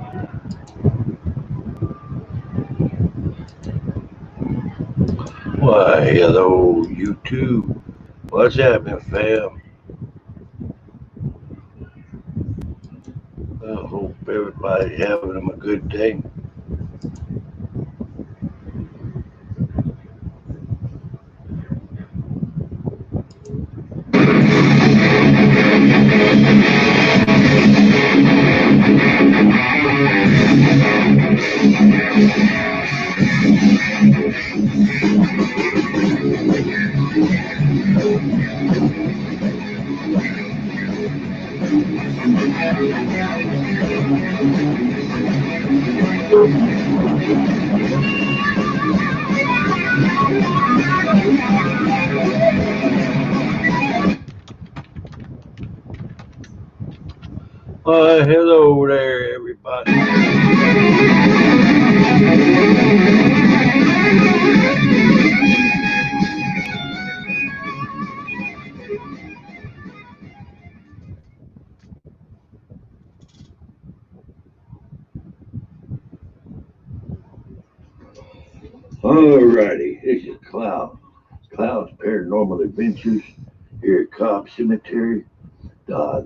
Why, hello, YouTube. What's happening, fam? I hope everybody's having a good day. Why, hello there, everybody. Alrighty, this is Cloud's Paranormal Adventures here at Cobb Cemetery.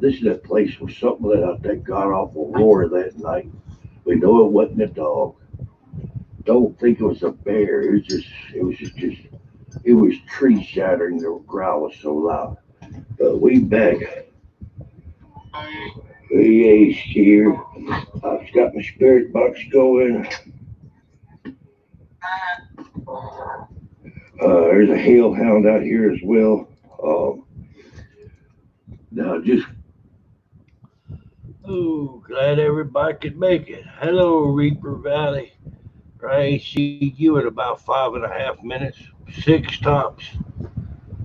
This is a place where something let out that god awful roar that night. We know it wasn't a dog. Don't think it was a bear. It was tree shattering. The growl was so loud. But we back. VA's here. I've got my spirit box going. There's a hellhound out here as well. Now glad everybody could make it. Hello, Reaper Valley. I see you in about 5.5 minutes. 6 tops.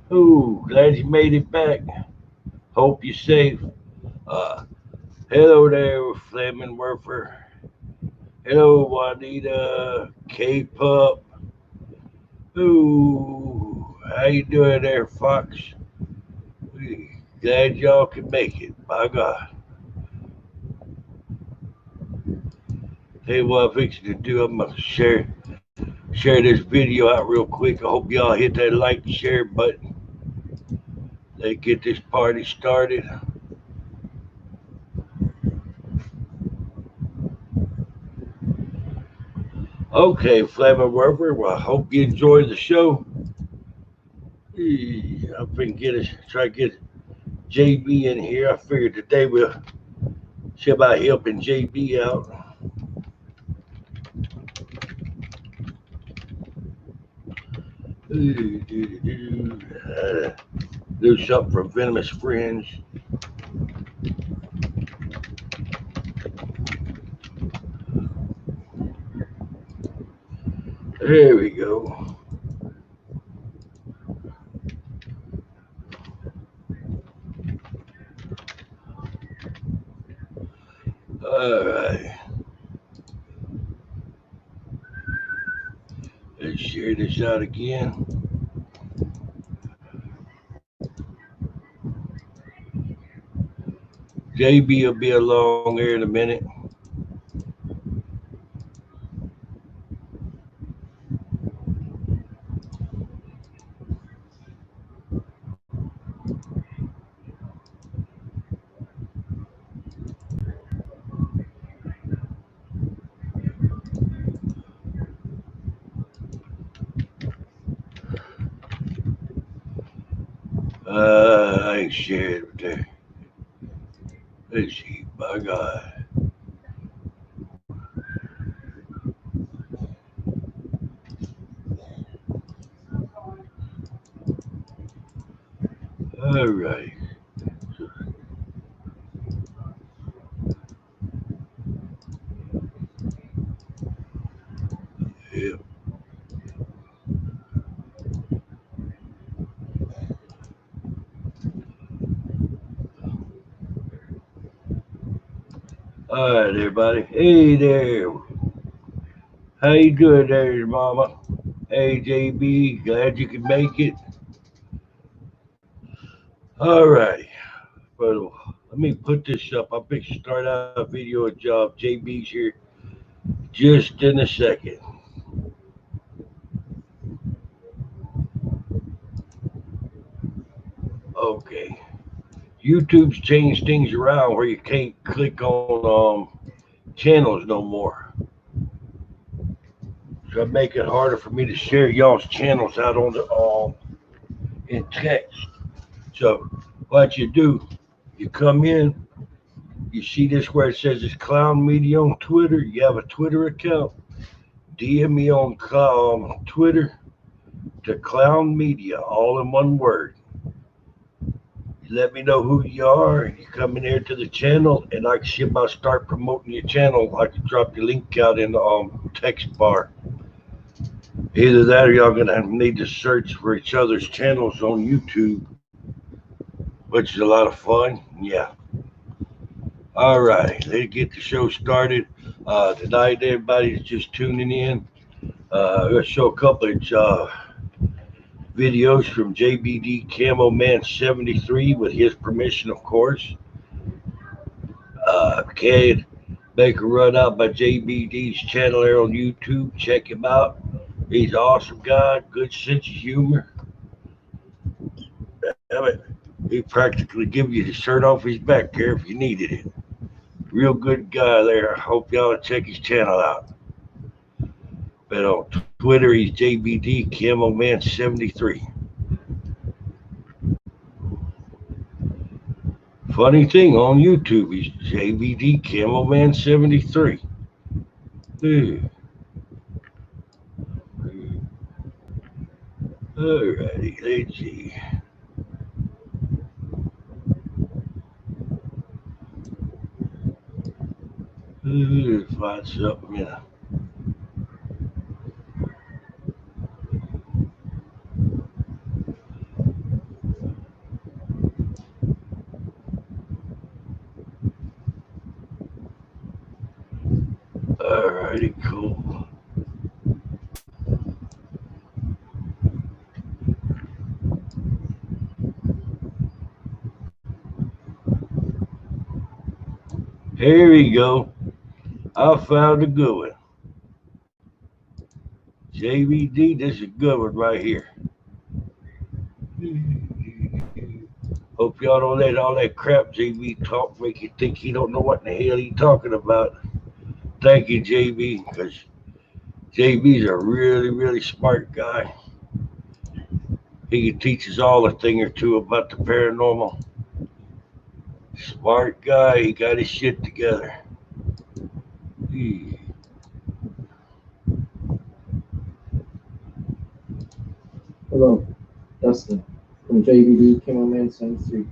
Glad you made it back. Hope you're safe. Hello there, Fleming Werfer. Hello, Juanita, K-Pup. How you doing there, Fox? Glad y'all can make it. By God. Hey, what I'm fixing to do, I'm gonna share this video out real quick. I hope y'all hit that like and share button. Let's get this party started. Okay, Flavor Werfer, well, I hope you enjoyed the show. I've been try to get JB in here. I figured today we'll see about helping JB out. Do something for Venomous Friends. There we go. All right. Let's share this out again. JB will be along here in a minute. I ain't shared with there. Let's see, by God. All right. Yep. All right, everybody. Hey there. How you doing there, Mama? Hey, JB. Glad you could make it. All right. But Let me put this up. I'll start out a video job. JB's here just in a second. Okay. YouTube's changed things around where you can't click on channels no more. So it make it harder for me to share y'all's channels out on the in text. So what you do, you come in, you see this where it says it's Clown Media on Twitter. You have a Twitter account. DM me on Twitter to Clown Media, all in one word. You let me know who you are. You come in here to the channel, and I can about start promoting your channel. I can drop your link out in the text bar. Either that, or y'all gonna need to search for each other's channels on YouTube, which is a lot of fun. Yeah. All right, let's get the show started. Tonight, everybody's just tuning in. I'm gonna show a couple of videos from JBD Camo Man 73 with his permission, of course. Can make a run out by JBD's channel there on YouTube. Check him out. He's an awesome guy, good sense of humor. Damn it. He practically give you the shirt off his back there if you needed it. Real good guy there. I hope y'all check his channel out. But on Twitter, he's JBD Camo Man 73. Funny thing, on YouTube, he's JBD Camo Man 73. Alrighty, let's see. Let's find something, yeah. Alrighty, cool. Here we go. I found a good one. JVD, this is a good one right here. Hope y'all don't let all that crap JB talk make you think he don't know what the hell he's talking about. Thank you, JB, because JB's a really, really smart guy. He can teach us all a thing or two about the paranormal. Smart guy, he got his shit together. Hello, Dustin from JVD Camo Man 73.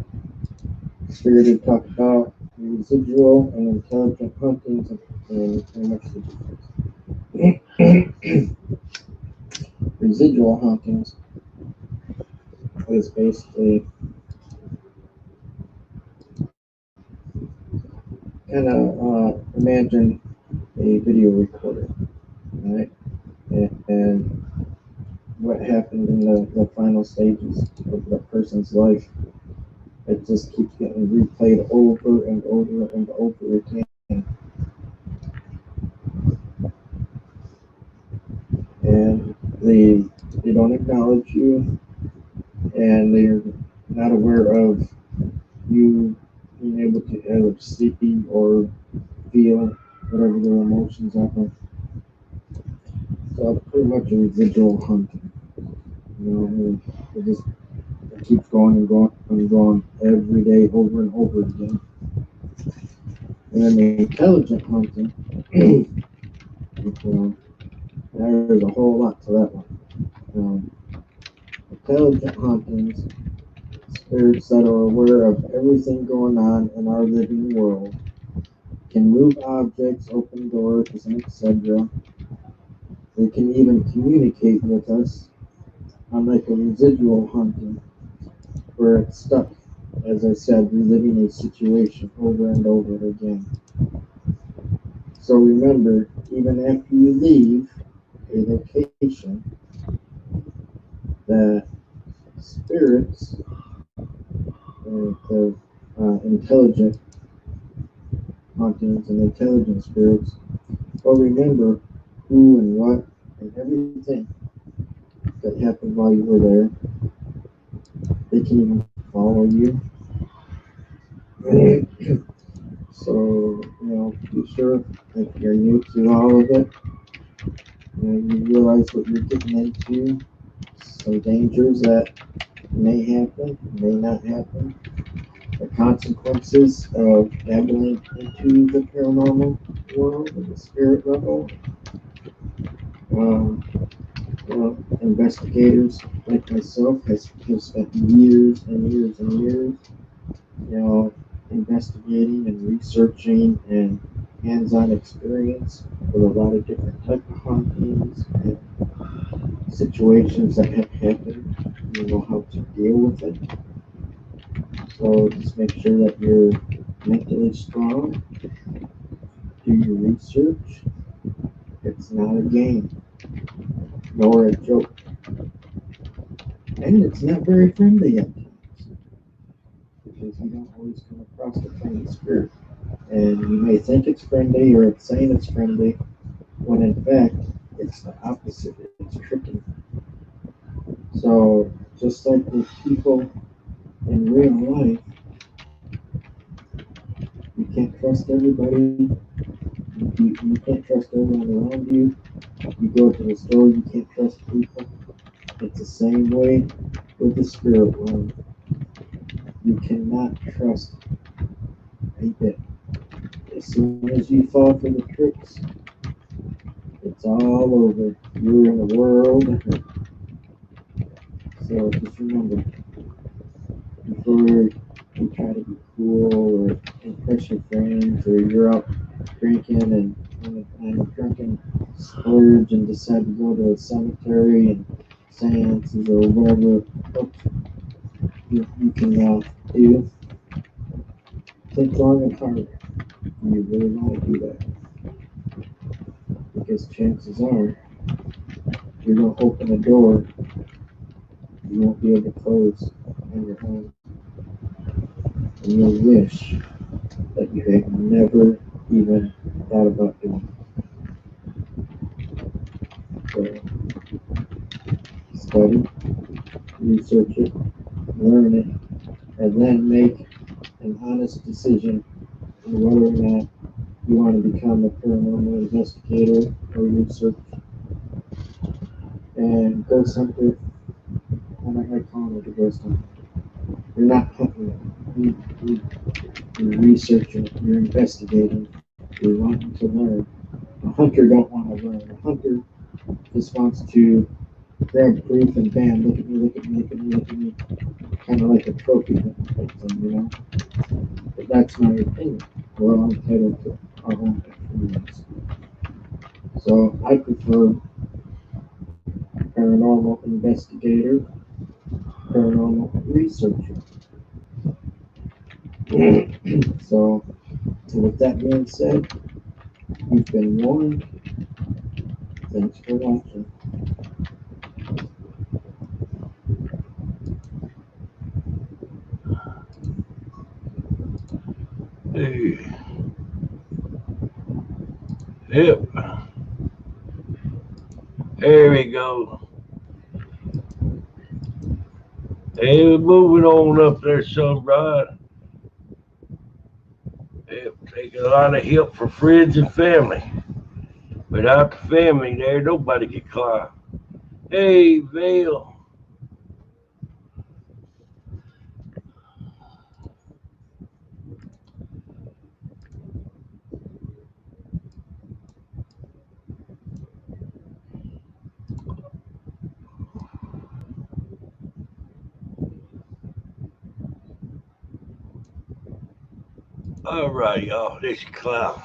Here to talk about residual and intelligent huntings and pretty much the difference. Residual hauntings is basically kind of imagine a video recorder, right? And what happened in the final stages of that person's life. It just keeps getting replayed over and over and over again. And they don't acknowledge you, and they're not aware of you being able to either see or feel whatever their emotions are. So it's pretty much a residual hunting. You know, it just keeps going and going and going every day over and over again. And then the intelligent hunting, there's a whole lot to that one. Intelligent huntings, spirits that are aware of everything going on in our living world, can move objects, open doors, and etc. They can even communicate with us, unlike a residual hunting, where it's stuck, as I said, reliving a situation over and over again. So remember, even after you leave a location, that spirits, the intelligent hauntings and intelligent spirits, or remember who and what and everything that happened while you were there. They can even follow you. So, be sure if you're new to all of it, you realize what you're getting into, some dangers that may happen, may not happen, the consequences of dabbling into the paranormal world and the spirit level. Um, Investigators like myself have spent years and years and years, investigating and researching and hands-on experience with a lot of different type of hauntings and situations that have happened. You know how to deal with it. So just make sure that you're mentally strong. Do your research. It's not a game nor a joke. And it's not very friendly at times because you don't always come across a friendly spirit. And you may think it's friendly or it's saying it's friendly when in fact it's the opposite. It's tricky. So just like with people in real life, you can't trust everybody. You can't trust everyone around you. You go to the store, you can't trust people. It's the same way with the spirit world. You cannot trust a bit. As soon as you fall for the tricks, it's all over. You're in a world of hurt. So just remember, before you try to be cool or impress your friends, or you're out drinking and on a drunken splurge and decide to go to a cemetery and seances or whatever you can do, think long and hard. You really want to do that because chances are you're going to open a door you won't be able to close on your own. And you'll wish that you had never even thought about doing it. So study, research it, learn it, and then make an honest decision on whether or not you want to become a paranormal investigator or research and ghost hunter. I don't like calling it a ghost hunter. You're not hunting it. You're researching it. You're investigating. You're wanting to learn. A hunter don't want to learn. A hunter just wants to grab proof and bam, look at me, look at me, look at me, look at me. Kind of like a trophy type thing. But that's my opinion. We're all entitled to our own opinions. So I prefer paranormal investigator, paranormal researcher. So with that being said, you've been warned. Thanks for watching. Hey. Yep. There we go. Hey, we're moving on up there, sunbright. Yep, take a lot of help for friends and family. Without the family there, nobody could climb. Hey, Vale. All right, y'all. This is Clown.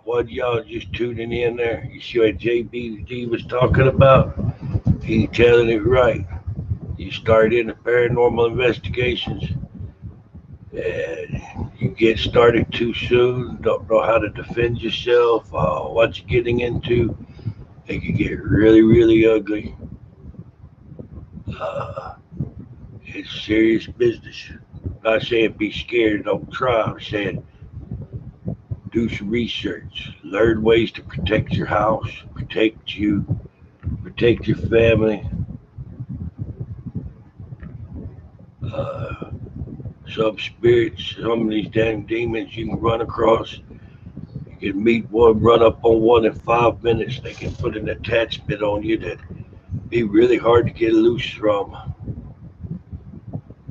What y'all just tuning in there? You see what JBD was talking about? He telling it right. You start into paranormal investigations, and you get started too soon. Don't know how to defend yourself. What you're getting into, it can get really, really ugly. Uh, it's serious business. Not saying be scared, don't try. I'm saying do some research. Learn ways to protect your house, protect you, protect your family. Uh, some spirits, some of these damn demons you can run across. You can meet one, run up on one in 5 minutes. They can put an attachment on you that be really hard to get loose from.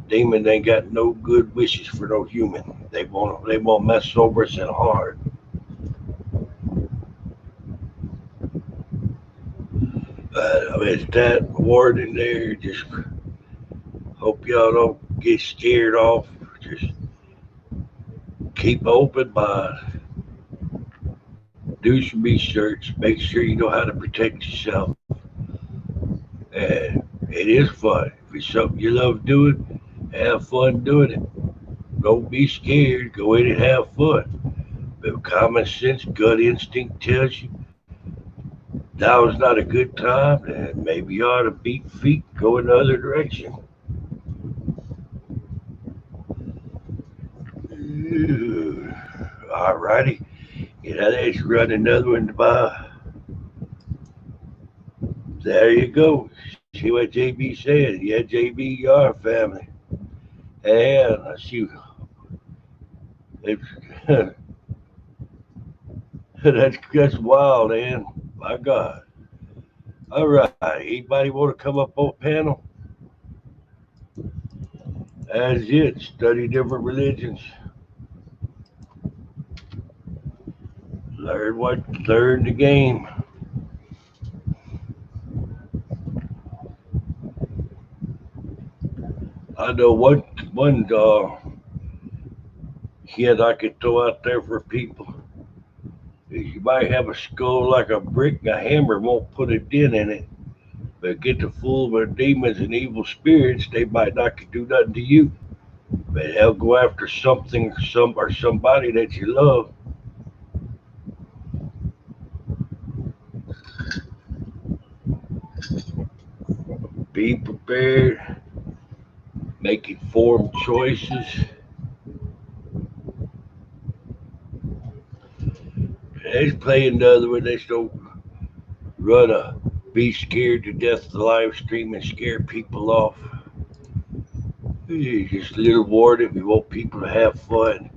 Demon ain't got no good wishes for no human. They won't mess over us in hard. I mean, it's that warning there. Just hope y'all don't get scared off. Just keep open mind. Do some research. Make sure you know how to protect yourself. And it is fun. If it's something you love doing, have fun doing it. Don't be scared. Go in and have fun. But common sense, gut instinct tells you now is not a good time, and maybe you ought to beat feet, go in the other direction. All righty. Let's run another one by. There you go. See what JB said. Yeah, JB, your family. And I see. It's, that's wild, man. My God. All right. Anybody want to come up on panel? That's it. Study different religions. Learn the game. I know one hint I could throw out there for people is you might have a skull like a brick, a hammer won't put a dent in it. But get the full of demons and evil spirits, they might not do nothing to you. But they'll go after something, or somebody that you love. Be prepared, make informed choices. Let's play another one. Let's don't run a be scared to death of the live stream and scare people off. Just a little warning. We want people to have fun.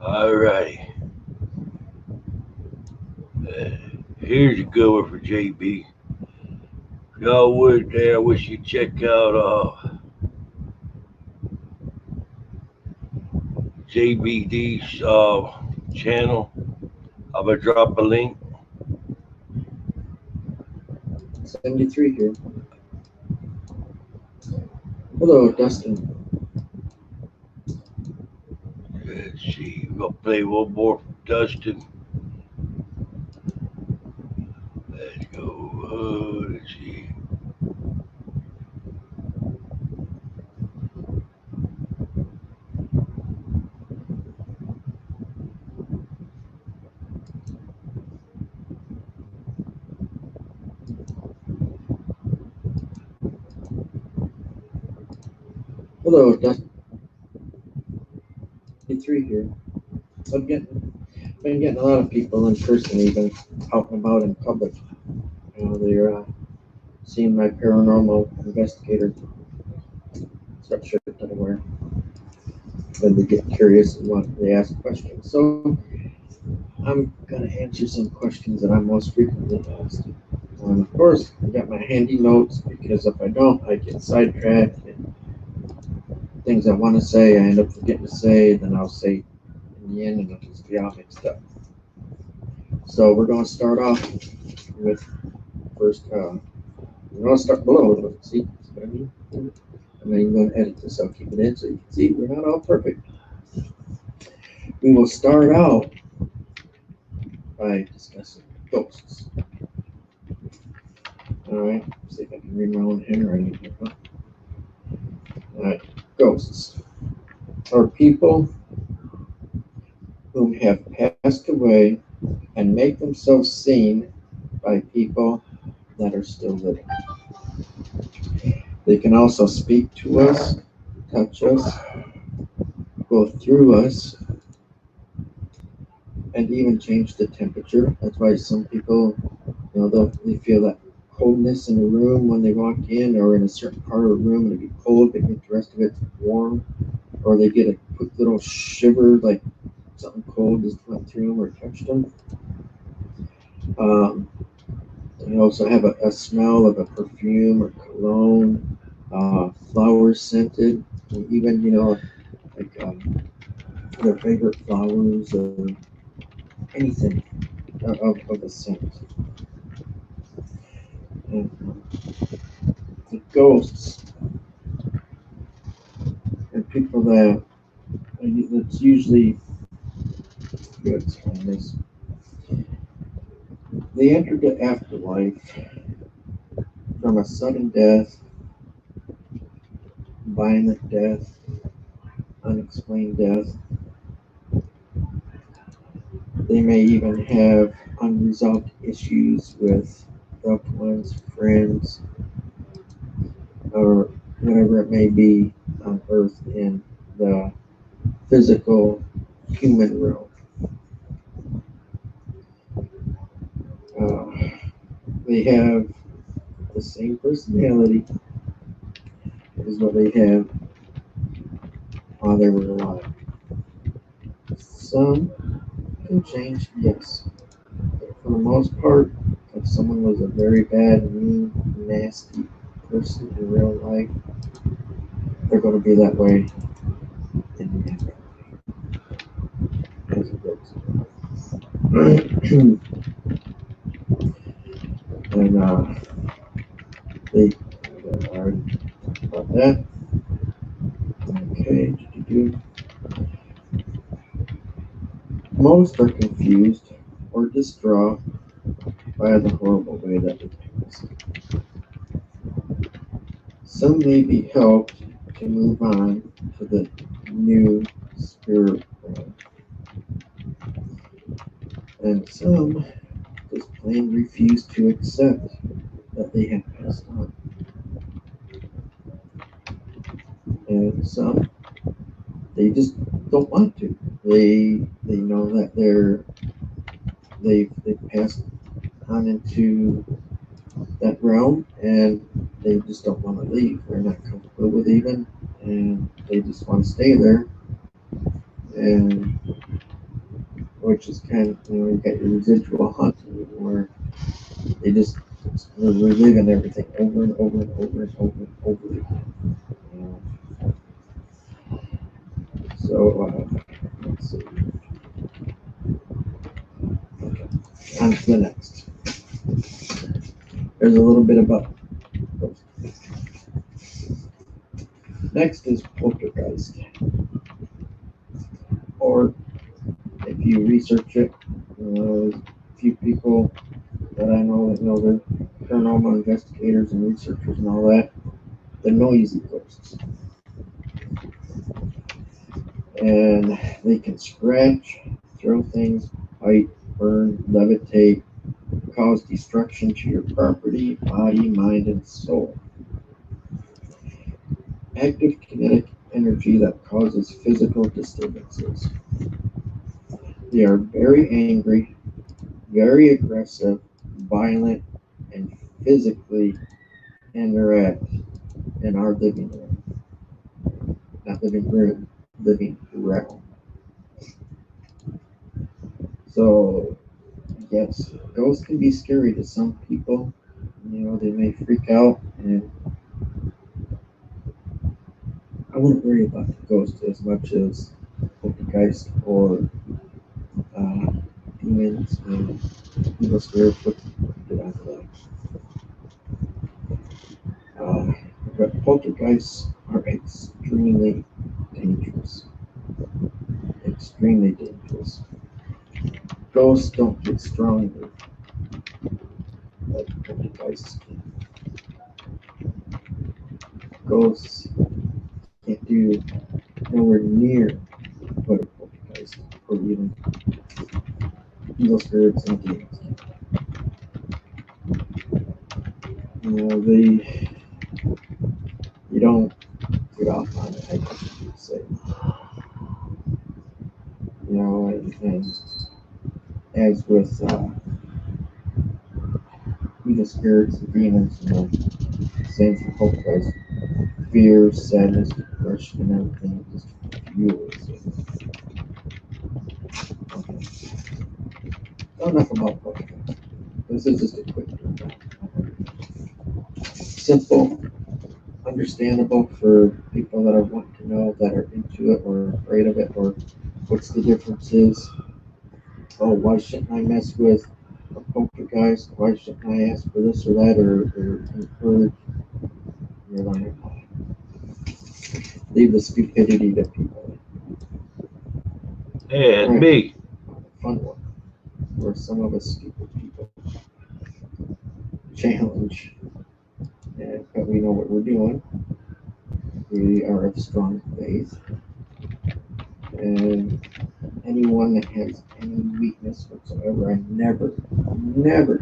All right. Uh, Here's a good one for JB. If y'all would there, I wish you'd check out JBD's channel. I'm gonna drop a link. 73 here. Hello, Dustin. Let's see. We're gonna play one more from Dustin. Let's go. Let's see. Hello, Dustin. 73 here. Been getting a lot of people in person, even out and about in public. They're seeing my paranormal investigator sweatshirt that I wear. Then they get curious and want they ask questions. So I'm gonna answer some questions that I'm most frequently asked. Of course, I got my handy notes because if I don't, I get sidetracked and things I want to say, I end up forgetting to say, then I'll say in the end, and it'll just be all mixed up. So we're going to start off with first. We're going to start below. See what I mean? And then you're going to edit this. I'll keep it in so you can see we're not all perfect. We will start out by discussing ghosts. All right. See if I can read my own handwriting here. All right. Ghosts are people who have passed away and make themselves seen by people that are still living. They can also speak to us, touch us, go through us and even change the temperature. That's why some people, they feel that coldness in the room when they walk in, or in a certain part of the room and it be cold, but the rest of it's warm, or they get a quick little shiver like something cold just went through them or touched them. They also have a smell of a perfume or cologne, flower scented, and even like their favorite flowers or anything of a scent. And the ghosts and people that's usually, how to explain this, they enter the afterlife from a sudden death, violent death, unexplained death. They may even have unresolved issues with loved ones, friends, or whatever it may be on earth in the physical human realm. Uh, they have the same personality as what they have while they were alive. Some can change, yes. But for the most part, if someone was a very bad, mean, nasty person in real life, they're going to be that way in the afterlife as it goes. And they already talked about that. Okay, most are confused or distraught by the horrible way that it passed. Some may be helped to move on to the new spirit realm, and some just plain refuse to accept that they have passed on. And some, they just don't want to. They know that they've passed on into that realm, and they just don't want to leave. They're not comfortable with even, and they just want to stay there. And which is kind of, you got your residual haunting where they're reliving everything over and over and over and over and over again. So let's see. Okay, on to the next. There's a little bit about ghosts. Next is poltergeist, or if you research it, a few people that I know that know they're paranormal investigators and researchers and all that, the noisy ghosts. And they can scratch, throw things, bite, burn, levitate, cause destruction to your property, body, mind, and soul. Active kinetic energy that causes physical disturbances. They are very angry, very aggressive, violent, and physically interact in our living room. Not living room, living realm. So, yes, ghosts can be scary to some people. They may freak out, and I wouldn't worry about the ghost as much as poltergeist or demons and evil spirits. What did I say? But poltergeists are extremely dangerous. Extremely dangerous. Ghosts don't get stronger like poltergeists can. Ghosts can't do nowhere near what a poltergeist or even evil spirits and demons can. You don't get off on it, I guess you could say. And as with evil spirits and demons, same for both guys. Fear, sadness, depression, and everything just fuels it. Okay. Enough about both guys. This is just a quick rundown. Simple, understandable for people that are wanting to know, that are into it or afraid of it, or what's the differences. Oh, why shouldn't I mess with a poltergeist? Why shouldn't I ask for this or that, or encourage? You're learning. Leave the stupidity to people. And Right. me. The fun one, where some of us stupid people challenge, but we know what we're doing. We are of strong faith, and anyone that has any weakness whatsoever, I never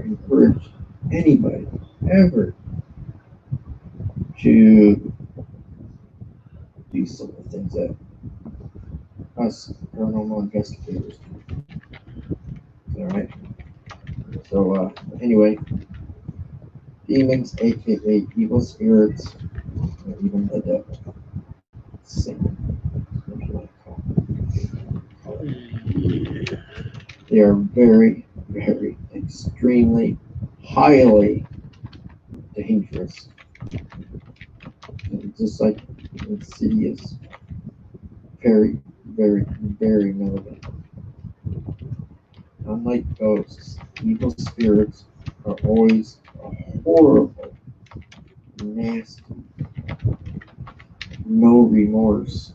encourage anybody ever to do some of the things that us paranormal investigators do. All right. So anyway, demons, aka evil spirits, or even the devil, Satan, if you want to call it. They are very, extremely, highly dangerous. And just like insidious, very, very malevolent. Unlike ghosts, evil spirits are always a horrible, nasty, no remorse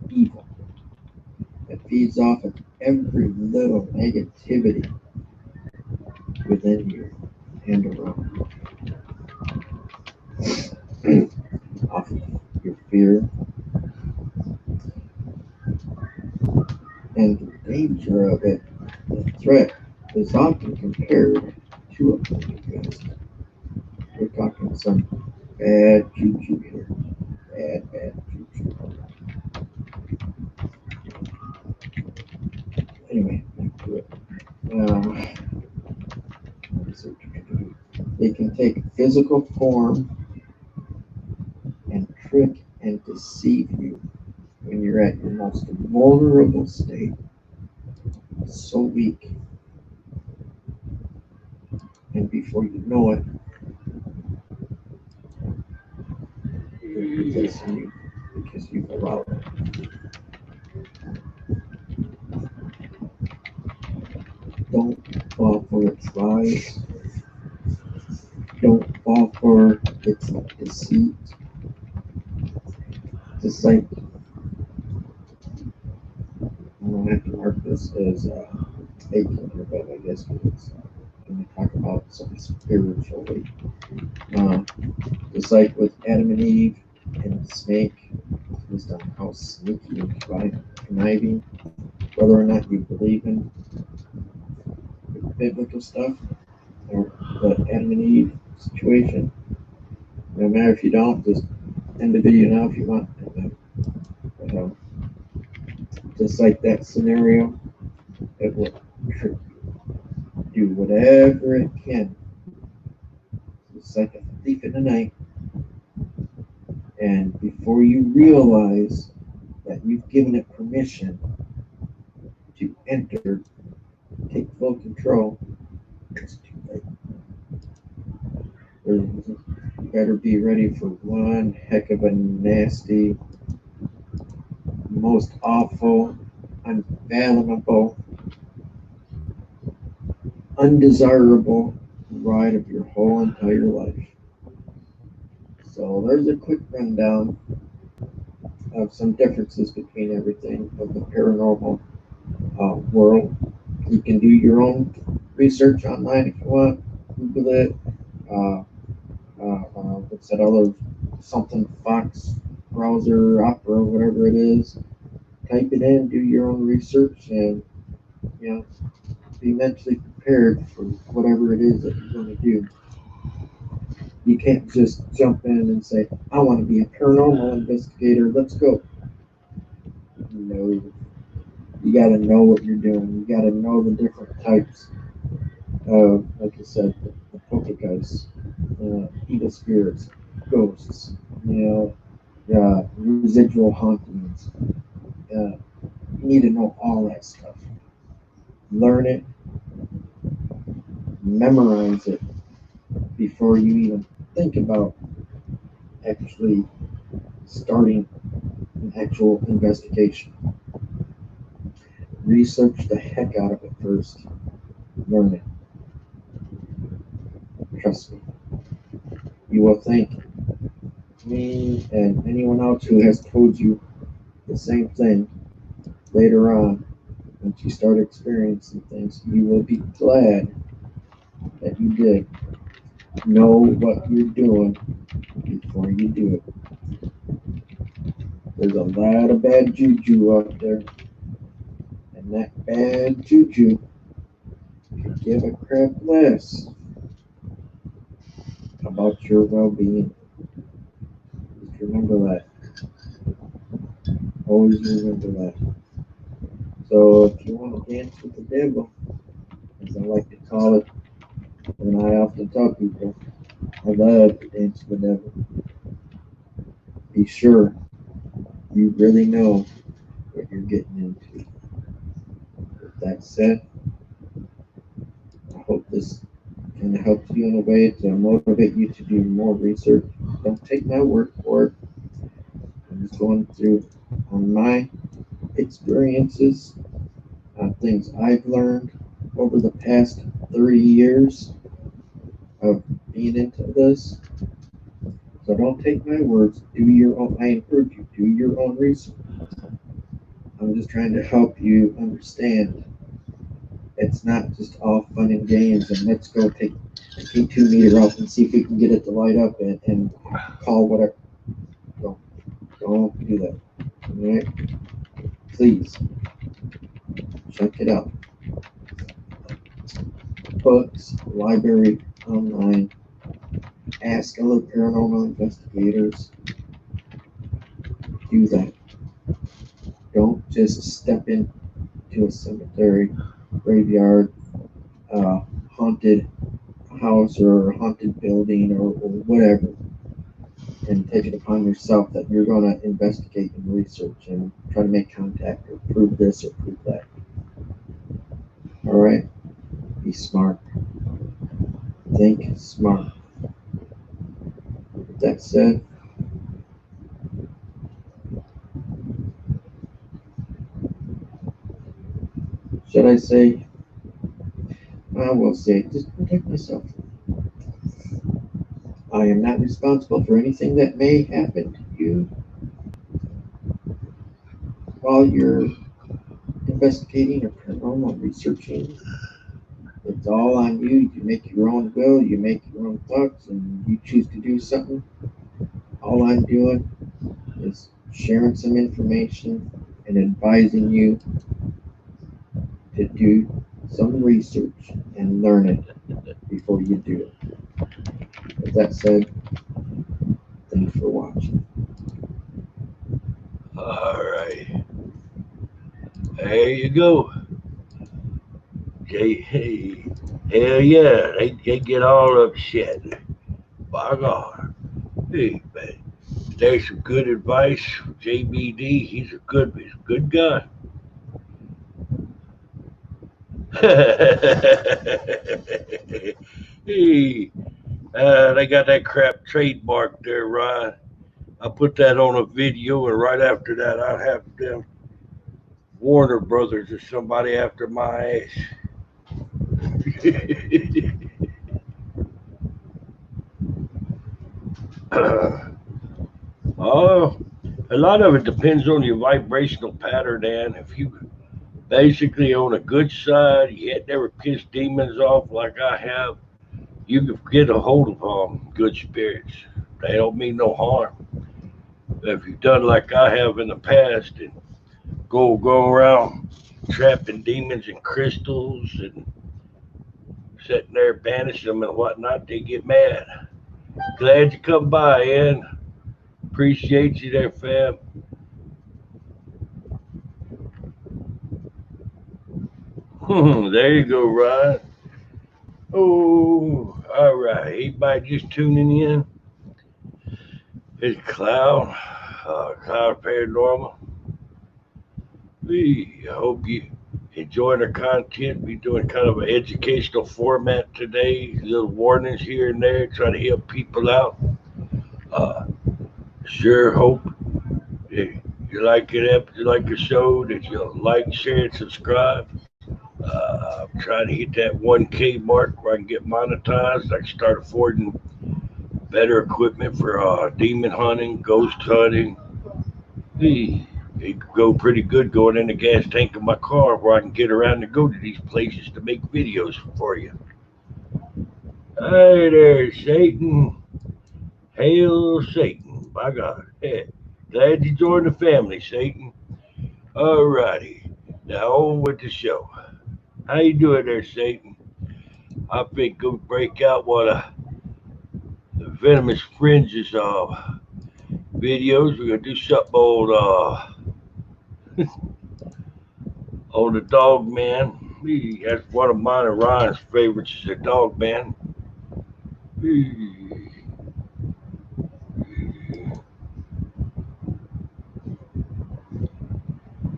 evil that feeds off of every little negativity within you and around you. Off of your fear and the danger of it, the threat is often compared to a poltergeist. We're talking some bad juju here. Bad juju. Anyway, back to it. They can take physical form and trick and deceive you when you're at your most vulnerable state. So weak. And before you know it, they're possessing you because you've allowed it. Don't fall for its lies. Don't fall for its deceit. Just like, I'm going to have to mark this as 18 here, but I guess it's when we talk about something spiritually. Just like with Adam and Eve and the snake, based on how sneaky and conniving, whether or not you believe in biblical stuff or the Adam and Eve situation. No matter if you don't, just end the video now if you want. But, just like that scenario, it will trick you. Do whatever it can. It's like a thief in the night. And before you realize that you've given it permission to enter, take full control, it's too late. You better be ready for one heck of a nasty, most awful, unfathomable, undesirable ride of your whole entire life. So there's a quick rundown of some differences between everything of the paranormal world. You can do your own research online if you want. Google it. What's that other something Fox browser, Opera, whatever it is. Type it in, do your own research, and be mentally prepared for whatever it is that you're going to do. You can't just jump in and say, I want to be a paranormal investigator, let's go. No, You got to know what you're doing. You got to know the different types of, like I said, the poltergeists, evil spirits, ghosts, residual hauntings. You need to know all that stuff. Learn it, memorize it before you even think about actually starting an actual investigation. Research the heck out of it first. Learn it. Trust me. You will thank me and anyone else who has told you the same thing later on. Once you start experiencing things, you will be glad that you did. Know what you're doing before you do it. There's a lot of bad juju out there, and that bad juju could give a crap less about your well-being. Just remember that. Always remember that. So if you want to dance with the devil, as I like to call it, and I often tell people, I love to dance with the devil. Be sure you really know what you're getting into. With that said, I hope this kind of helps you in a way to motivate you to do more research. Don't take my word for it. I'm just going through on my experiences, things I've learned over the past 30 years of being into this. So don't take my words. Do your own. I encourage you. Do your own research. I'm just trying to help you understand. It's not just all fun and games and let's go take a K2 meter out and see if we can get it to light up and call whatever. Don't do that. All right? Please check it out. Books, library, online. Ask other paranormal investigators. Do that. Don't just step into a cemetery, graveyard, haunted house or haunted building or whatever and take it upon yourself that you're going to investigate and research and try to make contact or prove this or prove that. All right? Be smart. Think smart. With that said, should I say, I will say, just protect myself. I am not responsible for anything that may happen to you while you're investigating or paranormal researching. It's all on you. You make your own will, you make your own thoughts, and you choose to do something. All I'm doing is sharing some information and advising you to do some research and learn it before you do it. With that said, thanks for watching. All right. There you go. Hey, hell yeah, they get all upset. By God. Hey, man. There's some good advice from JBD. He's a good guy. Hey, they got that crap trademark there, Ryan. I put that on a video, and right after that, I'd have them Warner Brothers or somebody after my ass. Oh, a lot of it depends on your vibrational pattern, and if you basically on a good side, you ain't never pissed demons off like I have, you can get a hold of good spirits. They don't mean no harm. If you've done like I have in the past and go around trapping demons and crystals and sitting there banishing them and whatnot, they get mad. Glad you come by, Ian. Appreciate you there, fam. There you go, Ryan. Oh, all right. Anybody just tuning in? It's Cloud Paranormal. I hope you enjoying our content. We're doing kind of an educational format today. Little warnings here and there, trying to help people out. Uh, sure hope that you like the show, that you'll like, share, and subscribe. I'm trying to hit that 1K mark where I can get monetized. I can start affording better equipment for demon hunting, ghost hunting. It could go pretty good going in the gas tank of my car where I can get around and go to these places to make videos for you. Hey there, Satan. Hail Satan. My God. Hey, glad you joined the family, Satan. Alrighty. Now on with the show. How you doing there, Satan? I think go break out one of the Venomous Fringes videos. We're gonna do something on the Dogman. That's one of mine and Ryan's favorites is the Dogman.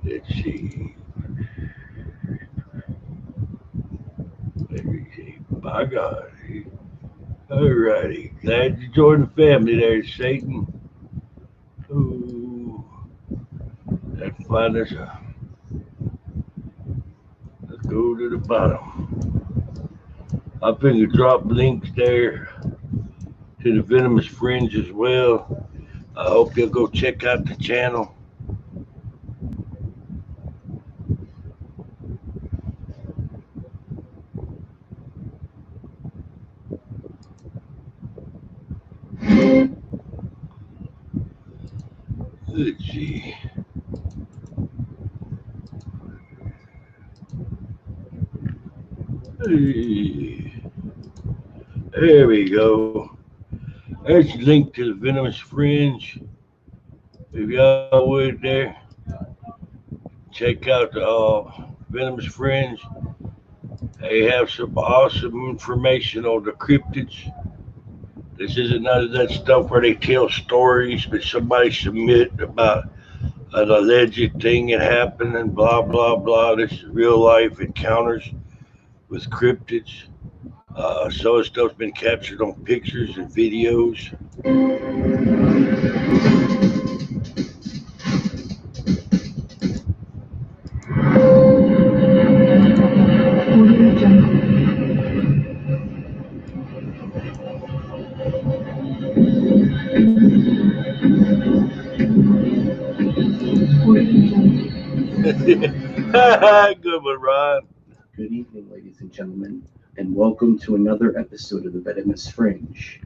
Let's see. Let me see. My God. Alrighty. Glad you joined the family there, Satan. Ooh. Let's find us a. Let's go to the bottom. I think drop links there to the Venomous Fringe as well. I hope you'll go check out the channel. Let's see. Hey, there we go. There's a link to the Venomous Fringe. If y'all would there, check out the Venomous Fringe. They have some awesome information on the cryptids. This isn't none of that stuff where they tell stories, but somebody submit about an alleged thing that happened and blah blah blah. This is real life encounters with cryptids. Some stuff's been captured on pictures and videos. Good one, Ron. Good evening, ladies and gentlemen, and welcome to another episode of the Venomous Fringe.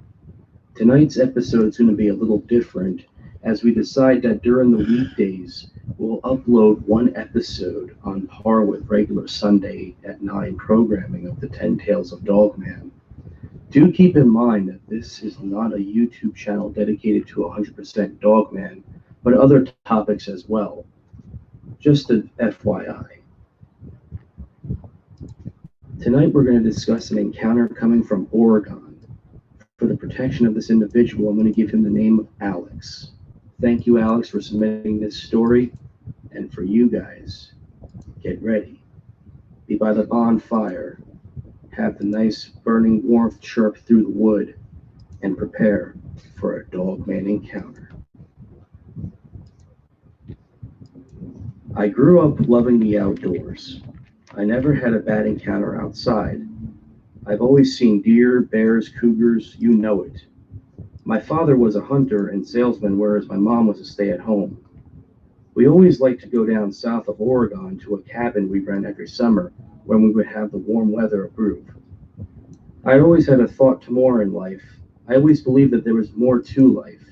Tonight's episode is going to be a little different as we decide that during the weekdays we'll upload one episode on par with regular Sunday at 9 programming of the 10 Tales of Dogman. Do keep in mind that this is not a YouTube channel dedicated to 100% Dogman, but other topics as well. Just an FYI. Tonight we're going to discuss an encounter coming from Oregon. For the protection of this individual, I'm going to give him the name of Alex. Thank you, Alex, for submitting this story. And for you guys, get ready. Be by the bonfire. Have the nice burning warmth chirp through the wood. And prepare for a Dogman encounter. I grew up loving the outdoors. I never had a bad encounter outside. I've always seen deer, bears, cougars, you know it. My father was a hunter and salesman, whereas my mom was a stay-at-home. We always liked to go down south of Oregon to a cabin we ran every summer when we would have the warm weather approve. I always had a thought to more in life. I always believed that there was more to life.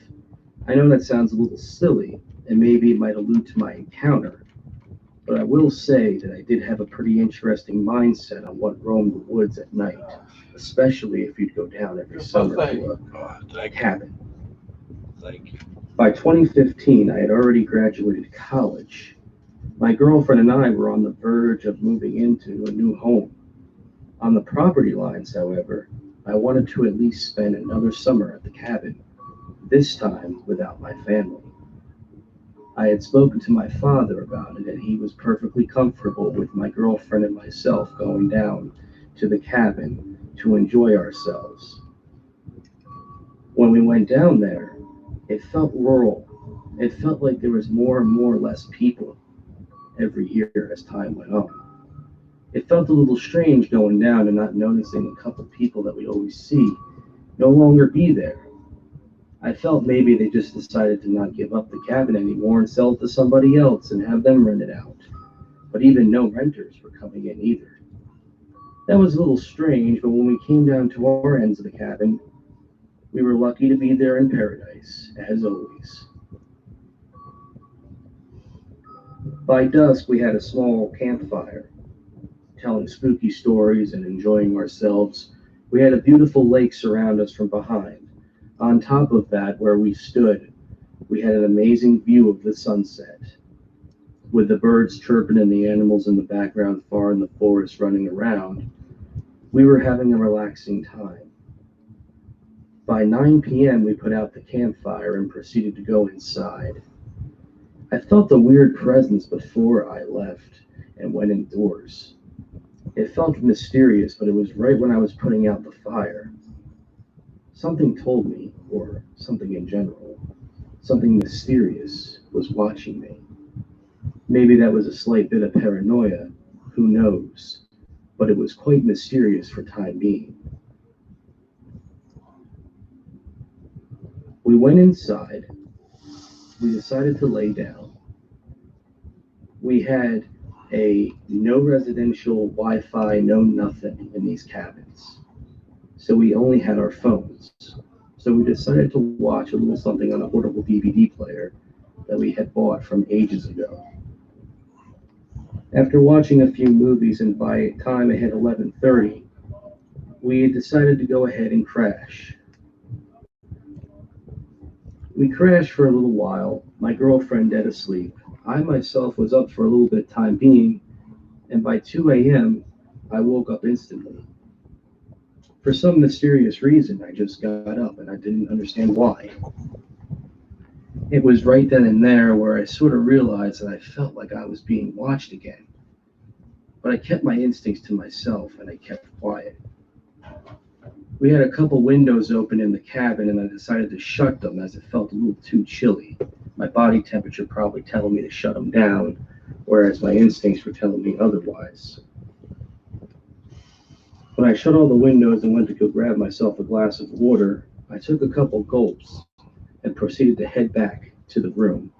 I know that sounds a little silly, and maybe it might allude to my encounter. But I will say that I did have a pretty interesting mindset on what roamed the woods at night, especially if you'd go down every summer to a cabin. Thank you. By 2015, I had already graduated college. My girlfriend and I were on the verge of moving into a new home. On the property lines, however, I wanted to at least spend another summer at the cabin, this time without my family. I had spoken to my father about it, and he was perfectly comfortable with my girlfriend and myself going down to the cabin to enjoy ourselves. When we went down there, it felt rural. It felt like there was more and more less people every year as time went on. It felt a little strange going down and not noticing a couple people that we always see no longer be there. I felt maybe they just decided to not give up the cabin anymore and sell it to somebody else and have them rent it out. But even no renters were coming in either. That was a little strange, but when we came down to our ends of the cabin, we were lucky to be there in paradise, as always. By dusk, we had a small campfire, telling spooky stories and enjoying ourselves. We had a beautiful lake surround us from behind. On top of that, where we stood, we had an amazing view of the sunset, with the birds chirping and the animals in the background far in the forest running around. We were having a relaxing time. By 9 p.m., we put out the campfire and proceeded to go inside. I felt a weird presence before I left and went indoors. It felt mysterious, but it was right when I was putting out the fire. Something told me, or something in general, something mysterious was watching me. Maybe that was a slight bit of paranoia, who knows, but it was quite mysterious for time being. We went inside. We decided to lay down. We had a no residential Wi-Fi, no nothing in these cabins. So we only had our phones. So we decided to watch a little something on a portable DVD player that we had bought from ages ago. After watching a few movies and by time it hit 11:30, we decided to go ahead and crash. We crashed for a little while, my girlfriend dead asleep. I myself was up for a little bit time being, and by 2 a.m., I woke up instantly. For some mysterious reason, I just got up and I didn't understand why. It was right then and there where I sort of realized that I felt like I was being watched again. But I kept my instincts to myself and I kept quiet. We had a couple windows open in the cabin and I decided to shut them as it felt a little too chilly. My body temperature probably telling me to shut them down, whereas my instincts were telling me otherwise. When I shut all the windows and went to go grab myself a glass of water, I took a couple gulps and proceeded to head back to the room.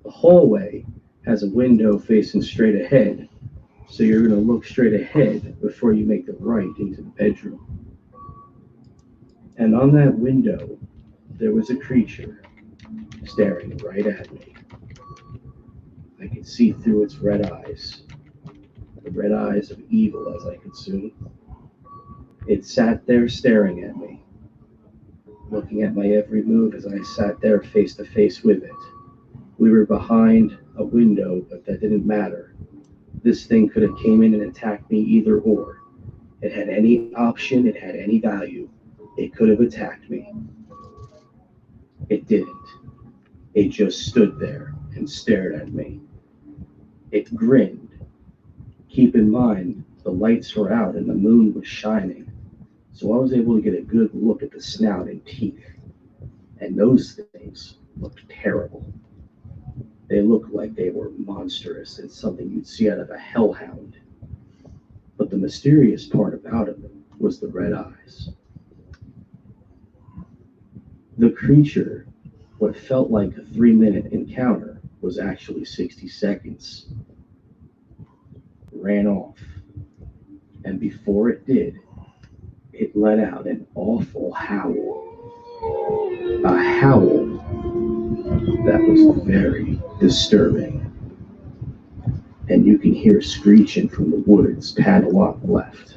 The hallway has a window facing straight ahead, so you're going to look straight ahead before you make the right into the bedroom. And on that window, there was a creature staring right at me. I could see through its red eyes, the red eyes of evil as I could soon. It sat there staring at me, looking at my every move as I sat there face to face with it. We were behind a window, but that didn't matter. This thing could have came in and attacked me either or. It had any option, it had any value. It could have attacked me. It didn't. It just stood there and stared at me. It grinned. Keep in mind, the lights were out and the moon was shining, so I was able to get a good look at the snout and teeth. And those things looked terrible. They looked like they were monstrous and something you'd see out of a hellhound. But the mysterious part about it was the red eyes. The creature, what felt like a 3-minute encounter, was actually 60 seconds. Ran off. And before it did, it let out an awful howl. A howl that was very disturbing. And you can hear screeching from the woods padlock left.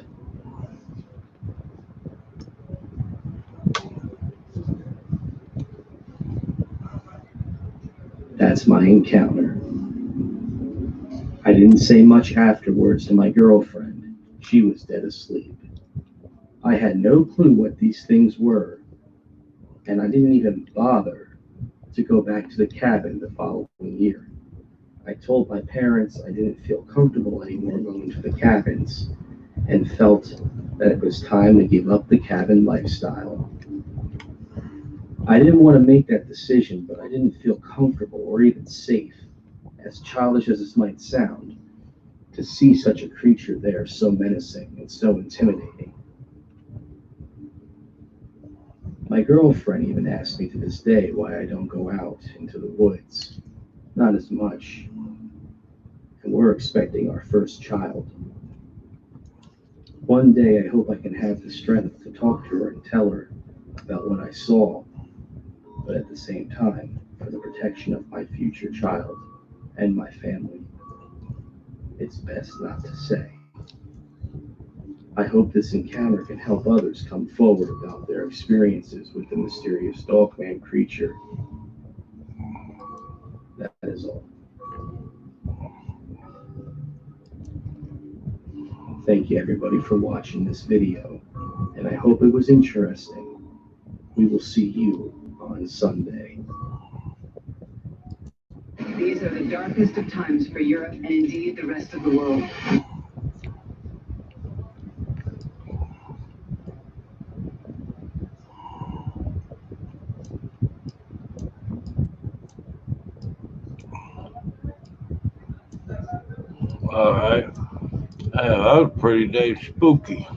That's my encounter. I didn't say much afterwards to my girlfriend. She was dead asleep. I had no clue what these things were, and I didn't even bother to go back to the cabin the following year. I told my parents I didn't feel comfortable anymore going to the cabins and felt that it was time to give up the cabin lifestyle. I didn't want to make that decision, but I didn't feel comfortable or even safe, as childish as this might sound, to see such a creature there so menacing and so intimidating. My girlfriend even asks me to this day why I don't go out into the woods. Not as much. And we're expecting our first child. One day I hope I can have the strength to talk to her and tell her about what I saw, but at the same time, for the protection of my future child and my family, it's best not to say. I hope this encounter can help others come forward about their experiences with the mysterious Dogman creature. That is all. Thank you everybody for watching this video, and I hope it was interesting. We will see you on Sunday. These are the darkest of times for Europe and indeed the rest of the world. All right. That was pretty dang spooky.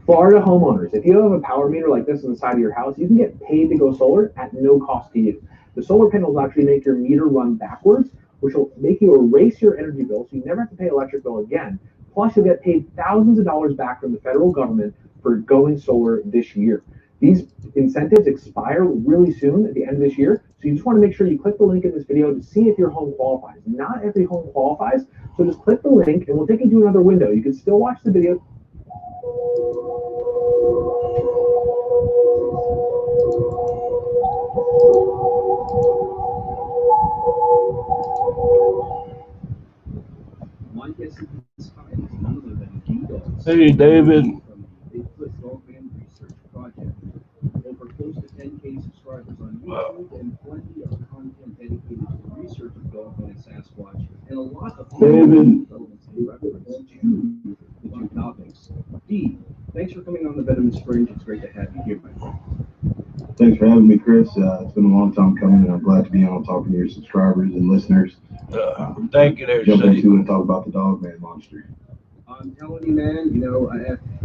Florida homeowners, if you have a power meter like this on the side of your house, you can get paid to go solar at no cost to you. The solar panels actually make your meter run backwards, which will make you erase your energy bill so you never have to pay electric bill again. Plus, you'll get paid thousands of dollars back from the federal government for going solar this year. These incentives expire really soon at the end of this year, so you just want to make sure you click the link in this video to see if your home qualifies. Not every home qualifies, so just click the link and we'll take you to another window. You can still watch the video. My guest at this time is none other than D-Dogs. Hey, David. From the Bigfoot Dogman Research Project. Over close to 10K subscribers on YouTube and plenty of content dedicated to the research of Dogman and Sasquatch, and a lot of David. relevance and reference to the two topics. D, thanks for coming on the Venomous Fringe. It's great to have you here, my friend. Thanks for having me, Chris. It's been a long time coming, and I'm glad to be on talking to your subscribers and listeners. Thank you there, Jump Steve. into it and talk about the Dogman monster. I'm telling you, man,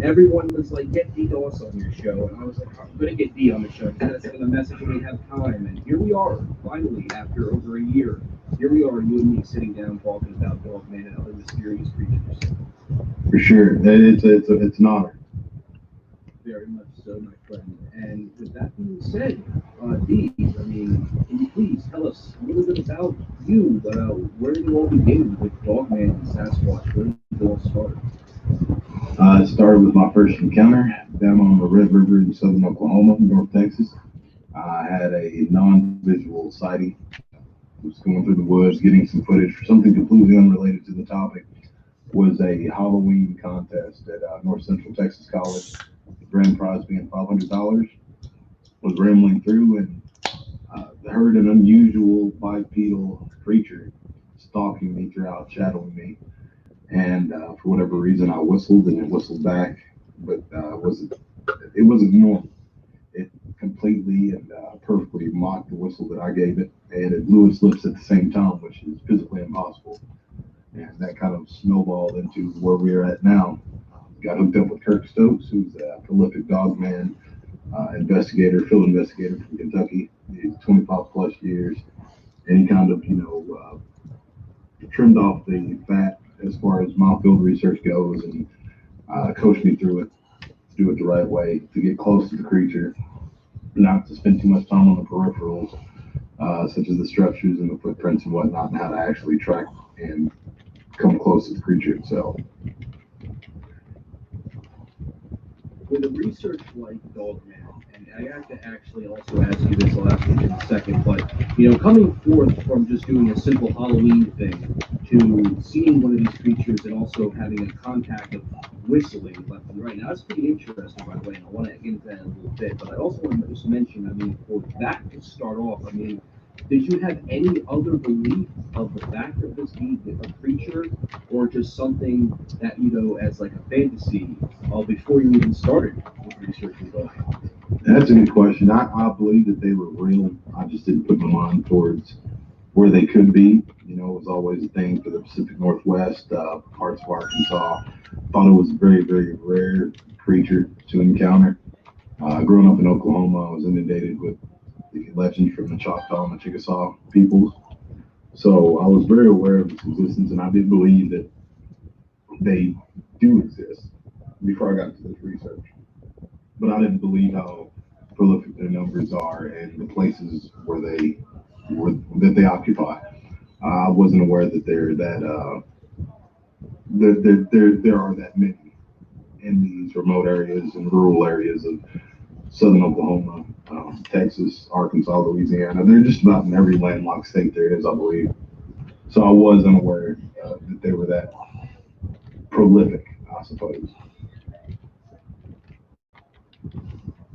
everyone was like, get D Doss on your show. And I was like, I'm going to get D on the show. And I sent him a message and we have time. And here we are, finally, after over a year. Here we are, you and me, sitting down talking about Dogman and other mysterious creatures. For sure. It's an honor. Very much so, my friend. And with that being said, D, I mean, can you please tell us a little bit about you? Where did it all begin with Dogman and Sasquatch? Where did it all start? It started with my first encounter down on the Red River in southern Oklahoma, North Texas. I had a non-visual sighting. I was going through the woods, getting some footage for something completely unrelated to the topic. Was a Halloween contest at North Central Texas College. The grand prize being $500. Was rambling through and heard an unusual bipedal creature stalking me throughout, shadowing me. And for whatever reason, I whistled and it whistled back, but it wasn't normal. It completely and perfectly mocked the whistle that I gave it, and it blew its lips at the same time, which is physically impossible. And that kind of snowballed into where we're at now. Got hooked up with Kirk Stokes, who's a prolific Dogman investigator, field investigator from Kentucky. He's 25 plus years, and he kind of, trimmed off the fat as far as my field research goes, and coached me through it, to do it the right way, to get close to the creature, not to spend too much time on the peripherals, such as the structures and the footprints and whatnot, and how to actually track and come close to the creature itself. with a research like Dogman, and I have to actually also ask you this, I'll ask you in a second, but coming forth from just doing a simple Halloween thing to seeing one of these creatures and also having a contact of whistling left and right. Now that's pretty interesting, by the way, and I want to get into that in a little bit, but I also want to just mention, for that to start off, did you have any other belief of the fact of this being a creature, or just something that, as like a fantasy before you even started with researching Dogman? That's a good question. I believe that they were real. I just didn't put my mind towards where they could be. It was always a thing for the Pacific Northwest, parts of Arkansas. Thought it was a very, very rare creature to encounter. Growing up in Oklahoma, I was inundated with the legends from the Choctaw and the Chickasaw peoples. So I was very aware of its existence, and I did believe that they do exist before I got to this research. But I didn't believe how prolific their numbers are and the places that they occupy. I wasn't aware that there are that many in these remote areas and rural areas of southern Oklahoma, Texas, Arkansas, Louisiana. They're just about in every landlocked state there is, I believe. So I was unaware that they were that prolific, I suppose.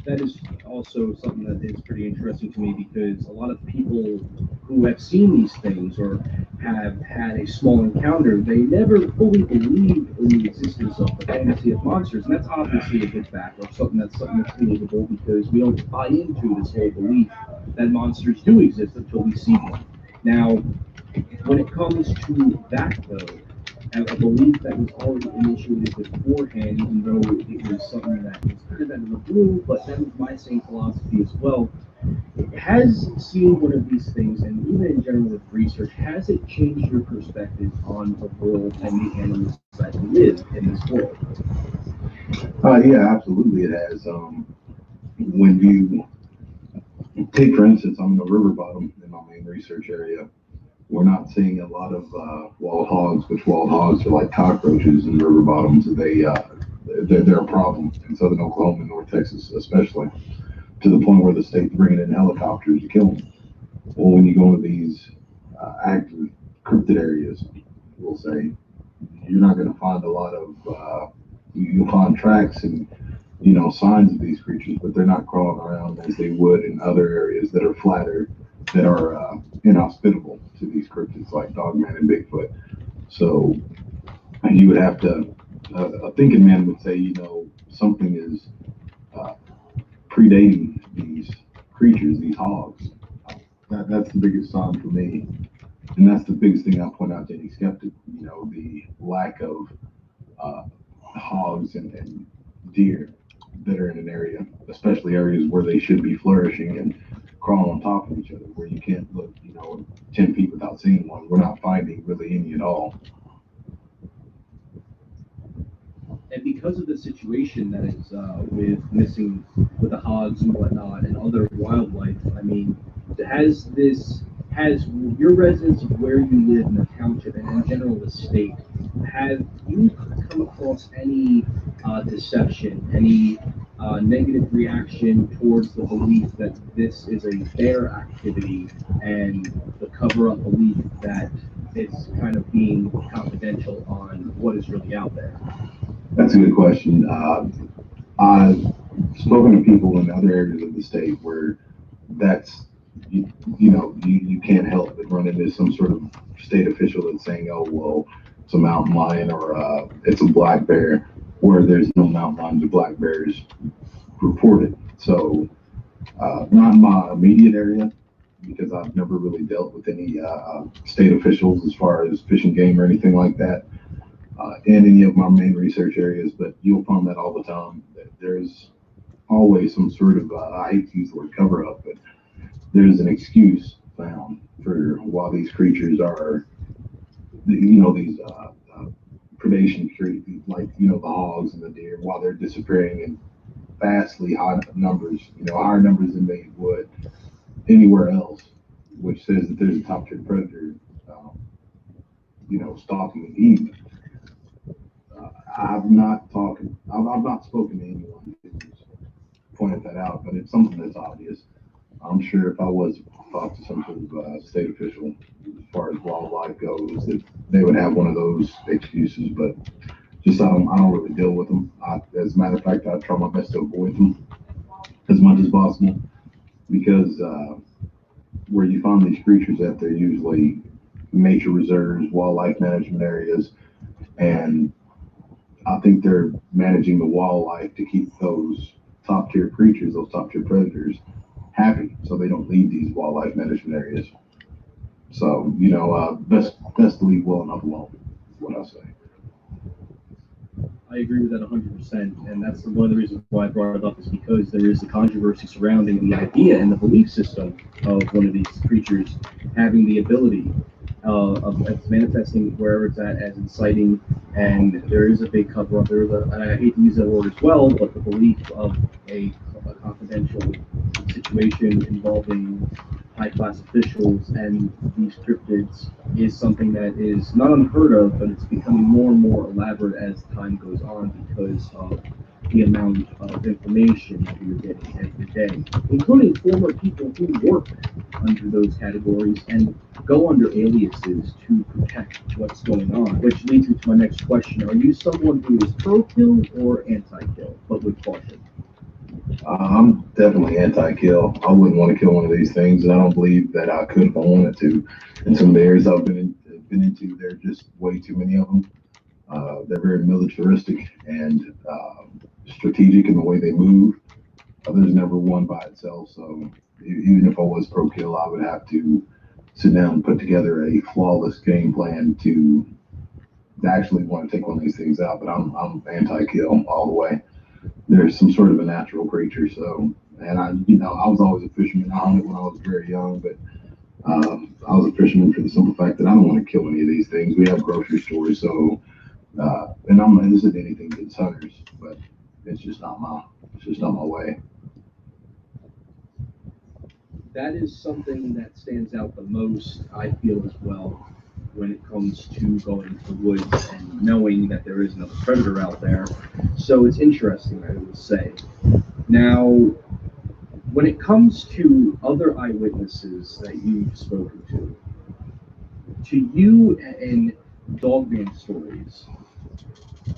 That is also something that is pretty interesting to me, because a lot of people who have seen these things or have had a small encounter, they never fully believe in the existence of the fantasy of monsters, and that's obviously a good fact, or something that's believable, because we don't buy into this whole belief that monsters do exist until we see one. Now, when it comes to that, though, a belief that was already initiated beforehand, even though it was something that was kind of out of the blue, but that was my same philosophy as well. Has seeing one of these things, and even in general with research, has it changed your perspective on the world and the animals that live in this world? Yeah, absolutely, it has. When you take, for instance, I'm in the river bottom in my main research area. We're not seeing a lot of wild hogs, which wild hogs are like cockroaches in the river bottoms. They're a problem in southern Oklahoma and North Texas, especially to the point where the state's bringing in helicopters to kill them. Well, when you go into these active cryptid areas, we'll say, you're not going to find a lot of. You'll find tracks and signs of these creatures, but they're not crawling around as they would in other areas that are flatter, that are inhospitable to these cryptids like Dogman and Bigfoot. So you would have to, a thinking man would say, something is uh, predating these creatures, these hogs. That's the biggest sign for me, and that's the biggest thing I point out to any skeptic. The lack of uh, hogs and deer that are in an area, especially areas where they should be flourishing and crawling on top of each other, where you can't look, 10 feet without seeing one. We're not finding really any at all. And because of the situation that is with missing with the hogs and whatnot and other wildlife, has your residents of where you live in the township and in general the state, have you come across any deception, any negative reaction towards the belief that this is a bear activity, and the cover-up belief that it's kind of being confidential on what is really out there? That's a good question. I've spoken to people in other areas of the state where that's, you can't help but run into some sort of state official that's saying, oh, well, it's a mountain lion or it's a black bear, where there's no mountain lions or black bears reported. So, not in my immediate area, because I've never really dealt with any state officials as far as fish and game or anything like that in any of my main research areas, but you'll find that all the time. There's always some sort of, I hate to use the word cover up, but there's an excuse found for why these creatures are, these predation creatures, like, the hogs and the deer, while they're disappearing in vastly high numbers, higher numbers than they would anywhere else, which says that there's a top tier predator, stalking and eating. I've not spoken to anyone who's pointed that out, but it's something that's obvious. I'm sure if I was to talk to some sort of state official as far as wildlife goes, that they would have one of those excuses. But just I don't really deal with them. As a matter of fact, I try my best to avoid them as much as possible because where you find these creatures at, they're usually nature reserves, wildlife management areas, and I think they're managing the wildlife to keep those top tier creatures, those top tier predators, happy, so they don't leave these wildlife management areas. So best to leave well enough alone. Is what I say. I agree with that 100%, and that's one of the reasons why I brought it up is because there is a controversy surrounding the idea and the belief system of one of these creatures having the ability of manifesting wherever it's at as inciting, and there is a big cover up. There's I hate to use that word as well, but the belief of a confidential situation involving high-class officials and these cryptids is something that is not unheard of, but it's becoming more and more elaborate as time goes on because of the amount of information that you're getting every day, including former people who work under those categories and go under aliases to protect what's going on. Which leads me to my next question. Are you someone who is pro-kill or anti-kill, but with caution? I'm definitely anti-kill. I wouldn't want to kill one of these things, and I don't believe that I could if I wanted to. In some of the areas I've been into, there are just way too many of them. They're very militaristic and strategic in the way they move. There's never one by itself, so even if I was pro-kill, I would have to sit down and put together a flawless game plan to actually want to take one of these things out. But I'm anti-kill all the way. There's some sort of a natural creature. So, and I was always a fisherman. I hunted when I was very young, but I was a fisherman for the simple fact that I don't want to kill any of these things. We have grocery stores, so and this isn't anything against hunters, but it's just not my way. That is something that stands out the most, I feel, as well, when it comes to going to the woods and knowing that there is another predator out there. So it's interesting, I would say. Now, when it comes to other eyewitnesses that you've spoken to you and Dogman stories,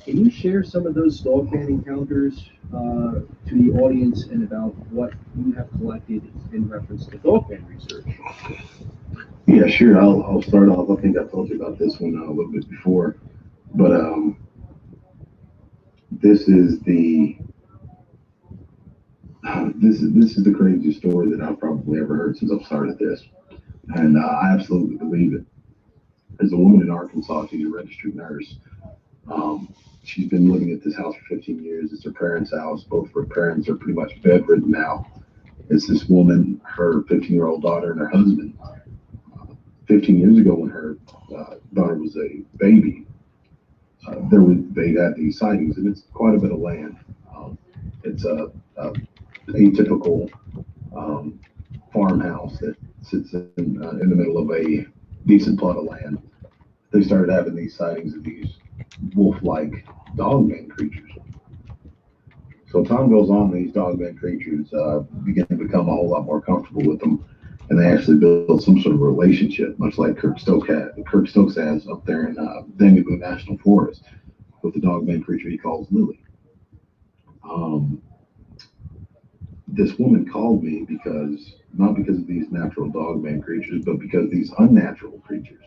can you share some of those Dogman encounters to the audience and about what you have collected in reference to Dogman research? Yeah, sure. I'll start off. I think I told you about this one a little bit before, but this is the craziest story that I've probably ever heard since I've started this, and I absolutely believe it. There's a woman in Arkansas. She's a registered nurse. She's been living at this house for 15 years. It's her parents' house. Both of her parents are pretty much bedridden now. It's this woman, her 15-year-old daughter, and her husband. 15 years ago, when her daughter was a baby, they had these sightings, and it's quite a bit of land. It's a atypical farmhouse that sits in the middle of a decent plot of land. They started having these sightings of these wolf-like dogman creatures. So time goes on, these dogman creatures begin to become a whole lot more comfortable with them, and they actually build some sort of relationship, much like Kirk Stokes has up there in Dangaboo National Forest with the dogman creature he calls Lily. This woman called me not because of these natural dogman creatures, but because these unnatural creatures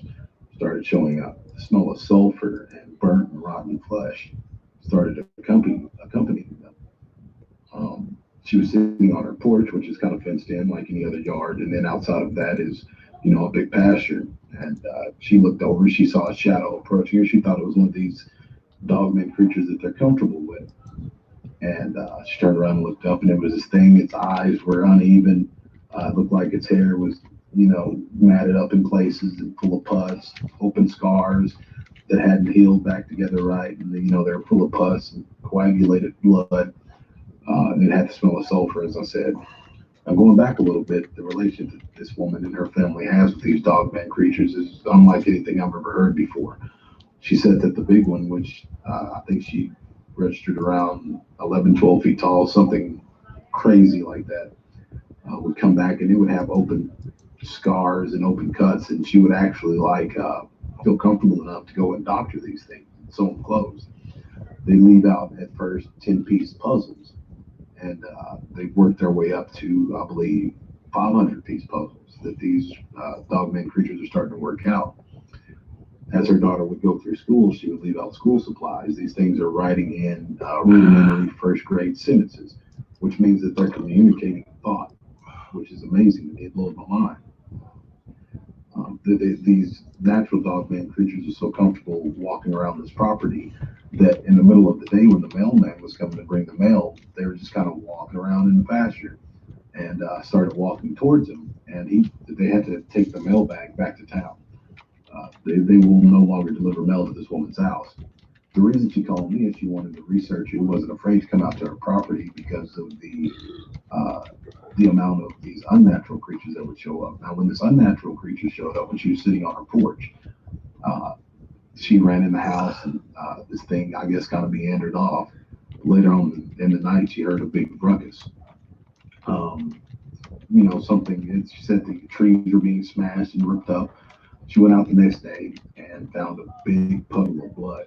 started showing up. The smell of sulfur and burnt and rotten flesh started accompanying them. She was sitting on her porch, which is kind of fenced in like any other yard, and then outside of that is, a big pasture. And she looked over, she saw a shadow approaching her. She thought it was one of these dogman creatures that they're comfortable with. And she turned around and looked up, and it was this thing. Its eyes were uneven. It looked like its hair was, matted up in places and full of pus, open scars that hadn't healed back together right. And, they were full of pus and coagulated blood. It had the smell of sulfur, as I said. Now, going back a little bit, the relationship that this woman and her family has with these dogman creatures is unlike anything I've ever heard before. She said that the big one, which I think she registered around 11, 12 feet tall, something crazy like that, would come back and it would have open scars and open cuts, and she would actually feel comfortable enough to go and doctor these things and sew them closed. They leave out at first 10-piece puzzles, and they work their way up to, I believe, 500-piece puzzles that these dogman creatures are starting to work out. As her daughter would go through school, she would leave out school supplies. These things are writing in rudimentary first grade sentences, which means that they're communicating thought, which is amazing to me. It blows my mind. These natural dogman creatures are so comfortable walking around this property that in the middle of the day when the mailman was coming to bring the mail, they were just kind of walking around in the pasture, and started walking towards him, and they had to take the mail bag back to town. They will no longer deliver mail to this woman's house. The reason she called me is she wanted to research it, wasn't afraid to come out to her property because of the amount of these unnatural creatures that would show up. Now, when this unnatural creature showed up and she was sitting on her porch, she ran in the house, and this thing, I guess, kind of meandered off. Later on in the night, she heard a big ruckus. She said the trees were being smashed and ripped up. She went out the next day and found a big puddle of blood.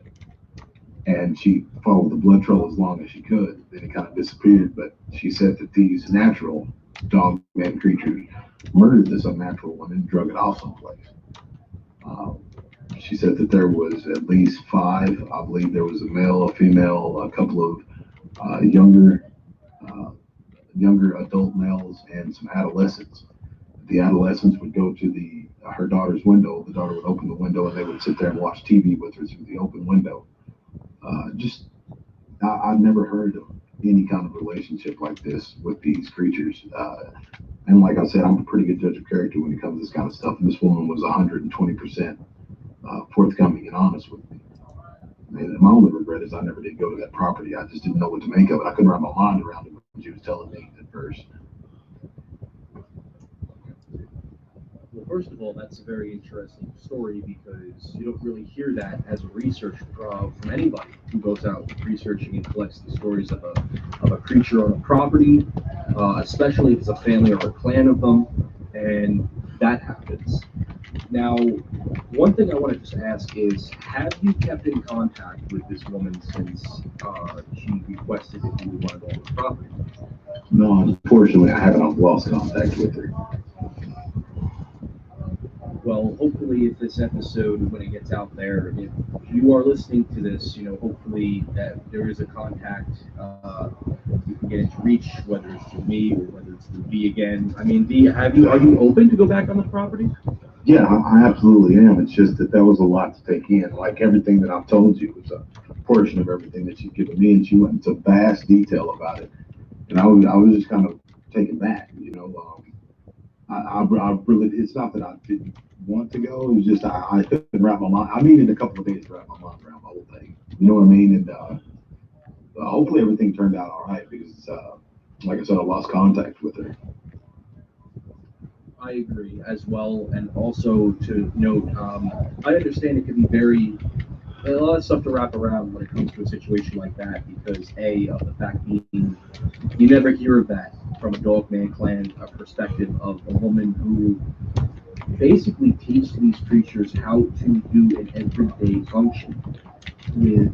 And she followed the blood trail as long as she could. Then it kind of disappeared. But she said that these natural dogman creatures murdered this unnatural one and drug it off someplace. She said that there was at least 5. I believe there was a male, a female, a couple of younger adult males, and some adolescents. The adolescents would go to her daughter's window. The daughter would open the window, and they would sit there and watch TV with her through the open window. I've never heard of any kind of relationship like this with these creatures. And like I said, I'm a pretty good judge of character when it comes to this kind of stuff. And this woman was 120% forthcoming and honest with me. And my only regret is I never did go to that property. I just didn't know what to make of it. I couldn't wrap my mind around it when she was telling me at first. Well, first of all, that's a very interesting story because you don't really hear that as a researcher from anybody who goes out researching and collects the stories of a creature on a property, especially if it's a family or a clan of them, and that happens. Now, one thing I want to just ask is, have you kept in contact with this woman since she requested that you want to go on the property? No, unfortunately, I haven't. I've lost contact with her. Well, hopefully, if this episode, when it gets out there, if you are listening to this, hopefully that there is a contact you can get into reach, whether it's through me or whether it's through V again. I mean, V, are you open to go back on the property? Yeah, I absolutely am. It's just that was a lot to take in. Like everything that I've told you was a portion of everything that she's given me, and she went into vast detail about it. And I was just kind of taken back, I really, it's not that I didn't want to go. It was just I couldn't wrap my mind. I needed a couple of days to wrap my mind around the whole thing. You know what I mean? And hopefully everything turned out all right because, like I said, I lost contact with her. I agree as well, and also to note, I understand it can be a lot of stuff to wrap around when it comes to a situation like that because of the fact being you never hear of that from a dogman clan perspective of a woman who basically teaches these creatures how to do an everyday function with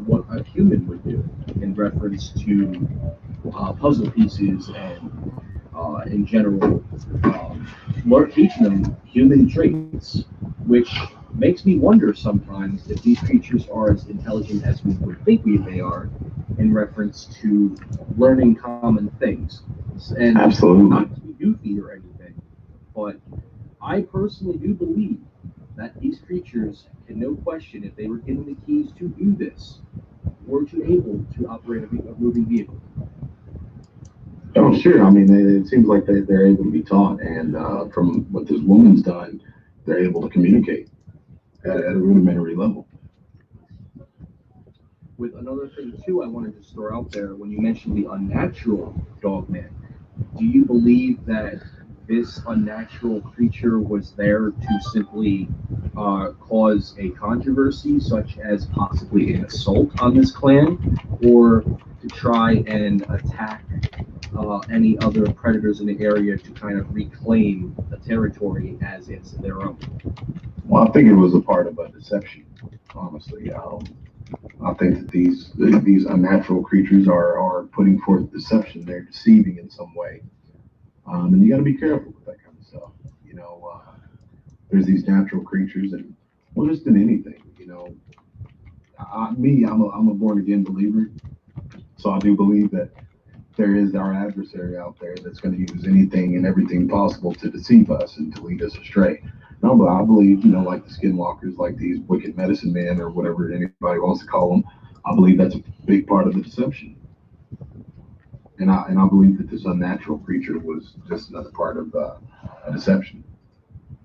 what a human would do in reference to puzzle pieces and in general we're teaching them human traits, which makes me wonder sometimes if these creatures are as intelligent as we would think they are in reference to learning common things. And Absolutely. not to be goofy or anything, but I personally do believe that these creatures can no question, if they were given the keys to do this, were to able to operate a moving vehicle. Oh, sure. I mean, it seems like they're able to be taught, and from what this woman's done, they're able to communicate at a rudimentary level. With another thing too, I wanted to throw out there when you mentioned the unnatural dogman. Do you believe that this unnatural creature was there to simply cause a controversy, such as possibly an assault on this clan, or to try and attack any other predators in the area to kind of reclaim the territory as it's their own? Well, I think it was a part of a deception, honestly. I think that these unnatural creatures are putting forth deception. They're deceiving in some way, and you got to be careful with that kind of stuff. There's these natural creatures, and well, just in anything. I'm a born again believer, so I do believe that there is our adversary out there that's going to use anything and everything possible to deceive us and to lead us astray. No, but I believe, like the skinwalkers, like these wicked medicine men or whatever anybody wants to call them, I believe that's a big part of the deception. And I believe that this unnatural creature was just another part of a deception.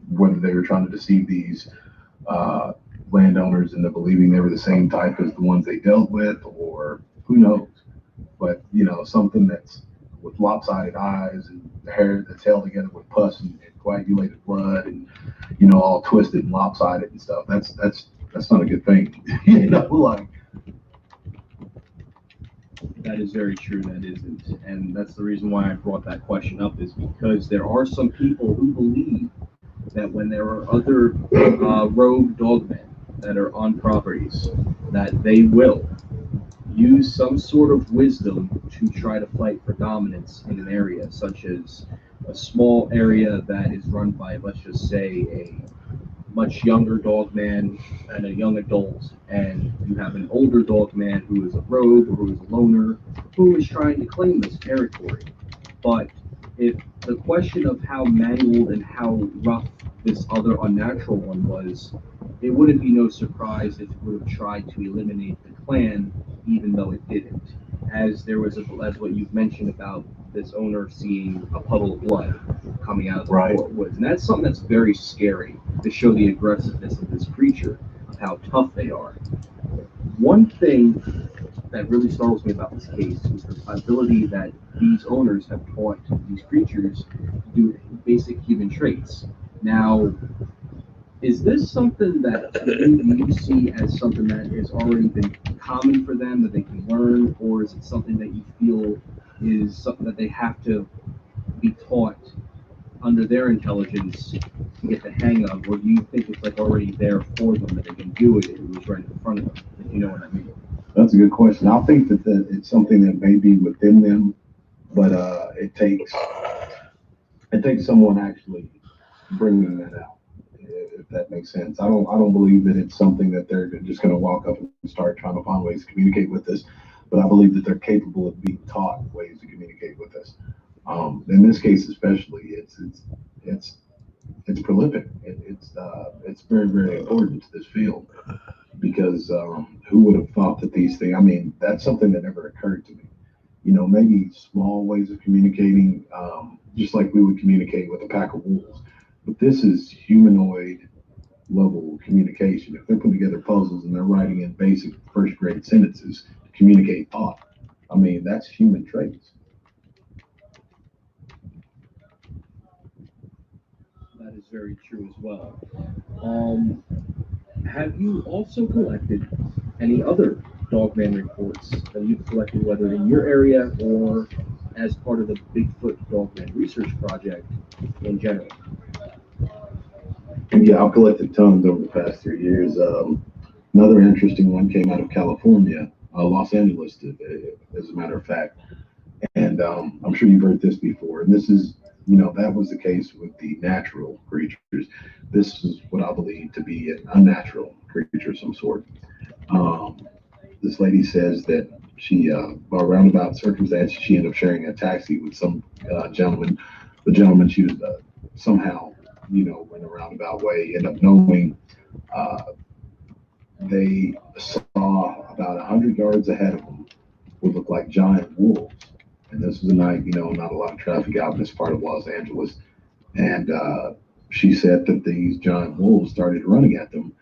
Whether they were trying to deceive these landowners into believing they were the same type as the ones they dealt with, or who knows. But something that's with lopsided eyes and the hair that's held together with pus and coagulated blood and all twisted and lopsided and stuff. That's not a good thing. Like That is very true. That isn't, and that's the reason why I brought that question up, is because there are some people who believe that when there are other rogue dogmen that are on properties, that they will use some sort of wisdom to try to fight for dominance in an area, such as a small area that is run by, let's just say, a much younger dogman and a young adult, and you have an older dogman who is a rogue or who is a loner who is trying to claim this territory. But if the question of how mangled and how rough this other unnatural one was, it wouldn't be no surprise if it would have tried to eliminate the clan, even though it didn't. As there was, as what you've mentioned about this owner seeing a puddle of blood coming out of the Right. woods, and that's something that's very scary to show the aggressiveness of this creature, of how tough they are. One thing that really startles me about this case is the ability that these owners have taught these creatures to do basic human traits. Now, is this something that you see as something that has already been common for them, that they can learn, or is it something that you feel is something that they have to be taught under their intelligence to get the hang of, or do you think it's like already there for them that they can do it if it was right in front of them? If you know what I mean. that's a good question. I think that it's something that may be within them, but it takes someone actually bringing that out, if that makes sense. I don't believe that it's something that they're just going to walk up and start trying to find ways to communicate with us, but I believe that they're capable of being taught ways to communicate with us. In this case, especially, it's prolific. It's very, very important to this field because who would have thought that these things? I mean, that's something that never occurred to me. Maybe small ways of communicating, just like we would communicate with a pack of wolves. But this is humanoid level communication. If they're putting together puzzles and they're writing in basic first grade sentences to communicate thought, I mean, that's human traits. That is very true as well. Um, have you also collected any other Dogman reports that you've collected, whether in your area or as part of the Bigfoot Dogman Research Project in general? Yeah, I've collected tons over the past 3 years. Another interesting one came out of California, Los Angeles, as a matter of fact. And I'm sure you've heard this before. And this is, that was the case with the natural creatures. This is what I believe to be an unnatural creature of some sort. Um, this lady says that she, by roundabout circumstance, she ended up sharing a taxi with some gentleman. The gentleman she was somehow, in a roundabout way, ended up knowing. Uh, they saw about 100 yards ahead of them would look like giant wolves. And this was a night, not a lot of traffic out in this part of Los Angeles. And she said that these giant wolves started running at them,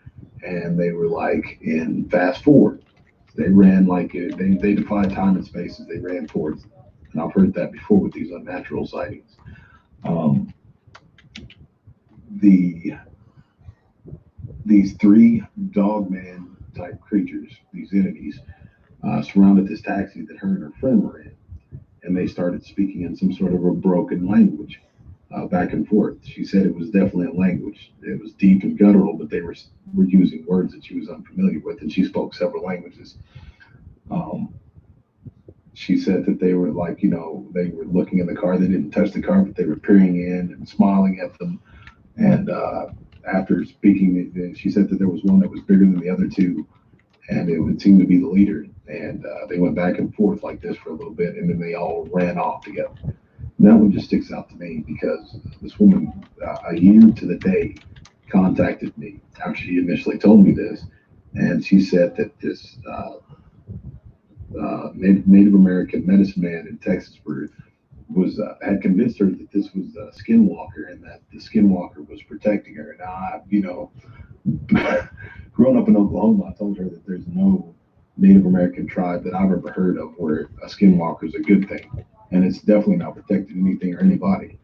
and they were like in fast forward. They ran like they defied time and space as they ran towards them. And I've heard that before with these unnatural sightings. Um, these three dogman type creatures, these entities, surrounded this taxi that her and her friend were in, and they started speaking in some sort of a broken language, back and forth. She said it was definitely a language. It was deep and guttural, but they were using words that she was unfamiliar with, and she spoke several languages. Um, she said that they were like, they were looking in the car. They didn't touch the car, but they were peering in and smiling at them. And after speaking, she said that there was one that was bigger than the other two, and it would seem to be the leader. And they went back and forth like this for a little bit, and then they all ran off together. And that one just sticks out to me because this woman, a year to the day, contacted me after she initially told me this, and she said that this Native American medicine man in Texas had convinced her that this was a skinwalker and that the skinwalker was protecting her. And growing up in Oklahoma, I told her that there's no Native American tribe that I've ever heard of where a skinwalker is a good thing, and it's definitely not protecting anything or anybody.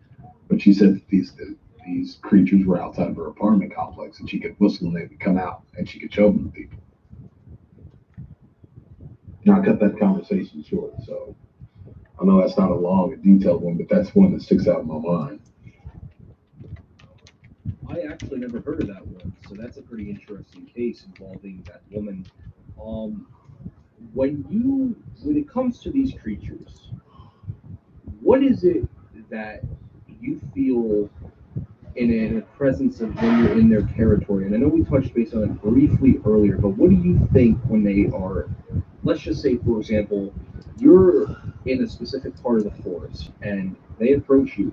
But she said that these creatures were outside of her apartment complex, and she could whistle and they would come out, and she could show them to people. Now I cut that conversation short, so I know that's not a long and detailed one, but that's one that sticks out in my mind. I actually never heard of that one, so that's a pretty interesting case involving that woman. When it comes to these creatures, what is it that you feel in a presence of when you're in their territory? And I know we touched base on it briefly earlier, but what do you think when they are, let's just say, for example, you're in a specific part of the forest and they approach you?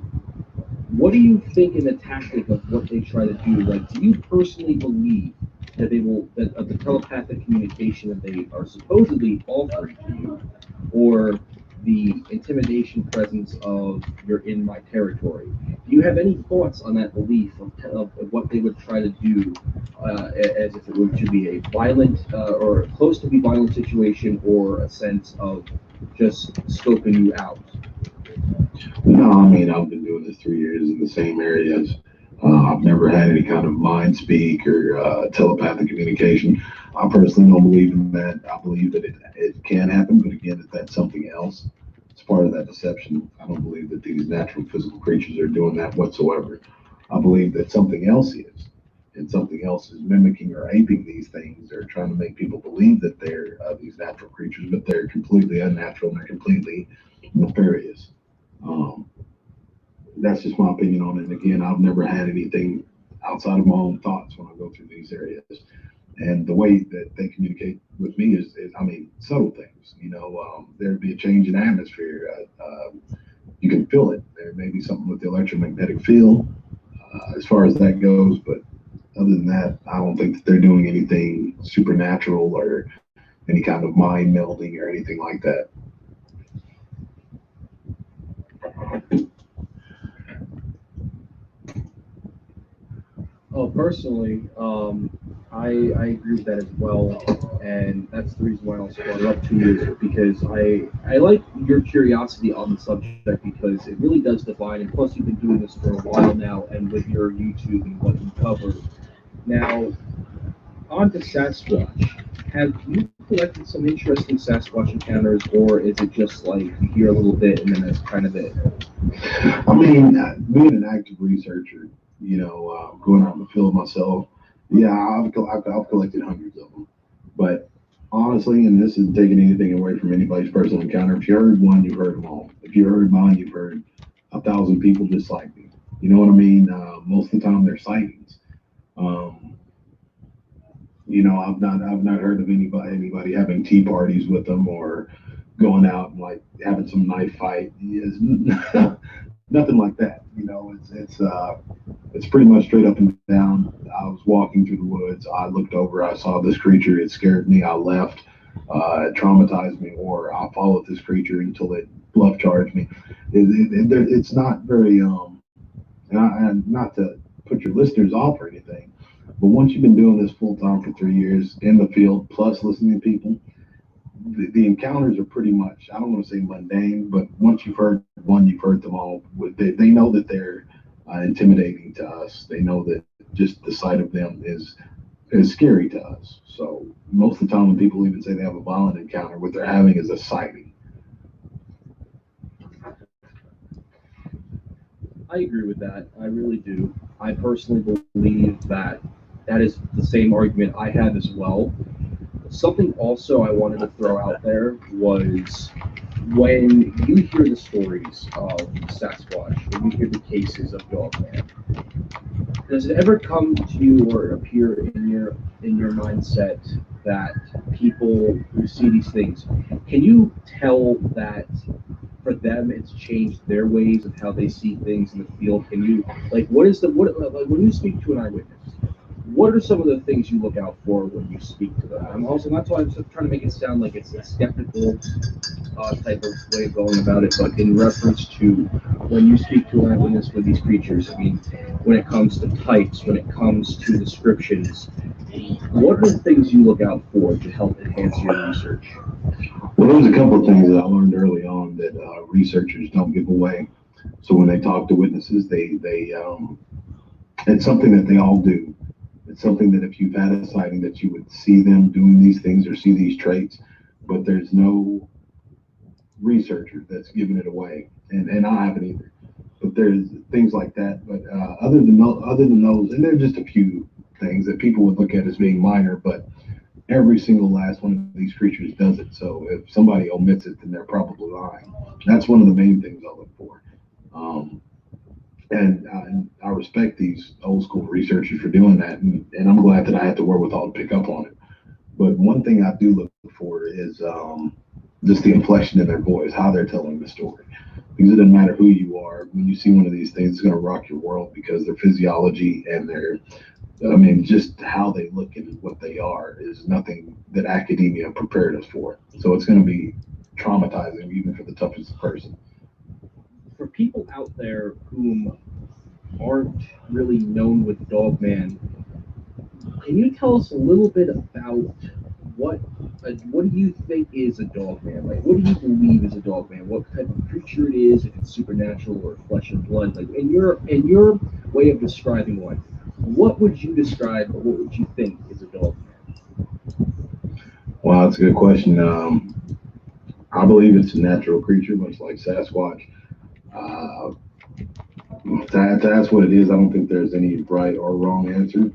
What do you think in the tactic of what they try to do? Like, do you personally believe that the telepathic communication that they are supposedly offering to you, or the intimidation presence of you're in my territory? Do you have any thoughts on that belief of what they would try to do, as if it were to be a violent or close to be violent situation, or a sense of just scoping you out? No, I mean, I've been doing this 3 years in the same areas. I've never had any kind of mind speak or telepathic communication. I personally don't believe in that. I believe that it can happen, but again, if that's something else, it's part of that deception. I don't believe that these natural physical creatures are doing that whatsoever. I believe that something else is, and something else is mimicking or aping these things. They're trying to make people believe that they're these natural creatures, but they're completely unnatural and they're completely nefarious. Um, that's just my opinion on it. And again, I've never had anything outside of my own thoughts when I go through these areas. And the way that they communicate with me is I mean, subtle things. There'd be a change in atmosphere. You can feel it. There may be something with the electromagnetic field as far as that goes. But other than that, I don't think that they're doing anything supernatural or any kind of mind melding or anything like that. Oh, personally, I agree with that as well, and that's the reason why I also brought it up to you, is because I like your curiosity on the subject, because it really does define. And plus, you've been doing this for a while now, and with your YouTube and what you cover. Now, on to Sasquatch. Have you collected some interesting Sasquatch encounters, or is it just like you hear a little bit and then that's kind of it? I mean, being an active researcher, going out in the field myself, yeah, I've collected hundreds of them. But honestly, and this isn't taking anything away from anybody's personal encounter, if you heard one, you've heard them all. If you heard mine, you've heard 1,000 people just like me. You know what I mean? Most of the time, they're sightings. I've not heard of anybody having tea parties with them or going out and like having some knife fight. Yes, nothing like that. It's pretty much straight up and down. I was walking through the woods. I looked over. I saw this creature. It scared me. I left. It traumatized me. Or I followed this creature until it bluff charged me. It's not very and not to put your listeners off or anything, but once you've been doing this full time for 3 years in the field, plus listening to people, the encounters are pretty much, I don't want to say mundane, but once you've heard one, you've heard them all. They know that they're intimidating to us. They know that just the sight of them is scary to us. So most of the time when people even say they have a violent encounter, what they're having is a sighting. I agree with that. I really do. I personally believe that that is the same argument I have as well. Something also I wanted to throw out there was when you hear the stories of Sasquatch, when you hear the cases of Dogman, does it ever come to you or appear in your mindset that people who see these things, can you tell that for them it's changed their ways of how they see things in the field? Can you like when you speak to an eyewitness, what are some of the things you look out for when you speak to them? I'm also not trying to make it sound like it's a skeptical type of way of going about it, but in reference to when you speak to an eyewitness with these creatures, I mean, when it comes to types, when it comes to descriptions, what are the things you look out for to help enhance your research? Well, there's a couple of things that I learned early on that researchers don't give away. So when they talk to witnesses, they it's something that they all do. It's something that if you've had a sighting that you would see them doing these things or see these traits, but there's no researcher that's giving it away, and I haven't either. But there's things like that. But other than those, and there's just a few things that people would look at as being minor, but every single last one of these creatures does it. So if somebody omits it, then they're probably lying. That's one of the main things I look for. And I respect these old school researchers for doing that, and I'm glad that I had the wherewithal to pick up on it. But one thing I do look for is just the inflection in their voice, how they're telling the story. Because it doesn't matter who you are, when you see one of these things, it's going to rock your world because their physiology and just how they look and what they are is nothing that academia prepared us for. So it's going to be traumatizing even for the toughest person. For people out there whom aren't really known with Dogman, can you tell us a little bit about what do you think is a Dogman? Like, what do you believe is a Dogman? What type of creature it is? If it's supernatural or flesh and blood? Like, in your way of describing one, what would you describe, or what would you think is a Dogman? Well, that's a good question. I believe it's a natural creature, much like Sasquatch. That's what it is. I don't think there's any right or wrong answer.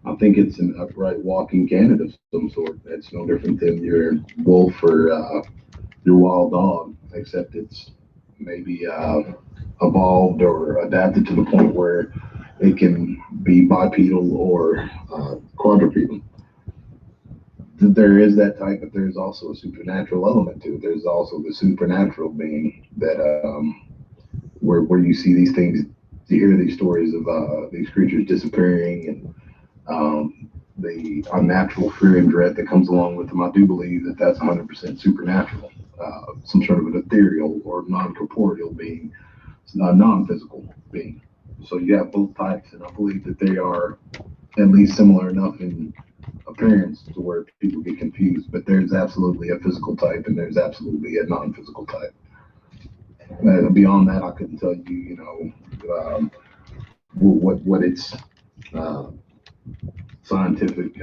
I think it's an upright walking candidate of some sort. It's no different than your wolf or your wild dog, except it's maybe evolved or adapted to the point where it can be bipedal or quadrupedal. There is that type, but there's also a supernatural element to it. There's also the supernatural being that where you see these things, you hear these stories of these creatures disappearing and the unnatural fear and dread that comes along with them. I do believe that that's 100% supernatural, some sort of an ethereal or non-corporeal being, a non-physical being. So you have both types, and I believe that they are at least similar enough in appearance to where people get confused. But there's absolutely a physical type, and there's absolutely a non-physical type. Beyond that, I couldn't tell you, what its scientific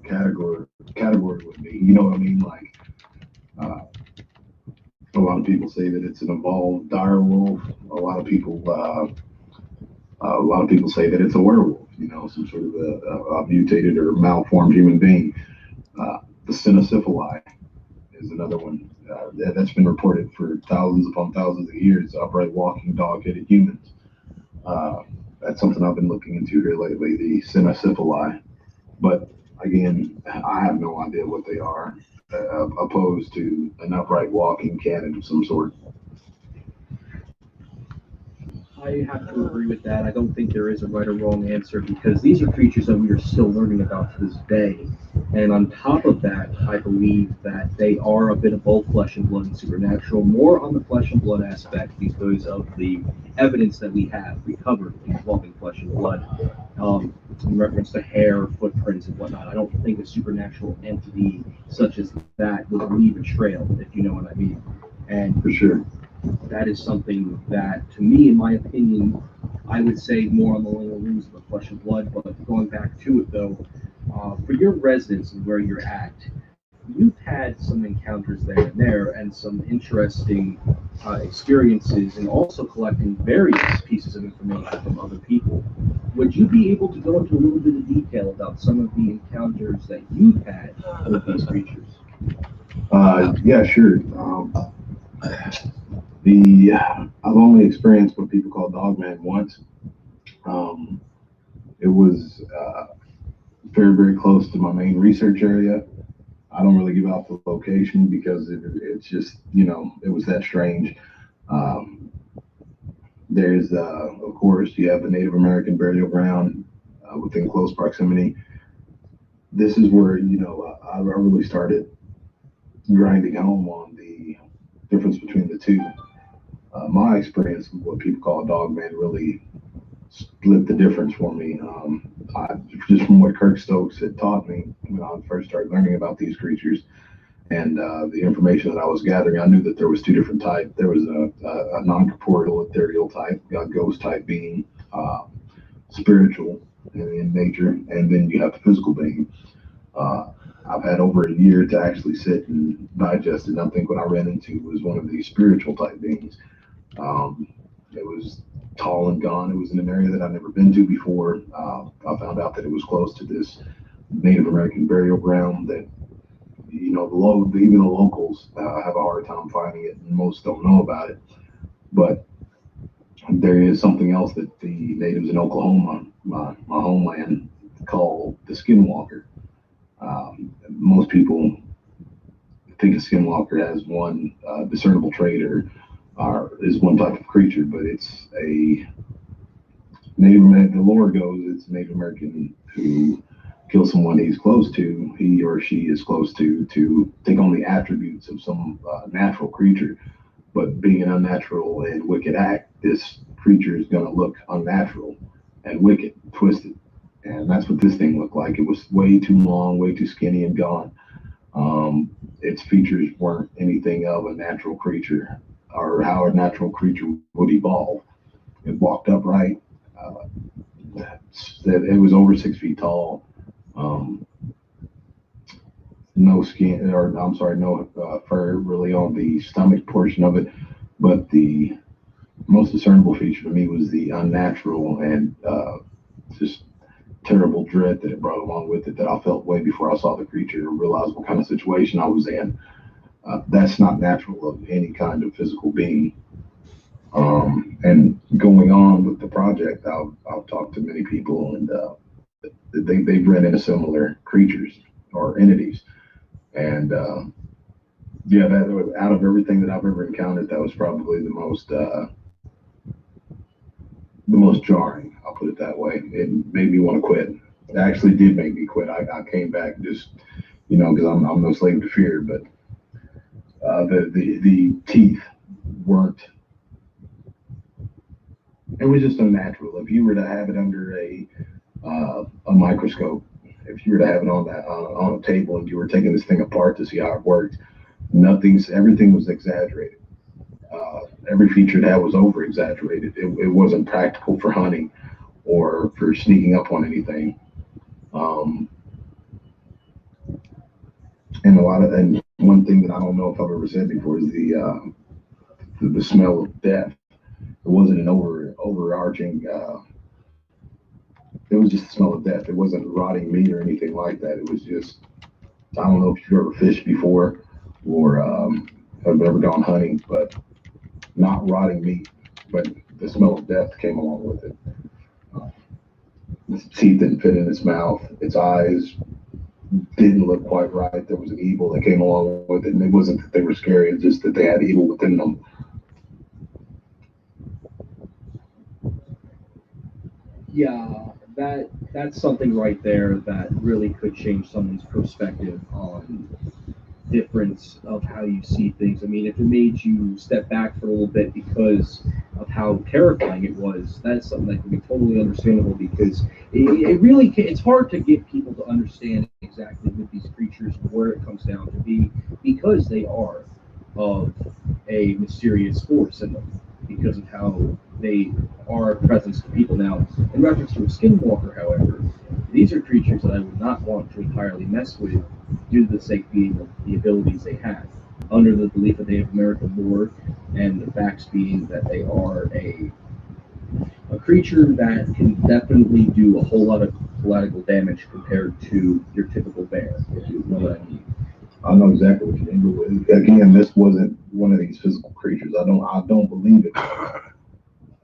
category would be. You know what I mean? Like a lot of people say that it's an evolved dire wolf. A lot of people say that it's a werewolf. Some sort of a mutated or malformed human being. The cynocephali is another one that's been reported for thousands upon thousands of years. Upright walking dog-headed humans. That's something I've been looking into here lately, the cynocephali. But again, I have no idea what they are, opposed to an upright walking canid of some sort. I have to agree with that. I don't think there is a right or wrong answer because these are creatures that we are still learning about to this day. And on top of that, I believe that they are a bit of both flesh and blood and supernatural, more on the flesh and blood aspect because of the evidence that we have recovered involving flesh and blood, in reference to hair, footprints, and whatnot. I don't think a supernatural entity such as that would leave a trail, if you know what I mean. And For sure. that is something that, to me, in my opinion, I would say more on the lines of the flesh and blood. But going back to it though, for your residence and where you're at, you've had some encounters there and there, and some interesting experiences, and also collecting various pieces of information from other people. Would you be able to go into a little bit of detail about some of the encounters that you've had with these creatures? Yeah, sure. The I've only experienced what people call Dogman once. It was very, very close to my main research area. I don't really give out the location because it's just, it was that strange. Um, there's, of course, you have the Native American burial ground within close proximity. This is where, I really started grinding home on the difference between the two. My experience with what people call a dogman really split the difference for me. Just from what Kirk Stokes had taught me when I first started learning about these creatures and the information that I was gathering, I knew that there was two different types. There was a non-corporeal ethereal type, a ghost type being, spiritual in nature, and then you have the physical being. I've had over a year to actually sit and digest it. And I think what I ran into was one of these spiritual type beings. It was tall and gone. It was in an area that I'd never been to before. I found out that it was close to this Native American burial ground that, even the locals have a hard time finding it, and most don't know about it. But there is something else that the natives in Oklahoma, my homeland, call the skinwalker. Most people think a skinwalker has one discernible trait or is one type of creature, but it's a Native American. The lore goes it's a Native American who kills someone he or she is close to take on the attributes of some natural creature. But being an unnatural and wicked act, this creature is going to look unnatural and wicked, twisted. And that's what this thing looked like. It was way too long, way too skinny and gone. Its features weren't anything of a natural creature or how a natural creature would evolve. It walked upright. It was over 6 feet tall. No skin, or I'm sorry, no fur really on the stomach portion of it. But the most discernible feature to me was the unnatural and just terrible dread that it brought along with it that I felt way before I saw the creature and realized what kind of situation I was in. That's not natural of any kind of physical being. And going on with the project, I've talked to many people, and they've ran into similar creatures or entities. And yeah, that out of everything that I've ever encountered, that was probably the most jarring. I'll put it that way. It made me want to quit. It actually did make me quit. I came back just, because I'm no slave to fear. But the teeth weren't. It was just unnatural. If you were to have it under a microscope, if you were to have it on a table and you were taking this thing apart to see how it worked, everything was exaggerated. Every feature it had was over exaggerated. It wasn't practical for hunting or for sneaking up on anything. And one thing that I don't know if I've ever said before is the smell of death. It wasn't an overarching. It was just the smell of death. It wasn't rotting meat or anything like that. It was just, I don't know if you've ever fished before or have ever gone hunting, but not rotting meat, but the smell of death came along with it. Its teeth didn't fit in its mouth. Its eyes didn't look quite right. There was an evil that came along with it, and it wasn't that they were scary, it's just that they had evil within them. Yeah, that's something right there that really could change someone's perspective on difference of how you see things. I mean, if it made you step back for a little bit because of how terrifying it was, that's something that can be totally understandable because it really it's hard to get people to understand exactly with these creatures where it comes down to be because they are of a mysterious force in them. because of how they are a presence to people. Now, in reference to a skinwalker, however, these are creatures that I would not want to entirely mess with due to the sake being of the abilities they have, under the belief that they have American lore, and the facts being that they are a creature that can definitely do a whole lot of collateral damage compared to your typical bear, if you know what I mean. I know exactly what you mean. But again, this wasn't one of these physical creatures. I don't believe it.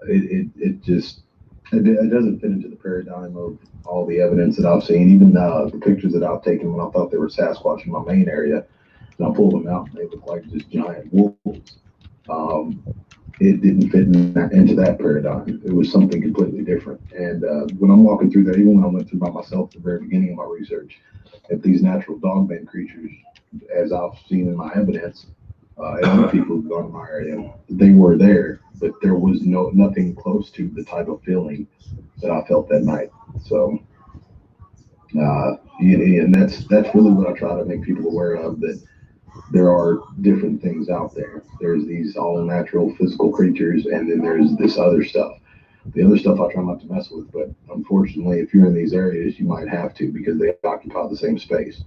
It just it doesn't fit into the paradigm of all the evidence that I've seen. Even the pictures that I've taken when I thought they were Sasquatch in my main area, and I pulled them out, and they look like just giant wolves. It didn't fit into that paradigm. It was something completely different. And when I'm walking through there, even when I went through by myself at the very beginning of my research, if these natural dogman creatures, as I've seen in my evidence, and other people who've gone to my area, they were there, but there was nothing close to the type of feeling that I felt that night. So, and that's really what I try to make people aware of, that there are different things out there. There's these all natural physical creatures, and then there's this other stuff. The other stuff I try not to mess with, but unfortunately, if you're in these areas, you might have to because they occupy the same space.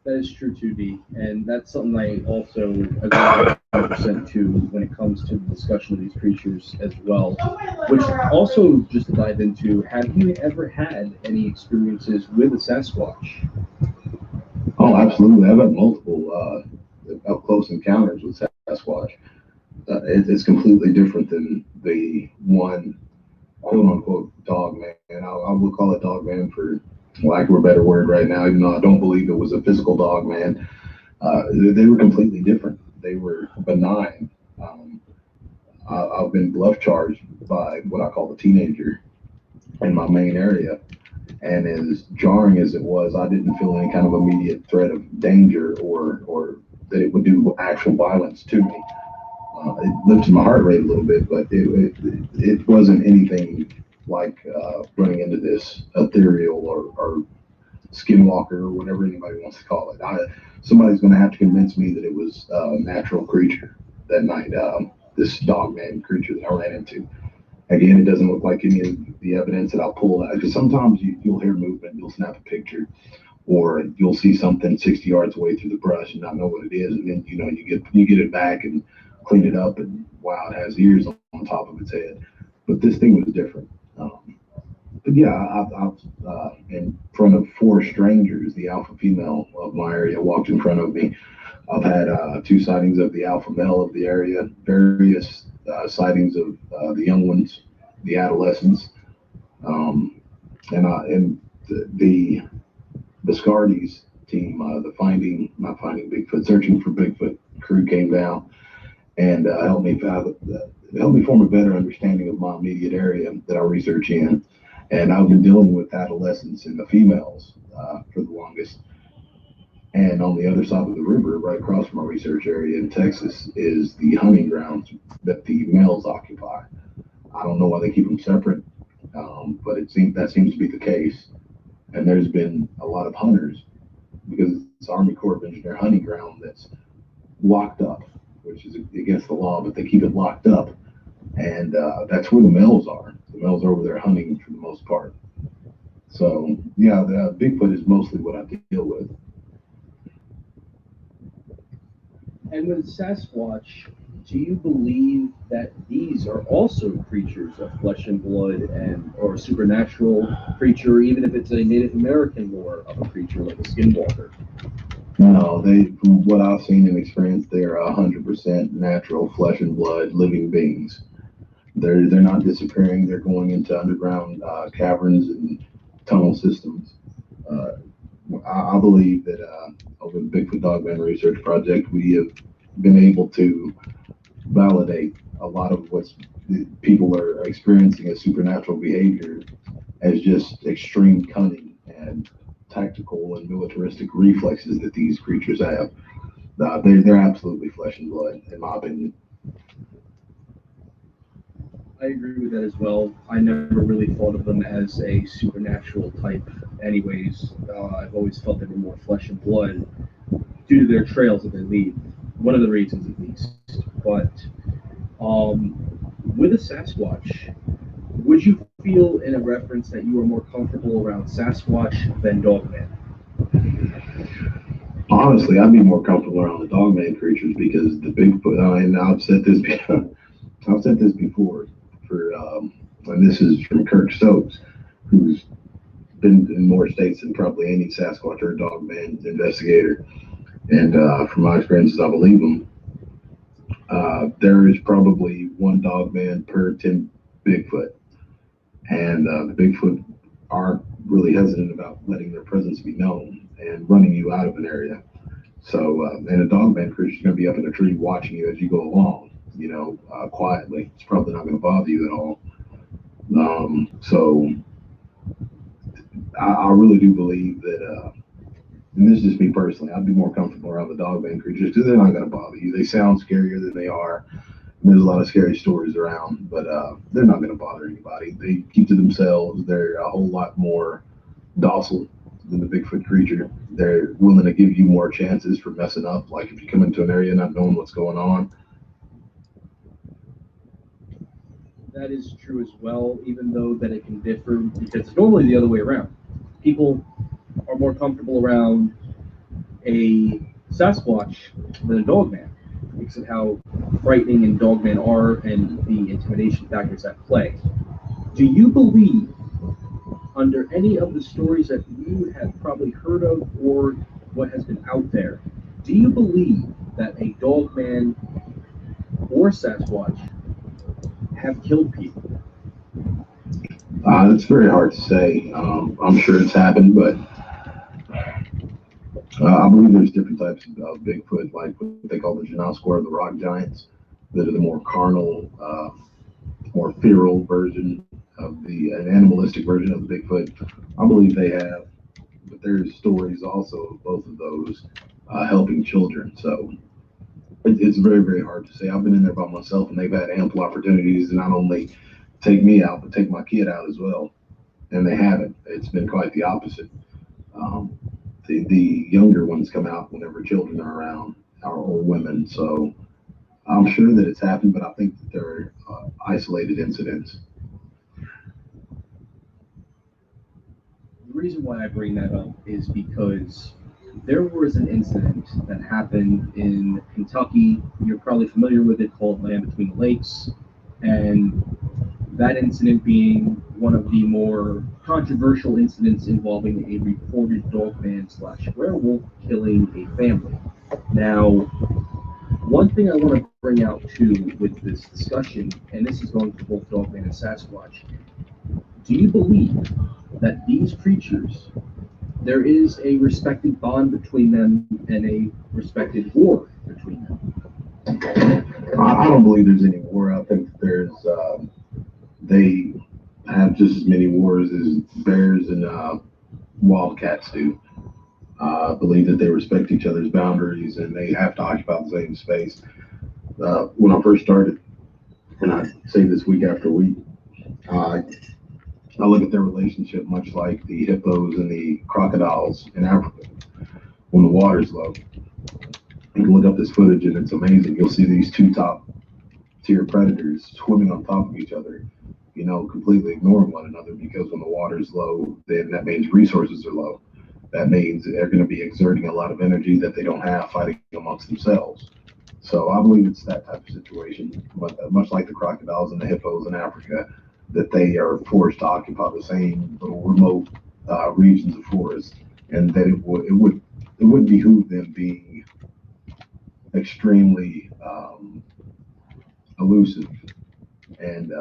That is true, 2D, and that's something I also agree 100% to when it comes to the discussion of these creatures as well. Which also, just to dive into, have you ever had any experiences with a Sasquatch? Oh, absolutely. I've had multiple up close encounters with Sasquatch. It's completely different than the one quote unquote dog man. I would call it dog man for lack of a better word right now, even though I don't believe it was a physical dog man. They were completely different. They were benign. I've been bluff charged by what I call the teenager in my main area. And as jarring as it was, I didn't feel any kind of immediate threat of danger or that it would do actual violence to me. It lifted my heart rate a little bit, but it wasn't anything like running into this ethereal or skinwalker or whatever anybody wants to call it. Somebody's going to have to convince me that it was a natural creature that night, this dogman creature that I ran into. Again, it doesn't look like any of the evidence that I'll pull out, because sometimes you'll hear movement, you'll snap a picture, or you'll see something 60 yards away through the brush and not know what it is, and then you get it back and clean it up, and wow, it has ears on top of its head. But this thing was different. But yeah, I've in front of 4 strangers, the alpha female of my area walked in front of me. I've had 2 sightings of the alpha male of the area, various sightings of the young ones, the adolescents, and the Scardies team, not finding Bigfoot, searching for Bigfoot crew came down and helped me form a better understanding of my immediate area that I research in. And I've been dealing with adolescents and the females for the longest. And on the other side of the river, right across from our research area in Texas, is the hunting grounds that the males occupy. I don't know why they keep them separate, but that seems to be the case. And there's been a lot of hunters, because it's Army Corps of Engineer hunting ground that's locked up, which is against the law, but they keep it locked up. And that's where the males are. The males are over there hunting for the most part. So, yeah, the Bigfoot is mostly what I deal with. And with Sasquatch, do you believe that these are also creatures of flesh and blood or a supernatural creature, or even if it's a Native American lore of a creature like a skinwalker? No, from what I've seen and experienced, they are 100% natural flesh and blood living beings. They're not disappearing. They're going into underground caverns and tunnel systems. I believe that over the Bigfoot Dogman Research Project, we have been able to validate a lot of what people are experiencing as supernatural behavior as just extreme cunning and tactical and militaristic reflexes that these creatures have. They're absolutely flesh and blood, in my opinion. I agree with that as well. I never really thought of them as a supernatural type anyways. I've always felt they were more flesh and blood due to their trails that they leave. one of the reasons at least. But with a Sasquatch, would you feel in a reference that you are more comfortable around Sasquatch than Dogman? Honestly, I'd be more comfortable around the Dogman creatures because the Bigfoot. And I've said this. I've said this before. And this is from Kirk Stokes, who's been in more states than probably any Sasquatch or Dogman investigator. And from my experiences, I believe him. There is probably one Dogman per 10 Bigfoot, and the Bigfoot are really hesitant about letting their presence be known and running you out of an area. So, and a Dogman creature is going to be up in a tree watching you as you go along, quietly. It's probably not going to bother you at all. So I really do believe that, and this is just me personally, I'd be more comfortable around the Dogman creatures because they're not going to bother you. They sound scarier than they are. There's a lot of scary stories around, but they're not going to bother anybody. They keep to themselves. They're a whole lot more docile than the Bigfoot creature. They're willing to give you more chances for messing up. Like if you come into an area not knowing what's going on. That is true as well, even though that it can differ because it's normally the other way around. People are more comfortable around a Sasquatch than a Dogman because of how frightening and Dogman are and the intimidation factors at play. Do you believe, under any of the stories that you have probably heard of or what has been out there, do you believe that a Dogman or Sasquatch have killed people? It's very hard to say. I'm sure it's happened, but I believe there's different types of Bigfoot, like what they call the Genasquar, the rock giants, that are the more carnal, more feral version of an animalistic version of the Bigfoot. I believe they have, but there's stories also of both of those helping children. So it's very, very hard to say. I've been in there by myself, and they've had ample opportunities to not only take me out, but take my kid out as well. And they haven't. It's been quite the opposite. The younger ones come out whenever children are around, or women. So I'm sure that it's happened, but I think that they're isolated incidents. The reason why I bring that up is because there was an incident that happened in Kentucky. You're probably familiar with it, called Land Between the Lakes. And that incident being one of the more controversial incidents involving a reported Dogman/werewolf killing a family. Now, one thing I want to bring out too with this discussion, and this is going for both Dogman and Sasquatch, do you believe that these creatures, there is a respected bond between them and a respected war between them? I don't believe there's any war. I think there's they have just as many wars as bears and wildcats do. I believe that they respect each other's boundaries and they have to occupy the same space. When I first started, and I say this week after week, I look at their relationship much like the hippos and the crocodiles in Africa when the water's low. You can look up this footage and it's amazing. You'll see these two top tier predators swimming on top of each other, completely ignoring one another, because when the water's low, then that means resources are low. That means they're going to be exerting a lot of energy that they don't have fighting amongst themselves. So I believe it's that type of situation, much like the crocodiles and the hippos in Africa, that they are forced to occupy the same little remote regions of forest, and that it would behoove them being extremely elusive and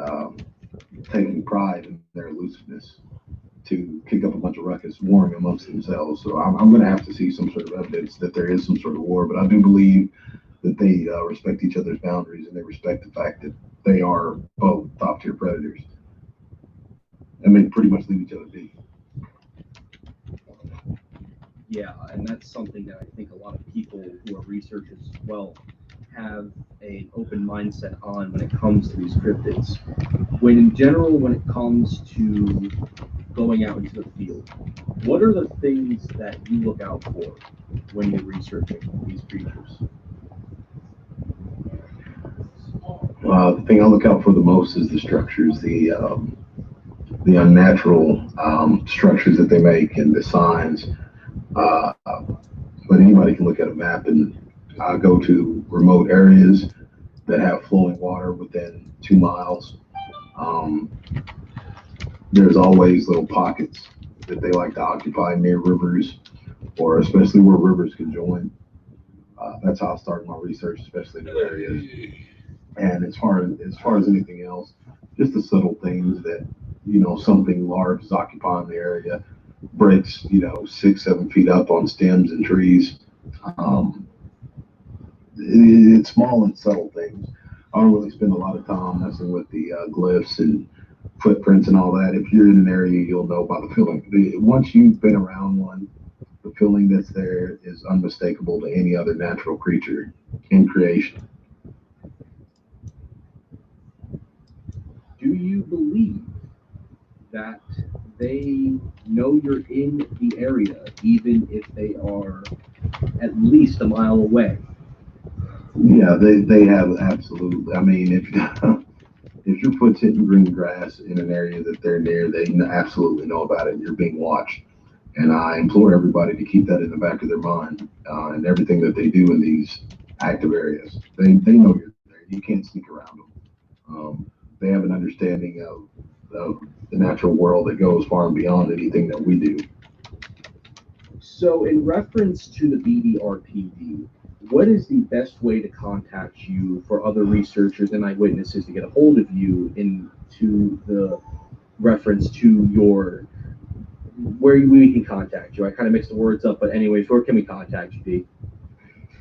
taking pride in their elusiveness to kick up a bunch of ruckus, warring amongst themselves. So I'm going to have to see some sort of evidence that there is some sort of war, but I do believe that they respect each other's boundaries and they respect the fact that they are both top tier predators, and they pretty much leave each other be. Yeah, and that's something that I think a lot of people who are researchers as well have an open mindset on when it comes to these cryptids. When it comes to going out into the field, what are the things that you look out for when you're researching these creatures? The thing I look out for the most is the structures, the unnatural structures that they make and the signs. But anybody can look at a map and go to remote areas that have flowing water within 2 miles. There's always little pockets that they like to occupy near rivers, or especially where rivers can join. That's how I started my research, especially in new areas. And as far as anything else, just the subtle things that, something large is occupying the area, breaks, 6, 7 feet up on stems and trees. It's small and subtle things. I don't really spend a lot of time messing with the glyphs and footprints and all that. If you're in an area, you'll know by the feeling. Once you've been around one, the feeling that's there is unmistakable to any other natural creature in creation. Do you believe that they know you're in the area, even if they are at least a mile away? Yeah, they have absolutely. I mean, if your foot's hitting green grass in an area that they're near, they absolutely know about it. You're being watched. And I implore everybody to keep that in the back of their mind and everything that they do in these active areas. They know you're there. You can't sneak around them. They have an understanding of the natural world that goes far and beyond anything that we do. So, in reference to the BDRPD, what is the best way to contact you for other researchers and eyewitnesses to get a hold of you into the reference to your where we can contact you? I kind of mixed the words up, but anyways, where can we contact you, D?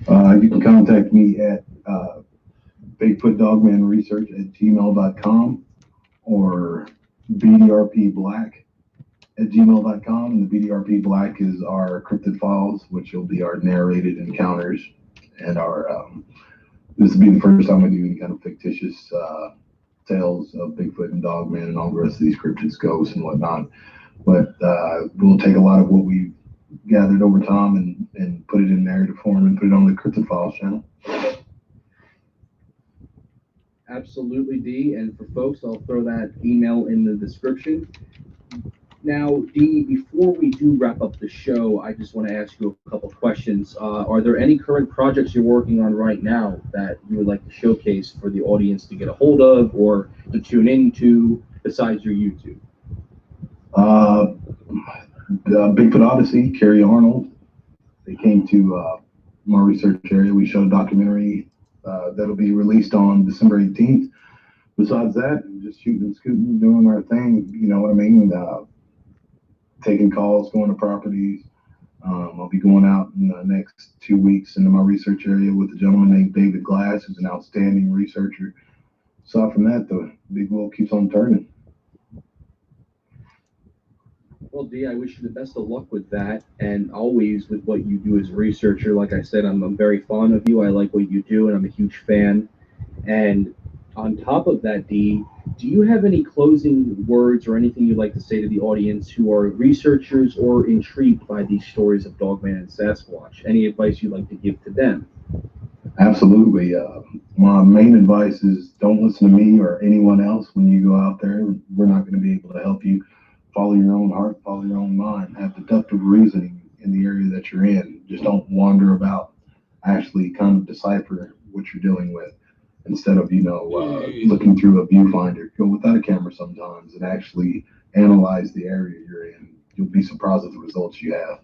You can contact me at Bigfoot Dogman Research at gmail.com or BDRPBlack@gmail.com. And the BDRP Black is our cryptid files, which will be our narrated encounters and our this will be the first time I do any kind of fictitious tales of Bigfoot and Dogman and all the rest of these cryptids, ghosts and whatnot. But we'll take a lot of what we've gathered over time and put it in narrative form and put it on the Cryptid Files channel. Absolutely, D. And for folks, I'll throw that email in the description. Now, D, before we do wrap up the show, I just want to ask you a couple questions. Are there any current projects you're working on right now that you would like to showcase for the audience to get a hold of or to tune into besides your YouTube? Bigfoot Odyssey, Carrie Arnold. They came to my research area. We showed a documentary that'll be released on December 18th. Besides that, just shooting and scooting, doing our thing. You know what I mean? Taking calls, going to properties. I'll be going out in the next 2 weeks into my research area with a gentleman named David Glass, who's an outstanding researcher. Aside from that, the big wheel keeps on turning. Well, D, I wish you the best of luck with that, and always with what you do as a researcher. Like I said, I'm very fond of you. I like what you do, and I'm a huge fan. And on top of that, D, do you have any closing words or anything you'd like to say to the audience who are researchers or intrigued by these stories of Dogman and Sasquatch? Any advice you'd like to give to them? Absolutely. My main advice is don't listen to me or anyone else when you go out there. We're not going to be able to help you. Follow your own heart, follow your own mind, have deductive reasoning in the area that you're in. Just don't wander about. Actually kind of decipher what you're dealing with instead of, looking through a viewfinder. Go without a camera sometimes and actually analyze the area you're in. You'll be surprised at the results you have.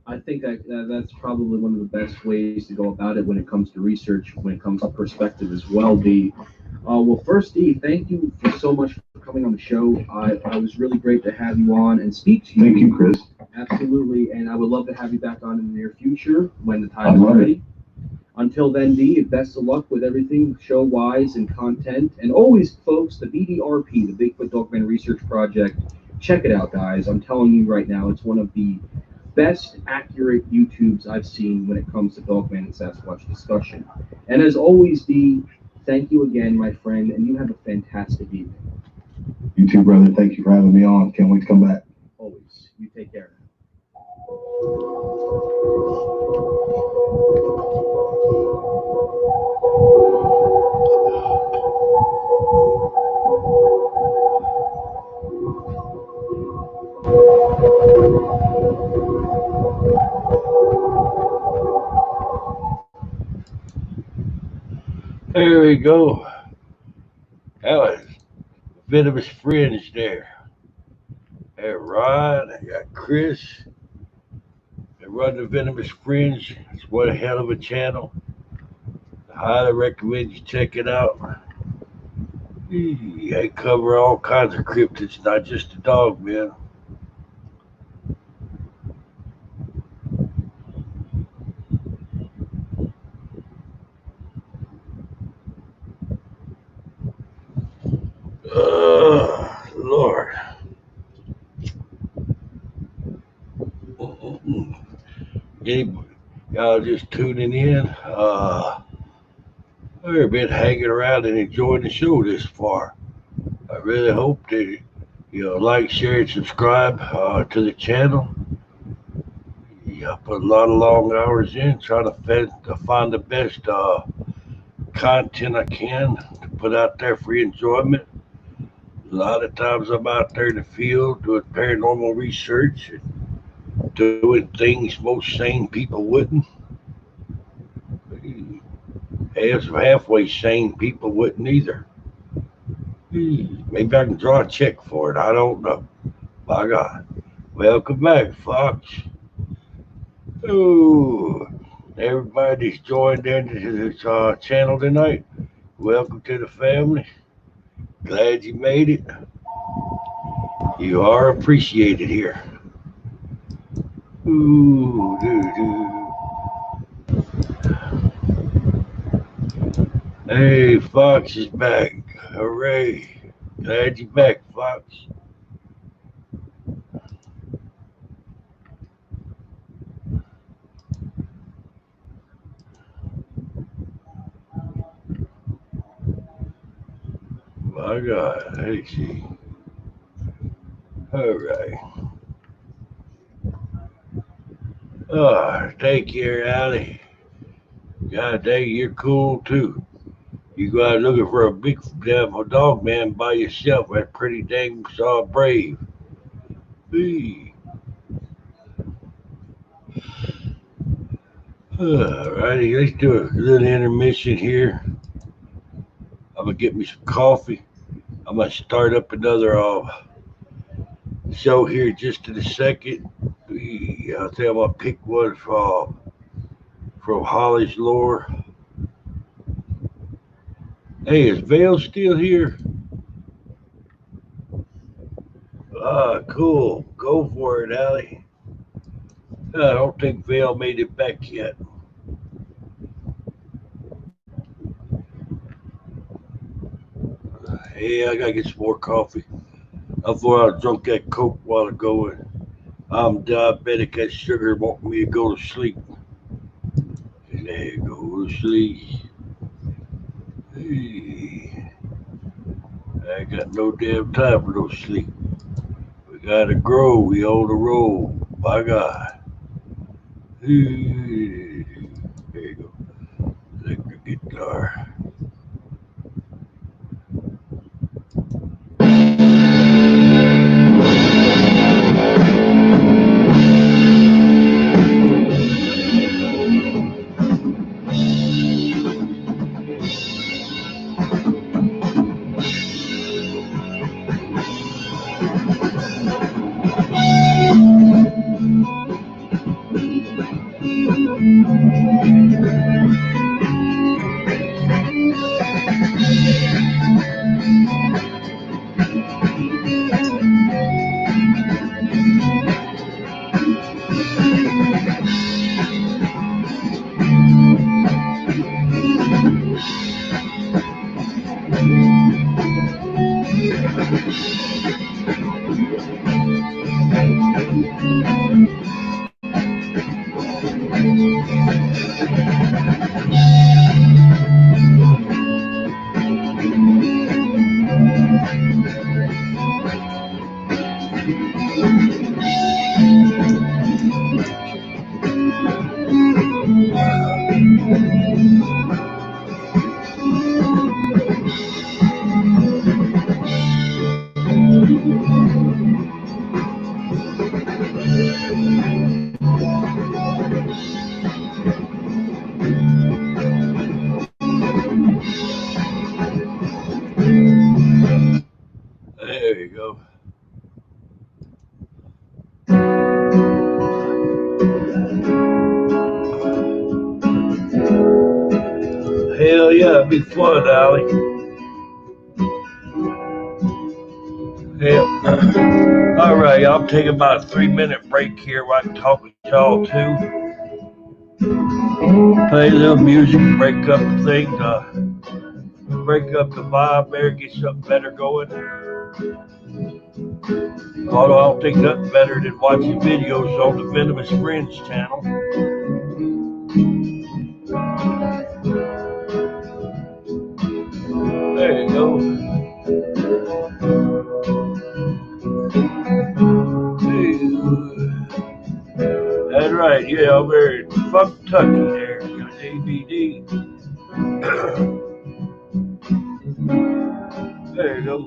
I think that's probably one of the best ways to go about it when it comes to research, when it comes to perspective as well, D. Well, first, D, thank you for so much for coming on the show. I was really great to have you on and speak to you. Thank you, Chris. Absolutely, and I would love to have you back on in the near future when the time is ready. Until then, D, best of luck with everything show-wise and content. And always, folks, the BDRP, the Bigfoot Dogman Research Project, check it out, guys. I'm telling you right now, it's one of the best accurate YouTubes I've seen when it comes to Dogman and Sasquatch discussion. And as always, D, thank you again, my friend, and you have a fantastic evening. You too, brother. Thank you for having me on. Can't wait to come back. Always. You take care. we go. That was Venomous Fringe there. Hey, Ron, I got Chris. They run the Venomous Fringe. It's one hell of a channel. I highly recommend you check it out. They cover all kinds of cryptids, not just the dog, man. Lord. Anybody, y'all just tuning in? We've been hanging around and enjoying the show this far. I really hope that like, share, and subscribe to the channel. I put a lot of long hours in trying to find the best content I can to put out there for your enjoyment. A lot of times I'm out there in the field doing paranormal research and doing things most sane people wouldn't. And some halfway sane people wouldn't either. Maybe I can draw a check for it. I don't know. By God. Welcome back, Fox. Oh, everybody's joined into this channel tonight. Welcome to the family. Glad you made it. You are appreciated here. Ooh, Hey, Fox is back. Hooray. Glad you're back, Fox. My God, let's see. All right. Take care, Allie. God dang, you're cool too. You go out looking for a big damn dog man by yourself. That's pretty dang brave. Hey. Alrighty, let's do a little intermission here. I'm gonna get me some coffee. I'm gonna start up another show here just in a second. I'll tell you, I'm gonna pick one from Holly's Lore. Hey, is Vale still here? Cool. Go for it, Allie. I don't think Vale made it back yet. Hey, I gotta get some more coffee. I thought I drunk that Coke a while ago, and I'm diabetic. That sugar wants me to go to sleep. And there, go to sleep. Hey, I ain't got no damn time for no sleep. We gotta grow. We on the roll. By God. There you go. Electric guitar. go. Hell yeah, it'd be fun, Allie. Hell. All right, I'll take about a 3-minute break here where I can talk with y'all too. Play a little music, break up the thing, break up the vibe there, get something better going. Although I don't think nothing better than watching videos on the Venomous Friends channel. There you go. That's right, yeah, over in Kentucky there, ABD. There you go.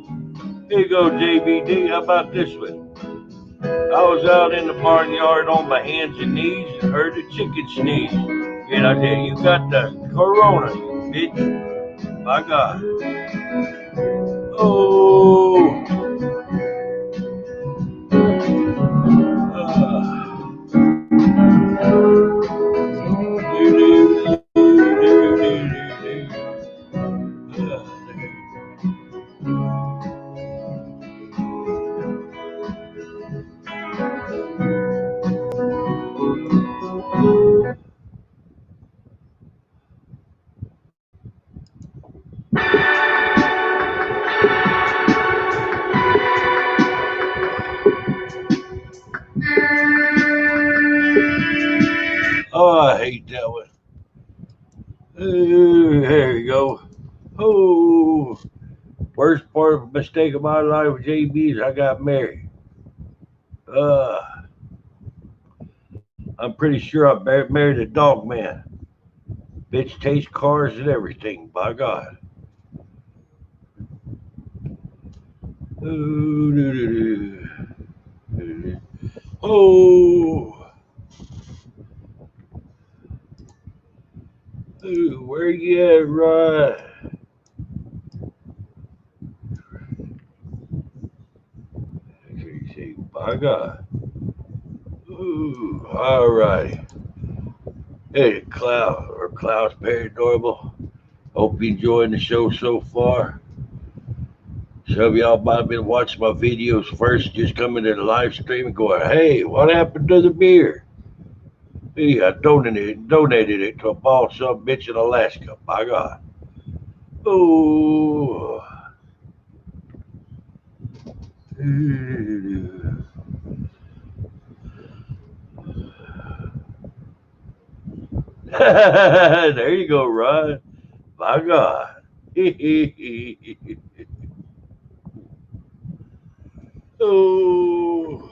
Here you go, JBD. How about this one? I was out in the barnyard on my hands and knees and heard a chicken sneeze. And I said, you got the corona, you bitch. My God. Oh. Oh, I hate that one. There you go. Oh, worst part of a mistake of my life with JB is I got married. I'm pretty sure I married a Dogman. Bitch tastes cars and everything, by God. Oh. Where you at, Ryan? By God. Ooh, all right. Hey, Klowns Paranormal. Hope you enjoying the show so far. Some of y'all might have been watching my videos first, just coming to the live stream and going, hey, what happened to the beer? Hey, I donated it to a bald son bitch in Alaska. By God. Oh. There you go, Ryan. My God. Oh.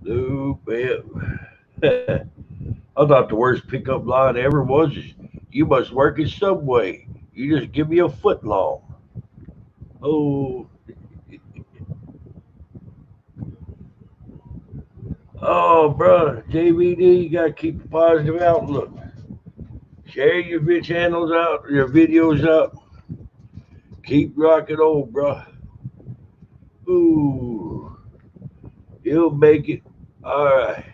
No, man. I thought the worst pickup line ever was, you must work at Subway. You just give me a foot long. Oh. Oh, brother, JVD, you gotta keep a positive outlook. Share your channels out, your videos out. Keep rocking on, bro. Ooh, you'll make it. All right.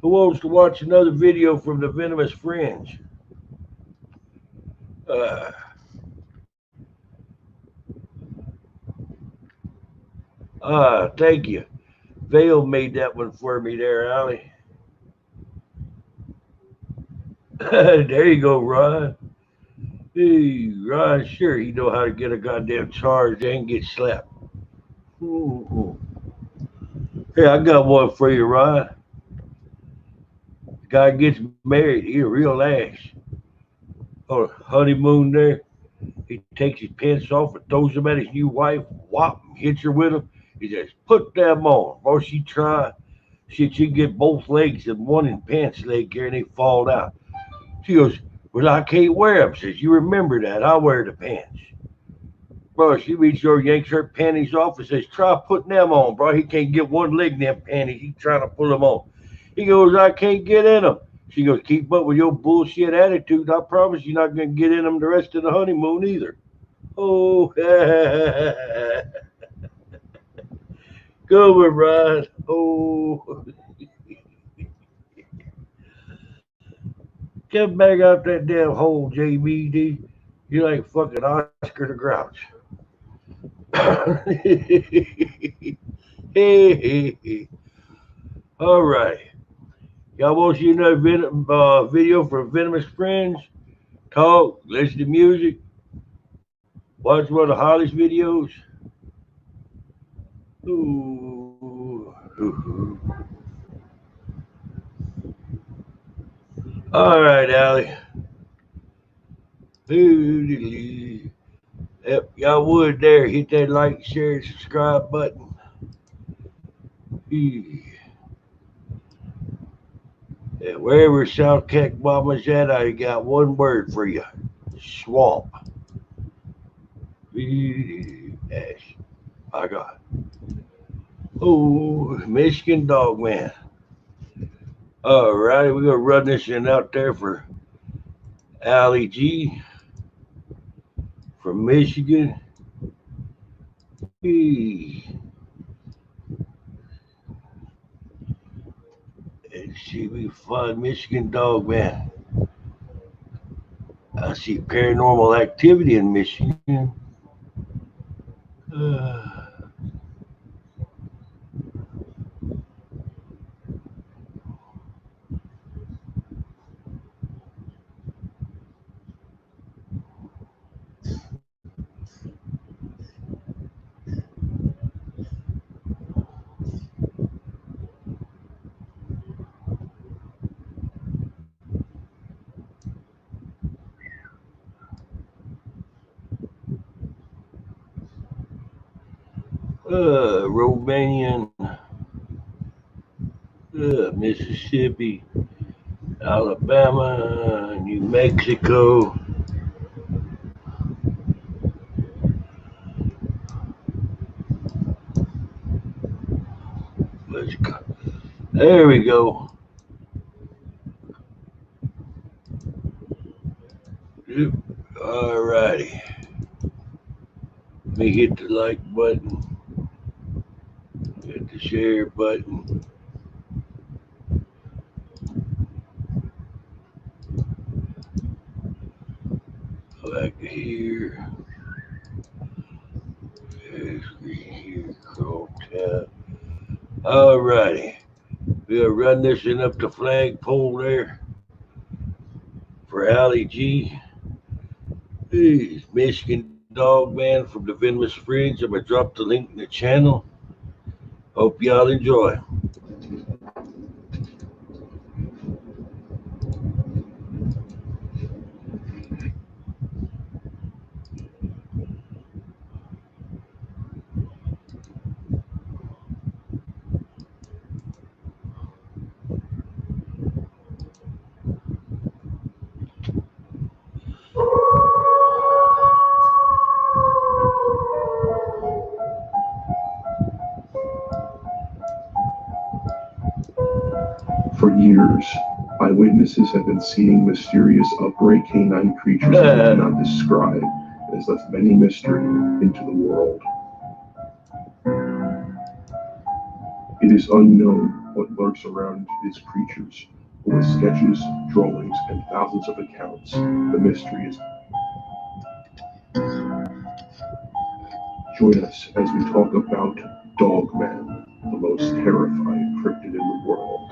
Who wants to watch another video from the Venomous Friends? Thank you. Vale made that one for me there, Allie. There you go, Ron. Hey, Ron, sure, he know how to get a goddamn charge and get slapped. Ooh. Hey, I got one for you, Ron. The guy gets married, he a real ass. On a honeymoon there, he takes his pants off and throws them at his new wife, whop, hits her with them. He says, put them on. Before she try, she get both legs and one in pants leg here and they fall out. She goes, well, I can't wear them. Says, you remember that. I'll wear the pants. Bro, she reaches over, yanks her panties off and says, try putting them on, bro. He can't get one leg in them panties. He's trying to pull them on. He goes, I can't get in them. She goes, keep up with your bullshit attitude. I promise you're not going to get in them the rest of the honeymoon either. Oh, go with Ryan. Oh, get back out that damn hole, JBD. You're like fucking Oscar the Grouch. Hey. All right. Y'all want to see another video for Venomous Friends? Talk, listen to music, watch one of Holly's videos. Ooh. All right, Allie. Yep, y'all would there. Hit that like, share, and subscribe button. And wherever South Cack Mama's at, I got one word for you. Swamp. Ash. My God. Oh, Michigan Dogman. All right, we're going to run this in out there for Allie G from Michigan. Let's see if we can find Michigan Dogman. I see paranormal activity in Michigan. Romanian, Mississippi, Alabama, New Mexico. Let's go. There we go. All righty. Let me hit the like button. Hit the share button. Back here. There's here. Chrome tab. All righty. We'll run this in up the flagpole there for Allie G. Hey, Michigan Dogman from the Venomous Friends. I'm going to drop the link in the channel. Hope y'all enjoy. For years, eyewitnesses have been seeing mysterious upright canine creatures they cannot describe, and has left many mystery into the world. It is unknown what lurks around these creatures, but with sketches, drawings, and thousands of accounts, the mystery is. Join us as we talk about Dogman, the most terrifying cryptid in the world.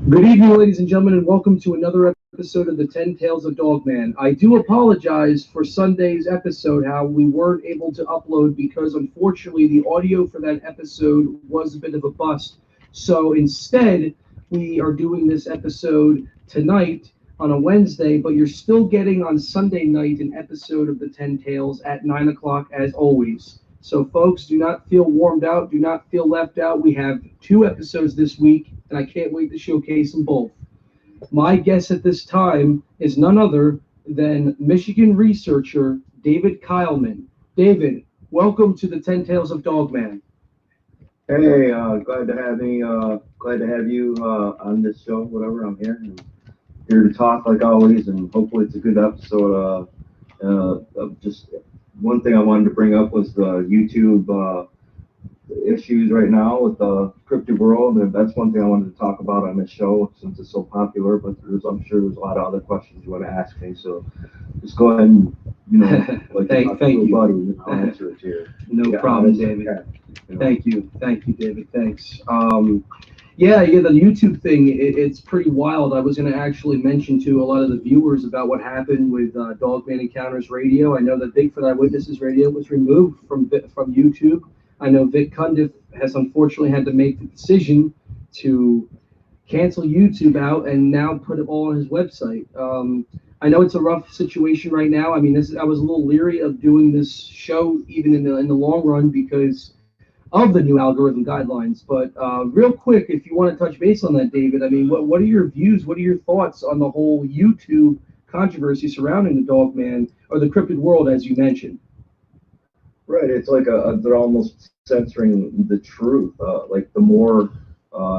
Good evening, ladies and gentlemen, and welcome to another episode of the 10 Tales of Dogman. I do apologize for Sunday's episode, how we weren't able to upload because, unfortunately, the audio for that episode was a bit of a bust. So instead, we are doing this episode tonight on a Wednesday, but you're still getting on Sunday night an episode of the 10 Tales at 9 o'clock as always. So, folks, do not feel warmed out. Do not feel left out. We have 2 episodes this week, and I can't wait to showcase them both. My guest at this time is none other than Michigan researcher David Kyleman. David, welcome to the 10 Tales of Dogman. Hey, glad to have me. Glad to have you on this show. Whatever, I'm here. I'm here to talk like always, and hopefully it's a good episode. Just one thing I wanted to bring up was the YouTube issues right now with the cryptid world, and that's one thing I wanted to talk about on this show since it's so popular. But I'm sure there's a lot of other questions you want to ask me, so just go ahead and like thank you, buddy. I'll answer it here. No problem, David. Thank you, David. Thanks. Yeah, the YouTube thing, it's pretty wild. I was going to actually mention to a lot of the viewers about what happened with Dogman Encounters Radio. I know that Bigfoot Eyewitnesses Radio was removed from YouTube. I know Vic Cundiff has unfortunately had to make the decision to cancel YouTube out and now put it all on his website. I know it's a rough situation right now. I mean, I was a little leery of doing this show even in the long run because of the new algorithm guidelines. But real quick, if you want to touch base on that, David, I mean, what are your views? What are your thoughts on the whole YouTube controversy surrounding the Dogman or the cryptid world, as you mentioned? Right, it's like they're almost censoring the truth. Like the more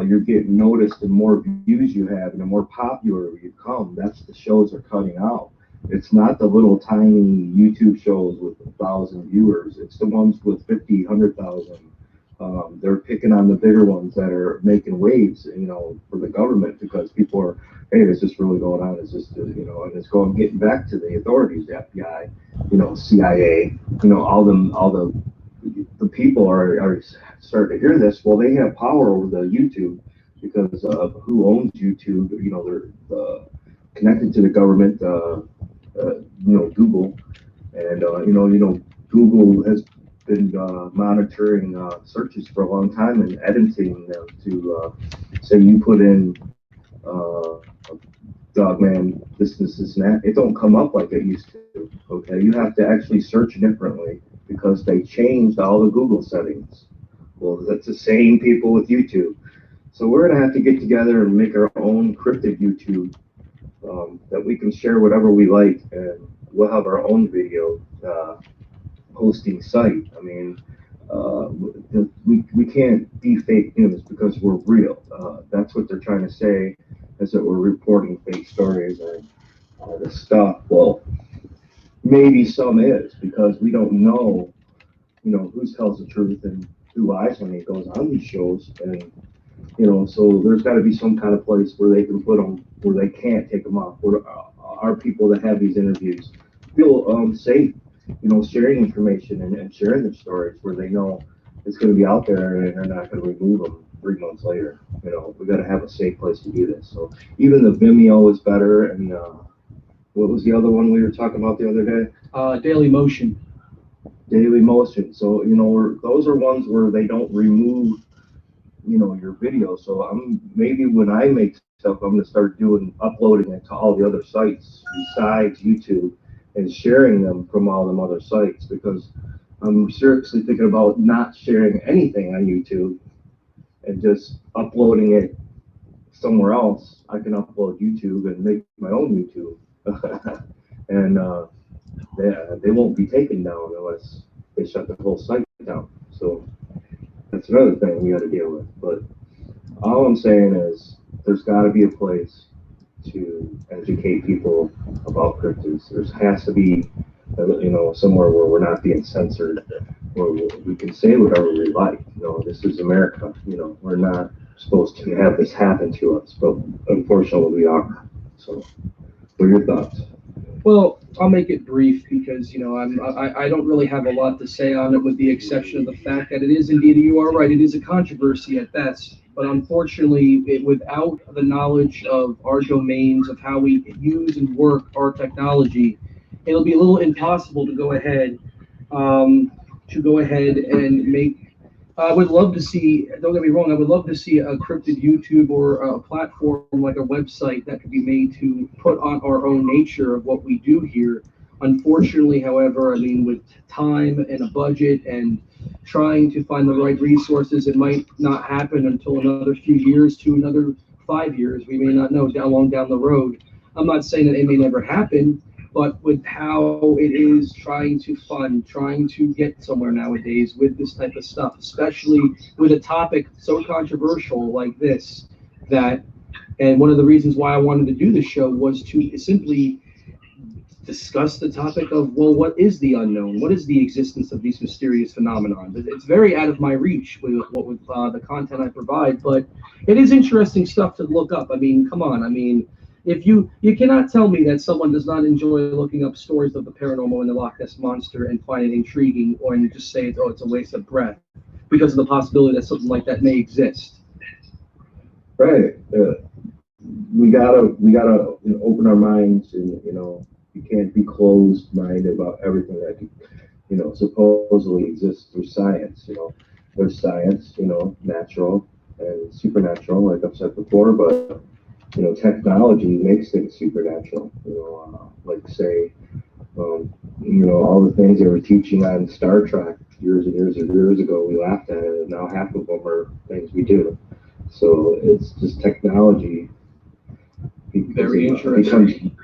you're getting noticed, the more views you have, and the more popular you become. That's the shows are cutting out. It's not the little tiny YouTube shows with 1,000 viewers. It's the ones with 50, 100,000. They're picking on the bigger ones that are making waves, for the government because people are, hey, is this really going on? Is this, and it's getting back to the authorities, the FBI, CIA, all the people are starting to hear this. Well, they have power over the YouTube because of who owns YouTube. They're connected to the government. Google, and Google has been monitoring searches for a long time and editing them to say you put in Dogman, this, and that. It don't come up like it used to. Okay, you have to actually search differently because they changed all the Google settings. Well, that's the same people with YouTube. So we're gonna have to get together and make our own cryptid YouTube that we can share whatever we like, and we'll have our own video hosting site. I mean, we can't be fake news because we're real. That's what they're trying to say, is that we're reporting fake stories and all this stuff. Well, maybe some is because we don't know, who tells the truth and who lies when it goes on these shows, and so there's got to be some kind of place where they can put them, where they can't take them off, where our people that have these interviews feel safe, sharing information and sharing their stories where they know it's going to be out there and they're not going to remove them 3 months later. We got to have a safe place to do this. So even the Vimeo is better. And what was the other one we were talking about the other day? Daily Motion. Daily Motion. So those are ones where they don't remove your video. So maybe when I make stuff, I'm going to start uploading it to all the other sites besides YouTube and sharing them from all them other sites, because I'm seriously thinking about not sharing anything on YouTube and just uploading it somewhere else. I can upload YouTube and make my own YouTube and they won't be taken down unless they shut the whole site down. So that's another thing we got to deal with. But all I'm saying is there's got to be a place to educate people about cryptids. There has to be, somewhere where we're not being censored, where we can say whatever we like. This is America. We're not supposed to have this happen to us, but unfortunately we are. So, what are your thoughts? Well, I'll make it brief because I don't really have a lot to say on it, with the exception of the fact that it is indeed, you are right, it is a controversy at best. But unfortunately, without the knowledge of our domains, of how we use and work our technology, it'll be a little impossible to go ahead and make I would love to see, don't get me wrong, I would love to see a cryptid YouTube or a platform like a website that could be made to put on our own nature of what we do here. Unfortunately, however, I mean, with time and a budget and trying to find the right resources, it might not happen until another few years to another 5 years. We may not know how long down the road. I'm not saying that it may never happen, but with how it is trying to fund, trying to get somewhere nowadays with this type of stuff, especially with a topic so controversial like this, that, and one of the reasons why I wanted to do this show was to simply discuss the topic of, well, what is the unknown? What is the existence of these mysterious phenomenon? It's very out of my reach with the content I provide, but it is interesting stuff to look up. I mean, come on. I mean, if you cannot tell me that someone does not enjoy looking up stories of the paranormal and the Loch Ness monster and find it intriguing, or and just say, oh, it's a waste of breath because of the possibility that something like that may exist. Right. We gotta open our minds, and you can't be closed minded about everything that supposedly exists through science. There's science, natural and supernatural, like I've said before, but technology makes things supernatural. Like say, all the things they were teaching on Star Trek years and years and years ago, we laughed at it, and now half of them are things we do. So it's just technology. Very interesting.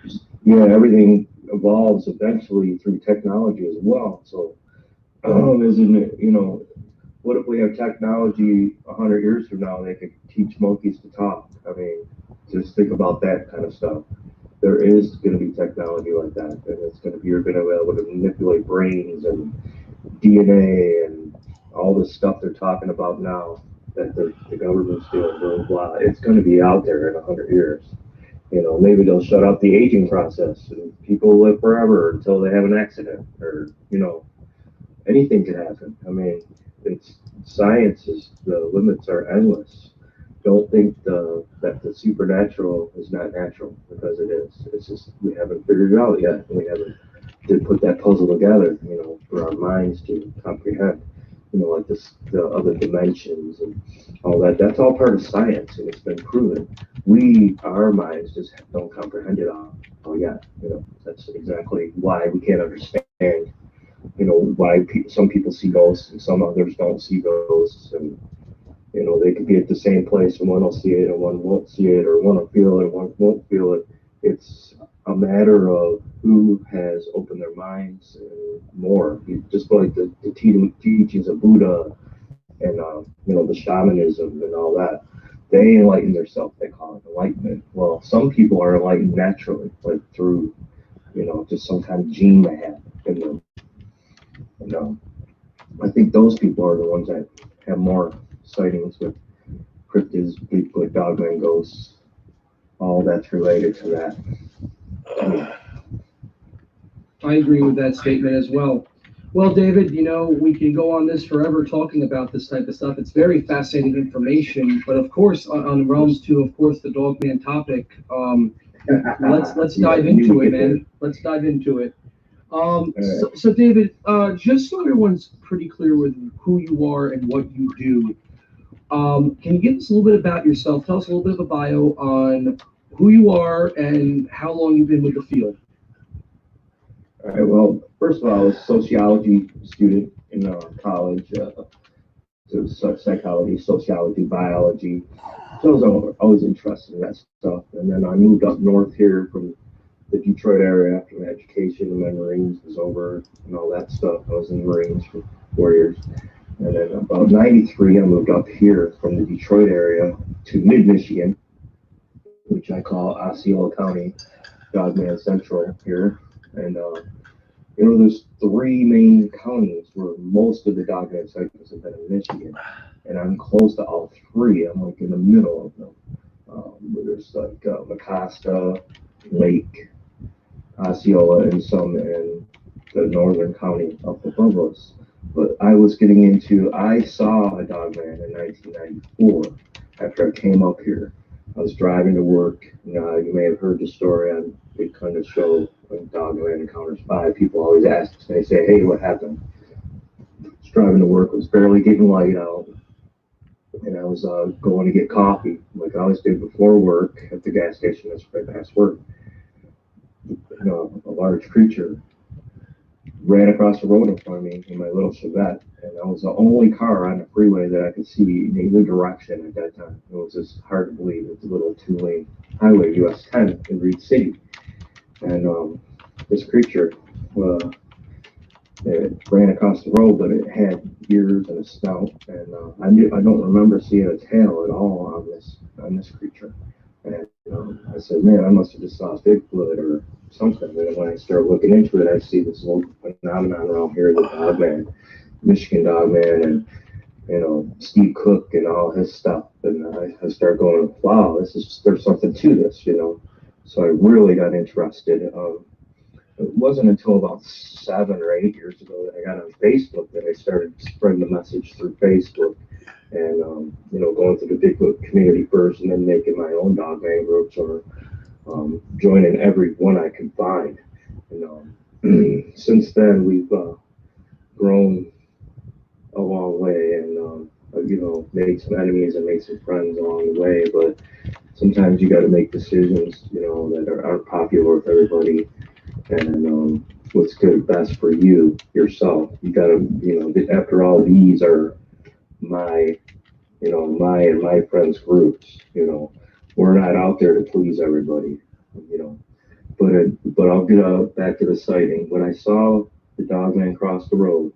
Everything evolves eventually through technology as well. So, isn't it, what if we have technology 100 years from now, they could teach monkeys to talk? I mean, just think about that kind of stuff. There is going to be technology like that, and it's going to be, you're going to be able to manipulate brains and DNA and all this stuff they're talking about now that the government's doing, blah, blah. It's going to be out there in 100 years. Maybe they'll shut out the aging process and people live forever until they have an accident, or anything can happen. I mean, it's science is, the limits are endless. Don't think that the supernatural is not natural, because it is. It's just we haven't figured it out yet. We haven't to put that puzzle together, for our minds to comprehend. Like the other dimensions and all that. That's all part of science, and it's been proven. Our minds just don't comprehend it all yet. That's exactly why we can't understand. Why some people see ghosts and some others don't see ghosts, and they could be at the same place and one will see it and one won't see it, or one will feel it and one won't feel it. It's a matter of who has opened their minds and more. Just like the teachings of Buddha and the shamanism and all that. They enlighten themselves. They call it enlightenment. Well, some people are enlightened naturally, like through just some kind of gene they have in them. I think those people are the ones that have more sightings with cryptids, Bigfoot, Dogman, ghosts, all that's related to that. I agree with that statement as well. Well, David, we can go on this forever talking about this type of stuff. It's very fascinating information, but of course, on realms to, of course, the Dogman topic. Let's dive into it, man. Let's dive into it. So David, just so everyone's pretty clear with who you are and what you do, can you give us a little bit about yourself? Tell us a little bit of a bio on who you are and how long you've been with the field. All right. Well, first of all, I was a sociology student in college. So psychology, sociology, biology. So I was always interested in that stuff. And then I moved up north here from the Detroit area after my education, and my Marines was over and all that stuff. I was in the Marines for 4 years. And then about 93, I moved up here from the Detroit area to mid-Michigan, which I call Osceola County, Dogman Central here. And, there's 3 main counties where most of the Dogman sightings have been in Michigan. And I'm close to all 3. I'm like in the middle of them. There's like Mecosta, Lake, Osceola, and some in the northern county up above us. But I saw a Dogman in 1994 after I came up here. I was driving to work. You may have heard the story on Big Kind of Show when Dogman Encounters 5. People always ask, they say, hey, what happened? driving to work. It was barely getting light out, and I was going to get coffee, like I always did before work at the gas station. That's right past work. A large creature ran across the road in front of me in my little Chevette, and I was the only car on the freeway that I could see in either direction at that time. It was just hard to believe. It's a little two-lane highway, US 10 in Reed City, and this creature it ran across the road, but it had ears and a snout, and I don't remember seeing a tail at all on this creature. And I said, man, I must have just saw Bigfoot or something. And when I started looking into it, I see this little phenomenon around here, the Dogman, Michigan Dogman, and Steve Cook and all his stuff. And I started going, wow, there's something to this, So I really got interested. It wasn't until about 7 or 8 years ago that I got on Facebook that I started spreading the message through Facebook, and going through the Bigfoot community first, and then making my own Dogman groups, or joining every one I could find. Since then we've grown a long way, and made some enemies and made some friends along the way. But sometimes you got to make decisions, that aren't popular with everybody, and what's good best for yourself. You got to, after all, these are my and my friends' groups. We're not out there to please everybody. But I'll get back to the sighting. When I saw the Dogman cross the road,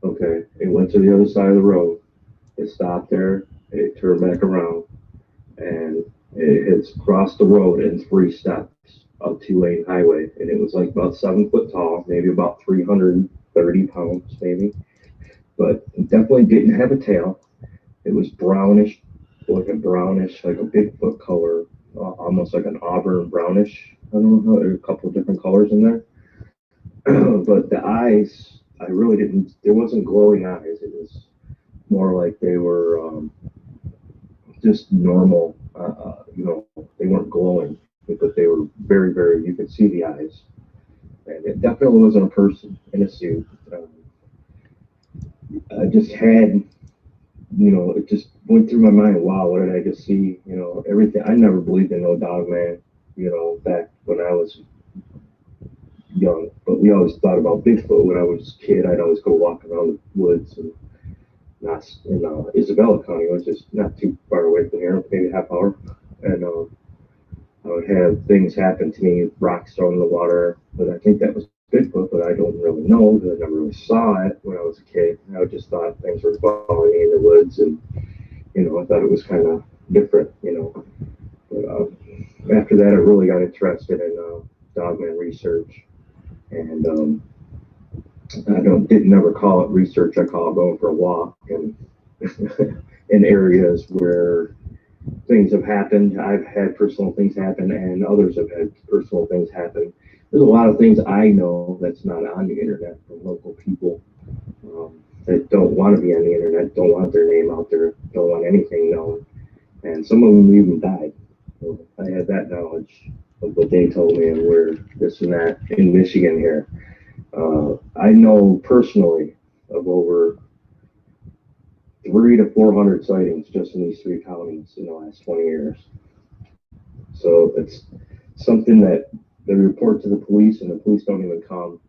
okay, it went to the other side of the road. It stopped there. It turned back around, and it's crossed the road in 3 steps of 2-lane highway, and it was like about 7 foot tall, maybe about 330 pounds, maybe, but it definitely didn't have a tail. It was brownish, like a Bigfoot color, almost like an auburn brownish. I don't know, there are a couple of different colors in there. But the eyes, I really didn't, there wasn't glowing eyes. It was more like they were just normal, they weren't glowing, but they were very, very, you could see the eyes. And it definitely wasn't a person in a suit. I just had, it just went through my mind, wow, what did I just see? Everything. I never believed in no Dogman, back when I was young. But we always thought about Bigfoot. When I was a kid, I'd always go walk around the woods, and not in Isabella County, which is not too far away from here, maybe a half hour. And I would have things happen to me, rocks thrown in the water, but I think that was Bigfoot, but I don't really know because I never really saw it when I was a kid. I just thought things were following me in the woods, and I thought it was kind of different, But after that, I really got interested in Dogman research, and I didn't never call it research. I call it going for a walk, and in areas where things have happened. I've had personal things happen, and others have had personal things happen. There's a lot of things I know that's not on the internet from local people that don't want to be on the internet, don't want their name out there, don't want anything known. And some of them even died. So I had that knowledge of what they told me and where this and that in Michigan here. I know personally of over 300 to 400 sightings just in these 3 counties in the last 20 years. So it's something that they report to the police, and the police don't even come.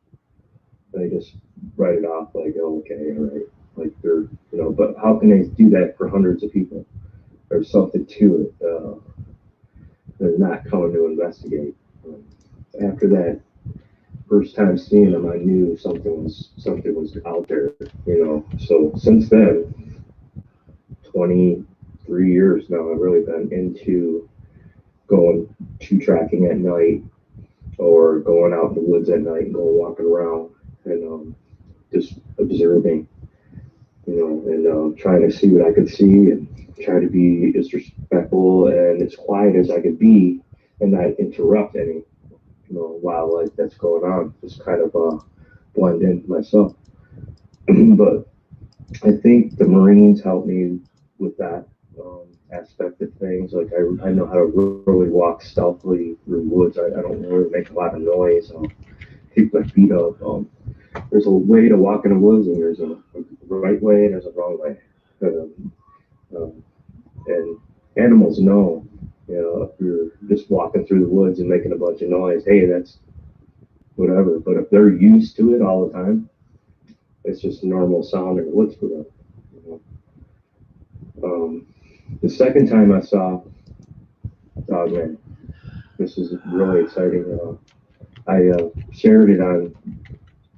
They just write it off like, oh, okay, all right. Like they're, but how can they do that for hundreds of people? There's something to it. They're not coming to investigate. After that first time seeing them, I knew something was out there, So since then, 23 years now, I've really been into going to tracking at night, or going out in the woods at night and going walking around, and just observing, and trying to see what I could see, and try to be as respectful and as quiet as I could be, and not interrupt any wildlife that's going on. Just kind of blend in myself. But I think the Marines helped me with that aspect of things. Like I know how to really walk stealthily through woods. I don't really make a lot of noise. I'll keep my feet up. there's a way to walk in the woods, and there's a right way and there's a wrong way. And animals know, if you're just walking through the woods and making a bunch of noise, hey, that's whatever. But if they're used to it all the time, it's just a normal sound in the woods for them. The second time I saw Dogman, this is really exciting. I shared it on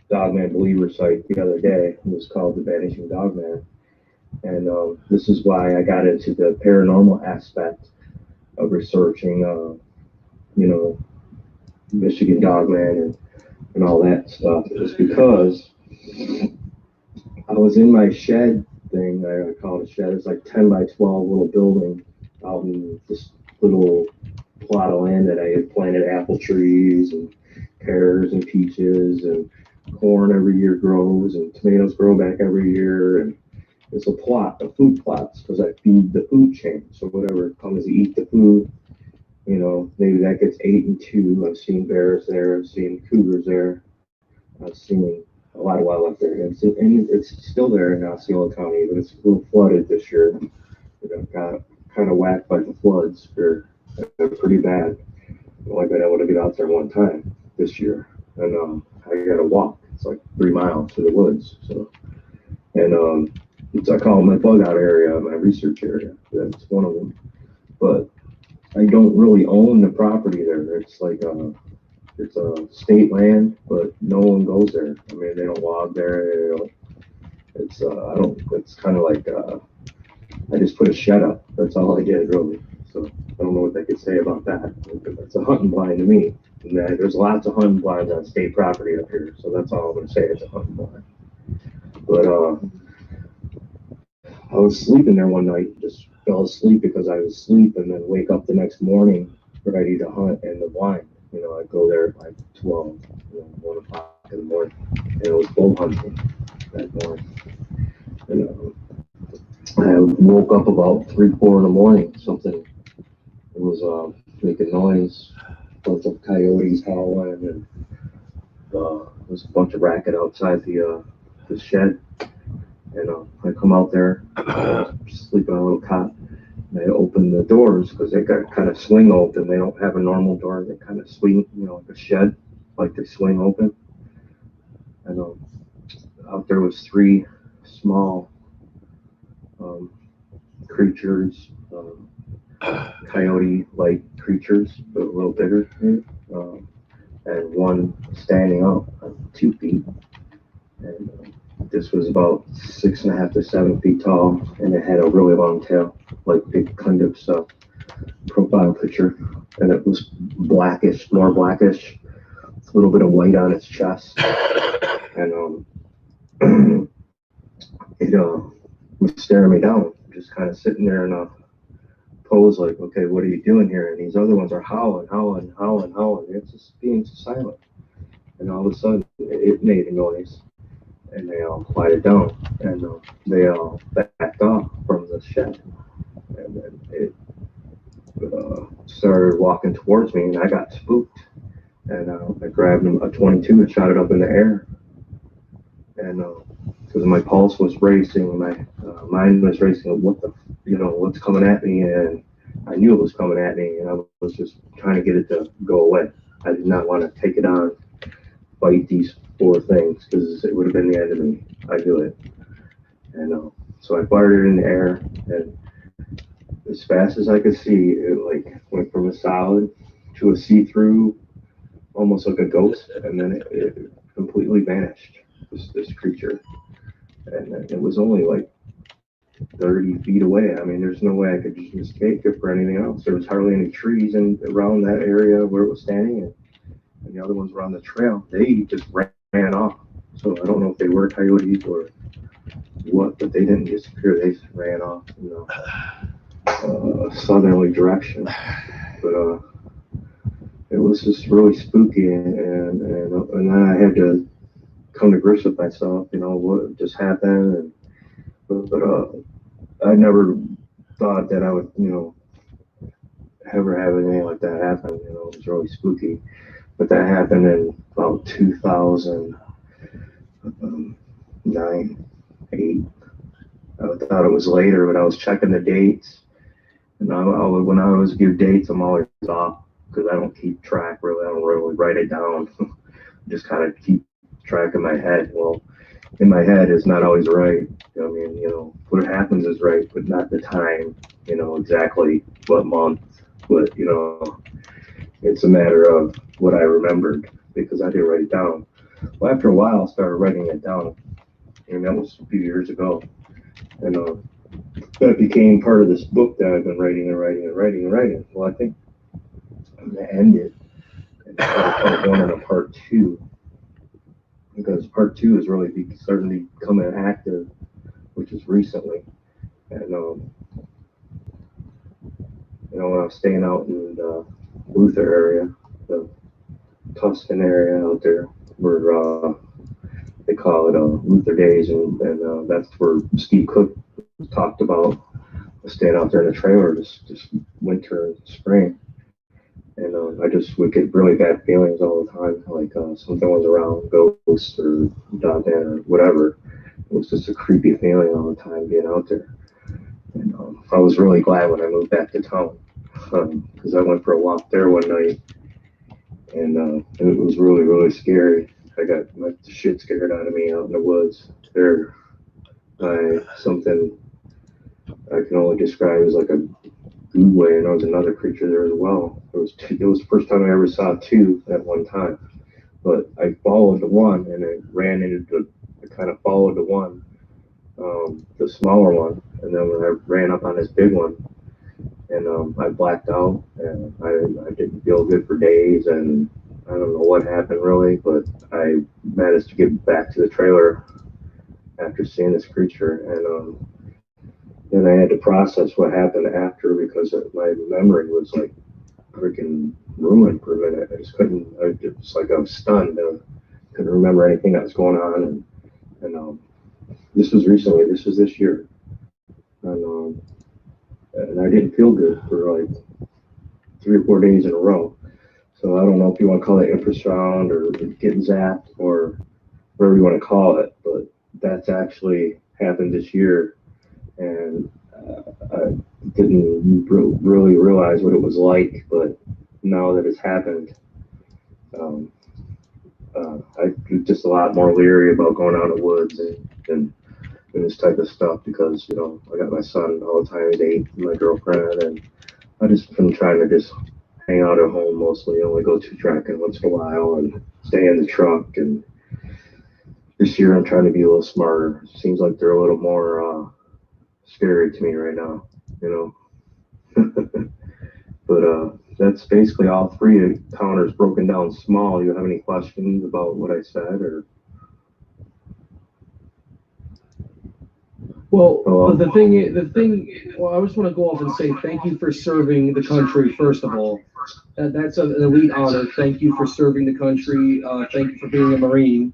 Dogman Believer site the other day. It was called The Vanishing Dogman. And this is why I got into the paranormal aspect of researching, Michigan Dogman and all that stuff. It's because I was in my shed thing. I call it a shed. It's like 10 by 12 little building out in this little plot of land that I had planted apple trees and pears and peaches, and corn every year grows, and tomatoes grow back every year. And it's a plot of food plots because I feed the food chain. So whatever comes to eat the food, maybe that gets 8 and 2. I've seen bears there. I've seen cougars there. I've seen a lot of wildlife there. And it's still there in Osceola County, but it's a little flooded this year. It got kind of whacked by the floods. They're pretty bad. I've only been able to get out there one time this year. And I got to walk. It's like 3 miles to the woods. So, and I call it my bug out area, my research area. That's one of them. But I don't really own the property there. It's like it's a state land, but no one goes there. I mean, they don't log there. They don't. It's It's kind of like I just put a shed up. That's all I did really. So I don't know what they could say about that. It's a hunting blind to me. And there's lots of hunting blinds on state property up here. So that's all I'm going to say. It's a hunting blind. But I was sleeping there one night, just fell asleep because I was asleep, and then wake up the next morning ready to hunt in the blind. I'd go there at like 12, 1 o'clock in the morning, and it was bull hunting that morning. And I woke up about 3, 4 in the morning. Something, it was making noise, a bunch of coyotes howling, and there was a bunch of racket outside the shed. And I come out there, sleeping on a little cot, and I open the doors because they got kind of swing open. They don't have a normal door. They kind of swing, like a shed, like they swing open. And out there was 3 small creatures, coyote-like creatures, but a little bigger, and one standing up 2 feet. And this was about 6.5 to 7 feet tall, and it had a really long tail, like big kind of profile picture, and it was blackish, more blackish, a little bit of white on its chest, and it was staring me down, just kind of sitting there in a pose like, okay, what are you doing here? And these other ones are howling. It's just being silent, and all of a sudden it made a noise. And they all quieted down, and they all backed off from the shed, and then it started walking towards me, and I got spooked, and I grabbed a 22 and shot it up in the air, and because my pulse was racing, my mind was racing, what's coming at me, and I knew it was coming at me, and I was just trying to get it to go away. I did not want to take it on, fight these 4 things, because it would have been the end of me. I knew it. And so I fired it in the air, and as fast as I could see, it went from a solid to a see-through, almost like a ghost, and then it completely vanished, this creature. And it was only like 30 feet away. I mean, there's no way I could just mistake it for anything else. There was hardly any trees around that area where it was standing, and the other ones were on the trail. They just ran off. So I don't know if they were coyotes or what, but they didn't disappear. They just ran off in a southerly direction. But it was just really spooky, and then I had to come to grips with myself, what just happened. But I never thought that I would, ever have anything like that happen. It was really spooky. But that happened in about 2000. 9, 8. I thought it was later, but I was checking the dates. And when I always give dates, I'm always off because I don't keep track really. I don't really write it down. Just kind of keep track in my head. Well, in my head is not always right. I mean, what happens is right, but not the time, exactly what month. But, it's a matter of what I remembered because I didn't write it down. Well, after a while, I started writing it down. And that was a few years ago. And that became part of this book that I've been writing and writing and writing and writing. Well, I think I'm going to end it. Part 1 and a part 2. Because part 2 is really starting to become active, which is recently. And, when I was staying out in the Luther area, the Tuscan area out there, where they call it Luther Days, and that's where Steve Cook talked about staying out there in the trailer this winter and spring. And I just would get really bad feelings all the time, like something was around, ghosts or Dogman or whatever. It was just a creepy feeling all the time being out there. And I was really glad when I moved back to town because I went for a walk there one night, and it was really, really scary. I got the shit scared out of me out in the woods there by something I can only describe as like a Goodway, and there was another creature there as well. It was the first time I ever saw 2 at one time. But I followed the one, and I kind of followed the one, the smaller one, and then when I ran up on this big one, and I blacked out, and I didn't feel good for days, and I don't know what happened really, but I managed to get back to the trailer after seeing this creature, and then I had to process what happened after because my memory was like freaking ruined for a minute. I just couldn't. It was like I was stunned. I couldn't remember anything that was going on, and this was recently. This was this year, and I didn't feel good for like 3 or 4 days in a row. So I don't know if you want to call it infrasound or getting zapped or whatever you want to call it, but that's actually happened this year. And I didn't really realize what it was like, but now that it's happened, I'm just a lot more leery about going out in the woods and this type of stuff because, I got my son all the time, he's 8, my girlfriend, and I just been trying to just hang out at home mostly, only go 2-tracking once in a while and stay in the truck. And this year I'm trying to be a little smarter. It seems like they're a little more scary to me right now, but that's basically all 3 encounters broken down small. You have any questions about what I said, or? Well, the thing. Well, I just want to go off and say thank you for serving the country. First of all, that's an elite honor. Thank you for serving the country. Thank you for being a Marine.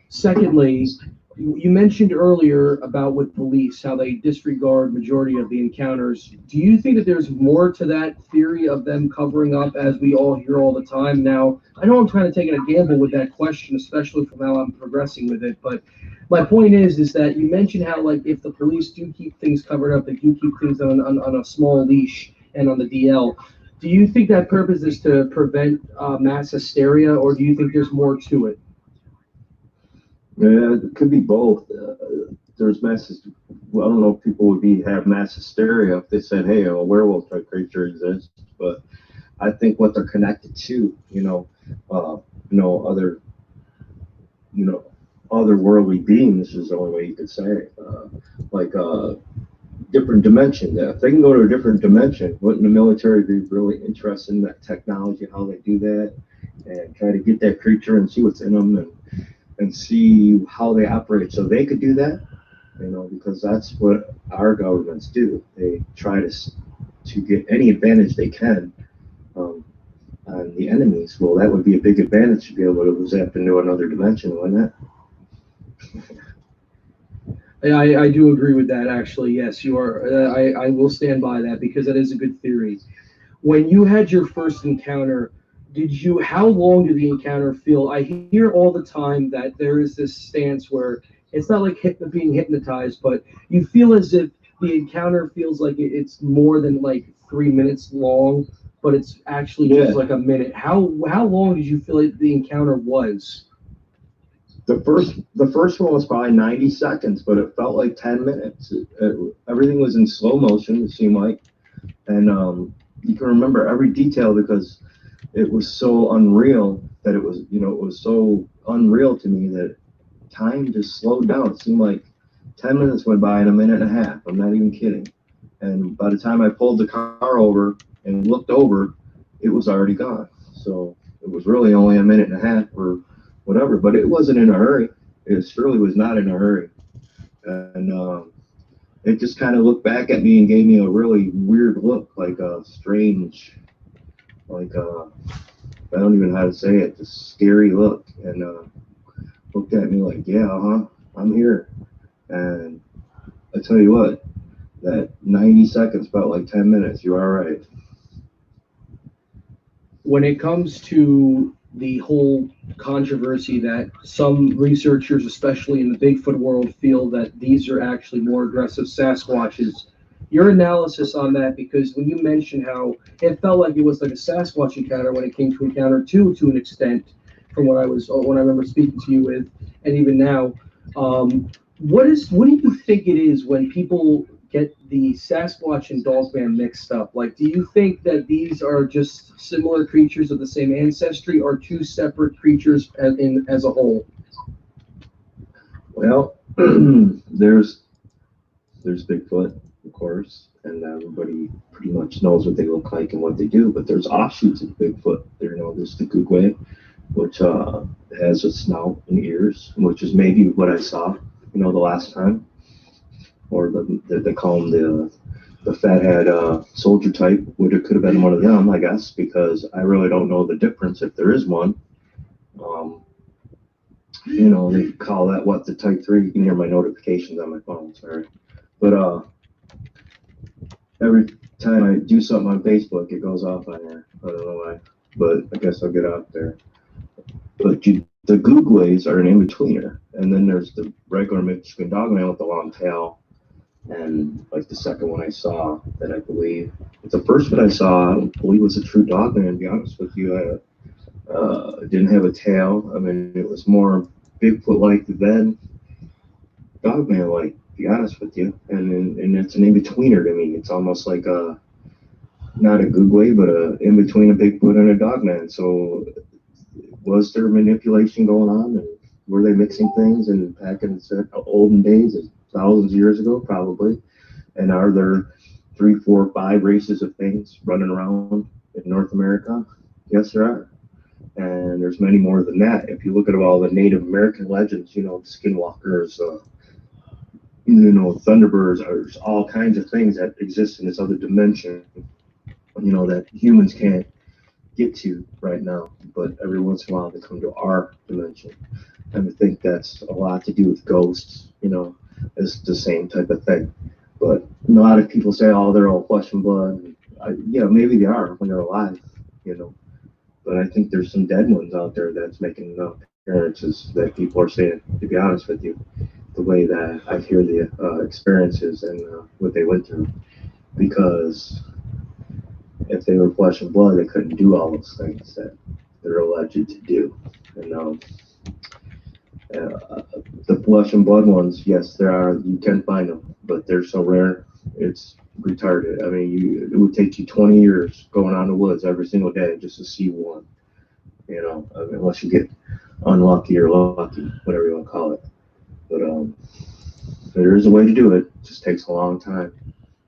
Secondly, you mentioned earlier about with police how they disregard majority of the encounters. Do you think that there's more to that theory of them covering up, as we all hear all the time? Now, I know I'm kind of taking a gamble with that question, especially from how I'm progressing with it, but my point is that you mentioned how, like, if the police do keep things covered up, they do keep things on a small leash and on the DL. Do you think that purpose is to prevent mass hysteria, or do you think there's more to it? Yeah, it could be both. There's well, I don't know if people would have mass hysteria if they said, hey, a werewolf type creature exists, but I think what they're connected to, otherworldly beings is the only way you could say it. Like different dimension. If they can go to a different dimension, wouldn't the military be really interested in that technology, how they do that, and try to get that creature and see what's in them and see how they operate so they could do that, because that's what our governments do. They try to get any advantage they can on the enemies. Well, that would be a big advantage to be able to zap into another dimension, wouldn't it? I do agree with that, actually. Yes, you are. I will stand by that because that is a good theory. When you had your first encounter, how long did the encounter feel? I hear all the time that there is this stance where it's not like being hypnotized, but you feel as if the encounter feels like it's more than like 3 minutes long, but it's actually Yeah. just like a minute. How long did you feel like the encounter was? The first one was probably 90 seconds, but it felt like 10 minutes. Everything was in slow motion, it seemed like. And you can remember every detail because it was so unreal that it was so unreal to me that time just slowed down. It seemed like 10 minutes went by in a minute and a half. I'm not even kidding. And by the time I pulled the car over and looked over, it was already gone. So it was really only a minute and a half or whatever, but it wasn't in a hurry. It surely was not in a hurry. And it just kind of looked back at me and gave me a really weird look, like a strange, like I don't even know how to say it, just scary look. And looked at me like, yeah, I'm here. And I tell you what, that 90 seconds felt like 10 minutes. You are right. When it comes to the whole controversy that some researchers, especially in the Bigfoot world, feel that these are actually more aggressive Sasquatches, your analysis on that, because when you mentioned how it felt like it was like a Sasquatch encounter when it came to encounter two to an extent, from what I remember speaking to you with, and even now, what do you think it is when people get the Sasquatch and Dogman mixed up? Like, do you think that these are just similar creatures of the same ancestry, or two separate creatures as a whole? Well, there's Bigfoot, of course, and everybody pretty much knows what they look like and what they do. But there's offshoots of Bigfoot. There's the Googway, which has a snout and ears, which is maybe what I saw, the last time. Or they call them the fathead soldier type, which it could have been one of them, I guess, because I really don't know the difference if there is one. They call that what, the type 3. You can hear my notifications on my phone, sorry. But every time I do something on Facebook, it goes off on there. I don't know why, but I guess I'll get out there. But the Googways are an in-betweener, and then there's the regular Michigan Dogman with the long tail. And like the second one I saw, that I believe, the first one I saw, I don't believe was a true Dogman, to be honest with you. It didn't have a tail. I mean, it was more Bigfoot-like than Dogman-like, to be honest with you. And it's an in-betweener to me. It's almost like not a Googway, but a in-between a Bigfoot and a Dogman. So was there manipulation going on, and were they mixing things and back in the olden days, thousands of years ago, probably? And are there 3, 4, 5 races of things running around in North America? Yes, there are. And there's many more than that. If you look at all the Native American legends, skinwalkers, Thunderbirds, there's all kinds of things that exist in this other dimension, that humans can't get to right now. But every once in a while they come to our dimension. And I think that's a lot to do with ghosts, it's the same type of thing. But a lot of people say, oh, they're all flesh and blood. Maybe they are when they're alive, But I think there's some dead ones out there that's making appearances that people are saying, to be honest with you, the way that I hear the experiences and what they went through. Because if they were flesh and blood, they couldn't do all those things that they're alleged to do. And the flesh and blood ones, yes, you can find them, but they're so rare, it's retarded. I mean, it would take you 20 years going out in the woods every single day just to see one, unless you get unlucky or lucky, whatever you want to call it. But there is a way to do it. It just takes a long time,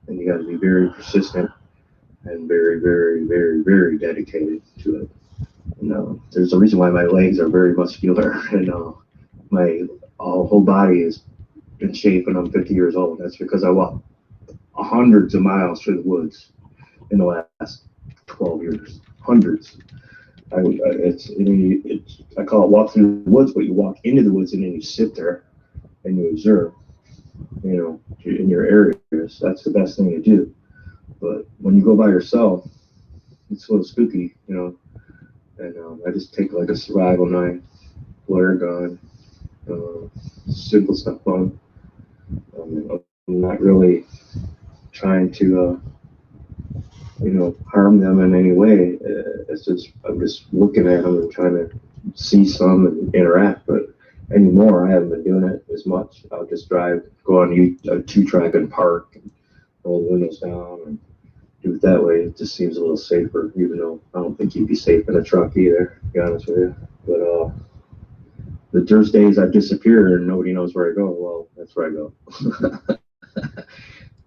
and you got to be very persistent and very, very, very, very dedicated to it. There's a reason why my legs are very muscular, and my whole body is in shape, and I'm 50 years old. That's because I walked hundreds of miles through the woods in the last 12 years. Hundreds. I call it walk through the woods, but you walk into the woods and then you sit there and you observe, in your areas. That's the best thing to do. But when you go by yourself, it's a little spooky, and I just take like a survival knife, flare gun, simple stuff on. I'm not really trying to, harm them in any way. It's just I'm just looking at them and trying to see some and interact. But anymore, I haven't been doing it as much. I'll just go on a 2-track and park, and roll the windows down, and do it that way. It just seems a little safer, even though I don't think you'd be safe in a truck either, to be honest with you. But there's days I disappear and nobody knows where I go. Well, that's where I go.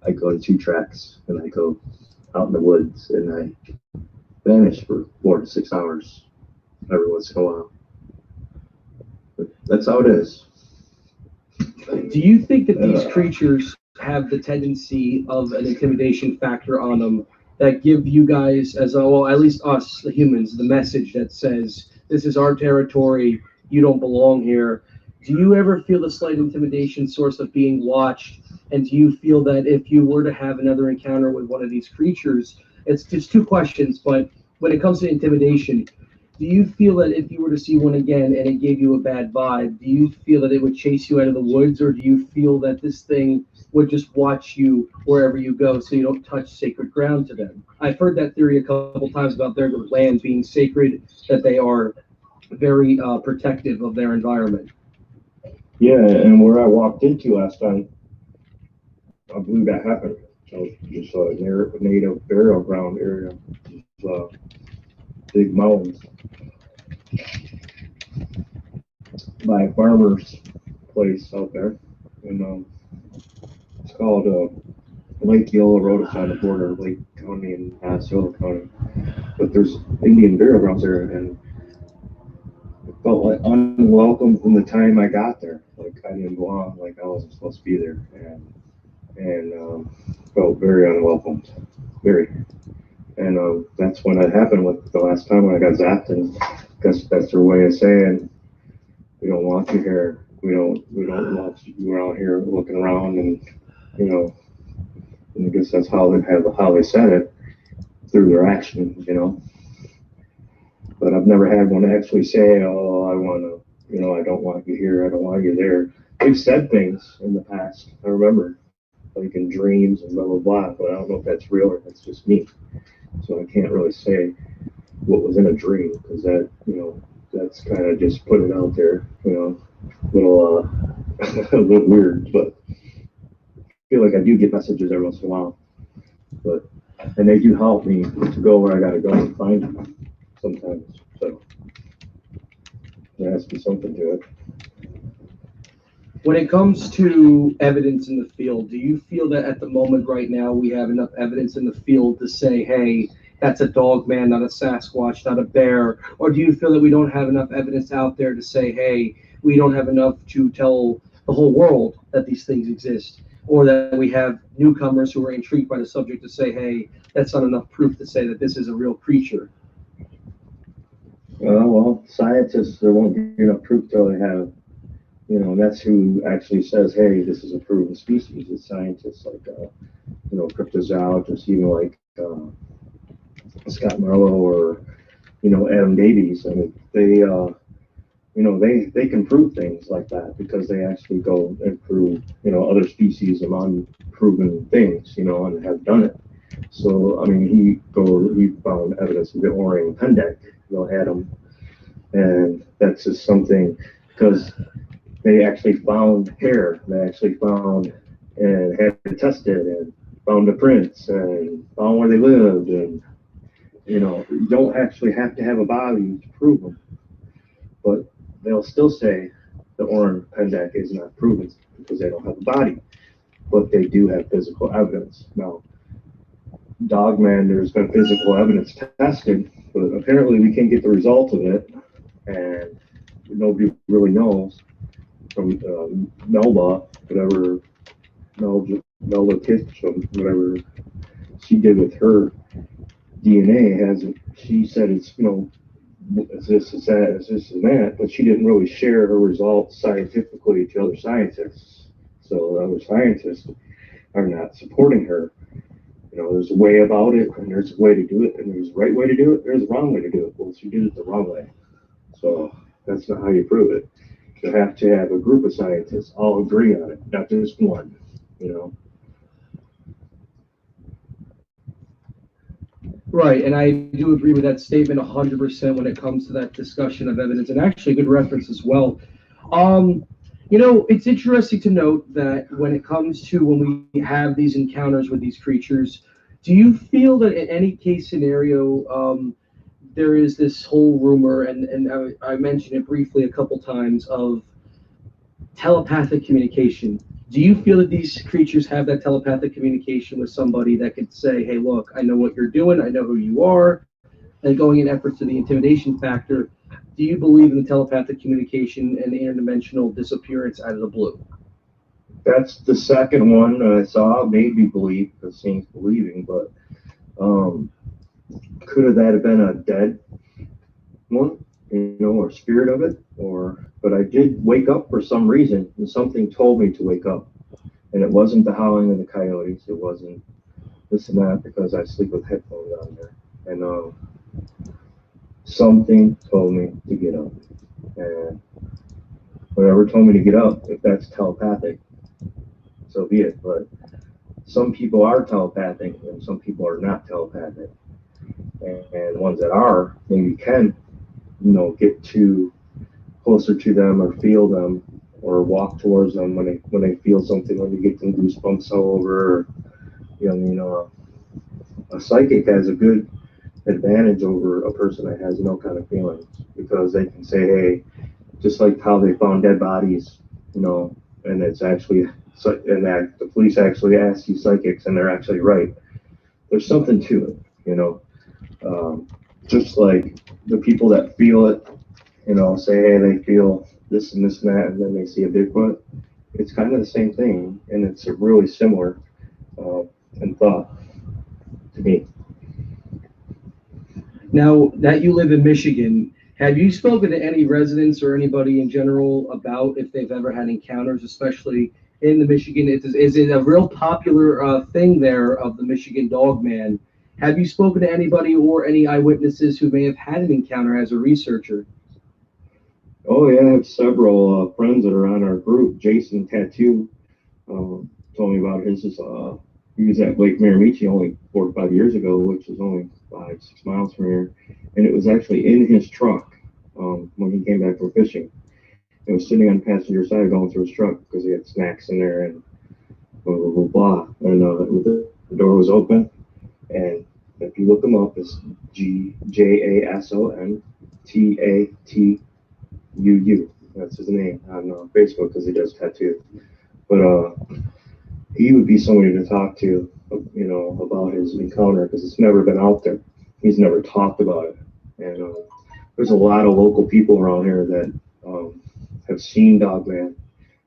I go to 2 tracks and I go out in the woods and I vanish for 4 to 6 hours every once in a while. But that's how it is. Do you think that these creatures have the tendency of an intimidation factor on them that give you guys, at least us, the humans, the message that says, this is our territory, you don't belong here? Do you ever feel the slight intimidation source of being watched? And do you feel that if you were to have another encounter with one of these creatures, it's just 2 questions, but when it comes to intimidation, do you feel that if you were to see one again and it gave you a bad vibe, do you feel that it would chase you out of the woods, or do you feel that this thing would just watch you wherever you go so you don't touch sacred ground to them? I've heard that theory a couple times about their land being sacred, that they are very protective of their environment. Yeah, and where I walked into last time, I believe that happened. So just a native burial ground area, big mountains by a farmer's place out there, and it's called Lake Yolo Road. It's on the border of Lake County and Osceola County. But there's Indian burial grounds there, and it felt like unwelcome from the time I got there. Like I didn't belong, like I wasn't supposed to be there, and felt very unwelcomed, very. And that's when it happened with the last time when I got zapped, and I guess that's their way of saying, we don't want you here. We don't want you around here looking around, and and I guess that's how they said it through their actions, But I've never had one actually say, oh, I want to, I don't want you here, I don't want you there. They've said things in the past, I remember, like in dreams and blah, blah, blah, but I don't know if that's real or if that's just me. So I can't really say what was in a dream, because that, that's kind of just put it out there, a little weird, but I feel like I do get messages every once in a while. And they do help me to go where I got to go and find them sometimes. So there has to be something to it. When it comes to evidence in the field, do you feel that at the moment right now we have enough evidence in the field to say, hey, that's a dogman, not a Sasquatch, not a bear? Or do you feel that we don't have enough evidence out there to say, hey, we don't have enough to tell the whole world that these things exist? Or that we have newcomers who are intrigued by the subject to say, hey, that's not enough proof to say that this is a real creature? Well, scientists, there won't be enough proof till they have, that's who actually says, hey, this is a proven species. It's scientists like, cryptozoologists, even like Scott Marlowe or, Adam Davies. I mean, they can prove things like that because they actually go and prove, other species of unproven things, and have done it. So, I mean, he found evidence of the Orion pendek, Adam, and that's just something, because they actually found hair, they actually found and had it tested and found the prints and found where they lived, and you don't actually have to have a body to prove them, but they'll still say the Orion pendek is not proven because they don't have a body, but they do have physical evidence. Now, Dogman, there's been physical evidence tested, but apparently we can't get the result of it, and nobody really knows. From Melba, Melba Kitchum, whatever she did with her DNA, she said it's, it's this, it's that, it's this and that, but she didn't really share her results scientifically to other scientists. So other scientists are not supporting her. You know, there's a way about it, and there's a way to do it, and there's a right way to do it, there's a wrong way to do it. Well, she did it the wrong way. So that's not how you prove it. You have to have a group of scientists all agree on it, not just one, you know. Right, and I do agree with that statement 100% when it comes to that discussion of evidence, and actually a good reference as well. You know, it's interesting to note that when it comes to when we have these encounters with these creatures, do you feel that in any case scenario, there is this whole rumor, and I mentioned it briefly a couple times, of telepathic communication? Do you feel that these creatures have that telepathic communication with somebody that could say, hey, look, I know what you're doing, I know who you are, and going in efforts to the intimidation factor? Do you believe in the telepathic communication and the interdimensional disappearance out of the blue? That's the second one I saw, made me believe, because seeing's believing, but could have that have been a dead one, you know, or spirit of it, but I did wake up for some reason, and something told me to wake up, and it wasn't the howling of the coyotes, it wasn't this and that, because I sleep with headphones on there, and something told me to get up, and whatever told me to get up, if that's telepathic, so be it. But some people are telepathic, and some people are not telepathic, and ones that are maybe can, you know, get to closer to them or feel them or walk towards them when they feel something, when you get them goosebumps all over. Or, you know, a psychic has a good advantage over a person that has no kind of feelings, because they can say, hey, just like how they found dead bodies, you know, and it's actually, and that the police actually ask you psychics, and they're actually right. There's something to it, you know. Just like the people that feel it, you know, say, hey, they feel this and this and that, and then they see a Bigfoot. It's kind of the same thing, and it's really similar in thought to me. Now that you live in Michigan, have you spoken to any residents or anybody in general about if they've ever had encounters, especially in the Michigan? Is it a real popular thing there of the Michigan Dogman? Have you spoken to anybody or any eyewitnesses who may have had an encounter as a researcher? Oh yeah, I have several friends that are on our group. Jason Tattoo told me about his. He was at Lake Miramichi only 4 or 5 years ago, which is only 5-6 miles from here, and it was actually in his truck when he came back from fishing. It was sitting on the passenger side going through his truck because he had snacks in there and blah blah blah blah. And the door was open, and if you look him up, it's Jason Tattoo. That's his name on Facebook, because he does tattoos. But he would be somebody to talk to, you know, about his encounter, because it's never been out there. He's never talked about it. And there's a lot of local people around here that have seen Dogman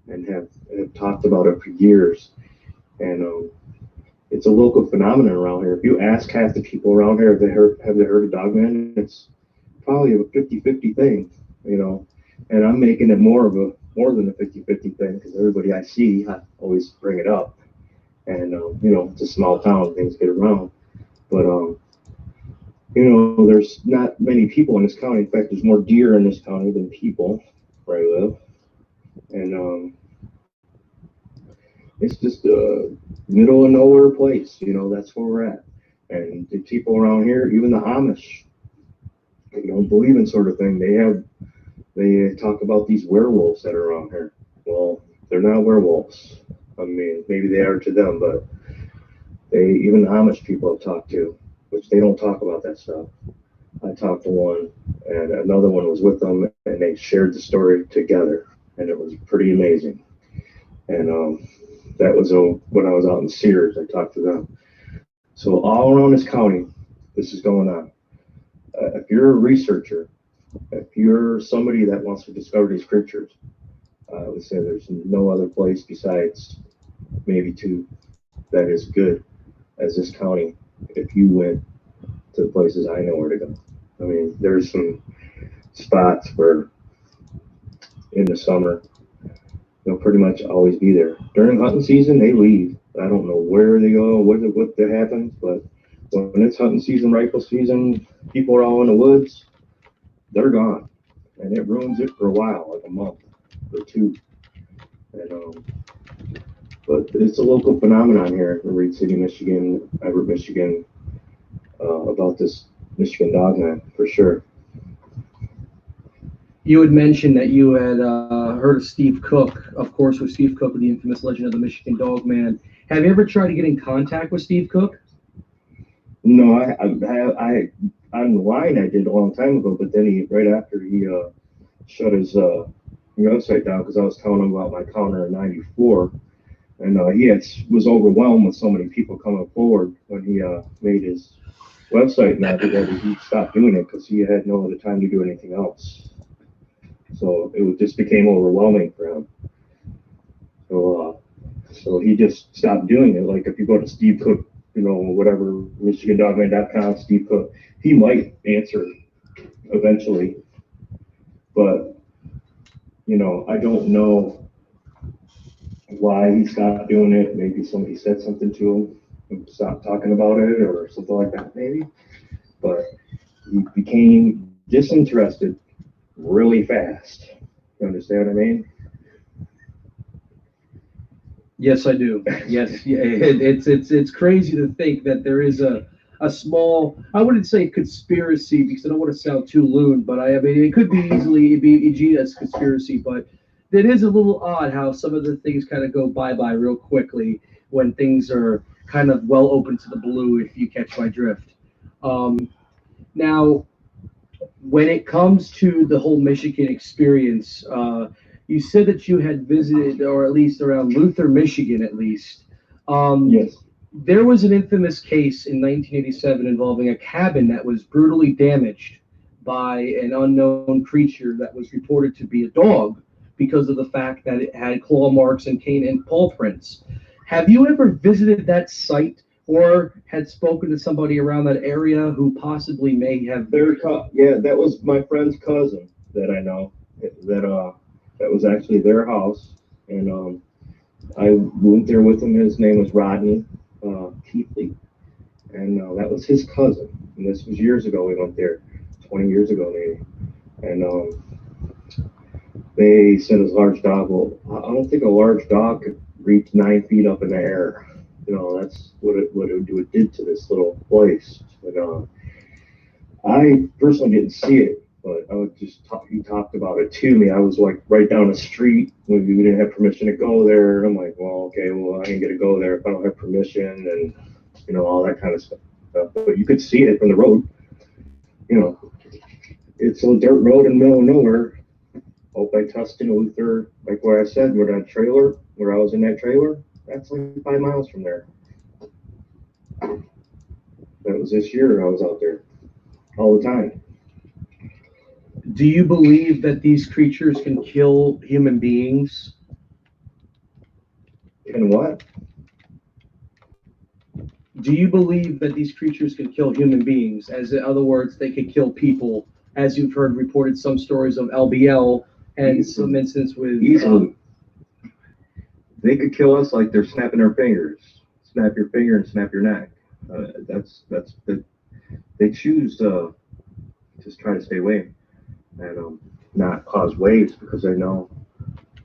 and have talked about it for years. And it's a local phenomenon around here. If you ask half the people around here, have they heard of Dogman, it's probably a 50-50 thing, you know. And I'm making it more than a 50-50 thing, because everybody I see, I always bring it up. And you know, it's a small town, things get around. But you know, there's not many people in this county. In fact, there's more deer in this county than people where I live. And it's just a middle of nowhere place, you know. That's where we're at. And the people around here, even the Amish, they don't believe in sort of thing. They talk about these werewolves that are around here. Well, they're not werewolves. I mean, maybe they are to them, but even the Amish people I've talked to, which they don't talk about that stuff. I talked to one, and another one was with them, and they shared the story together, and it was pretty amazing. And that was when I was out in Sears. I talked to them. So all around this county, this is going on. If you're a researcher, if you're somebody that wants to discover these creatures, I would say there's no other place besides maybe 2 that is good as this county if you went to the places I know where to go. I mean, there's some spots where in the summer they'll pretty much always be there. During hunting season, they leave. I don't know where they go, what happens, but when it's hunting season, rifle season, people are all in the woods, they're gone. And it ruins it for a while, like a month or two. And but it's a local phenomenon here in Reed City, Michigan, Everett, Michigan, about this Michigan Dogman for sure. You had mentioned that you had heard of Steve Cook, of course, with Steve Cook, with the infamous legend of the Michigan Dogman. Have you ever tried to get in contact with Steve Cook? No, I online I did a long time ago, but then right after he shut his website down because I was telling him about my counter in '94, and he was overwhelmed with so many people coming forward when he made his website, and after that he stopped doing it because he had no other time to do anything else. So it just became overwhelming for him. So he just stopped doing it. Like if you go to Steve Cook, whatever, MichiganDogman.com, Steve Cook, he might answer eventually. But, I don't know why he stopped doing it. Maybe somebody said something to him and stopped talking about it or something like that, maybe. But he became disinterested really fast. You understand what I mean? Yes, I do. Yes, yeah, it's crazy to think that there is a small, I wouldn't say conspiracy because I don't want to sound too lewd, but I mean it could be easily be viewed as conspiracy, but it is a little odd how some of the things kind of go bye-bye real quickly when things are kind of well open to the blue, if you catch my drift. Now, when it comes to the whole Michigan experience, you said that you had visited, or at least around Luther, Michigan, at least. Yes. There was an infamous case in 1987 involving a cabin that was brutally damaged by an unknown creature that was reported to be a dog because of the fact that it had claw marks and cane and paw prints. Have you ever visited that site or had spoken to somebody around that area who possibly may have? Yeah, that was my friend's cousin that I know. That was actually their house, and I went there with him. His name was Rodney Keithley, and that was his cousin. And this was years ago. We went there, 20 years ago maybe, and they said it was a large dog. Well, I don't think a large dog could reach 9 feet up in the air. That's what it did to this little place. And I personally didn't see it, but he talked about it to me. I was like right down the street when we didn't have permission to go there. I'm like, well, okay, well, I ain't gonna go there if I don't have permission, and all that kind of stuff. But you could see it from the road. It's a dirt road in the middle of nowhere. Out by Tustin, Luther, like where I said, where I was in that trailer, that's like 5 miles from there. That was this year I was out there all the time. Do you believe that these creatures can kill human beings? And what? Do you believe that these creatures can kill human beings? As in other words, they could kill people, as you've heard reported some stories of LBL and some incidents with. Easily. They could kill us like they're snapping their fingers. Snap your finger and snap your neck. They choose to just try to stay away and not cause waves because they know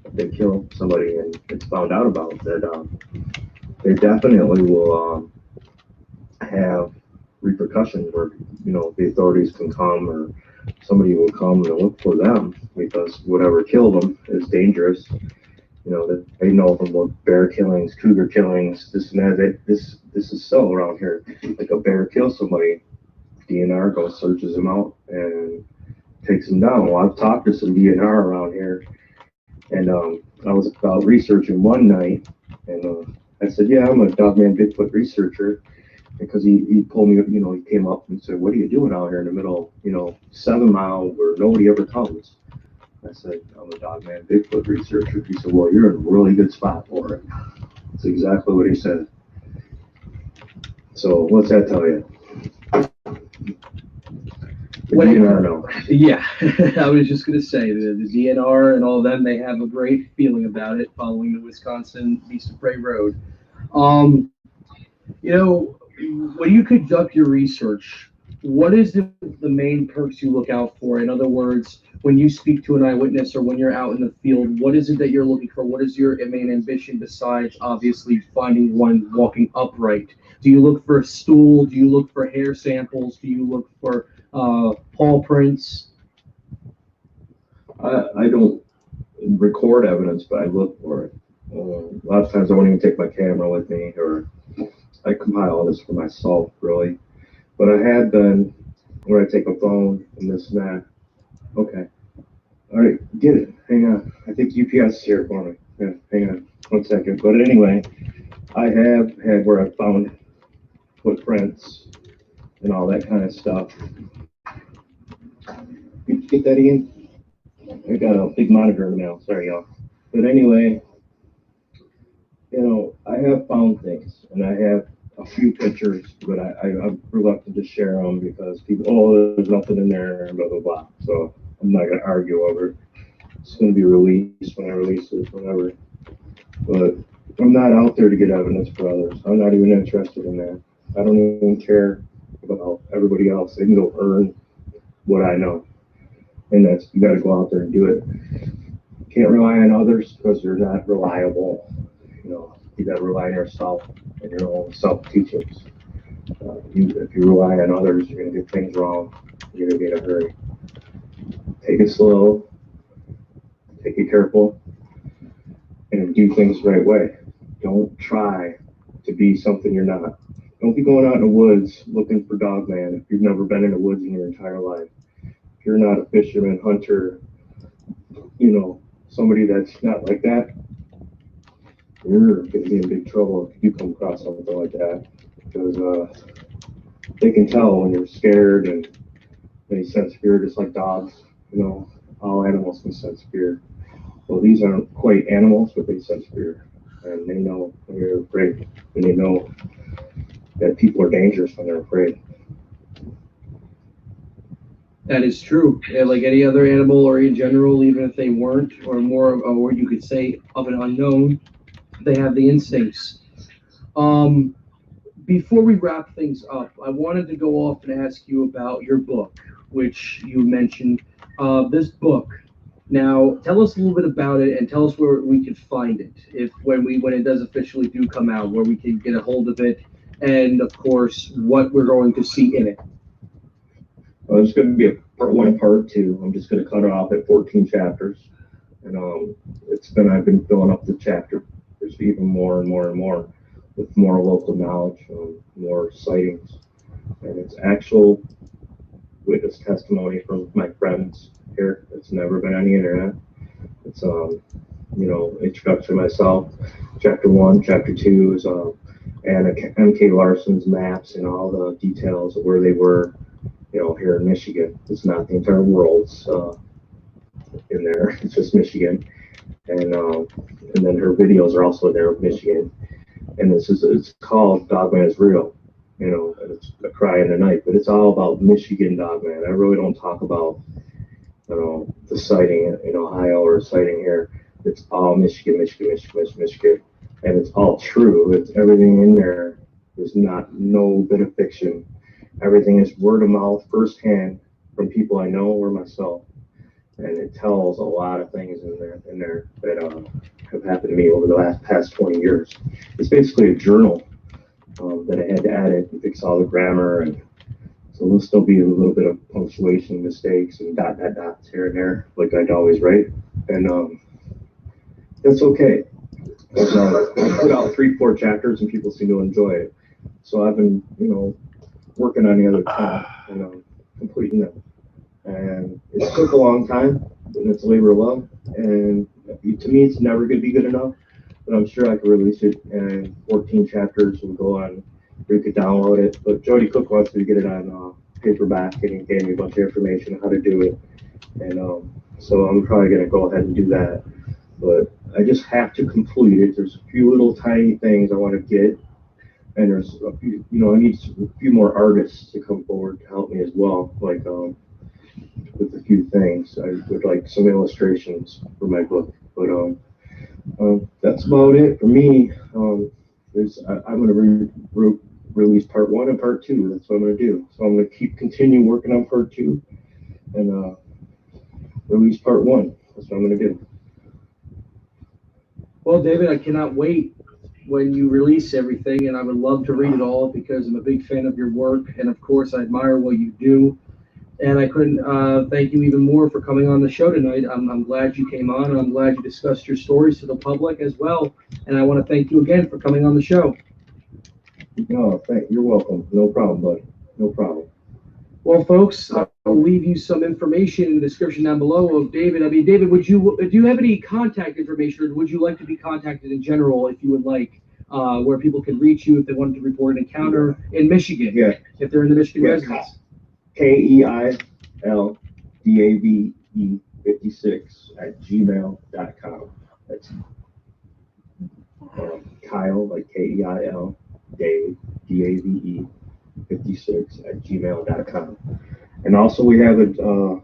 if they kill somebody and it's found out about that, they definitely will have repercussions where the authorities can come or somebody will come and look for them because whatever killed them is dangerous. That they know from what bear killings, cougar killings, this and that. This is so around here. Like a bear kills somebody, DNR goes searches them out and takes them down. Well, I've talked to some DNR around here, and I was about researching one night, and I said, "Yeah, I'm a Dogman Bigfoot researcher," because he pulled me, he came up and said, "What are you doing out here in the middle, 7 Mile where nobody ever comes?" I said, "I'm a Dogman Bigfoot researcher." He said, "Well, you're in a really good spot for it." That's exactly what he said. So what's that tell you? The DNR know. Yeah, I was just going to say, the DNR and all of them, they have a great feeling about it following the Wisconsin Beast of Prey Road. Um, you know, when you conduct your research, what is the main perks you look out for? In other words, when you speak to an eyewitness or when you're out in the field, what is it that you're looking for? What is your main ambition besides obviously finding one walking upright? Do you look for a stool? Do you look for hair samples? Do you look for paw prints? I don't record evidence, but I look for it. A lot of times I won't even take my camera with me, or I compile all this for myself, really. But I had been where I take a phone and this and that. Okay. All right, get it. Hang on. I think UPS is here for me. Yeah, hang on 1 second. But anyway, I have had where I found footprints and all that kind of stuff. Get that in? I got a big monitor now. Sorry, y'all. But anyway, I have found things, and I have a few pictures, but I'm reluctant to share them because people, oh, there's nothing in there, and blah, blah, blah. So I'm not going to argue over it. It's going to be released when I release it, whatever. But I'm not out there to get evidence for others. I'm not even interested in that. I don't even care about everybody else. They can go earn what I know. And that's, you got to go out there and do it. Can't rely on others because they're not reliable. You got to rely on yourself and your own self-teachings. If you rely on others, you're going to get things wrong. You're going to be in a hurry. Take it slow. Take it careful. And do things the right way. Don't try to be something you're not. Don't be going out in the woods looking for Dogman if you've never been in the woods in your entire life. If you're not a fisherman, hunter, somebody that's not like that, you're going to be in big trouble if you come across something like that. Because they can tell when you're scared, and they sense fear just like dogs. All animals can sense fear. Well, these aren't quite animals, but they sense fear. And they know when you're afraid. And they know that people are dangerous when they're afraid. That is true. Yeah, like any other animal or in general, even if they weren't, or more, or you could say of an unknown, they have the instincts. Um, Before we wrap things up, I wanted to go off and ask you about your book, which you mentioned. This book. Now, tell us a little bit about it, and tell us where we can find it, if when it does officially do come out, where we can get a hold of it, and of course, what we're going to see in it. Well, it's going to be a part 1, part 2. I'm just going to cut it off at 14 chapters, and I've been filling up the chapters even more and more and more with more local knowledge, more sightings, and it's actual witness testimony from my friends here. It's never been on the internet. It's introduction to myself. Chapter 1, chapter 2 is and MK Larson's maps and all the details of where they were. Here in Michigan. It's not the entire world. It's in there. It's just Michigan, and then her videos are also there of Michigan. And it's called Dogman is Real. And it's a cry in the night, but it's all about Michigan Dogman. I really don't talk about the sighting in Ohio or a sighting here. It's all Michigan, and it's all true. It's everything in there. There's no bit of fiction. Everything is word of mouth, firsthand, from people I know or myself, and it tells a lot of things in there that have happened to me over the past 20 years. It's basically a journal that I had to edit and fix all the grammar, and so there'll still be a little bit of punctuation mistakes and dots here and there, like I'd always write, and that's okay. But, I put out 3-4 chapters, and people seem to enjoy it. So I've been, working on the other 10 and completing them. And it took a long time, and it's a labor of love. And to me, it's never going to be good enough, but I'm sure I could release it. And 14 chapters will go on. You could download it. But Jody Cook wants me to get it on paperback, and he gave me a bunch of information on how to do it. And so I'm probably going to go ahead and do that. But I just have to complete it. There's a few little tiny things I want to get. And there's a few, I need a few more artists to come forward to help me as well, like with a few things. I would like some illustrations for my book, but that's about it for me. I'm going to release part 1 and part 2. That's what I'm going to do. So I'm going to continue working on part 2 and release part 1. That's what I'm going to do. Well, David, I cannot wait when you release everything, and I would love to read it all because I'm a big fan of your work, and of course, I admire what you do. And I couldn't thank you even more for coming on the show tonight. I'm glad you came on, and I'm glad you discussed your stories to the public as well. And I want to thank you again for coming on the show. No, you're welcome. No problem, buddy. No problem. Well, folks, I'll leave you some information in the description down below of David. I mean, David, do you have any contact information, or would you like to be contacted in general if you would like, where people can reach you if they wanted to report an encounter in Michigan? Yeah. If they're in the Michigan residence. KEILDAVE56@gmail.com. That's Kyle, like KEIL, Dave, DAVE 56@gmail.com. And also we have a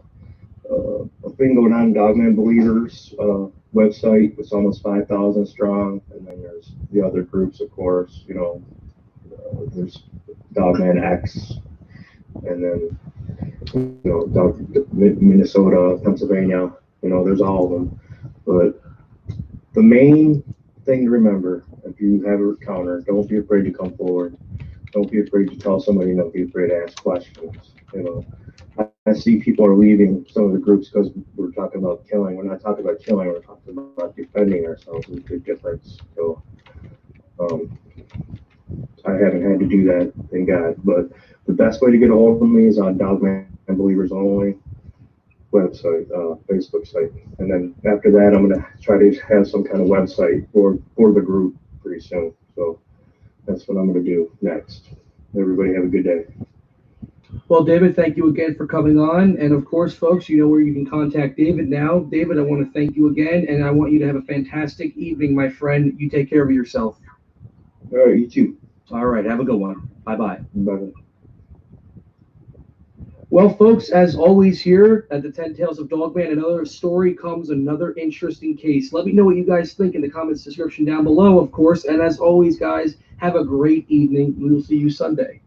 thing going on, Dogman Believers website. It's almost 5,000 strong. And then there's the other groups, of course. There's Dogman X, and then Minnesota, Pennsylvania. There's all of them. But the main thing to remember, if you have an encounter, don't be afraid to come forward. Don't be afraid to tell somebody. Don't be afraid to ask questions. I see people are leaving some of the groups because we're talking about killing. We're not talking about killing. We're talking about defending ourselves. There's a big difference. So I haven't had to do that, thank God. But the best way to get a hold of me is on Dogman Believers Only website, Facebook site. And then after that, I'm going to try to have some kind of website for the group pretty soon. So that's what I'm going to do next. Everybody have a good day. Well, David, thank you again for coming on. And of course, folks, you know where you can contact David now. David, I want to thank you again, and I want you to have a fantastic evening, my friend. You take care of yourself. All right, you too. All right, have a good one. Bye-bye. Bye-bye. Well, folks, as always here at the 10 Tales of Dogman, another story comes, another interesting case. Let me know what you guys think in the comments description down below, of course. And as always, guys, have a great evening. We will see you Sunday.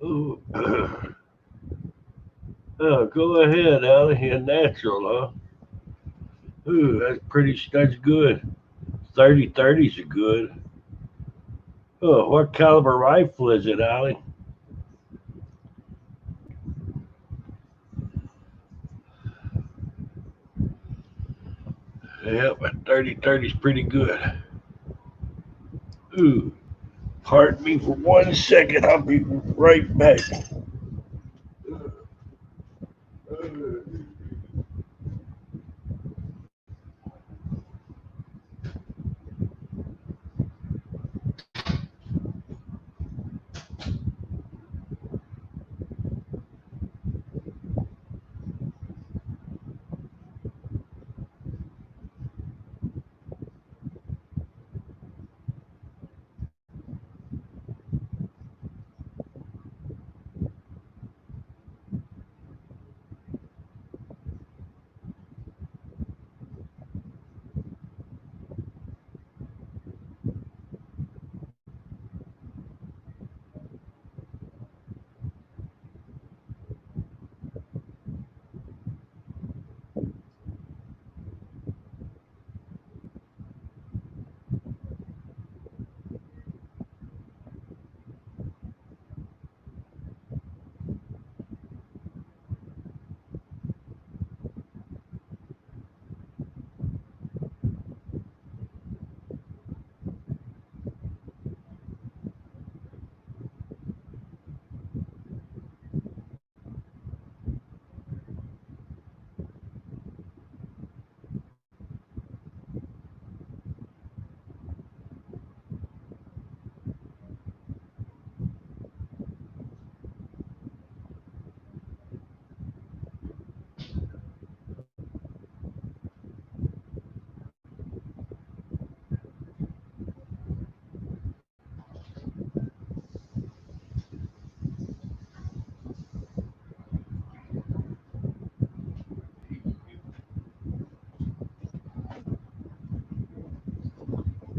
Ooh. Oh, go ahead, Allie. You're natural, huh? Ooh, that's good. 30-30s are good. Oh, what caliber rifle is it, Allie? Yeah, but 30-30's pretty good. Ooh, pardon me for 1 second. I'll be right back.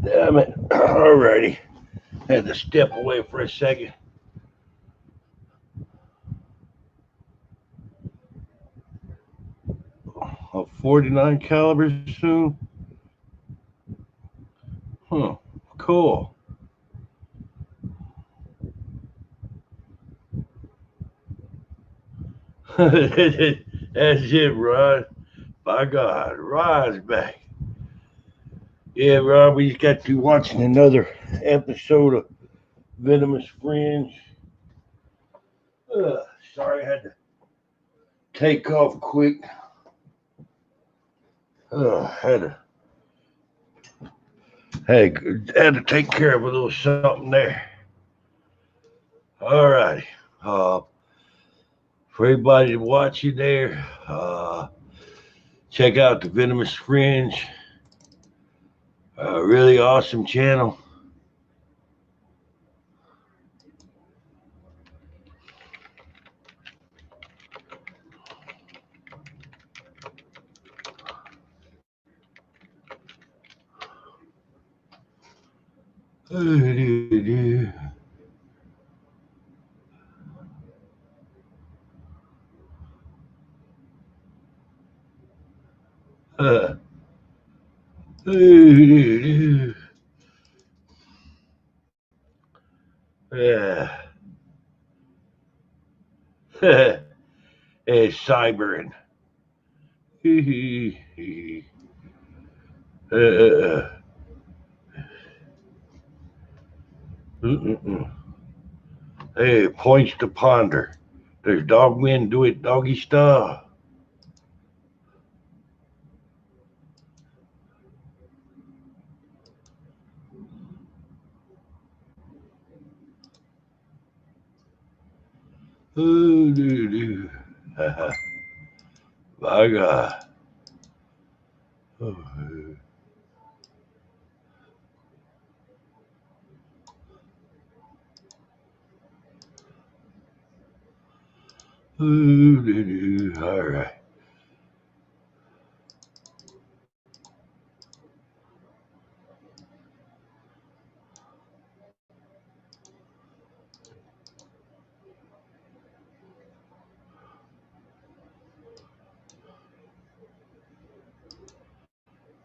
Damn it. Alrighty. Had to step away for a second. A 49 caliber soon. Huh. Cool. That's it, Ron. By God, Ron's back. Yeah, Ron, we just got to watching another episode of Venomous Fringe. Sorry, I had to take off quick. Had to take care of a little something there. All righty. For everybody watching there, check out the Venomous Fringe. Really awesome channel. Yeah. It's cybering. Hey, points to ponder. Does Dogman do it doggy style? My God. All right.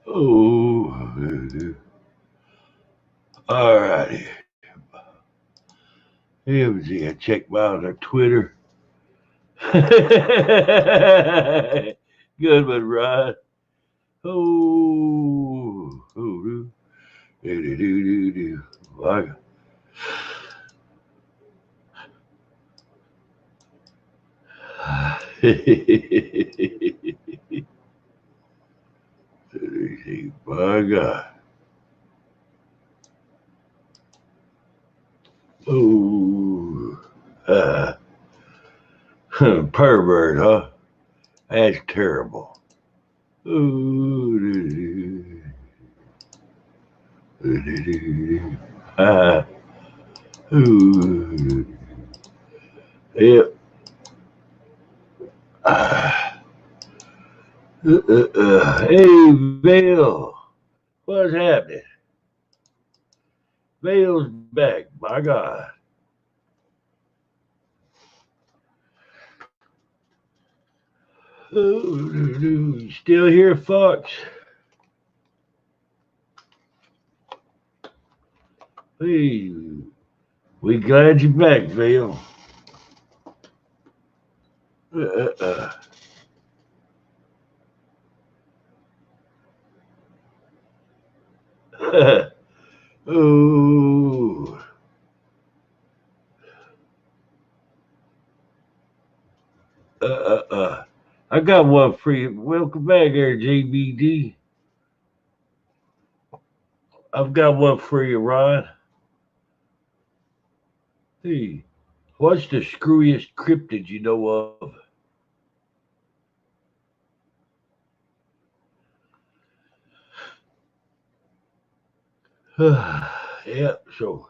Oh, all righty. Here we see. I check out our Twitter. Good one, Rod. Oh, Like, my God. Oh, pervert, huh? That's terrible. Ooh, ooh, yep. Hey, Vale, what's happening? Vale's back, my God. Ooh, still here, Fox? Hey, we glad you're back, Vale. Ooh. I got one for you. Welcome back there, JBD. I've got one for you, Ron. Hey, what's the screwiest cryptid you know of? Yeah, so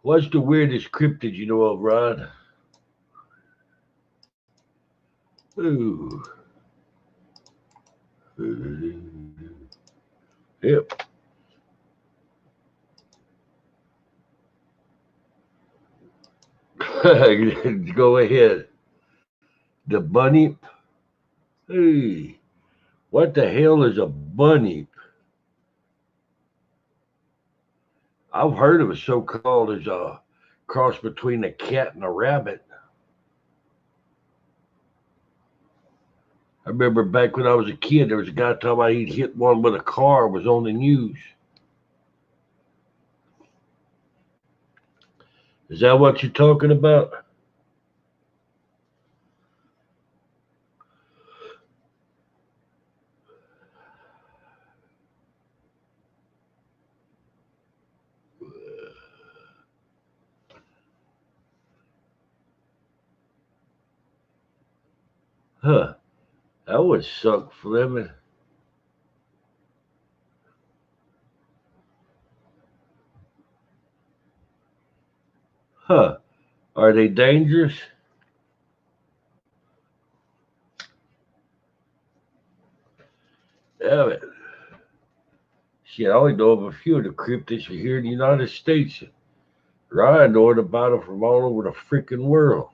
what's the weirdest cryptid you know of, Ron? Ooh. Yep. Go ahead. The bunny. Hey, what the hell is a bunny? I've heard of a so-called as a cross between a cat and a rabbit. I remember back when I was a kid, there was a guy talking about he'd hit one with a car. It was on the news. Is that what you're talking about? Huh. That would suck for them. Huh. Are they dangerous? Damn it. Shit, I only know of a few of the cryptids here in the United States. Ryan knowing about them from all over the freaking world.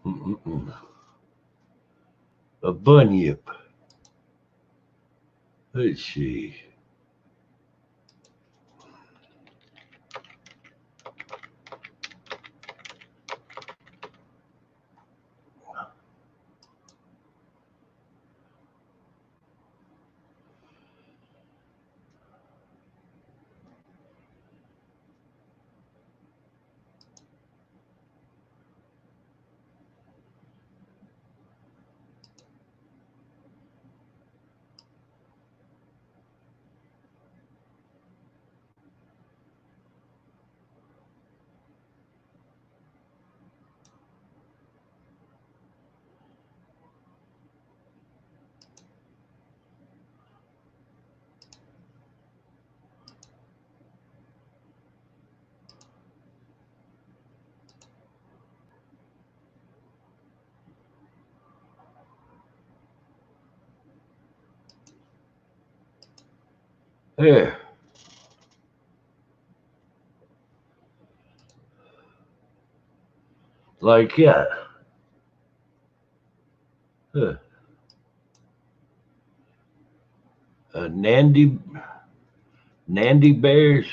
Mm-mm-mm. A bunyip. Let's see. Yeah. Like that. Huh. Nandy bears.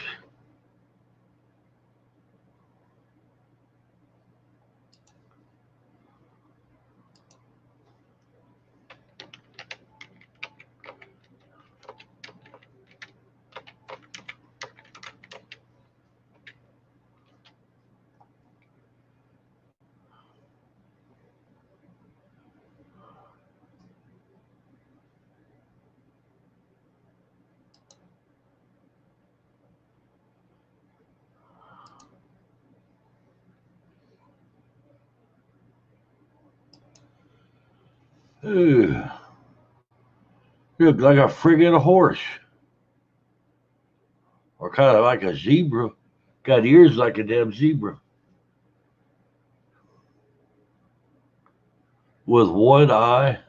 Ugh. Look like a friggin' horse. Or kind of like a zebra. Got ears like a damn zebra. With one eye.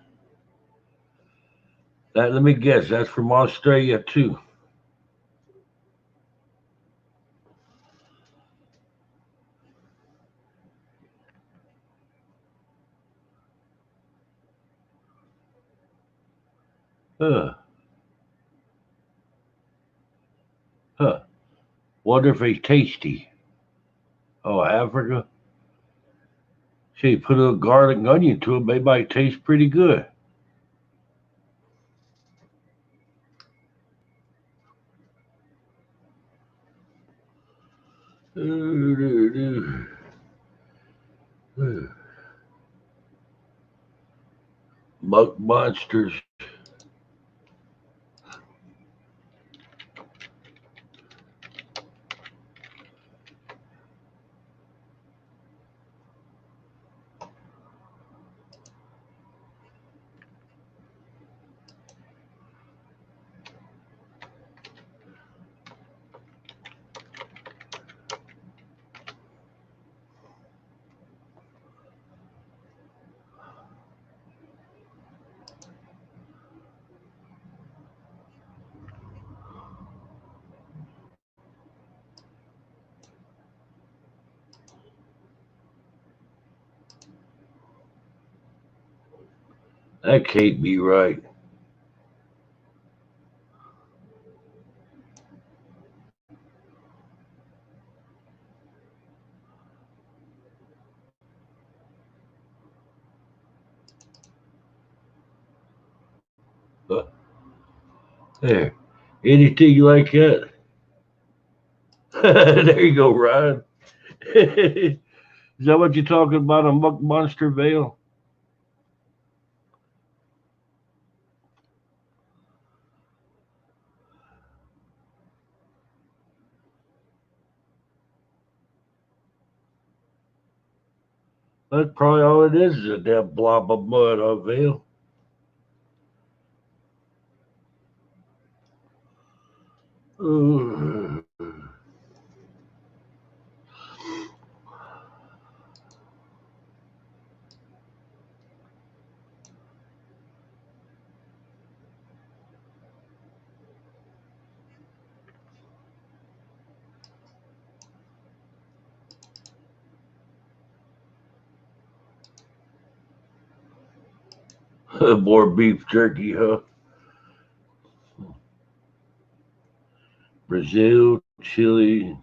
That, let me guess, that's from Australia too. Huh. Huh. Wonder if he's tasty. Oh, Africa? See, put a little garlic and onion to it, they might taste pretty good. Muck monsters. That can't be right. Uh, There. Anything like that? There you go, Ryan. Is that what you're talking about, a muck monster veil? That's probably all it is a damn blob of mud or veil. Uh, More beef jerky, huh? Brazil, Chile.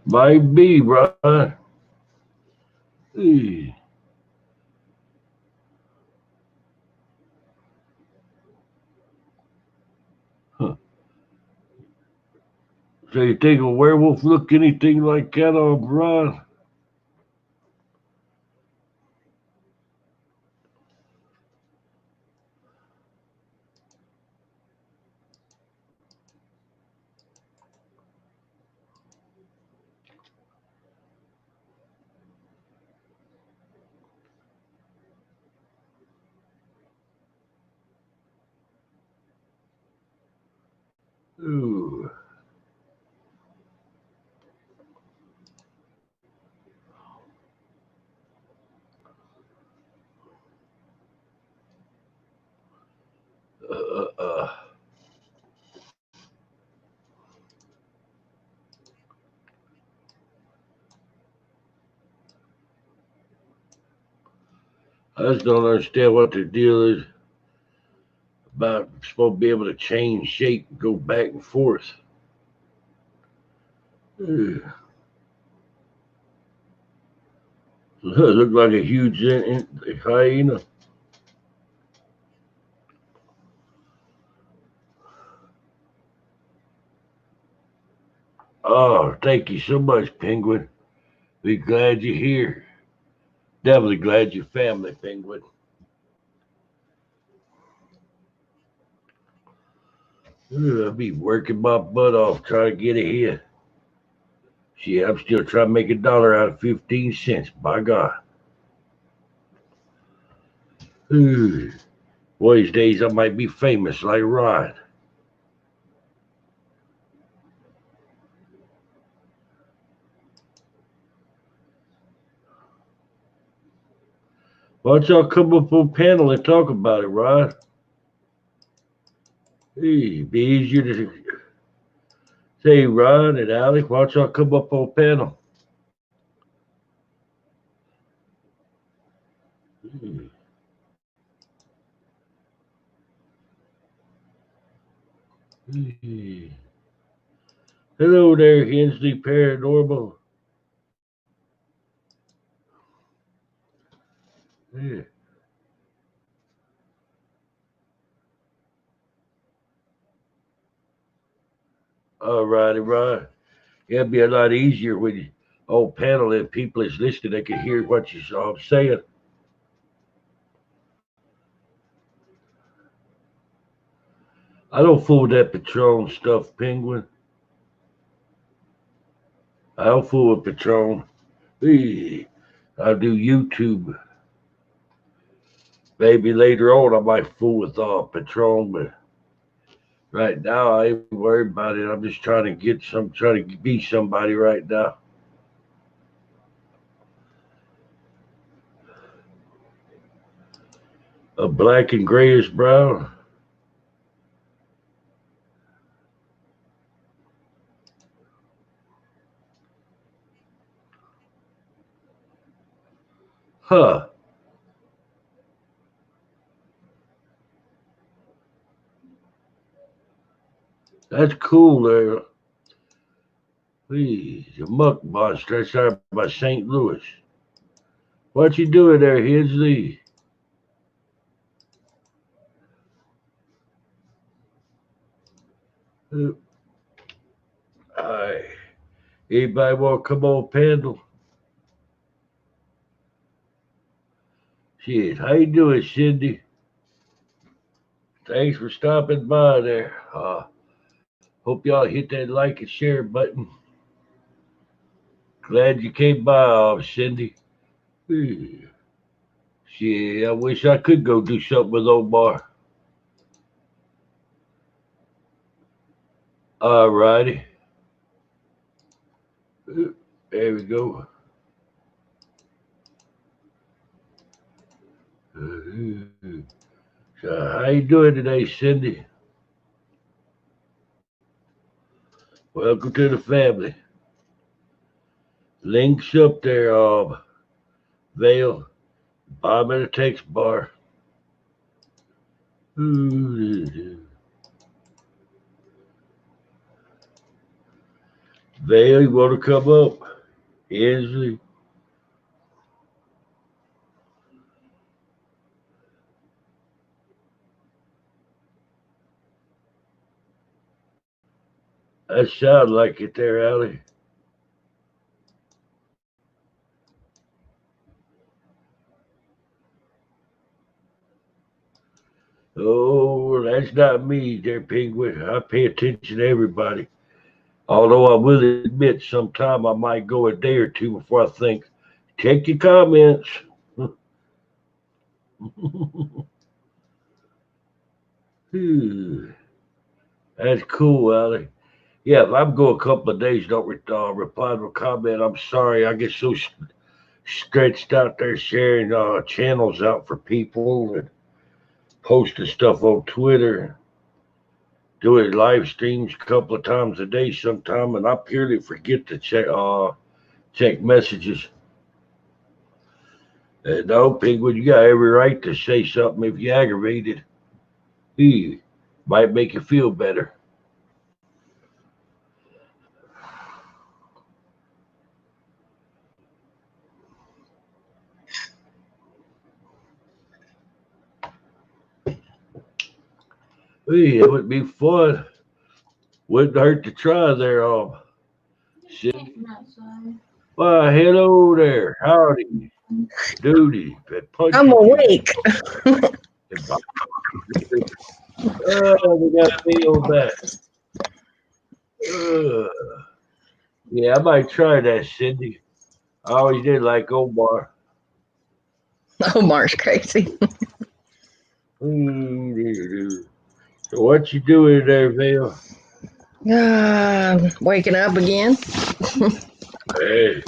Might be, Ron. Eh, huh. So you think a werewolf look anything like that on Ron? Ooh. Uh, uh, uh. I just don't understand what the deal is about supposed to be able to change shape and go back and forth. Ugh. Look like a huge hyena. Oh, thank you so much, Penguin. Be glad you're here. Definitely glad you're family, Penguin. Ugh, I'll be working my butt off trying to get ahead. See, I'm still trying to make $1 out of 15 cents. By God. Ugh. One of these days I might be famous like Rod. Why don't y'all come up on panel and talk about it, Rod? Hey, be easier to say, Rod and Alec. Why don't y'all come up on panel? Hey. Hello there, Hensley Paranormal. Yeah. All righty, Rod. Yeah, it'd be a lot easier when you on panel and people is listening. They can hear what you're all saying. I don't fool with that Patron stuff, Penguin. I'll fool with Patron. Hey, I'll do YouTube. Maybe later on I might fool with Patron, but right now I ain't worried about it. I'm just trying to be somebody right now. A black and grayish brown. Huh. That's cool there. Hey, the muck monster. That's out by St. Louis. What you doing there, Hensley? Uh, Aye. Anybody want to come on, Pandle? Shit, how you doing, Cindy? Thanks for stopping by there. Hope y'all hit that like and share button. Glad you came by, Cindy. Shit, I wish I could go do something with Omar. All righty. There we go. So how you doing today, Cindy? Welcome to the family. Links up there, Vale. Bottom of the text bar. Vale, you want to come up? Hensley. That sounds like it there, Allie. Oh, that's not me there, Penguin. I pay attention to everybody. Although I will admit sometime I might go a day or two before I think. Check your comments. That's cool, Allie. Yeah, if I'm going a couple of days, don't reply to a comment. I'm sorry. I get so stretched out there sharing channels out for people and posting stuff on Twitter, doing live streams a couple of times a day sometime, and I purely forget to check messages. No, Penguin, you got every right to say something if you're aggravated. Might make you feel better. It would be fun. Wouldn't hurt to try there, Cindy. Why, hello there. Howdy. Duty. I'm awake. We got to feel back. Yeah, I might try that, Cindy. I always did like Omar. Omar's crazy. So what you doing there, Vale? Waking up again. Hey,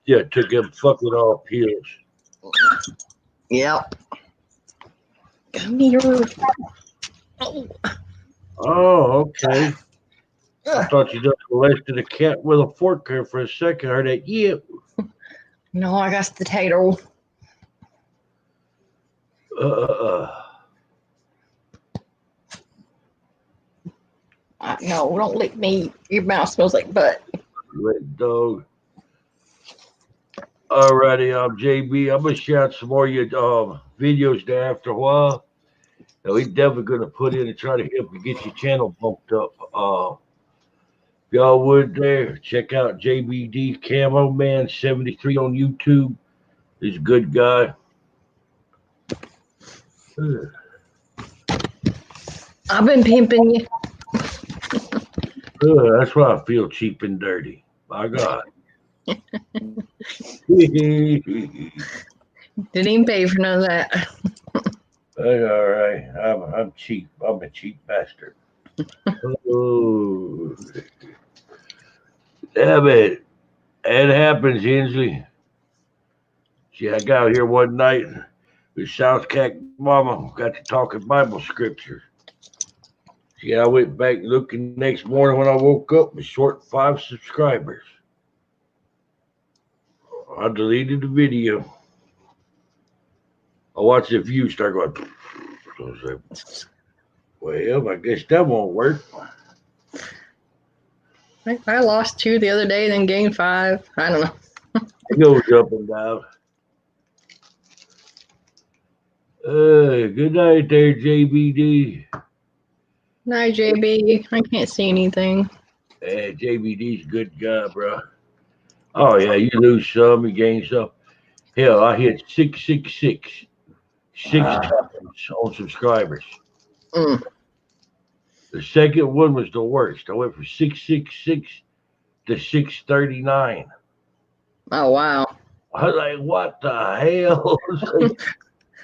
yeah, took them fucking all pills. Yep. Come here. Oh, okay. I thought you just molested a cat with a fork there for a second. I heard that, yeah. No, I got the tater. No, don't lick me. Your mouth smells like butt. Red dog. Alrighty, JB. I'm gonna shout some more of your videos there after a while. Now, we definitely gonna put in and try to help you get your channel bumped up. If y'all would there, check out JBD Camo Man 73 on YouTube. He's a good guy. I've been pimping you. That's why I feel cheap and dirty. My God. Didn't even pay for none of that. That's all right. I'm cheap. I'm a cheap bastard. Oh, damn it. It happens, Hensley. See, I got here one night with South Cac Mama, got to talking Bible scripture. See, I went back looking next morning when I woke up with short 5 subscribers. I deleted the video. I watched the views start going. I was like, well, I guess that won't work. I lost 2 the other day, then gained 5. I don't know. It goes up and down. Good night there, JBD. Night, JB. I can't see anything. JBD's a good guy, bro. Oh, yeah, you lose some, you gain some. Hell, I hit 666. 6 times on subscribers. Mm. The second one was the worst. I went from 666 to 639. Oh, wow. I was like, what the hell?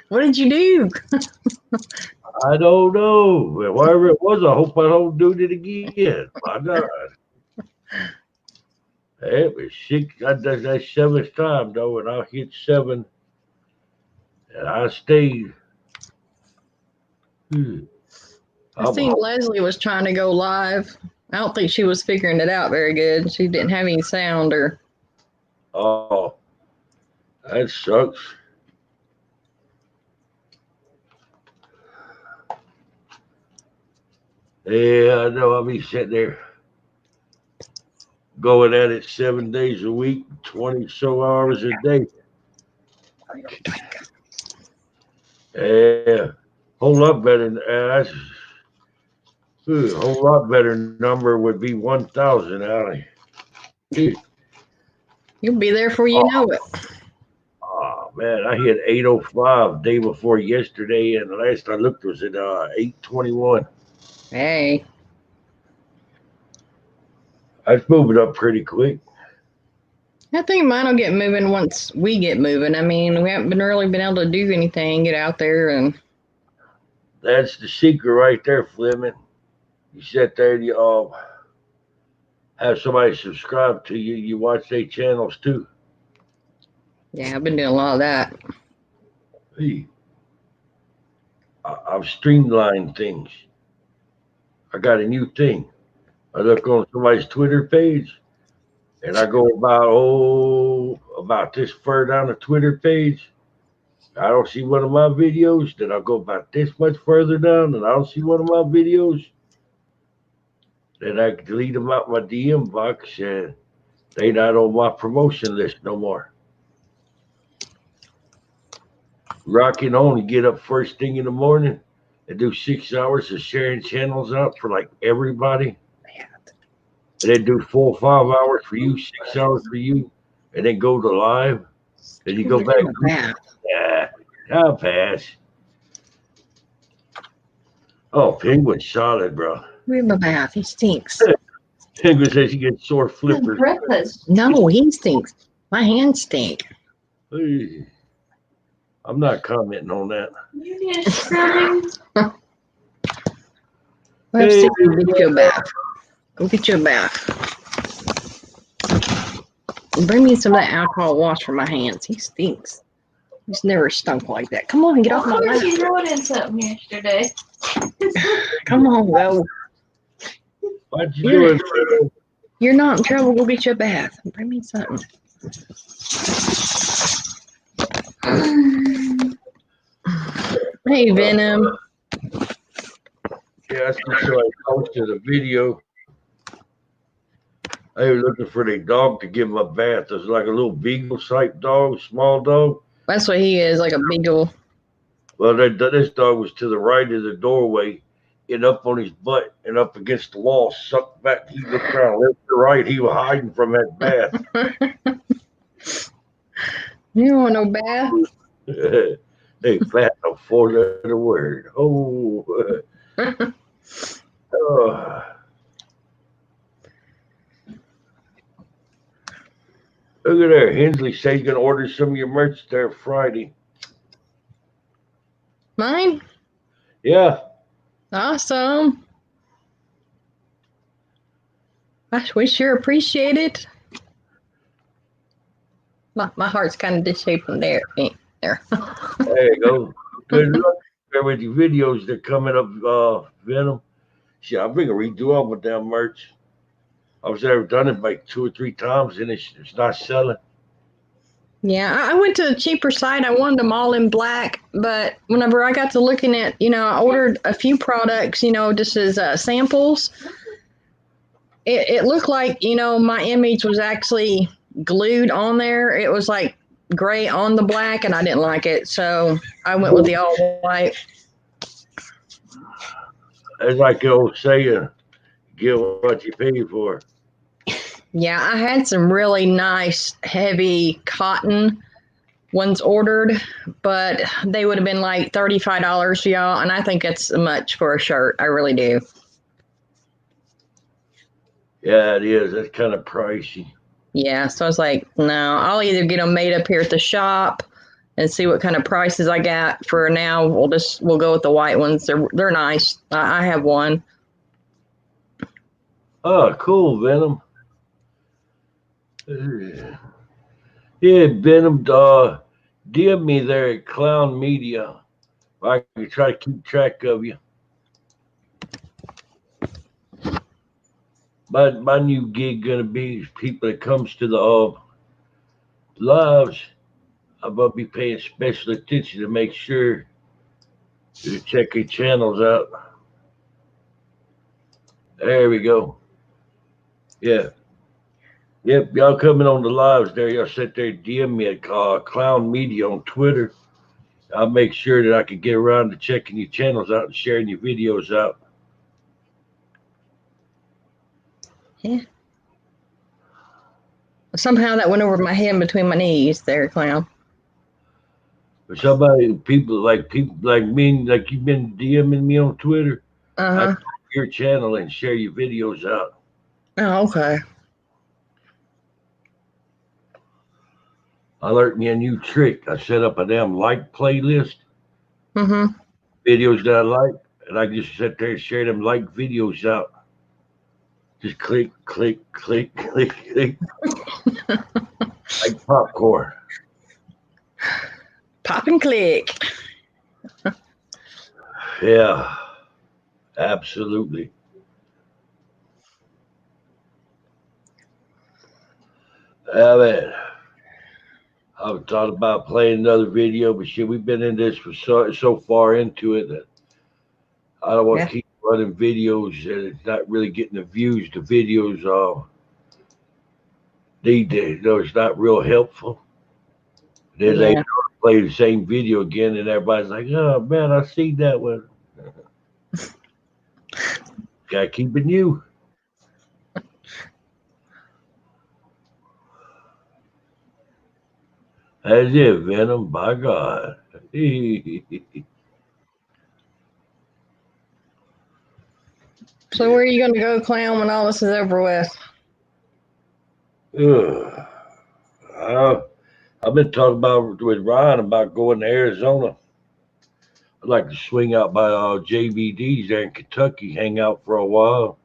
What did you do? I don't know. Whatever it was, I hope I don't do it again. My God. It was 6. That's 7th time, though, and I hit 7. And I stayed. I seen Leslie was trying to go live. I don't think she was figuring it out very good. She didn't have any sound or. Oh, that sucks. Yeah, I know. I'll be sitting there going at it 7 days a week, 20 so hours a day. Yeah, whole lot better. That's a whole lot better number would be 1,000 out of. You'll be there before you know it. Oh man, I hit 805 day before yesterday, and the last I looked was at 821. Hey. That's moving up pretty quick. I think mine will get moving once we get moving. I mean, we haven't really been able to do anything, get out there and. That's the secret right there, Fleming. You sit there, you have somebody subscribe to you. You watch their channels too. Yeah, I've been doing a lot of that. Hey, I've streamlined things. I got a new thing. I look on somebody's Twitter page, and I go about this far down the Twitter page. I don't see one of my videos. Then I'll go about this much further down, and I don't see one of my videos. Then I delete them out my DM box, and they not on my promotion list no more. Rocking on and get up first thing in the morning and do 6 hours of sharing channels out for like everybody. And then do 4 or 5 hours for you, 6 hours for you, and then go to live. Then you go back. Yeah, I'll pass. Oh, Penguin's solid, bro. Give him a bath. He stinks. Penguin says he gets sore flippers. No, he stinks. My hands stink. Hey, I'm not commenting on that. Let's see if we can get you a bath. Go get you a bath. Bring me some of that alcohol wash for my hands. He stinks. He's never stunk like that. Come on and get off my lap. You wrote in something yesterday. Come on, go. What you doing? You're not in trouble. Go get you a bath. Bring me something. Hey, Venom. Yeah, that's just so I posted a video. They were looking for their dog to give him a bath. It was like a little beagle type dog, small dog. That's what he is, like a beagle. Well, this dog was to the right of the doorway and up on his butt and up against the wall, sucked back. He looked around left to right. He was hiding from that bath. You don't want no bath? They fat a 4-letter word. Oh. Look at there. Hensley says he's going to order some of your merch there Friday. Mine? Yeah. Awesome. Gosh, we sure appreciate it. My heart's kind of misshapen there. There. There you go. Good luck there with your videos that are coming up, Venom. Shit, I'm going to redo all my damn merch. I was there, done it like 2 or 3 times, and it's not selling. Yeah, I went to a cheaper site. I wanted them all in black, but whenever I got to looking at, I ordered a few products, just as samples. It looked like, my image was actually glued on there. It was like gray on the black, and I didn't like it, so I went with the all white. It's like the old saying, get what you pay for. Yeah, I had some really nice, heavy cotton ones ordered, but they would have been like $35 for y'all, and I think that's much for a shirt. I really do. Yeah, it is. That's kind of pricey. Yeah, so I was like, no, I'll either get them made up here at the shop and see what kind of prices I got. For now, we'll go with the white ones. They're nice. I have one. Oh, cool, Venom. Yeah, Venom, DM me there at Clown Media. I can try to keep track of you. My new gig gonna be people that comes to the lives. I'm gonna be paying special attention to make sure to check your channels out. There we go. Yeah. Yep, y'all coming on the lives there. Y'all sit there and DM me at Clown Media on Twitter. I'll make sure that I can get around to checking your channels out and sharing your videos out. Yeah. Somehow that went over my head between my knees there, Clown. But people like me, like you've been DMing me on Twitter. I check your channel and share your videos out. Oh, okay. I learned me a new trick. I set up a damn like playlist. Mm-hmm. Videos that I like, and I just sit there and share them like videos out. Just click, click, click, click, click. Like popcorn. Pop and click. Yeah, absolutely. Man, I've thought about playing another video, but shit, we've been in this for so far into it that I don't want to keep running videos and it's not really getting the views. The videos it's not real helpful. Then they play the same video again, and everybody's like, "Oh man, I see that one." Gotta keep it new. That's it, Venom. By God. So where are you going to go, Clown, when all this is over with? I've been talking with Ryan about going to Arizona. I'd like to swing out by JVD's there in Kentucky, hang out for a while.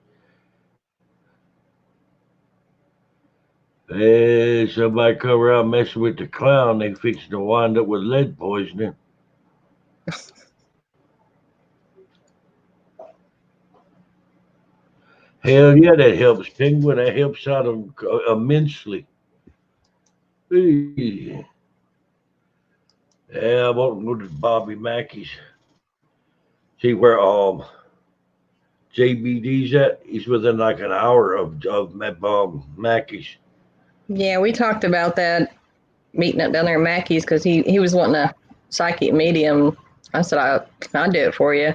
Hey, somebody come around messing with the clown, they fixing to wind up with lead poisoning. Hell yeah, that helps, Penguin. That helps out immensely. Yeah, I want to go to Bobby Mackey's. See where JBD's at? He's within like an hour of Mackey's. Yeah, we talked about that meeting up down there at Mackey's because he was wanting a psychic medium. I said, I'll do it for you.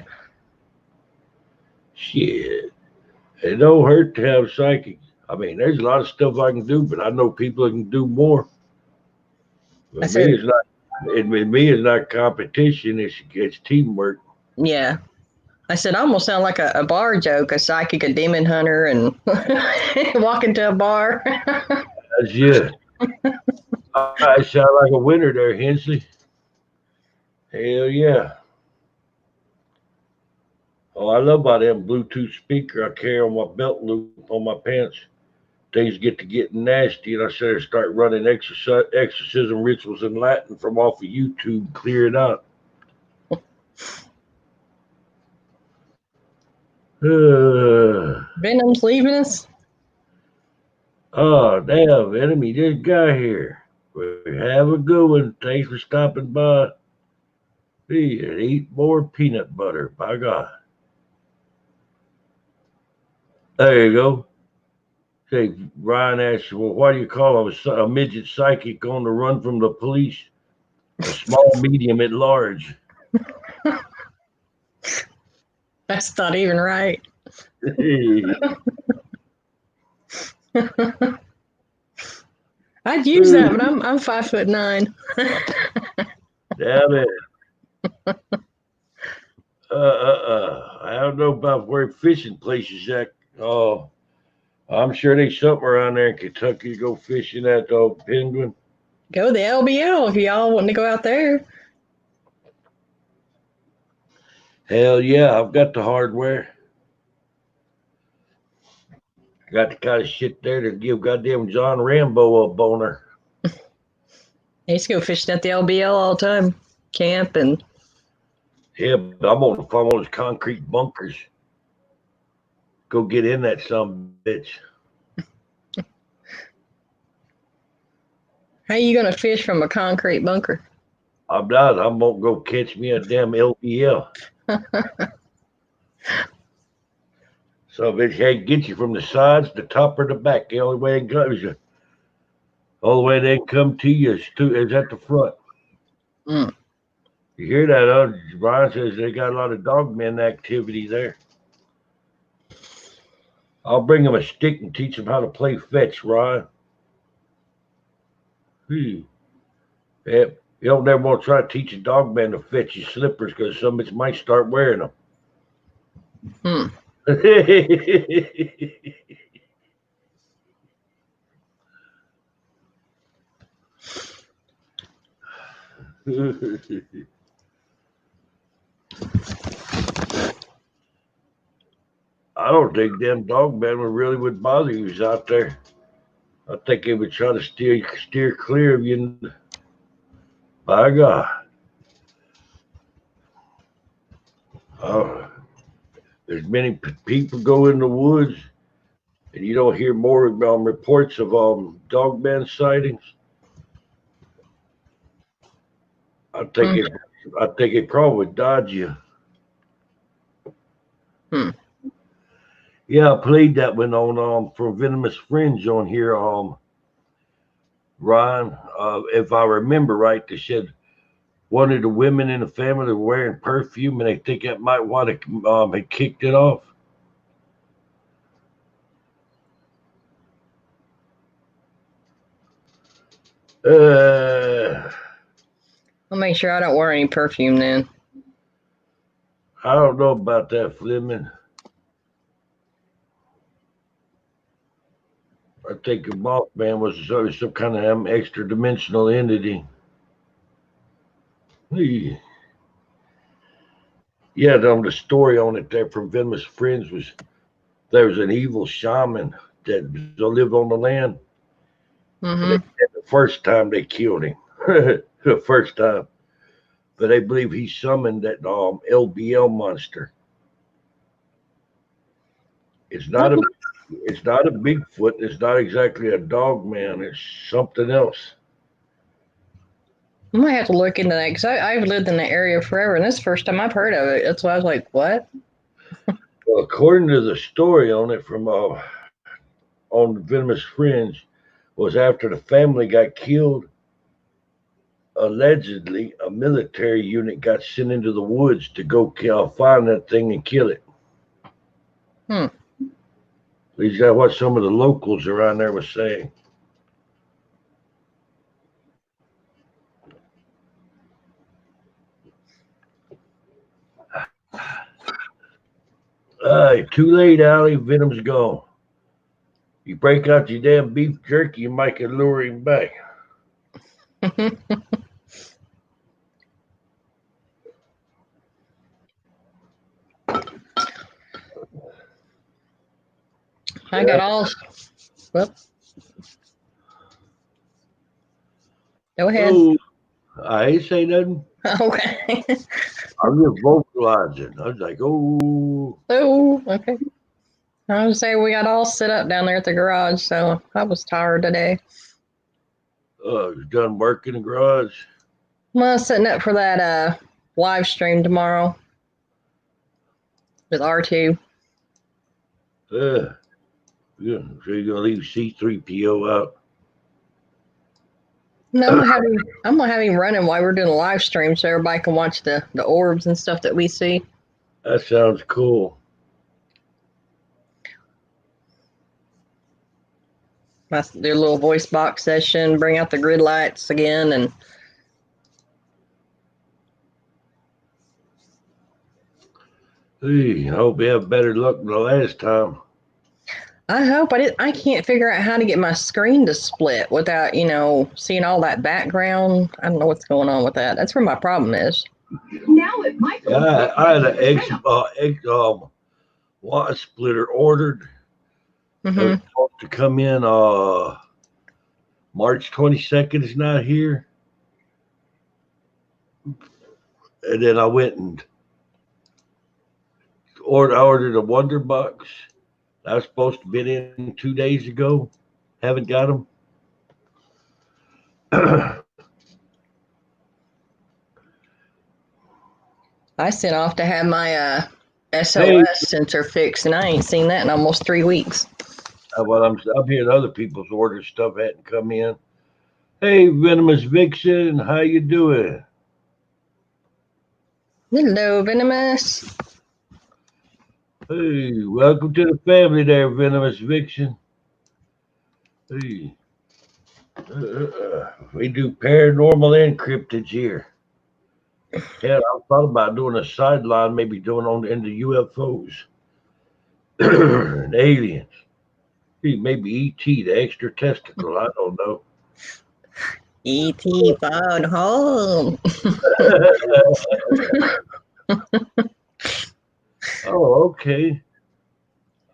Shit. It don't hurt to have psychic. I mean, there's a lot of stuff I can do, but I know people that can do more. With me, it's not competition. It's teamwork. Yeah. I said, I almost sound like a bar joke, a psychic, a demon hunter, and walk into a bar. That's it. I sound like a winner there, Hensley. Hell yeah. Oh, I love about them Bluetooth speaker I carry on my belt loop on my pants. Things get to getting nasty, and I said start running exorcism rituals in Latin from off of YouTube, clear it out. Venom's leaving us. Oh, damn, enemy, this guy here. Have a good one. Thanks for stopping by. Hey, and eat more peanut butter, by God. There you go. Say, Ryan asked you, well, why do you call a midget psychic on the run from the police? A small, medium, at large. That's not even right. I'd use that, but I'm 5'9". Damn it. I don't know about where fishing places at. Oh, I'm sure there's something around there in Kentucky to go fishing at, though, Penguin. Go to the LBL if y'all want to go out there. Hell yeah, I've got the hardware. I got the kind of shit there to give goddamn John Rambo a boner. I used to go fishing at the LBL all the time, camp and. Yeah, but I'm on those concrete bunkers. Go get in that some bitch. How you gonna fish from a concrete bunker? I'm not. I'm gonna go catch me a damn LBL. So bitch can't get you from the sides, the top, or the back. The only way it comes you. All the way they come to you is at the front. Mm. You hear that? Brian says they got a lot of dogman activity there. I'll bring them a stick and teach them how to play fetch, Ryan. Yeah, you don't never want to try to teach a dogman to fetch his slippers because some bitch might start wearing them. Hmm. I don't think them dogmen really would bother you out there. I think they would try to steer clear of you. By God. There's many people go in the woods, and you don't hear more reports of dogman sightings. I think it probably would dodge you. Yeah, I played that one on from Venomous Fringe on here. Ryan, if I remember right, they said one of the women in the family were wearing perfume, and they think that might want to had kicked it off. I'll make sure I don't wear any perfume then. I don't know about that, Fleming. I think the Mothman was some kind of extra dimensional entity. Yeah, the story on it there from Venomous Friends was there was an evil shaman that lived on the land. Mm-hmm. The first time they killed him, the first time, but they believe he summoned that LBL monster. It's not a Bigfoot. It's not exactly a dog man. It's something else. I might have to look into that because I've lived in the area forever, and this is the first time I've heard of it. That's why I was like, what? Well, according to the story on it from on Venomous Fringe, was after the family got killed, allegedly a military unit got sent into the woods to go find that thing and kill it. At least that's what some of the locals around there were saying. Too late, Allie. Venom's gone. You break out your damn beef jerky, you might can lure him back. I got all. Well, go ahead. Oh, I ain't say nothing. Okay. I'm just vocalizing. I was like, oh. Oh, okay. I was say we got all set up down there at the garage, so I was tired today. Done work in the garage. Well, setting up for that live stream tomorrow with R2. Yeah. So you're gonna leave C3PO out? No, I'm gonna have him running while we're doing a live stream so everybody can watch the orbs and stuff that we see. That sounds cool. I do a little voice box session, bring out the grid lights again, and Hey, I hope you have better luck than the last time. I hope I can't figure out how to get my screen to split without, seeing all that background. I don't know what's going on with that. That's where my problem is. Now it might go. I had an watt splitter ordered. It was supposed to come in March 22nd. It's not here. And then I went and ordered a Wonder Box. I was supposed to be in 2 days ago. Haven't got them. I sent off to have my SOS sensor fixed, and I ain't seen that in almost 3 weeks. Well, I'm hearing other people's orders stuff hadn't come in. Hey, Venomous Vixen, how you doing? Hello, Venomous. Hey, welcome to the family there, Venomous Vixen. Hey, we do paranormal and cryptids here. Yeah, I thought about doing a sideline, maybe doing on into UFOs and aliens. Hey, maybe ET, the extra testicle. I don't know. E.T. phone home. Oh, okay.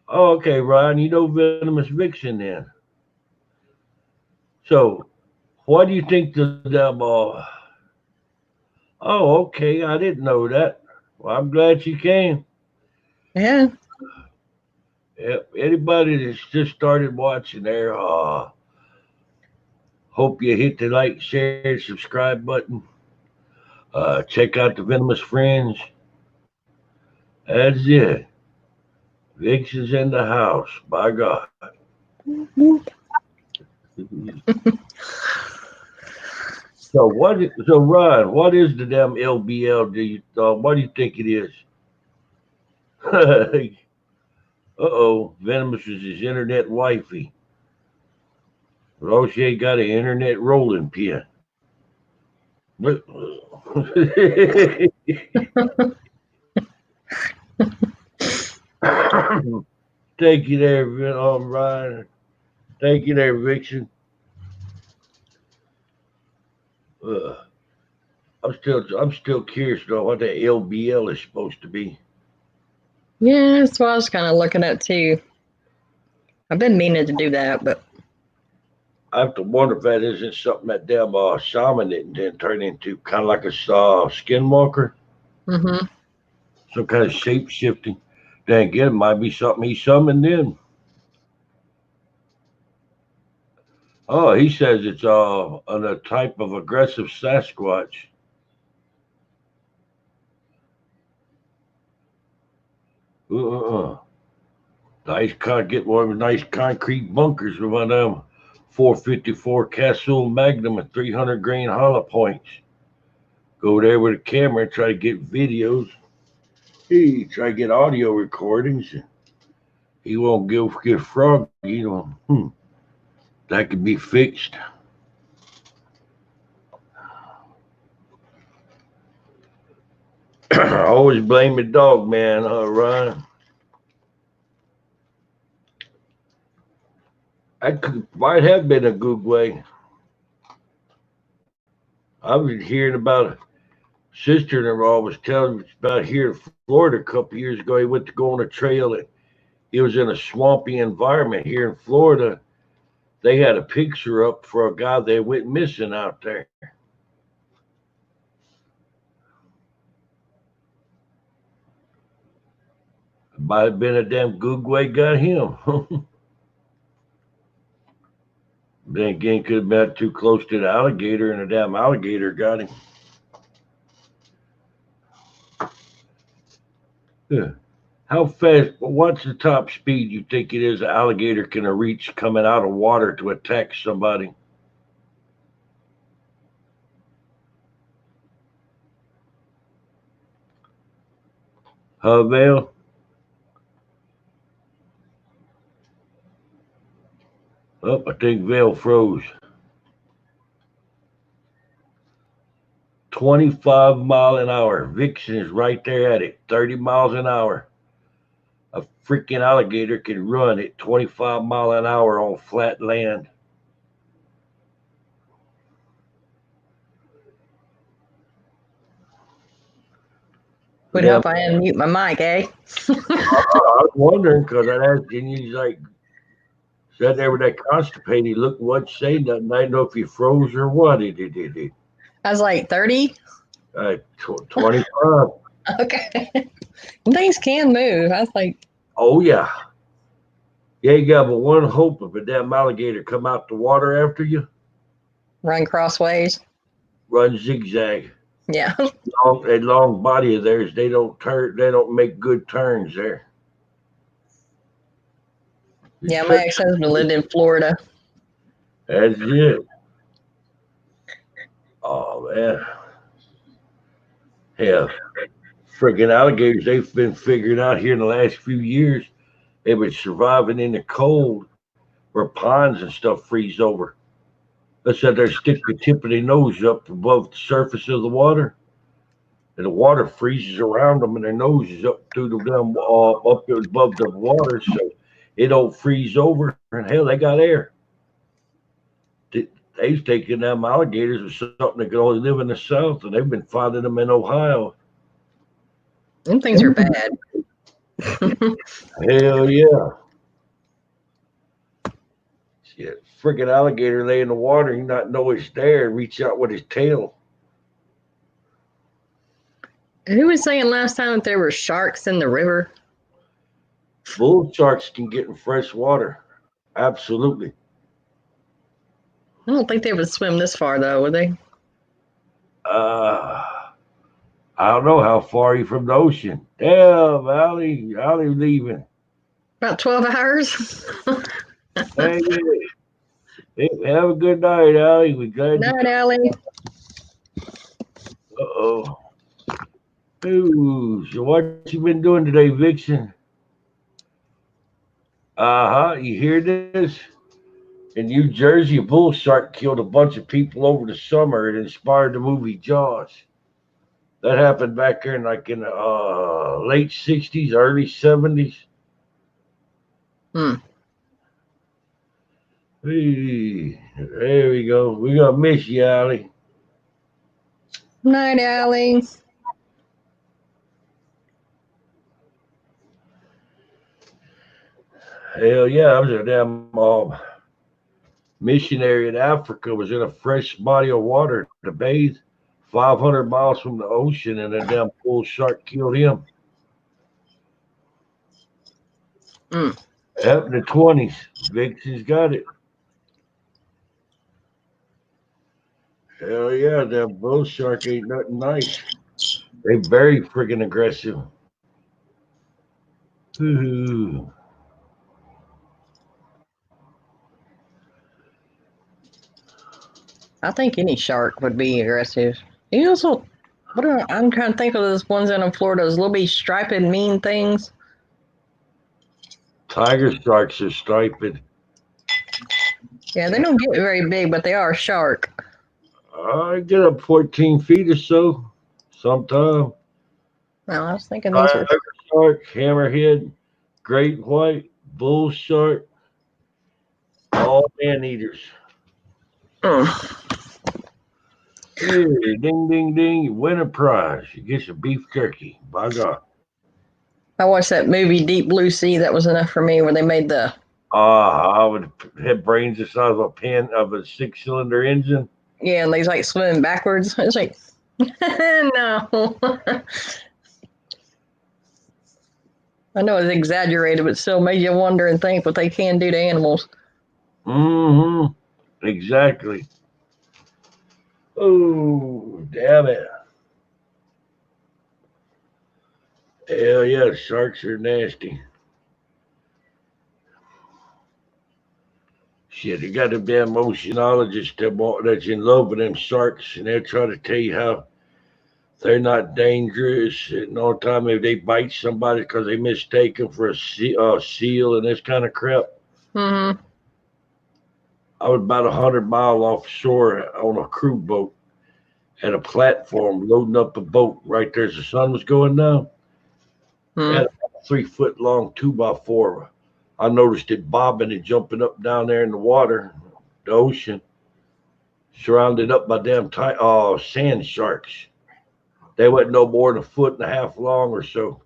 Oh, okay, Ryan. You know Venomous Vixen then. So, what do you think the damn? Oh, okay. I didn't know that. Well, I'm glad you came. Yeah. Yep. Anybody that's just started watching there, hope you hit the like, share, subscribe button. Check out the Venomous Friends. That's it. Vixen's in the house. By God. So Ryan, what is the damn LBL? What do you think it is? Venomous is his internet wifey. Roche got an internet rolling pin. Thank you there, Ryan. Thank you there, Vixen. I'm still curious though what that LBL is supposed to be. Yeah, that's what I was kind of looking at too. I've been meaning to do that, but I have to wonder if that isn't something that damn shaman didn't turn into, kind of like a skinwalker. Mm-hmm. Some kind of shape shifting. Then again, it might be something he summoned in. Oh, he says it's a type of aggressive Sasquatch. Get one of the nice concrete bunkers with one of them 454 Castle Magnum and 300 grain hollow points. Go there with a camera and try to get videos. He try to get audio recordings. He won't get froggy. That could be fixed. I always blame the Dogman, Ryan. Might have been a good way. I was hearing about a sister-in-law was telling me about here in Florida a couple years ago. He went to go on a trail and he was in a swampy environment here in Florida. They had a picture up for a guy that went missing out there. Might have been a damn good way got him. Then again, could have been too close to the alligator and the damn alligator got him. Yeah. How fast, what's the top speed you think it is an alligator can reach coming out of water to attack somebody? Vale? Oh, I think Vale froze. 25 mile an hour. Vixen is right there at it. 30 miles an hour. A freaking alligator can run at 25 mile an hour on flat land. Would help I unmute my mic, eh? I was wondering because I asked him, he's like, sat there with that constipated look, wasn't saying nothing. I didn't know if he froze or what. I was like 30? 25. Okay. Things can move. I was like, oh, yeah. Yeah, you got but one hope if a damn alligator come out the water after you. Run crossways. Run zigzag. Yeah. That long body of theirs, they don't make good turns there. Yeah, my ex-husband lived in Florida. That's it. Oh, man. Yeah. Freaking alligators, they've been figuring out here in the last few years, they've been surviving in the cold where ponds and stuff freeze over. Let's say they stick the tip of their nose up above the surface of the water, and the water freezes around them, and their nose is up through the damn up above the water, so it don't freeze over. And hell, they got air. They've taken them alligators or something that could only live in the South, and they've been finding them in Ohio. Them things are bad. Hell yeah. Shit, freaking alligator lay in the water, you not know it's there, reach out with his tail. Who was saying last time that there were sharks in the river? Bull sharks can get in fresh water. Absolutely. I don't think they would swim this far, though, would they? I don't know how far are you from the ocean. Damn, Allie leaving. About 12 hours. Hey, have a good night, Allie. We glad. Night, Allie. Uh-oh. Ooh, so what you been doing today, Vixen? You hear this? In New Jersey, a bull shark killed a bunch of people over the summer. It inspired the movie Jaws. That happened back there in late 60s, early 70s. Hey, there we go. We're going to miss you, Allie. Night, Allie. Hell yeah, I was a damn missionary in Africa, was in a fresh body of water to bathe 500 miles from the ocean, and a damn bull shark killed him. Happened in the 20s. Vixen's got it. Hell yeah, that bull shark ain't nothing nice. They very freaking aggressive. Ooh. I think any shark would be aggressive. You also, I'm trying to think of those ones out in Florida, those little bitty striped mean things. Tiger sharks are striped. Yeah, they don't get very big, but they are a shark. I get up 14 feet or so sometime. Well, I was thinking these were shark, hammerhead, great white, bull shark, all man eaters. Mm. Hey, ding, ding, ding! You win a prize. You get some beef jerky. By God. I watched that movie Deep Blue Sea. That was enough for me. Where they made the I would have brains the size of a pen of a 6-cylinder engine. and they like swimming backwards. It's like no. I know it's exaggerated, but still made you wonder and think what they can do to animals. Mm-hmm. Exactly. Oh, damn it. Hell yeah, sharks are nasty. Shit, you got them damn oceanologists that's in love with them sharks, and they'll try to tell you how they're not dangerous. And all the time, if they bite somebody because they mistake them for a seal and this kind of crap. Mm-hmm. I was about 100 miles offshore on a crew boat at a platform loading up a boat right there as the sun was going down. Mm-hmm. Had a 3-foot long 2x4. I noticed it bobbing and jumping up down there in the water, the ocean, surrounded up by damn sand sharks. They wasn't no more than 1.5 feet long or so.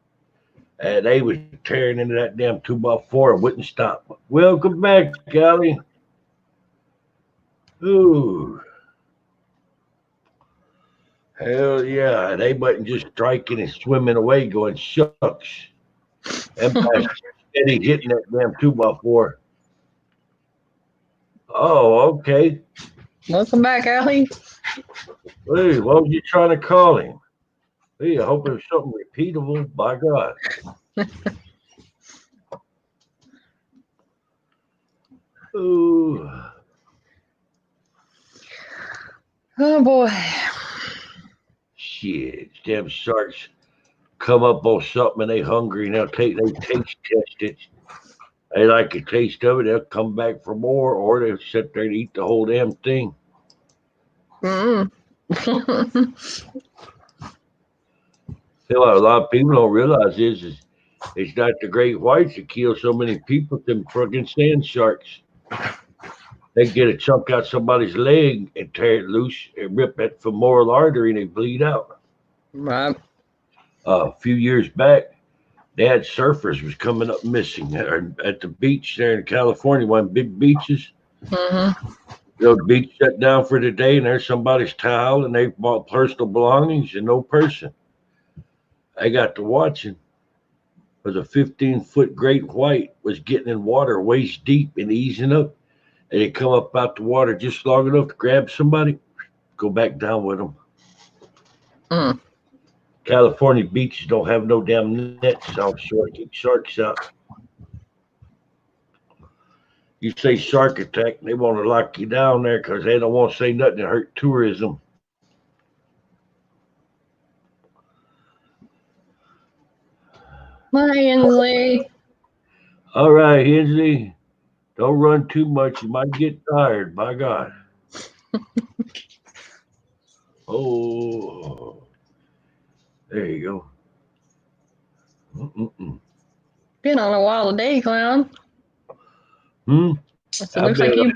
And they was tearing into that damn 2x4 and wouldn't stop. Welcome back, Callie. Ooh. Hell yeah. They wasn't just striking and swimming away going shucks. And steady hitting that damn 2x4. Oh, okay. Welcome back, Allie. Hey, what was you trying to call him? Hey, I hope it was something repeatable. By God. Ooh. Oh boy. Shit. Damn sharks come up on something and they hungry and they taste test it. They like the taste of it, they'll come back for more, or they'll sit there and eat the whole damn thing. Mm. See, what a lot of people don't realize is it's not the great whites that kill so many people, them fucking sand sharks. They get a chunk out somebody's leg and tear it loose and rip that femoral artery and they bleed out. Right. A few years back, they had surfers was coming up missing at the beach there in California, one of the big beaches. Mm-hmm. The beach shut down for the day, and there's somebody's towel, and they bought personal belongings and no person. I got to watching. Was a 15-foot great white was getting in water waist deep and easing up, and he come up out the water just long enough to grab somebody, go back down with them. Mm. California beaches don't have no damn nets offshore to keep sharks out. You say shark attack, they want to lock you down there because they don't want to say nothing to hurt tourism. Hi, Inslee. All right, Hensley, don't run too much. You might get tired. By God. Oh, there you go. Mm-mm-mm. Been on a while today, clown. So it looks like you.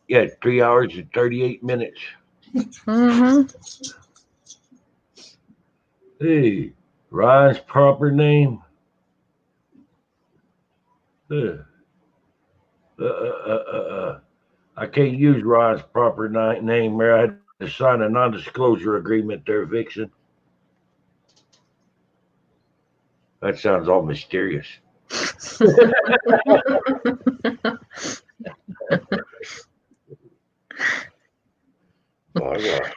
Yeah, 3 hours and 38 minutes. Mm-hmm. Hey, Ryan's proper name. I can't use Ryan's proper name there. I had to sign a non-disclosure agreement there, Vixen. That sounds all mysterious. My God.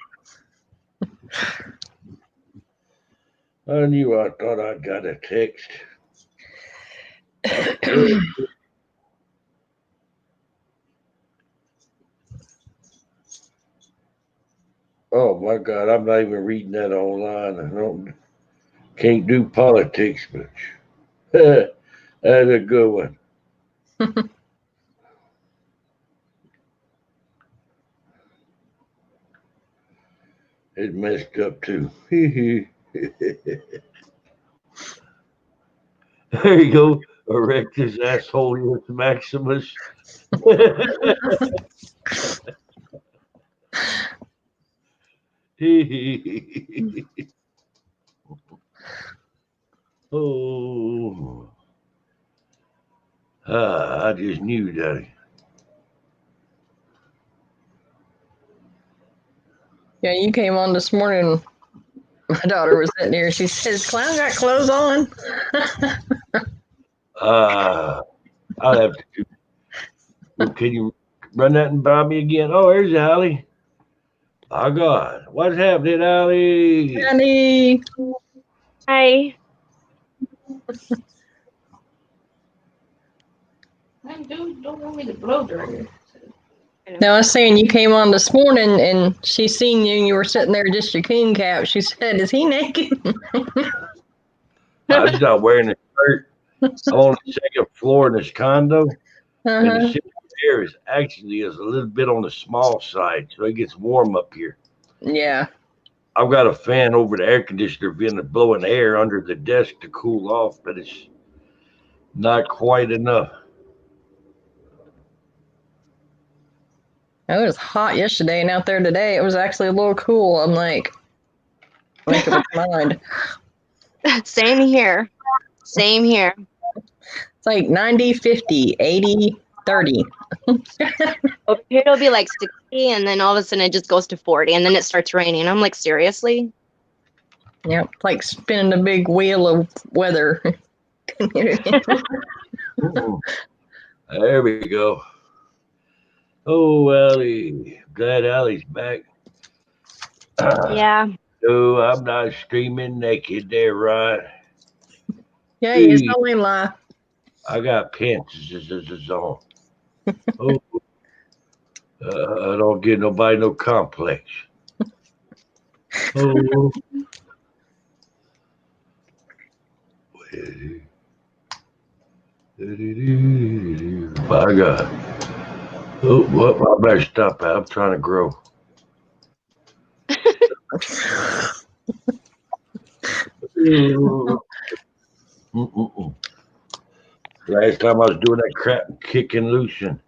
I knew I thought I got a text. Oh my God, I'm not even reading that online. Can't do politics, but that's a good one. It's messed up too. There you go. Erectus Assholeus Maximus. Oh, I just knew that. Yeah, you came on this morning. My daughter was sitting here. She says, "Clown got clothes on." I'll have to. Can you run that and by me again? Oh, there's Allie. Oh God, what's happening, Allie? Honey. Hi. Don't want me to blow dryer. No, I was saying you came on this morning and she seen you and you were sitting there just your coon cap. She said, "Is he naked?" I was not wearing a shirt. I'm on the second floor in this condo, and the Uh-huh. ceiling air is actually a little bit on the small side, so it gets warm up here. Yeah. I've got a fan over the air conditioner vent blowing air under the desk to cool off, but it's not quite enough. It was hot yesterday, and out there today it was actually a little cool. I'm like, make up its mind. Same here. Same here. It's like 90, 50, 80, 30. Over here it'll be like 60, and then all of a sudden it just goes to 40, and then it starts raining. I'm like, seriously? Yep, like spinning a big wheel of weather. There we go. Oh, Allie. Glad Allie's back. Yeah. No, I'm not screaming naked there, right? Yeah, it's only lie. I got pants on. Oh, I don't give nobody no complex. Oh. My God. Oh, what? I better stop that. I'm trying to grow. Last time I was doing that crap kicking loose, and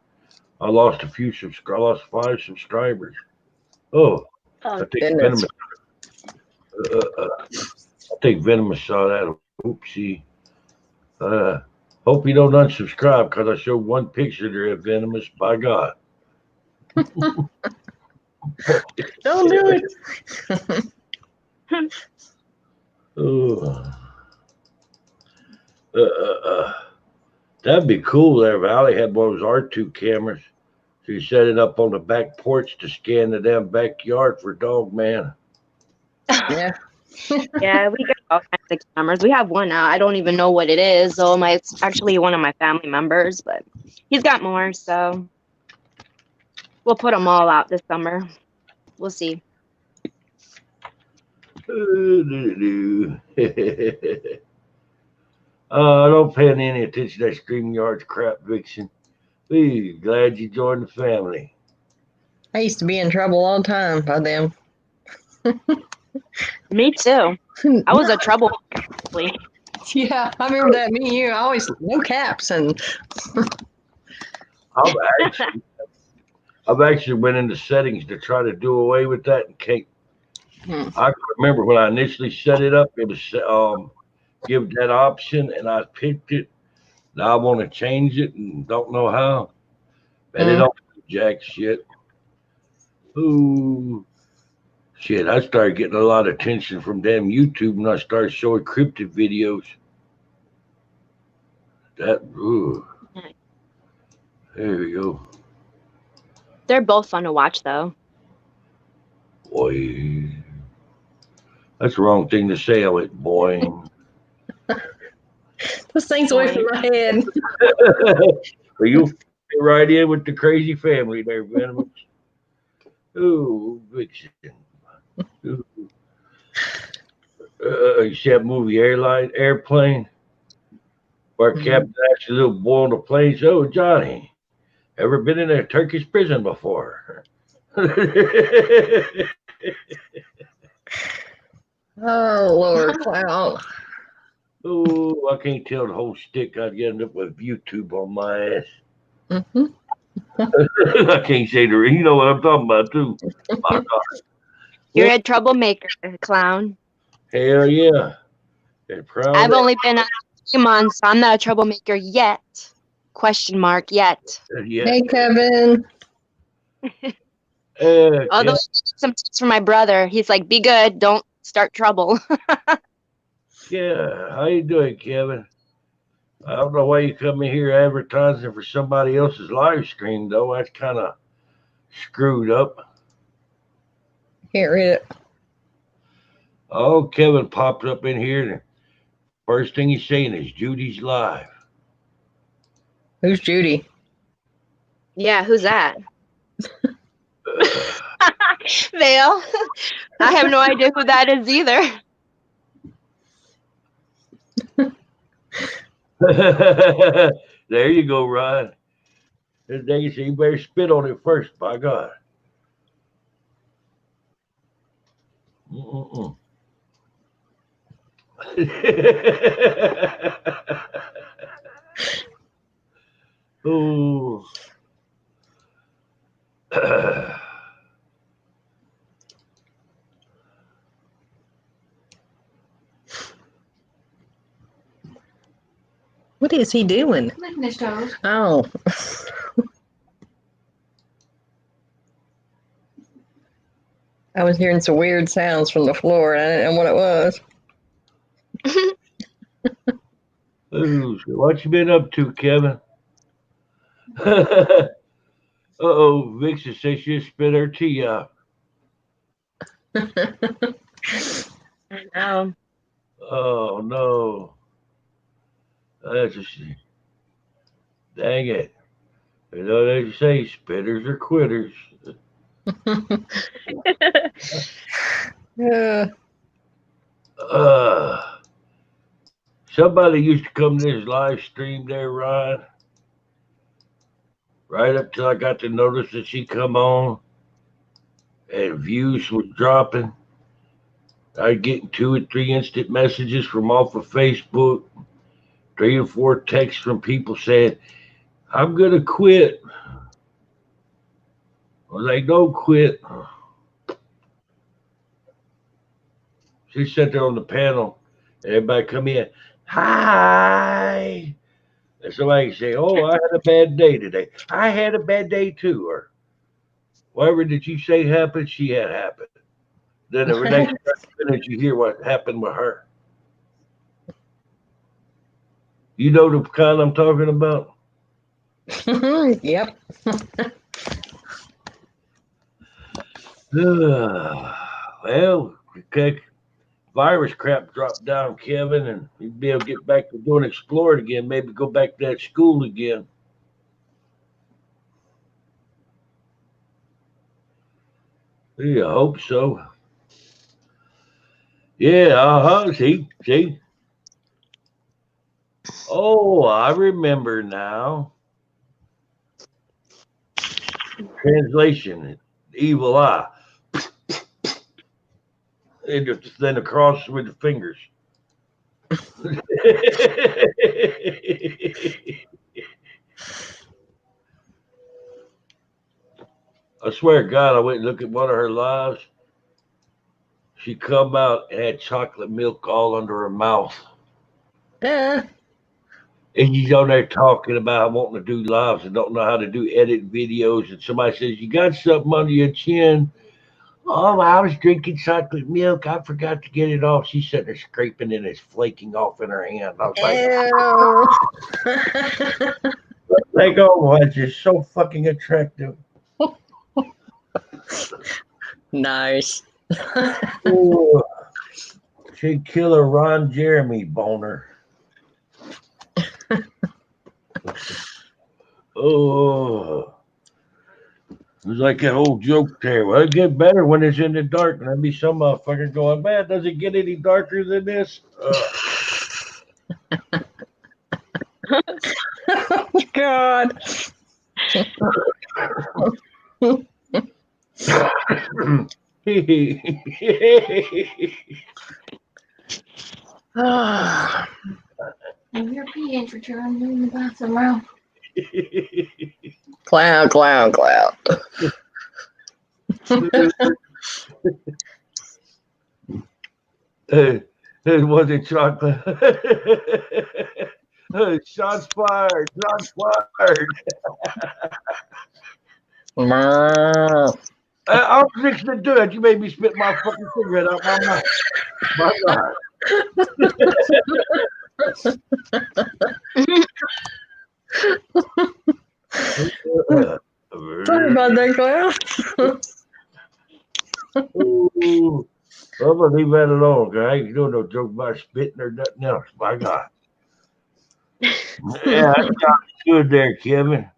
I lost a few subscribers. I lost 5 subscribers. Oh, I think Venomous. I think Venomous saw that. Oopsie. Hope you don't unsubscribe because I showed one picture there of Venomous. By God. Don't do it. That'd be cool there. Valley had one of those R2 cameras. So you set it up on the back porch to scan the damn backyard for Dogman. Yeah. Yeah, we got all kinds of cameras. We have one now. I don't even know what it is. So it's actually one of my family members, but he's got more. So we'll put them all out this summer. We'll see. Don't pay any attention to that StreamYard crap, Vixen. Hey, glad you joined the family. I used to be in trouble all the time by them. Me too. I was a trouble. Yeah, I remember that. Me and you, always no caps and. I've actually went into settings to try to do away with that and can't. I remember when I initially set it up, it was give that option, and I picked it. Now I want to change it and don't know how. And it don't do jack shit. Ooh, shit! I started getting a lot of attention from damn YouTube when I started showing cryptid videos. That ooh. There we go. They're both fun to watch, though. Boy, that's the wrong thing to say. I went boy. Those things away from my head. Well, you fit right in with the crazy family there, Venomous. Ooh, Vixen. Ooh. You see that movie Airplane? Where Captain asks a little boy on the plane, says, "Oh, Johnny, ever been in a Turkish prison before?" Oh, Lord, Clown. Oh, I can't tell the whole stick. I'd end up with YouTube on my ass. I can't say the you know what I'm talking about too. My God. You're a troublemaker, clown. Hell yeah. And proud I've of only been on a few months, so I'm not a troublemaker yet. Question mark, yet. it. Yeah. Hey, Kevin. Although some tips from my brother, he's like, be good, don't start trouble. Yeah. How you doing, Kevin? I don't know why you come in here advertising for somebody else's live stream though. That's kind of screwed up. Can't read it. Oh, Kevin popped up in here. And first thing he's saying is Judy's live. Who's Judy? Yeah, who's that? Vale. I have no idea who that is either. There you go, Ryan. This day you say you better spit on it first, by God. Mm-mm-mm. Ooh. What is he doing? Licking his toes. Oh. I was hearing some weird sounds from the floor, and I didn't know what it was. Ooh, so what you been up to, Kevin? Uh-oh, Vixen says she spit her tea out. I know. Oh, no. That's a shame. Dang it. You know what they say, spitters are quitters. Yeah. Somebody used to come to this live stream there, Ryan. Right up till I got to notice that she come on and views were dropping. I'd get 2 or 3 instant messages from off of Facebook, 3 or 4 texts from people saying, I'm going to quit. I was like, don't quit. She sat there on the panel, and everybody come in, hi. And somebody say, oh, I had a bad day today. I had a bad day too. Or whatever did you say happened, she had happened. Then the next minute you hear what happened with her. You know the kind I'm talking about? Yep. Well, okay. Virus crap dropped down, Kevin, and you'd be able to get back to doing exploring again. Maybe go back to that school again. Yeah, I hope so. Yeah, see. Oh, I remember now. Translation, evil eye. And then across with the fingers. I swear to God, I went and looked at one of her lives. She come out and had chocolate milk all under her mouth. Yeah. And she's on there talking about wanting to do lives and don't know how to do edit videos. And somebody says, you got something under your chin. Oh, I was drinking chocolate milk. I forgot to get it off. She's sitting there scraping and it's flaking off in her hand. I was like, oh, it's just so fucking attractive. Nice. Ooh, she'd kill a Ron Jeremy boner. Oh, it was like that old joke there. Well, it get better when it's in the dark. And there'd be some motherfucker going, man, does it get any darker than this? God. And you're peeing for trying to in the bathroom, bro. Cloud. It wasn't chocolate. Shots fired. Shots fired. I'm fixing to do it. You made me spit my fucking cigarette out my mouth. My God. Sorry about that, Cloud. Ooh, I'm gonna leave that alone, because I ain't doing no joke about spitting or nothing else. My God. Yeah, that sounds good there, Kevin.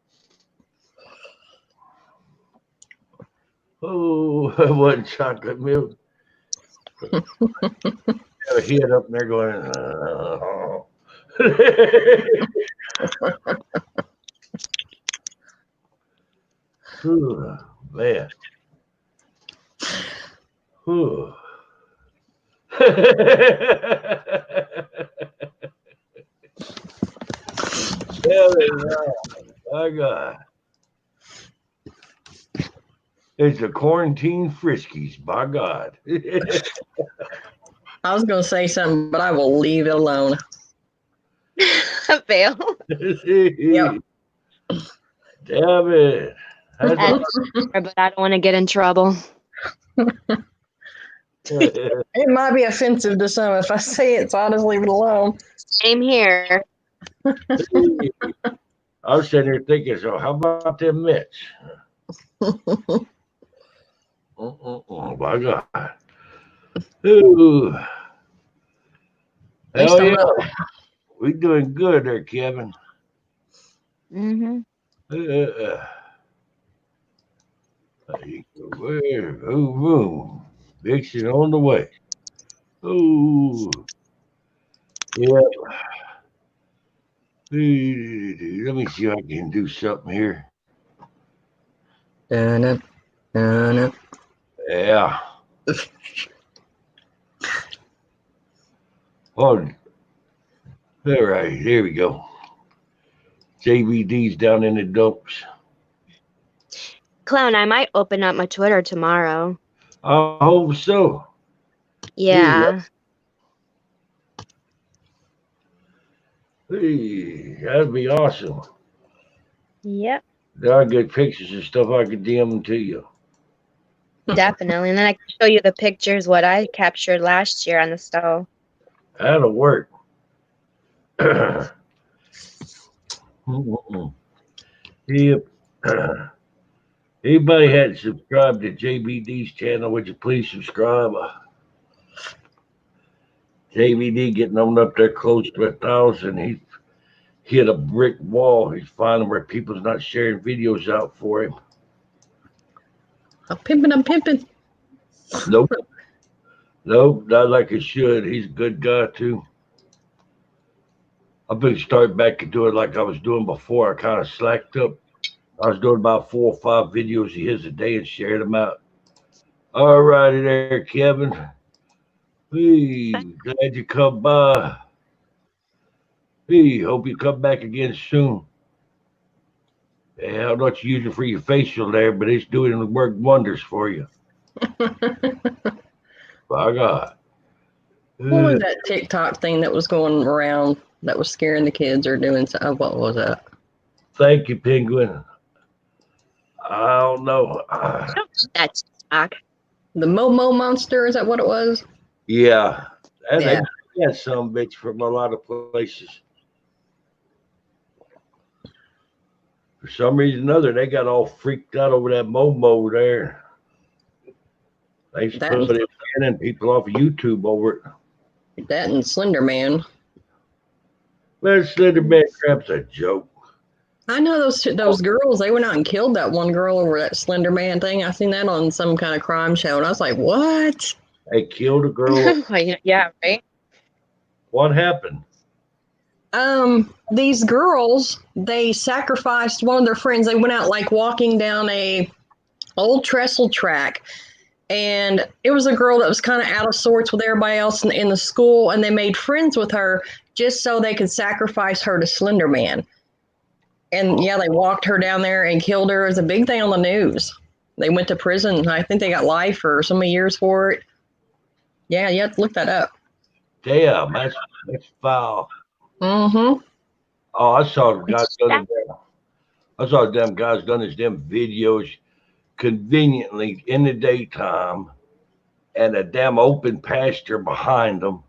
Oh, that wasn't chocolate milk. Got a head up there going, Ooh, man. Ooh. My God. It's the quarantine friskies, by God. I was going to say something, but I will leave it alone. Fail. Yep. Damn it. But I don't want to get in trouble. It might be offensive to some if I say it, so I'll just leave it alone. Same here. I was sitting here thinking, so how about them Mets? My God. Ooh. Hell yeah. We doing good there, Kevin. Mm-hmm. Room. Vixen on the way. Ooh. Yeah. Let me see if I can do something here. Yeah. Hold on. All right, here we go. JVD's down in the dumps. Clown, I might open up my Twitter tomorrow. I hope so. Yeah. Hey, that'd be awesome. Yep. There are good pictures and stuff. I could DM them to you. Definitely. And then I can show you the pictures what I captured last year on the stove. That'll work. Yep. Anybody hadn't subscribed to JBD's channel, would you please subscribe? JBD getting on up there close to 1,000. He's hit a brick wall. He's finding where people's not sharing videos out for him. I'm pimping. Nope. Nope, not like it should. He's a good guy, too. I'm going to start back to doing like I was doing before. I kind of slacked up. I was doing about 4 or 5 videos of his a day and shared them out. All righty there, Kevin. Hey, glad you come by. Hey, hope you come back again soon. Yeah, I don't know what you're using for your facial there, but it's doing work wonders for you. By God. What was that TikTok thing that was going around that was scaring the kids or doing something? What was that? Thank you, Penguin. I don't know. That's TikTok. The Momo monster, is that what it was? Yeah. And Yeah. they got some bitch from a lot of places. For some reason or other, they got all freaked out over that Momo there. They put it in and people off of YouTube over it. That and Slender Man. Well, Slender Man crap's a joke. I know those girls, they went out and killed that one girl over that Slender Man thing. I seen that on some kind of crime show, and I was like, what? They killed a girl. Yeah, right? What happened? These girls, they sacrificed one of their friends. They went out like walking down a old trestle track, and it was a girl that was kind of out of sorts with everybody else in the school, and they made friends with her just so they could sacrifice her to Slender Man. And yeah, they walked her down there and killed her. It was a big thing on the news. They went to prison. I think they got life or so many years for it. Yeah, you have to look that up. Damn, that's foul. Mm-hmm. Oh, I saw the guys done it. I saw them guys done his damn videos conveniently in the daytime and a damn open pasture behind them.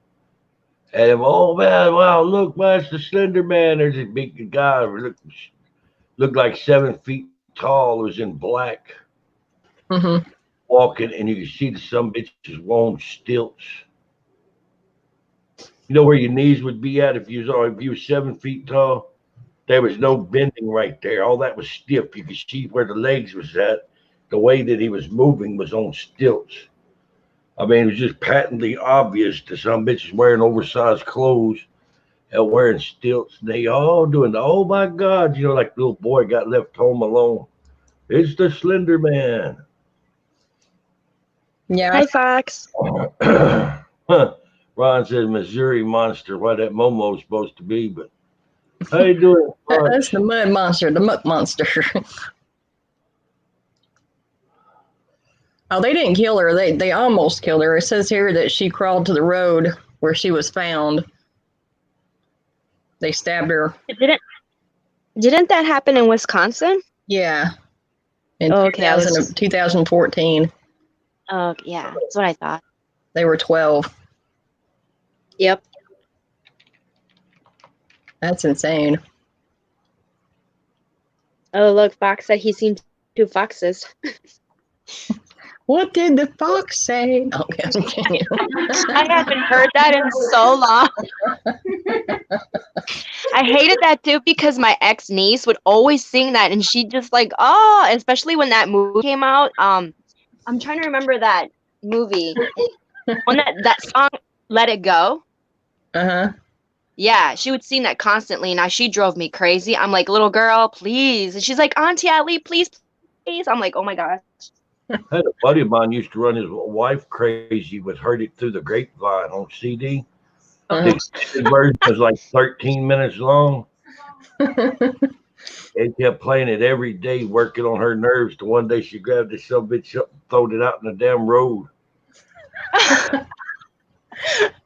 And oh man, wow, look, man, it's the Slender Man. There's a big guy looked like 7 feet tall, was in black, Mm-hmm. walking, and you could see some bitches on stilts. You know where your knees would be at if you were 7 feet tall? There was no bending right there. All that was stiff. You could see where the legs was at. The way that he was moving was on stilts. I mean, it was just patently obvious to some bitches wearing oversized clothes and wearing stilts. They all doing, oh my God, like the little boy got left home alone. It's the Slender Man. Yeah. Hi, Fox. Ron says Missouri Monster. Why that Momo's supposed to be, but how you doing? That's the mud monster, the muck monster. Oh, they didn't kill her. They almost killed her. It says here that she crawled to the road where she was found. They stabbed her. Didn't that happen in Wisconsin? Yeah. In 2014. Oh, yeah. That's what I thought. They were 12. Yep. That's insane. Oh, look, Fox said he's seen 2 foxes. What did the fox say? Okay, I haven't heard that in so long. I hated that too because my ex-niece would always sing that, and she just like, oh, especially when that movie came out. I'm trying to remember that movie. On that song, Let It Go. Uh-huh. Yeah, she would sing that constantly. Now she drove me crazy. I'm like, little girl, please. And she's like, Auntie Ali, please, please. I'm like, oh my gosh. I had a buddy of mine used to run his wife crazy with Heard It Through the Grapevine on CD. The version was like 13 minutes long. They kept playing it every day, working on her nerves. To one day she grabbed this son of a bitch up and throwed it out in the damn road.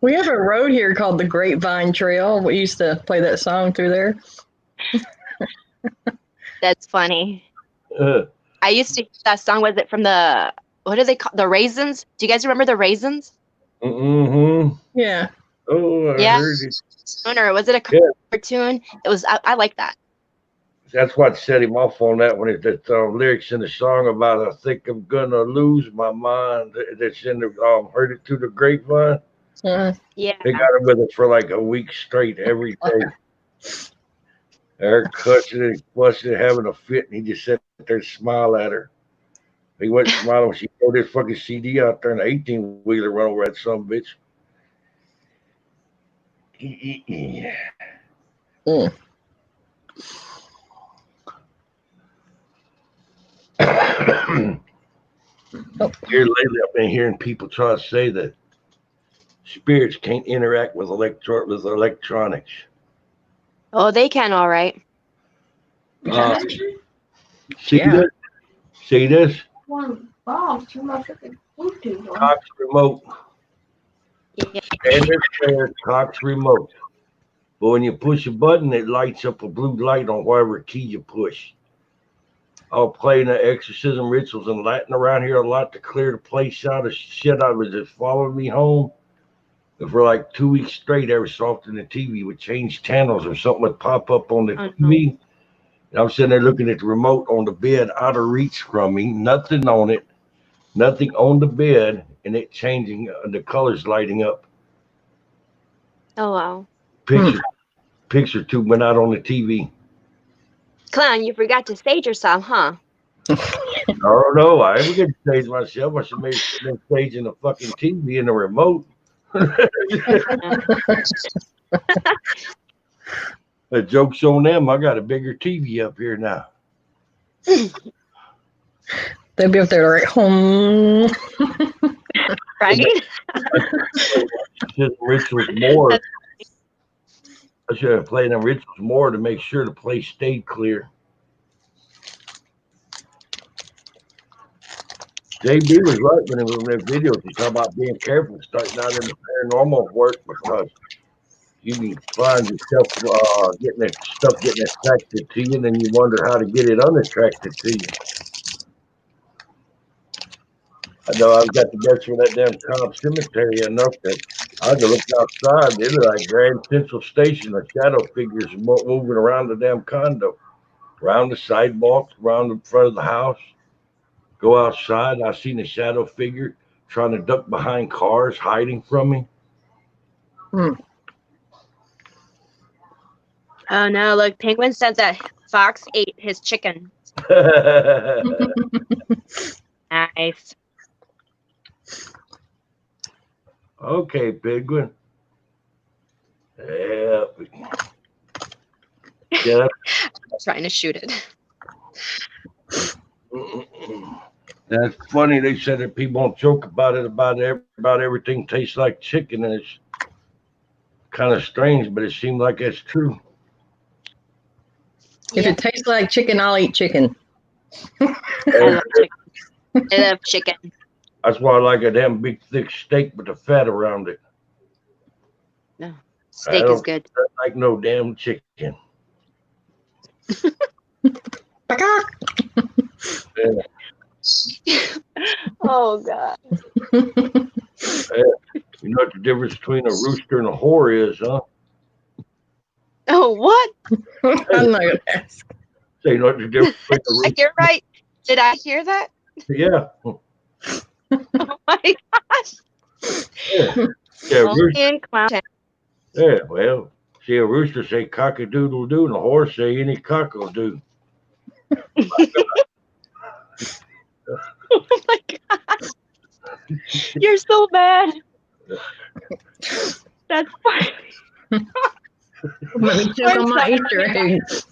We have a road here called the Grapevine Trail. We used to play that song through there. That's funny. I used to hear that song. Was it from what do they call the Raisins? Do you guys remember the Raisins? Mm-hmm. Yeah. Oh, I heard it. Or was it a cartoon? It was. I like that. That's what set him off on that one. The lyrics in the song about I think I'm gonna lose my mind. That's in the Heard It Through the Grapevine. Yeah. They got him with it for like a week straight every day. Her cussing and fussing and having a fit, and he just sat there and smiled at her. He wasn't smiling when she threw this fucking CD out there, and an 18-wheeler run over that son of a bitch. Here lately, I've been hearing people try to say that spirits can't interact with electronics. Oh, they can, all right. See this? See this? Cox remote. Yeah. Standard player Cox remote. But when you push a button, it lights up a blue light on whatever key you push. I'll play in the exorcism rituals and Latin around here a lot to clear the place out of shit. I was just following me home. And for like 2 weeks straight, every so often the TV would change channels or something would pop up on the TV. And I'm sitting there looking at the remote on the bed out of reach from me, nothing on it, nothing on the bed, and it changing, the colors lighting up. Oh, wow. Picture tube went out on the TV. Clown, you forgot to stage yourself, huh? Oh, no, I ever get to stage myself. I should maybe been staging the fucking TV and the remote. The joke's on them. I got a bigger TV up here now. They'll be up there at home. Right? Just rituals more. I should have played them rituals more to make sure the place stayed clear. JB was right when he was in their videos. He talked about being careful starting out in the paranormal work because you can find yourself getting attracted to you, and then you wonder how to get it unattracted to you. I know I've got the guts for that damn Cobb Cemetery enough that I had to look outside. It was like Grand Central Station, the shadow figures moving around the damn condo, around the sidewalk, around the front of the house. Go outside, I seen a shadow figure trying to duck behind cars, hiding from me. Hmm. Oh no, look, Penguin says that Fox ate his chicken. Nice. Okay, Penguin. Yeah. Yeah. I'm trying to shoot it. That's funny. They said that people don't joke about it, about everything tastes like chicken, and it's kind of strange, but it seemed like it's true. If it tastes like chicken, I'll eat chicken. I love chicken. I love chicken. That's why I like a damn big thick steak with the fat around it. No, steak is good. I don't like no damn chicken. Yeah. Oh God. You know what the difference between a rooster and a whore is, huh? Oh, what? I'm not gonna ask. So you know what the difference between a rooster? You're right. Did I hear that? Yeah. Oh my gosh. Yeah. Yeah, Only rooster. in Clown Town. Yeah, well, see, a rooster say cock-a-doodle-doo, and a horse say any cock-will-do. Oh my gosh. You're so bad. That's funny. Let me check on my Easter eggs.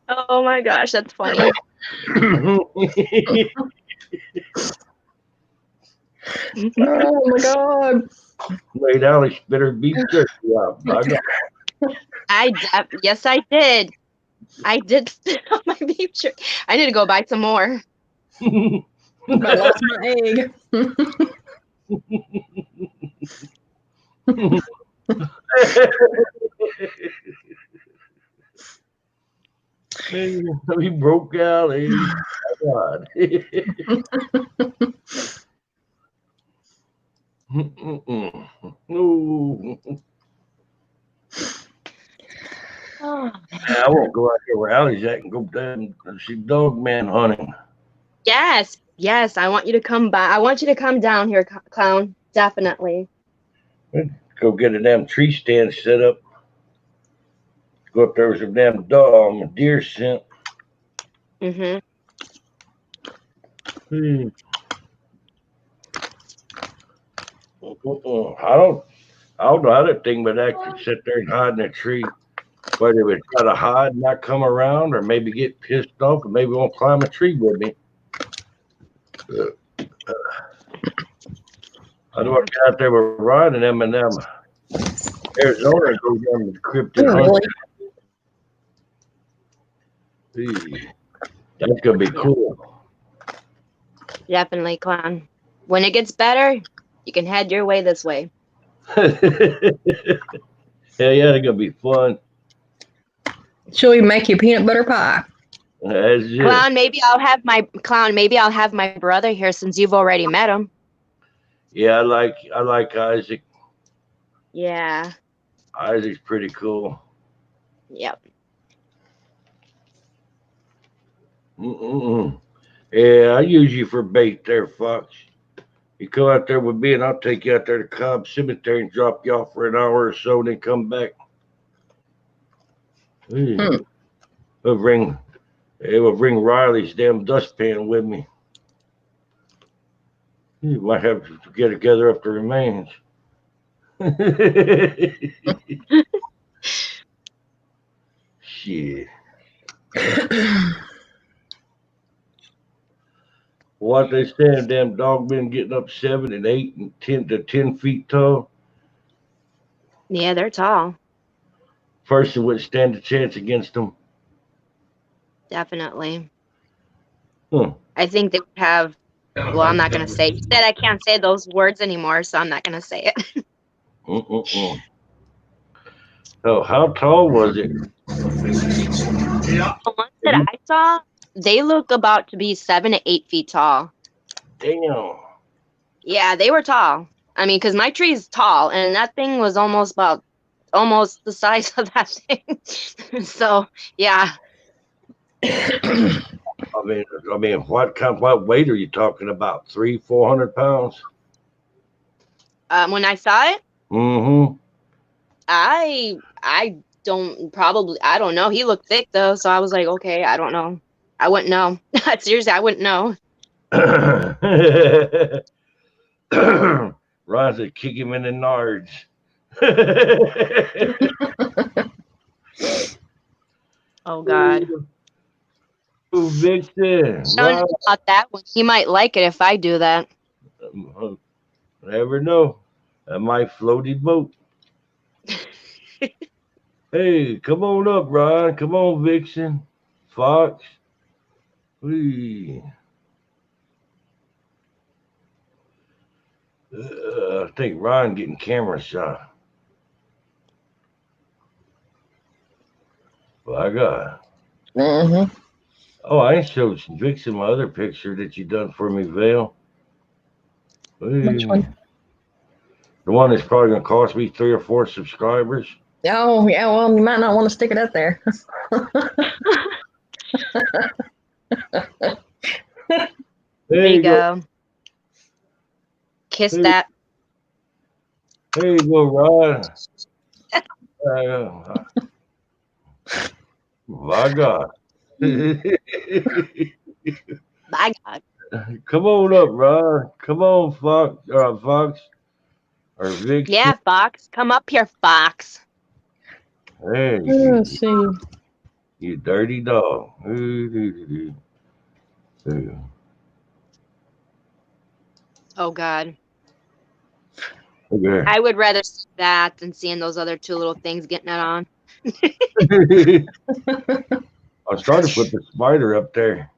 Oh my gosh, that's funny. Oh my God. Laid out, he spit her beef jerky out. Yes, I did. I did spit on my beef jerky. I need to go buy some more. I lost my egg. He broke out. Oh God. No. Oh. I won't go out there where Allie's at and go down and see Dogman hunting. Yes, yes. I want you to come by. I want you to come down here, Clown. Definitely. Go get a damn tree stand set up. Go up there with some damn deer scent. Mm-hmm. I don't know how that thing would actually sit there and hide in a tree. Whether it would try to hide and not come around, or maybe get pissed off and maybe won't climb a tree with me. I know I get out there with Ryan and them Arizona and go down to the Cryptid hunt. That's gonna be cool. Definitely, Clown. When it gets better, you can head your way this way. Hell yeah, they're gonna be fun. She'll even make you peanut butter pie. That's it. Clown, maybe I'll have my brother here since you've already met him. Yeah, I like Isaac. Yeah. Isaac's pretty cool. Yep. Yeah, I use you for bait there, Fox. You come out there with me and I'll take you out there to Cobb Cemetery and drop you off for an hour or so and then come back. We'll bring Riley's damn dustpan with me. You might have to get together up the remains. Shit. What they saying, damn dogmen getting up 7 and 8 and 10 to 10 feet tall. Yeah, they're tall. Person would stand a chance against them. Definitely. Hmm. I think they would have. Well, I'm not gonna say. You said I can't say those words anymore, so I'm not gonna say it. Mm-mm-mm. Oh, how tall was it? The ones that I saw, they look about to be 7 to 8 feet tall. Damn. Yeah, they were tall. I mean, because my tree is tall, and that thing was almost the size of that thing. So yeah. I mean, what weight are you talking about? 300-400 pounds? When I saw it, Mm-hmm. I don't know. He looked thick though, so I was like, okay, I don't know. I wouldn't know. Seriously, I wouldn't know. Ron said, kick him in the nards. Oh God. Ooh, Vixen. I don't know about that one. He might like it if I do that. Never know. I might float his boat. Hey, come on up, Ron. Come on, Vixen. Fox. Whee. I think Ron getting camera shot. By God. Mm-hmm. Oh, I showed Vixen my other picture that you done for me, Vale. Which one? The one that's probably going to cost me 3 or 4 subscribers. Oh, yeah, well, you might not want to stick it up there. There you go. Kiss that. There you go, Ron. My God. My God. Come on up, Ron. Come on, Fox. Or Vic. Yeah, Fox. Come up here, Fox. Hey, Let's see. You dirty dog. Oh God. Okay. I would rather see that than seeing those other two little things getting it on. I started to put the spider up there.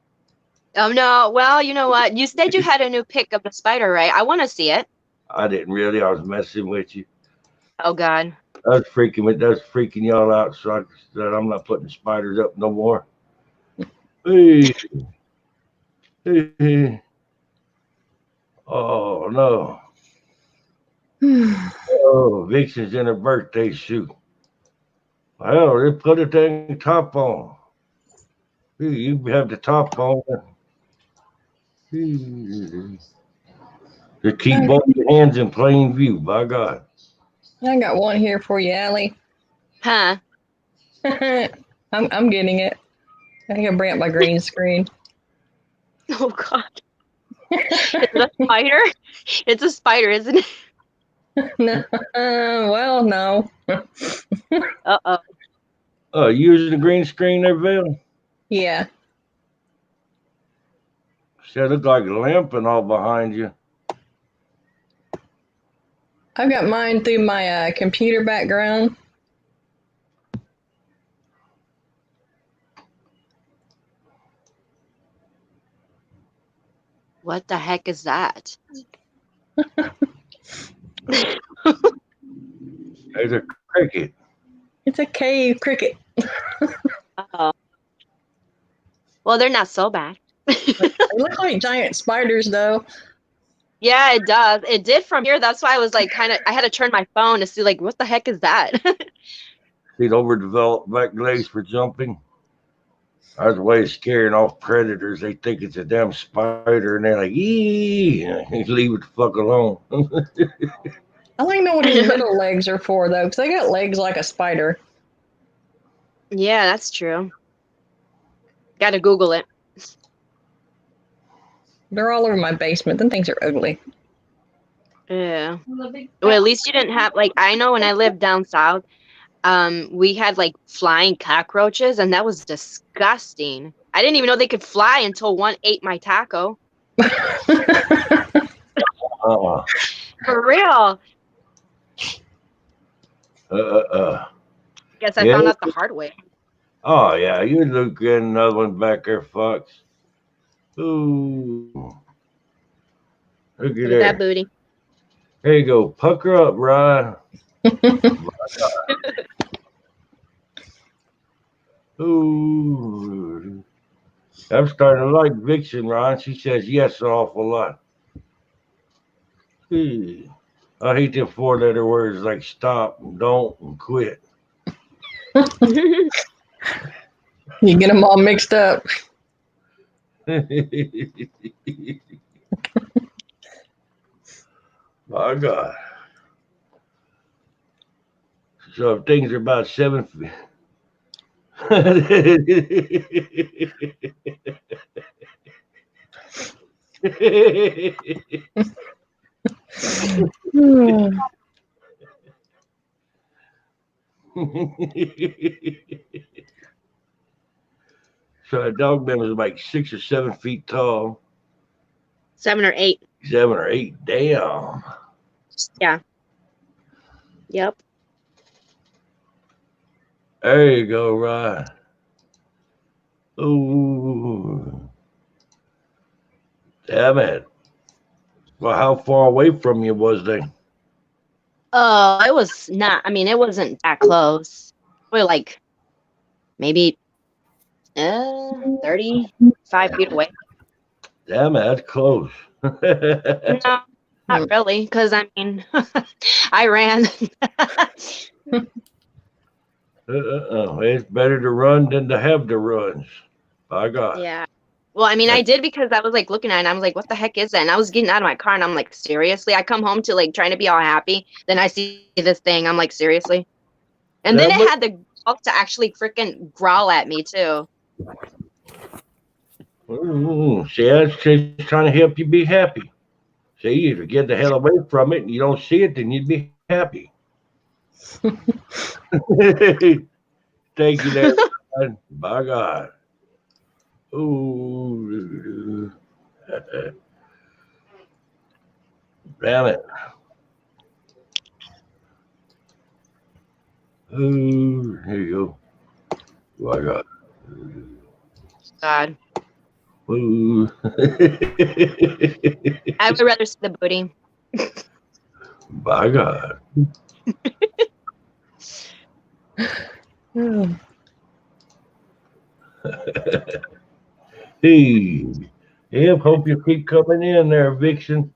Oh no. Well, you know what? You said you had a new pic of the spider, right? I want to see it. I didn't really. I was messing with you. Oh God. That was freaking y'all out. So I said I'm not putting spiders up no more. Hey. Oh no. Oh, Vixen's in her birthday suit. Hell, they put a dang top on. You have the top on. Just keep both your hands in plain view, by God. I got one here for you, Allie. Huh? I'm getting it. I gotta bring up my green screen. Oh God. Is it a spider? It's a spider, isn't it? No. Well, no. Uh-oh. Oh, you using the green screen there, Vale? Yeah. Shit, look like a lamp and all behind you. I've got mine through my computer background. What the heck is that? There's a cricket. It's a cave cricket. Oh. Well, they're not so bad. They look like giant spiders, though. Yeah, it does. It did from here. That's why I was like, I had to turn my phone to see, like, what the heck is that? See, overdeveloped back legs for jumping. I was way scaring off predators. They think it's a damn spider, and they're like, "Eee!" Leave it the fuck alone. I like to know what his middle legs are for, though, because they got legs like a spider. Yeah, that's true. Gotta Google it. They're all over my basement. Them things are ugly. Yeah. Well, at least you didn't have, like, I know when I lived down south, we had like flying cockroaches, and that was disgusting. I didn't even know they could fly until one ate my taco. For real. Guess I Yeah. found out the hard way. Oh yeah, you look at another one back there, Fox. Ooh, look at Look at there. that booty. There you go. Pucker up, Ryan. Ooh, I'm starting to like Vixen, Ron. She says yes an awful lot. Hey, I hate them four-letter words like stop and don't and quit. You get them all mixed up. My God. So if things are about 7 feet. So a dogman was like 6 or 7 feet tall. 7 or 8. 7 or 8. Damn. Yeah. Yep. There you go, Ryan. Ooh. Damn it. Well, how far away from you was they? It was not. I mean, it wasn't that close. We're like maybe 35 feet away. Damn it, that's close. No, not really, because I mean, I ran. It's better to run than to have the runs. By God. Yeah. Well, I mean, I did because I was like looking at it and I was like, what the heck is that? And I was getting out of my car and I'm like, seriously? I come home to like trying to be all happy. Then I see this thing. I'm like, seriously? And then it had the gall to actually freaking growl at me too. See, that's just trying to help you be happy. See, if you get the hell away from it and you don't see it, then you'd be happy. Thank you there. By God. Ooh. Damn it. Ooh, here you go. By God. God. Ooh. I would rather see the booty. By God. Hey, Eb, hope you keep coming in there, Vixen.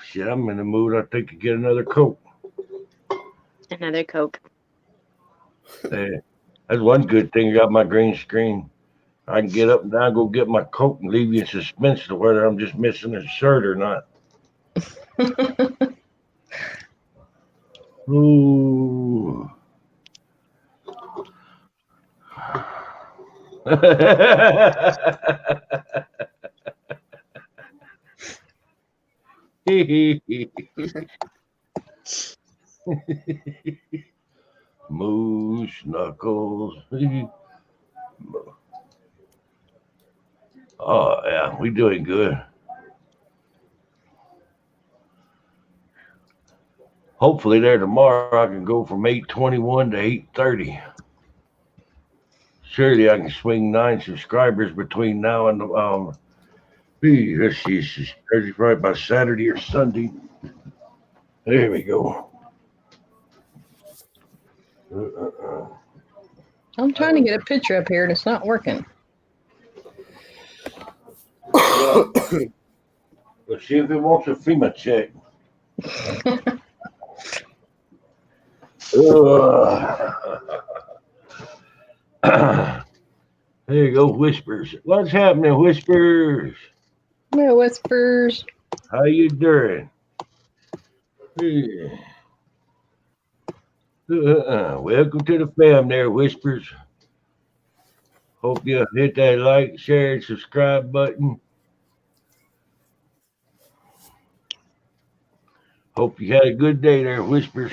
Shit, I'm in the mood. I think to get another Coke. Another Coke. That's one good thing. I got my green screen. I can get up and down, go get my Coke, and leave you in suspense to whether I'm just missing a shirt or not. Ooh. Moose, Knuckles. Oh, yeah, we doing good. Hopefully there tomorrow I can go from 8:21 to 8:30. Surely I can swing 9 subscribers between now and let's see, it's Thursday, Friday, by Saturday or Sunday. There we go. I'm trying to get a picture up here and it's not working. Let's see if it wants a FEMA check. There you go, Whispers. What's happening, Whispers? Yeah, Whispers. How you doing? Yeah. Welcome to the fam there, Whispers. Hope you hit that like, share, and subscribe button. Hope you had a good day there, Whispers.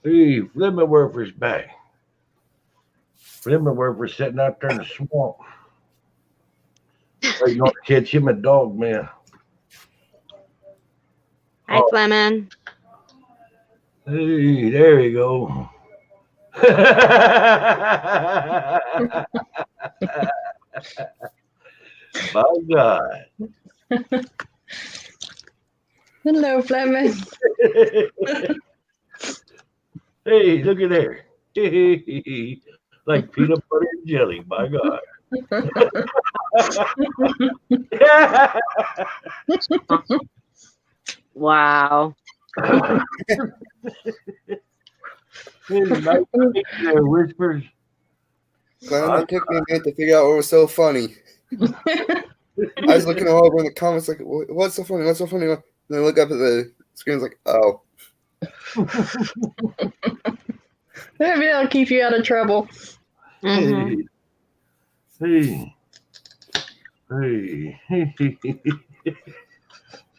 Hey, Flemingwerfer's back. Remember where we're sitting out there in the swamp. You want to catch him a dog, man. Hi, Fleming. Hey, there you go. My God. Hello, Fleming. Hey, look at there. Like peanut butter and jelly, my God. Wow. Nice to meet you there, Whispers. Clown, it took me a minute to figure out what was so funny. I was looking all over in the comments like, what's so funny? What's so funny? And then I look up at the screen, it's like, oh. Maybe that'll keep you out of trouble. Mhm. Hey.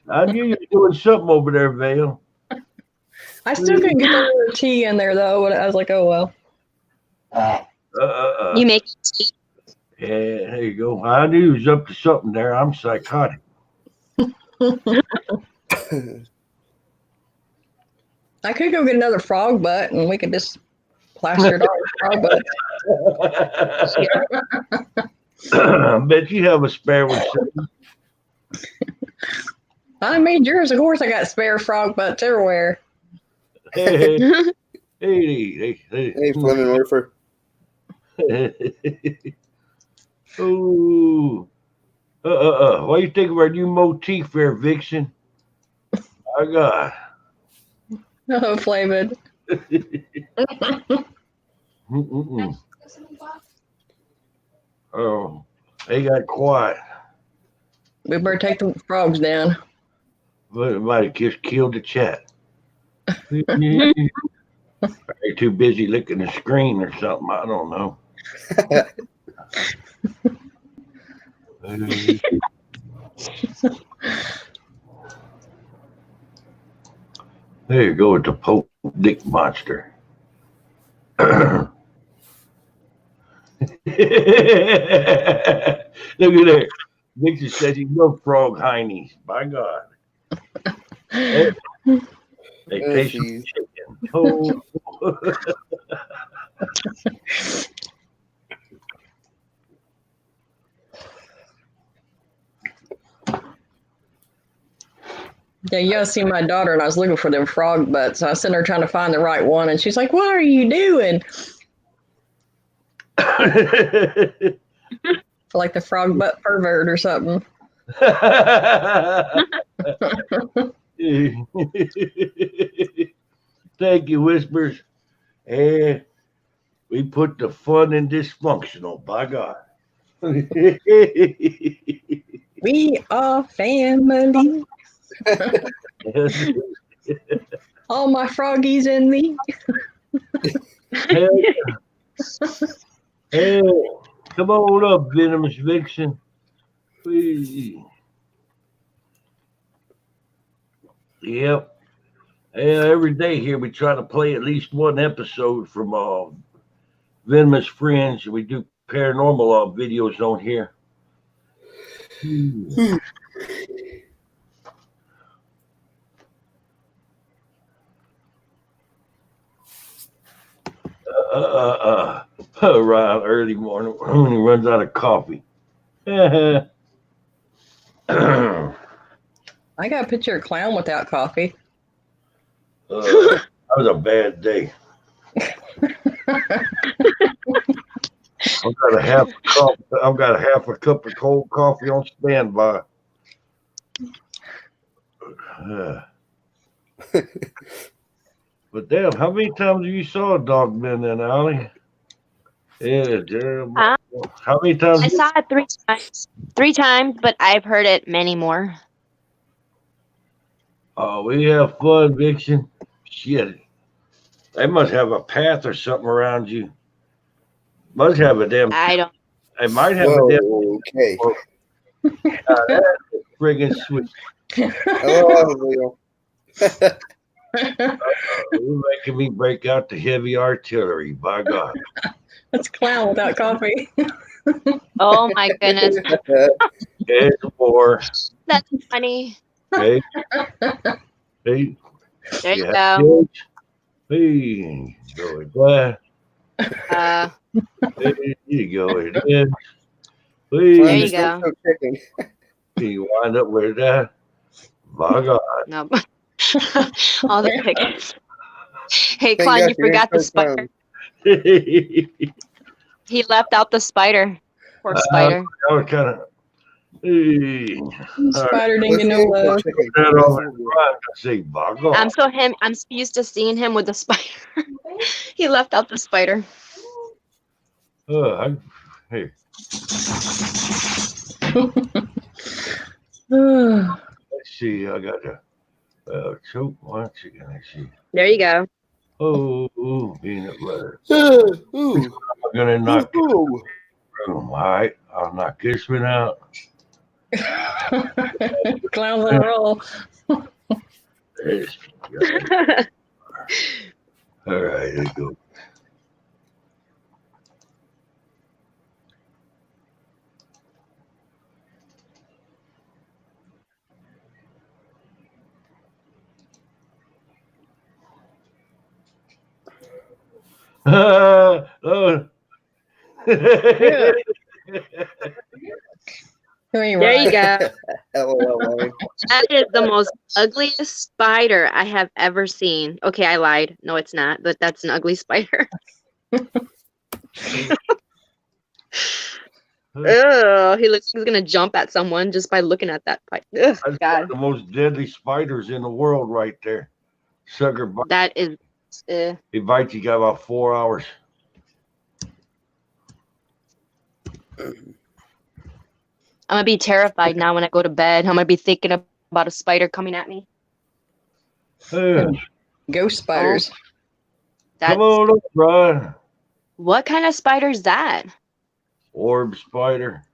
I knew you were doing something over there, Vale. I still couldn't get the word tea in there, though. I was like, oh, well. You make tea? Yeah, there you go. I knew he was up to something there. I'm psychotic. I could go get another frog butt, and we could just plaster it on frog butt. I bet you have a spare one. I made yours. Of course, I got spare frog butts everywhere. Hey, Fleming Warfare. Ooh. What do you think of our new motif there, Vixen? My God. Oh, Flavin. Oh, they got quiet. We better take the frogs down. But it might have just killed the chat. They're too busy licking the screen or something. I don't know. There you go with the Pope Dick Monster. Look at there. Victor says he loves frog heinies. By God. They taste like chicken. Oh. Yeah, you gotta see my daughter, and I was looking for them frog butts. So I was sitting there trying to find the right one, and she's like, "What are you doing?" Like the frog butt pervert or something. Thank you, Whispers. And we put the fun in dysfunctional, by God. We are family. All my froggies and me. Hey, come on up, Venomous Vixen. Please. Yep. Every day here we try to play at least one episode from Venomous Friends. We do paranormal videos on here. Around early morning when he runs out of coffee. I got a picture of Clown without coffee. That was a bad day. I've got a half a cup of cold coffee on standby. But damn, how many times have you saw a Dogman then, Allie? Yeah, Jeremy. How many times? I saw it 3 times. 3 times, but I've heard it many more. Oh, we have fun, Vixen. Shit. They must have a path or something around you. Must have a damn. I don't. They might have a damn. Okay. That's friggin' sweet. Hello, Leo. You're making me break out the heavy artillery, by God. That's clown without coffee. Oh my goodness. There's war. That's funny. Hey, hey, There you you have go. kids? Hey, go with that. Hey, you go with this. There you Please, go. you wind up with that. By God. No. All the pickets. Hey, Thank Clown, God you you're forgot the so spider. clown. He left out the spider. Poor spider. I was kind of. Hey. Spider didn't get Let's no go love. chicken. That over the front, I say, by God. I'm used to seeing him with the spider. He left out the spider. Hey, let's see. I got a choke once again. Let's see. There you go. Oh, peanut butter. Ooh. I'm gonna knock this Ooh. room. All right, I'll knock this one out. Clowns on a roll. This all right, let's go. Oh. There you go. LOL, Ryan. That is the most ugliest spider I have ever seen. Okay, I lied. No, it's not, but that's an ugly spider. Oh, he looks like he's gonna jump at someone just by looking at that fight. Ugh, That's God. the most deadly spiders in the world, right there. Sucker bite. That is. He bites you got about 4 hours. I'm gonna be terrified now when I go to bed. I'm gonna be thinking about a spider coming at me. Ghost spiders. That's, Come on up, Brian. what kind of spider is that? Orb spider.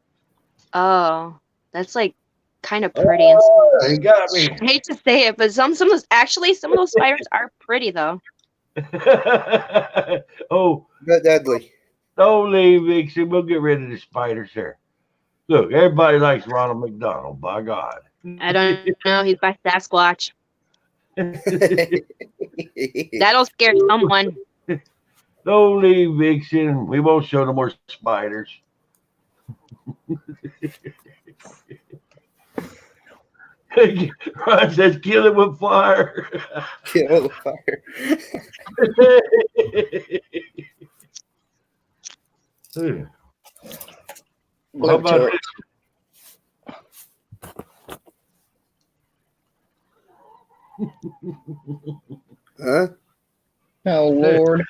Oh, that's like kind of pretty. And He got me. I hate to say it, but some of those spiders are pretty though. Oh, Not deadly. don't leave, Vixen. We'll get rid of the spiders here. Look, everybody likes Ronald McDonald, by God. I don't know. He's by Sasquatch. That'll scare someone. Don't leave, Vixen. We won't show no more spiders. Ron says, kill it with fire. Kill it with fire. How about this? Huh? Oh, Lord.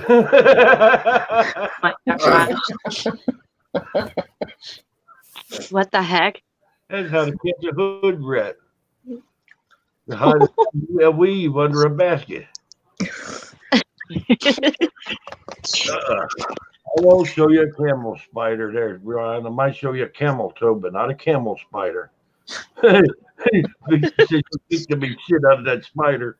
My gosh. What the heck? That's how to catch a hood rat. How to weave under a basket. I won't show you a camel spider there, Brian. I might show you a camel toe, but not a camel spider. You think to be shit out of that spider.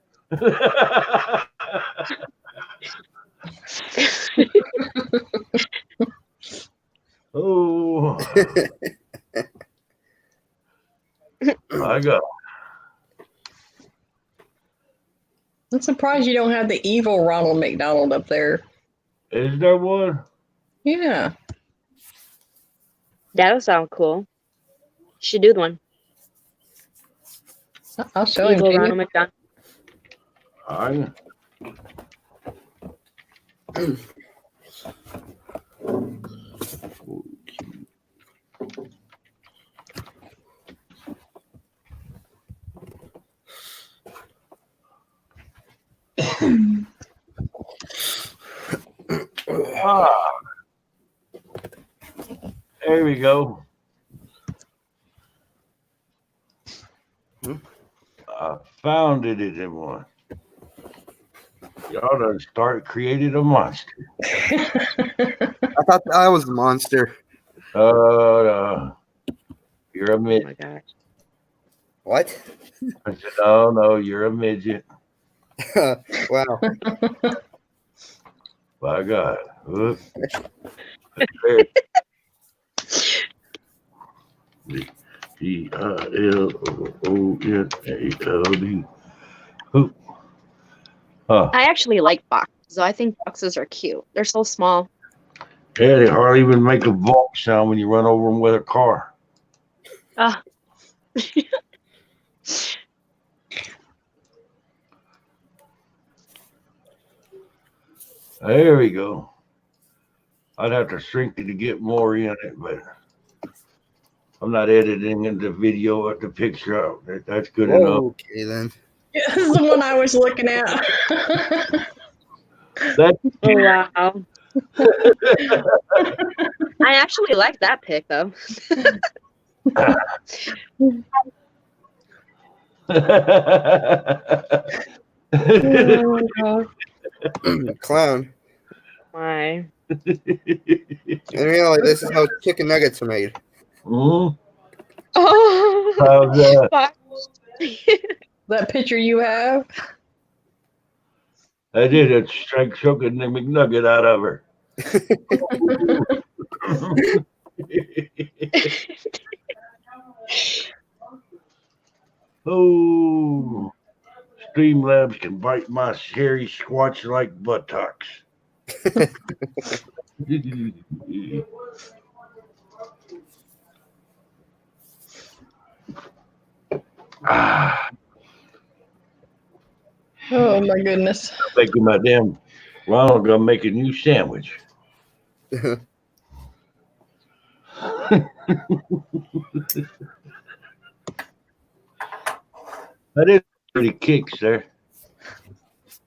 Oh, I got. I'm surprised you don't have the evil Ronald McDonald up there. Is there one? Yeah. That'll sound cool. Should do one. I'll show him Evil to you. Ronald McDonald. I. There we go. I found it in one. Y'all done start creating a monster. I thought I was the monster. You're a Oh midget. my gosh. What? I said, no, you're a midget. Wow. By God. Whoop. P-I-L-O-O-N-A-L-D. Who? Huh. I actually like boxes, so I think boxes are cute. They're so small. Yeah, they hardly even make a vault sound when you run over them with a car. Ah. There we go. I'd have to shrink it to get more in it, but I'm not editing the video or the picture out. That's good enough. Okay then. Yeah, this is the one I was looking at. That's Oh, wow. I actually like that pic, though. Clown. Why? And really, this is how chicken nuggets are made. Mm-hmm. Oh. How's that? That picture you have? I did it. Strike choking the McNugget out of her. Oh, Streamlabs can bite my hairy squatch like buttocks. Ah, Oh my goodness. I'm making my damn Ronald gonna make a new sandwich. That is pretty kicks there.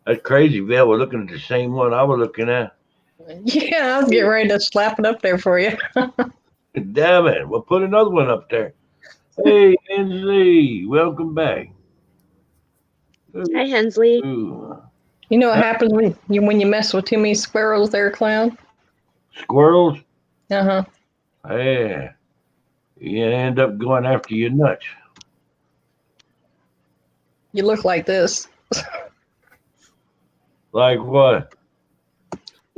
That's crazy, Val. We're looking at the same one I was looking at. Yeah, I was getting ready to slap it up there for you. Damn it. We'll put another one up there. Hey, Hensley, welcome back. Hi, Hensley. Ooh. You know what happens when you mess with too many squirrels there, Clown? Squirrels? Uh-huh. Yeah. You end up going after your nuts. You look like this. Like what?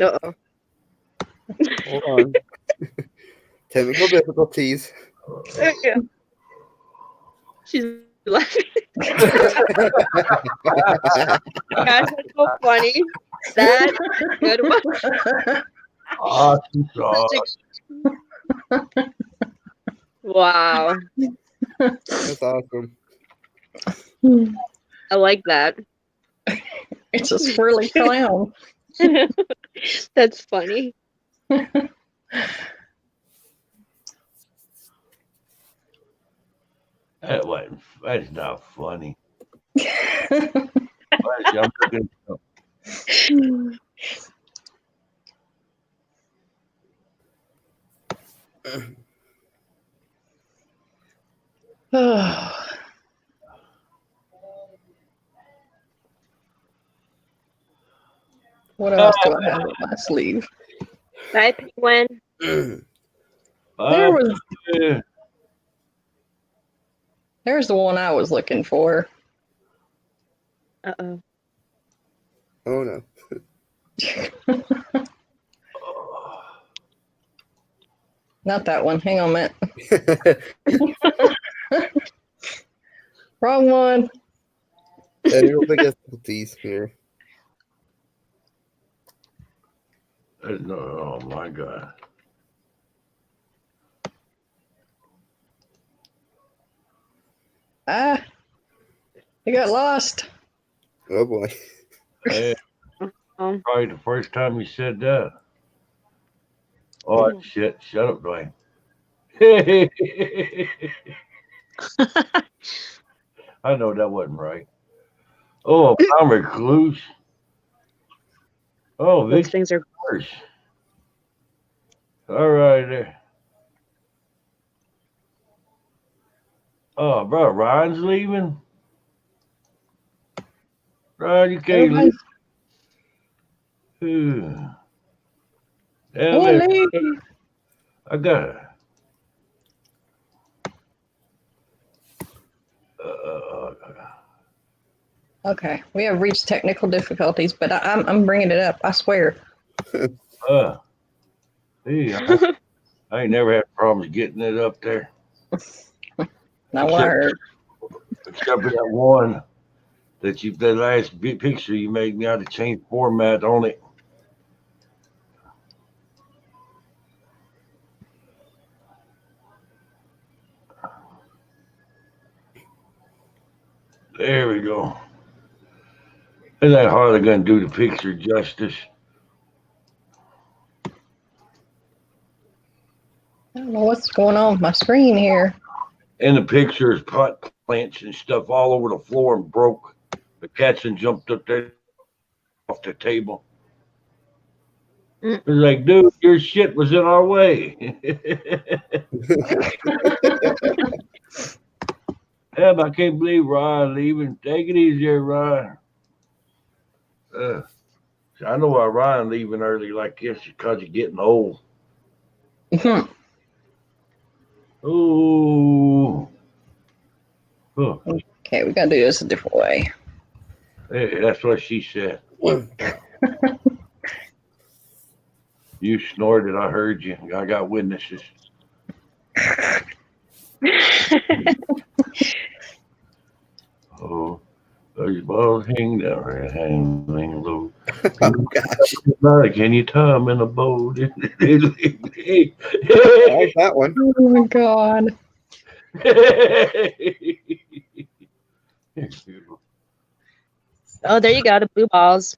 Uh-oh. Hold on. Technical difficulties. Yeah. She's laughing. Guys, that's so funny. That's a good one. Awesome sauce. Wow. That's awesome. I like that. It's a swirly clown. That's funny. That's not funny. I'm looking, What else do I have up my sleeve? Bye, Penguin. There's the one I was looking for. Uh-oh. Oh no. Not that one. Hang on a minute. Wrong one. Technical difficulties here. no, oh my God. Ah, it got lost. Oh boy. Hey, probably the first time you said that. Oh, shit. Shut up, Dwayne. I know that wasn't right. Oh, I'm recluse. Oh, Those these things are worse. All right there. Oh, bro, Ryan's leaving. Ryan, you can't leave. Damn it. I got it. Okay, we have reached technical difficulties, but I'm bringing it up. I swear. Hey, I ain't never had problems getting it up there. Not what I heard. Except for that one that last picture you made me out to change format on it. There we go. Isn't that hardly gonna do the picture justice? I don't know what's going on with my screen here. In the picture is pot plants and stuff all over the floor and broke. The cats and jumped up there off the table. It was like, dude, your shit was in our way. Yeah, but I can't believe Ryan leaving. Take it easy, Ryan. I know why Ryan leaving early like this because you're getting old. Ooh. Huh. Okay, we gotta do this a different way. Hey, that's what she said. You snorted. I heard you. I got witnesses. Oh, those balls hang down there, hang low. Oh gosh. Can you tie them in a bow? How's that one? Oh my god. Oh, there you go, the blue balls.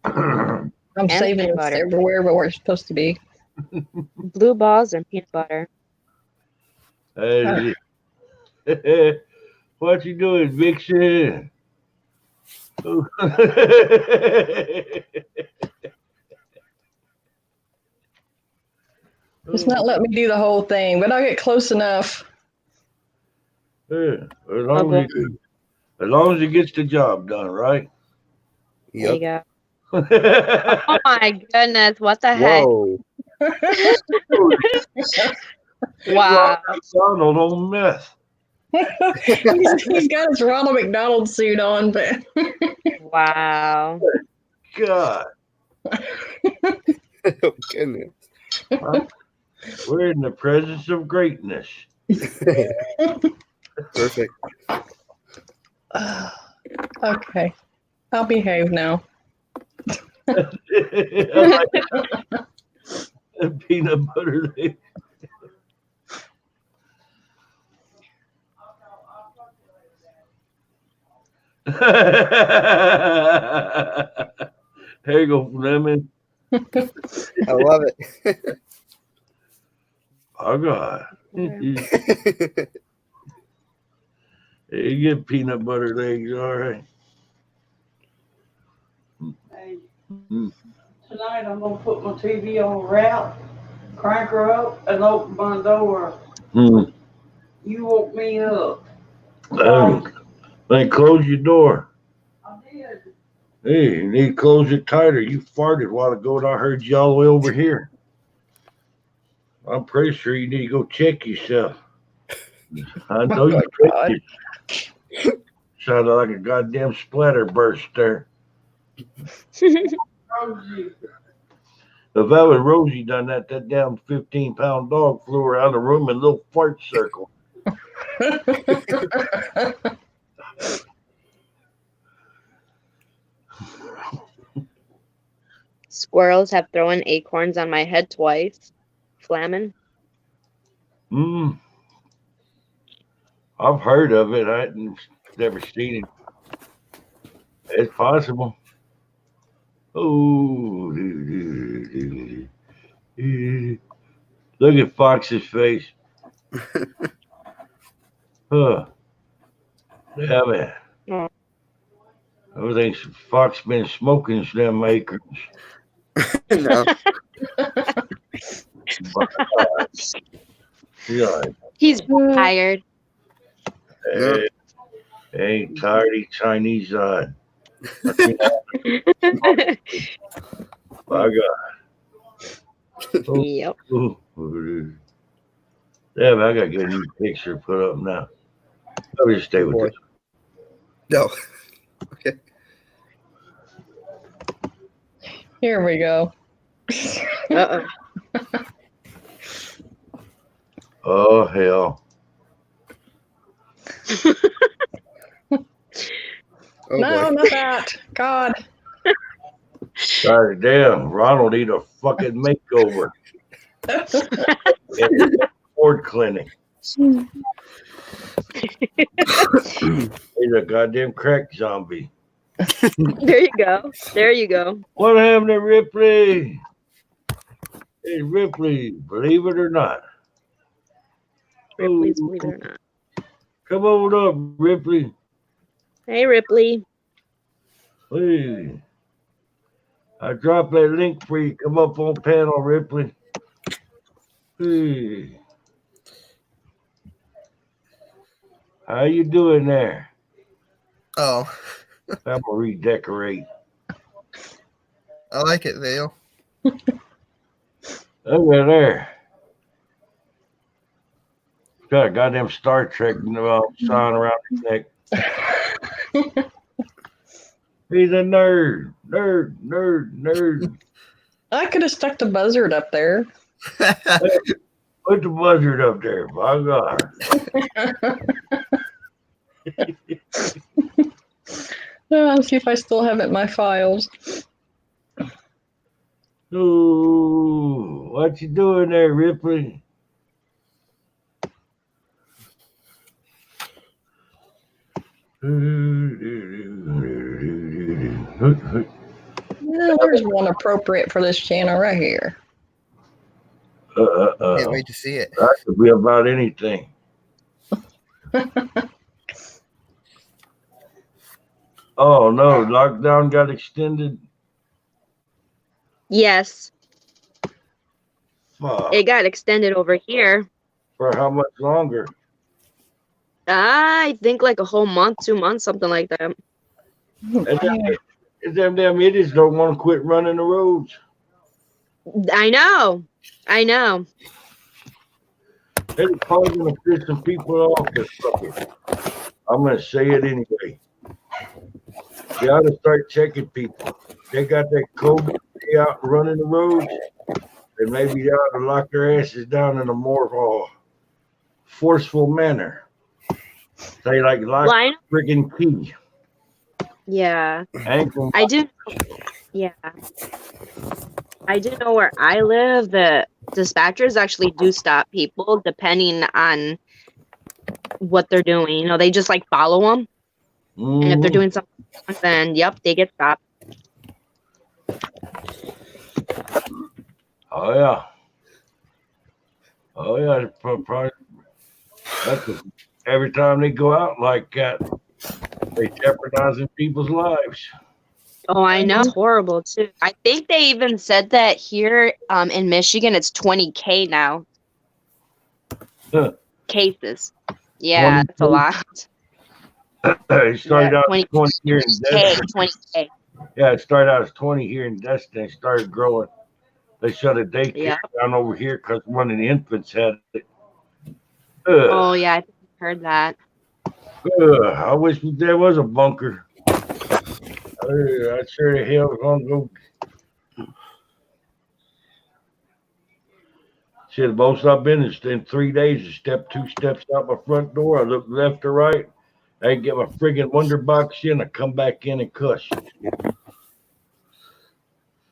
I'm And saving peanut this butter. everywhere but where it's supposed to be. Blue balls and peanut butter. What you doing, Vixen? It's not letting me do the whole thing, but I'll get close enough. Yeah, as long as it gets the job done, right? There you go. Oh my goodness, what the heck? Whoa. Wow. Donald on meth. he's got his Ronald McDonald suit on, but Wow. God. Oh, goodness. We're in the presence of greatness. Perfect. Okay. I'll behave now. Peanut butter legs. There you go, Lemon. I love it. Oh, God. You get peanut butter legs, all right. Hey, tonight I'm gonna put my TV on route, crank her up, and open my door. You woke me up. Then close your door. I did. Hey, you need to close it tighter. You farted a while ago and I heard you all the way over here. I'm pretty sure you need to go check yourself. I know you checked it. Sounded like a goddamn splatter burst there. Rosie. If that was Rosie done that damn 15-pound dog flew around the room in a little fart circle. Squirrels have thrown acorns on my head twice. Flamin'. I've heard of it. I never seen it. It's possible. Oh, look at Fox's face. Huh. Yeah, man. I think Fox been smoking them acorns. No. Yeah. He's tired. Hey, ain't tired. He's Chinese. My God. Yep. Oh, Damn, I gotta get a new picture put up now. I'll just stay with this. No. Okay. Here we go. Uh-oh. Oh hell. Oh No, boy. not that. God. God damn, Ronald need a fucking makeover. At the Ford clinic. He's a goddamn crack zombie. There you go. There you go. What happened to Ripley? Hey Ripley, believe it or not. Ripley's believe it or not. Come on up, Ripley. Hey, Ripley. Hey. I dropped that link for you. Come up on panel, Ripley. Hey. How you doing there? Oh, I'm gonna redecorate. I like it, Vale. Look at there. Got a goddamn Star Trek sign around his neck. He's a nerd. I could have stuck the buzzard up there. Put the buzzard up there, by God. Let's see if I still have it in my files. Ooh, what you doing there, Ripley? Yeah, there's one appropriate for this channel right here. Can't wait to see it. That could be about anything. Oh no, lockdown got extended. Yes. Fuck. It got extended over here. For how much longer? I think like a whole month, 2 months, something like that. And them damn idiots don't want to quit running the roads. I know. I know. They're probably going to piss some people off this fucker. I'm going to say it anyway. You ought to start checking people. They got that COVID out running the roads, and maybe they ought to lock their asses down in a more forceful manner. They like lock freaking key. Yeah. Ankle. I do. Yeah. I do know where I live, the dispatchers actually do stop people depending on what they're doing. You know, they just like follow them. And if they're doing something, then yep, they get stopped. Oh yeah. Oh yeah. Probably, every time they go out like that, they jeopardizing people's lives. Oh, I know. It's horrible too. I think they even said that here in Michigan, it's 20K now. Huh. Cases. Yeah, it's a lot. It started out 20, as 20 here in Destin. 20K. Yeah, it started out as 20 here in Destin. It started growing. They shut a daycare down over here because one of the infants had it. Oh, yeah, I heard that. I wish there was a bunker. I sure the hell was going to go. Shit, the most I've been is in 3 days. I stepped 2 steps out my front door. I looked left or right. I get my friggin' wonder box in. I come back in and cuss.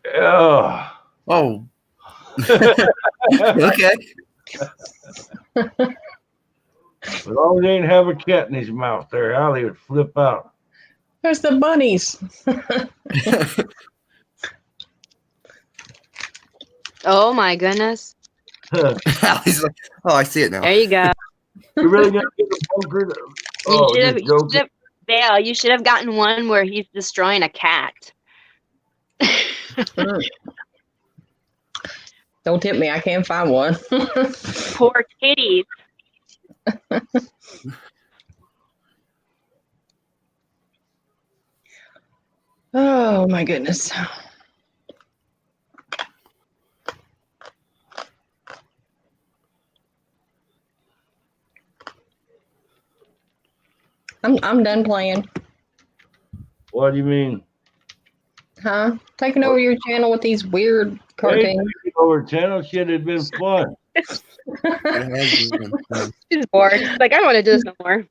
Yeah. Oh. Okay. As long as he ain't have a cat in his mouth there, Ali would flip out. There's the bunnies. Oh my goodness. He's like, oh, I see it now. There you go. You really got to get a bunker? Vale, you should have gotten one where he's destroying a cat. Don't tempt me. I can't find one. Poor kitties. Oh my goodness. I'm done playing. What do you mean? Huh? Taking over your channel with these weird Hey, cartoons. over channel shit had been fun. It has been fun. She's bored. She's like, I don't want to do this no more.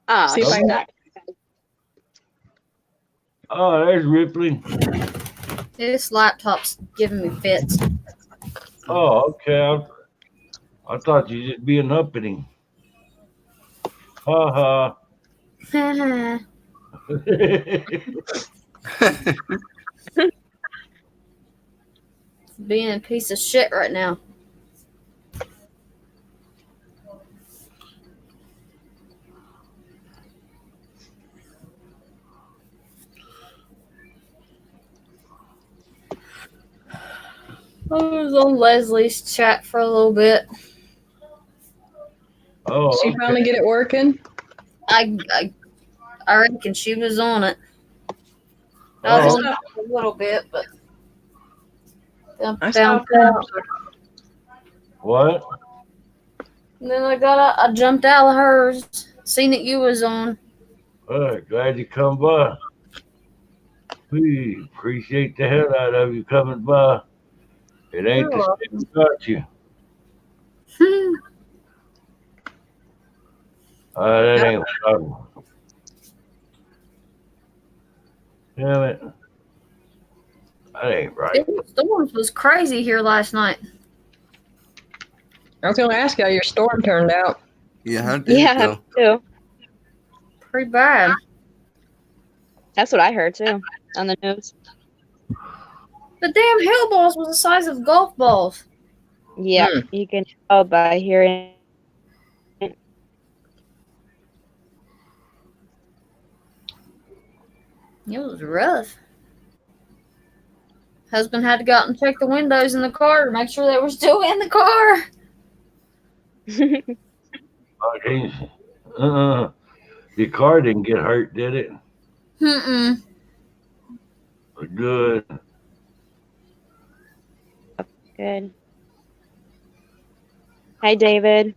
Ah, See if I can. Oh, there's Ripley. This laptop's giving me fits. Oh, okay. I thought you just being uppity. Ha ha. Being a piece of shit right now. I was on Leslie's chat for a little bit. Oh, She finally get it working? I reckon she was on it. I was Oh. on it for a little bit, but I found stopped out. What? And then I jumped out of hers, seen that you was on. Glad you come by. We appreciate the hell out of you coming by. It ain't You're the same without you. That ain't a problem. Damn it. That ain't right. The storms was crazy here last night. I was going to ask you how your storm turned out. Yeah, how did it go? Too. Pretty bad. That's what I heard too on the news. The damn hail balls was the size of golf balls. Yeah, you can tell by hearing. It was rough. Husband had to go out and check the windows in the car to make sure they were still in the car. Okay. Your car didn't get hurt, did it? Mm-mm. Good. Good. Hi, David.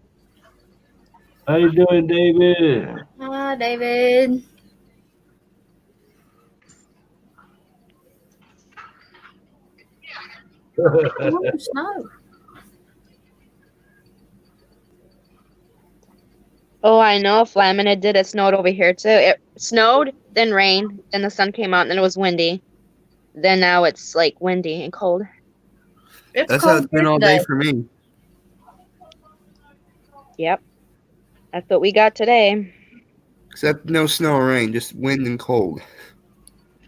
How you doing, David? Hi, David. Oh, snow. Oh, I know. Flamin' it did. It snowed over here too. It snowed, then rain, then the sun came out, and then it was windy. Then now it's like windy and cold. It's That's how cold it's been here all day today. for me. Yep. That's what we got today. Except no snow or rain, just wind and cold.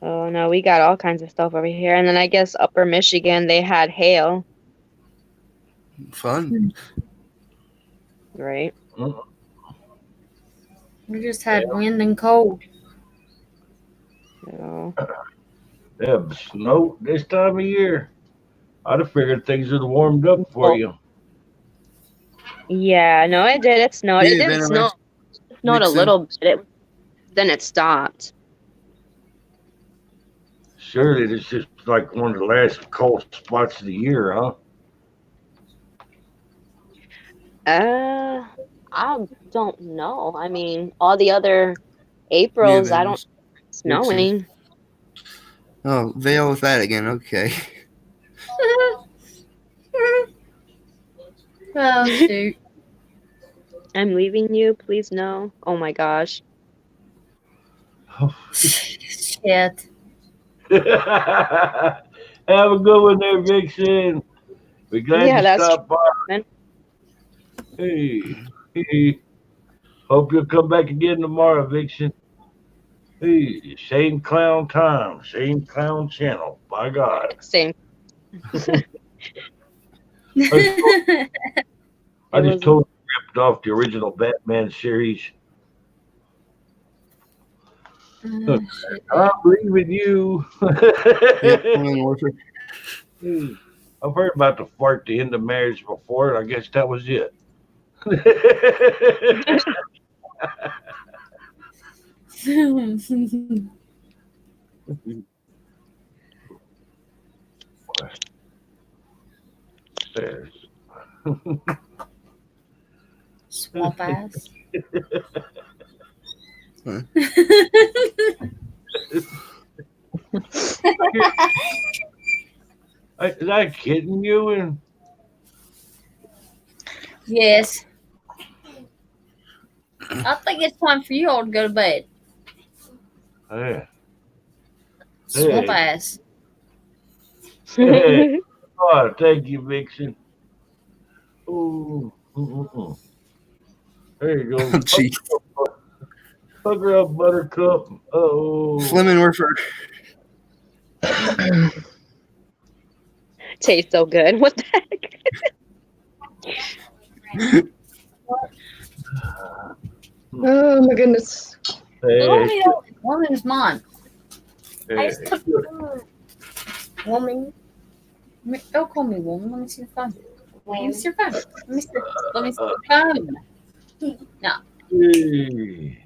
Oh no, we got all kinds of stuff over here. And then I guess upper Michigan, they had hail. Fun. Right. We just had wind and cold. So, Yeah, snow this time of year. I'd have figured things would have warmed up for you. yeah, no, it did. It snowed. Yeah, It didn't Ben, snow. It snowed a Nixon. little bit. Then it stopped. Surely this is like one of the last cold spots of the year, huh? I don't know. I mean, all the other Aprils, Yeah, I Ben, don't Nixon. snowing. Oh, Vale with that again. Okay. Oh, shoot. I'm leaving you. Please no. Oh my gosh. Shit. Have a good one there, Vixen. We're glad Yeah, you that's stopped by. true. Hey. Hope you'll come back again tomorrow, Vixen. Hey, same clown time, same clown channel. By God. Same. I just totally ripped off the original Batman series. Oh, shit. I believe in you. Yep, Conan Warfare. I've heard about the fart to end of marriage before, and I guess that was it. Swamp ass. Is I kidding you? And Yes. I think it's time for you all to go to bed. hey, Swamp hey, ass. hey. Oh, thank you, Vixen. Ooh. Mm-mm-mm. There you go. Gee. Hug her up, Buttercup. Oh. Fleming Werfer. Tastes so good. What the heck? Oh my goodness. Hey, Woman's mine. I hey. just took woman. Don't call me woman. Let me see your phone. Let me see your phone. Let me see your phone. No. Hey.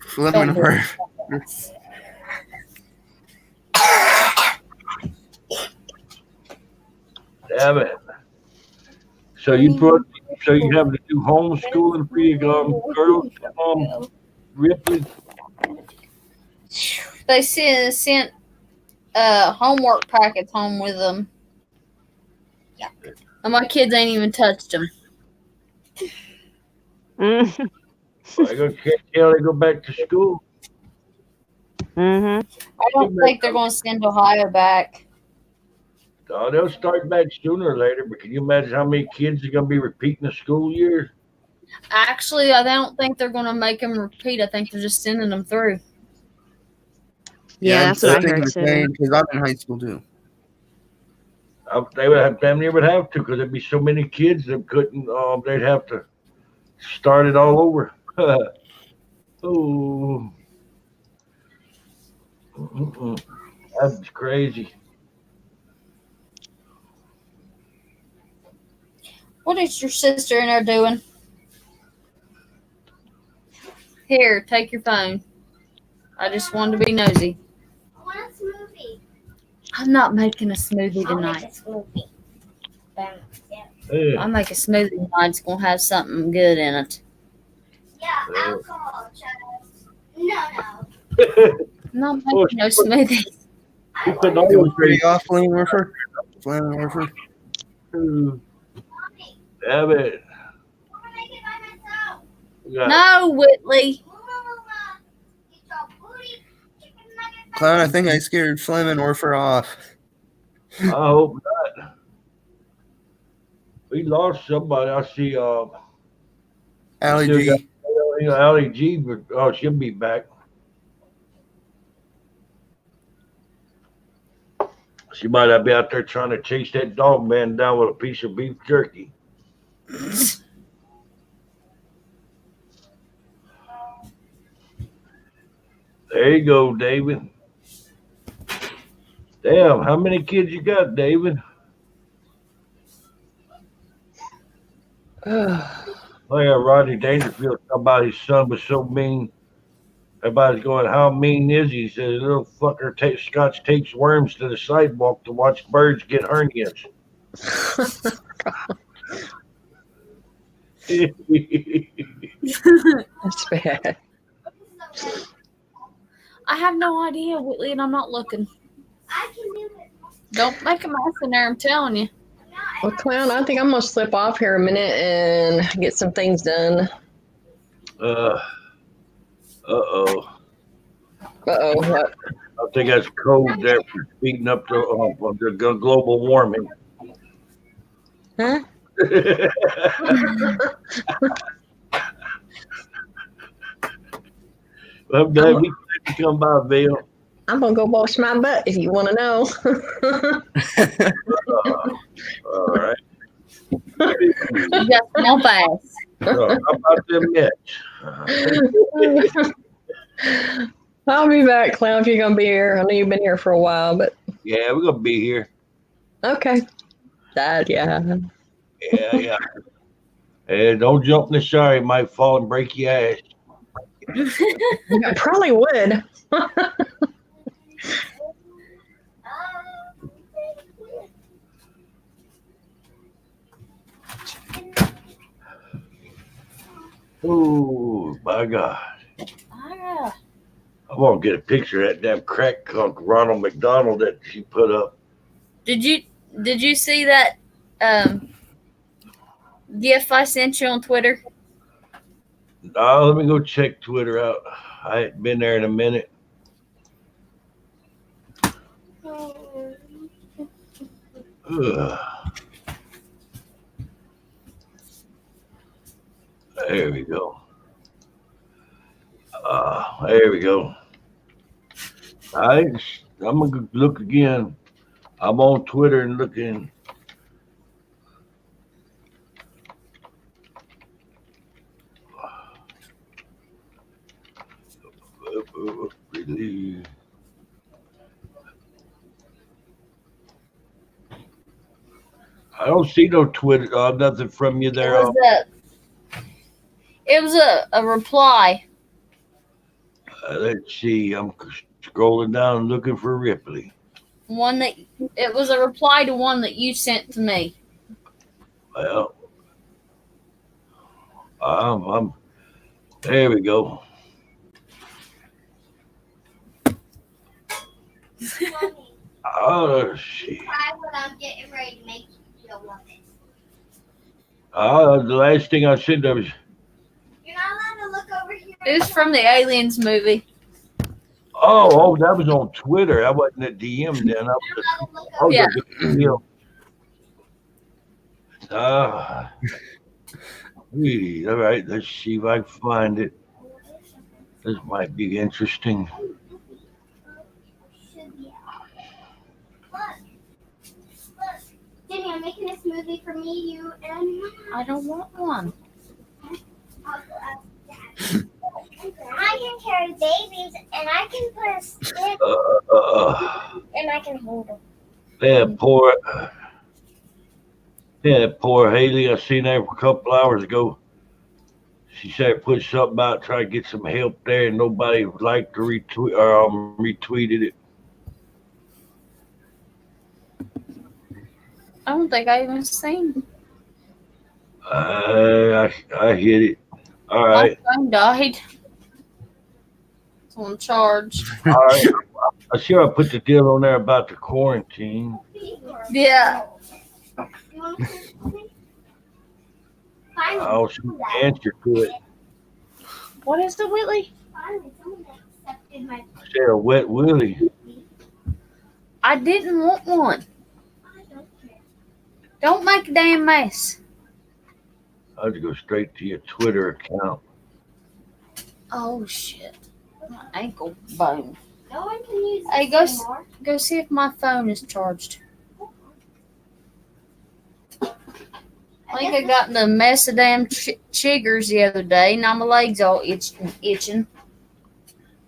Fleming Werfer. Damn it. So you having to do homeschooling for your girls, Ripley? They sent homework packets home with them. And my kids ain't even touched them. I can't tell they go back to school. Mm-hmm. I don't think they're going to send Ohio back. Oh, they'll start back sooner or later, but can you imagine how many kids are going to be repeating the school year? Actually, I don't think they're going to make them repeat. I think they're just sending them through. Yeah, that's what I heard the too. same because I'm in high school too. They would have, damn near would have to, because there'd be so many kids that couldn't. They'd have to start it all over. Oh, that's crazy. What is your sister in there doing? Here, take your phone. I just wanted to be nosy. I want a smoothie. I'm not making a smoothie tonight. Hey. I make a smoothie tonight. It's going to have something good in it. Yeah, alcohol, child. No. I'm not making no smoothies. You could It was always pretty off, Fleming Werfer. Fleming Werfer. Damn it. No, Whitley. Clown, I think I scared Fleming Werfer off. I hope not. We lost somebody. I see. Allie still G. got, Allie G, but she'll be back. She might not be out there trying to chase that dog man down with a piece of beef jerky. There you go, David. Damn, how many kids you got, David? Like Rodney Dangerfield talking about his son was so mean. Everybody's going, how mean is he? He says, little fucker Scotch takes worms to the sidewalk to watch birds get hernias. That's bad. I have no idea, Whitley, and I'm not looking. Don't make a mess in there, I'm telling you. Well, Clown, I think I'm going to slip off here a minute and get some things done. Uh-oh. What? I think that's code there for speeding up the global warming. Huh? I'm glad we can come by, Bill. I'm going to go wash my butt if you want to know. All right. You got smell fast. How about them Mets? I'll be back, Clown, if you're going to be here. I know you've been here for a while, but... Yeah, we're going to be here. Okay. Yeah. Yeah. Hey, don't jump in the shower. You might fall and break your ass. I probably would. Oh my God! Ah, I want to get a picture of that damn crack cunk Ronald McDonald that she put up. did you see that GIF I sent you on Twitter? Let me go check Twitter out. I ain't been there in a minute. Ugh. There we go. There we go. I'm gonna look again. I'm on Twitter and looking. Really? I don't see no Twitter. Nothing from you there. It was a reply. Let's see. I'm scrolling down looking for Ripley. It was a reply to one that you sent to me. Well, I'm there we go. Oh, shit. Try what I'm getting ready to make you. You'll love it. The last thing I sent was. You're not allowed to look over here. It was from the Aliens movie. Oh, that was on Twitter. I wasn't at DM then. I was Yeah. Really? All right, let's see if I can find it. This might be interesting. Jenny, I'm making a smoothie for me, you, and Mom. I don't want one. I can carry babies, and I can put a stick, and I can hold them. Poor Haley. I seen her a couple hours ago. She said put something out, try to get some help there, and nobody liked to retweet or retweeted it. I don't think I even seen. I hit it. All right. My phone died. It's on charge. All right. I sure I put the deal on there about the quarantine. Yeah. I'll answer to it. What is the Whitley? Say a wet willy. I didn't want one. Don't make a damn mess. I'll have to go straight to your Twitter account. Oh shit. My ankle bone. No one can use this Hey, anymore. go see if my phone is charged. I think I got in a mess of damn chiggers the other day. Now my legs all itching.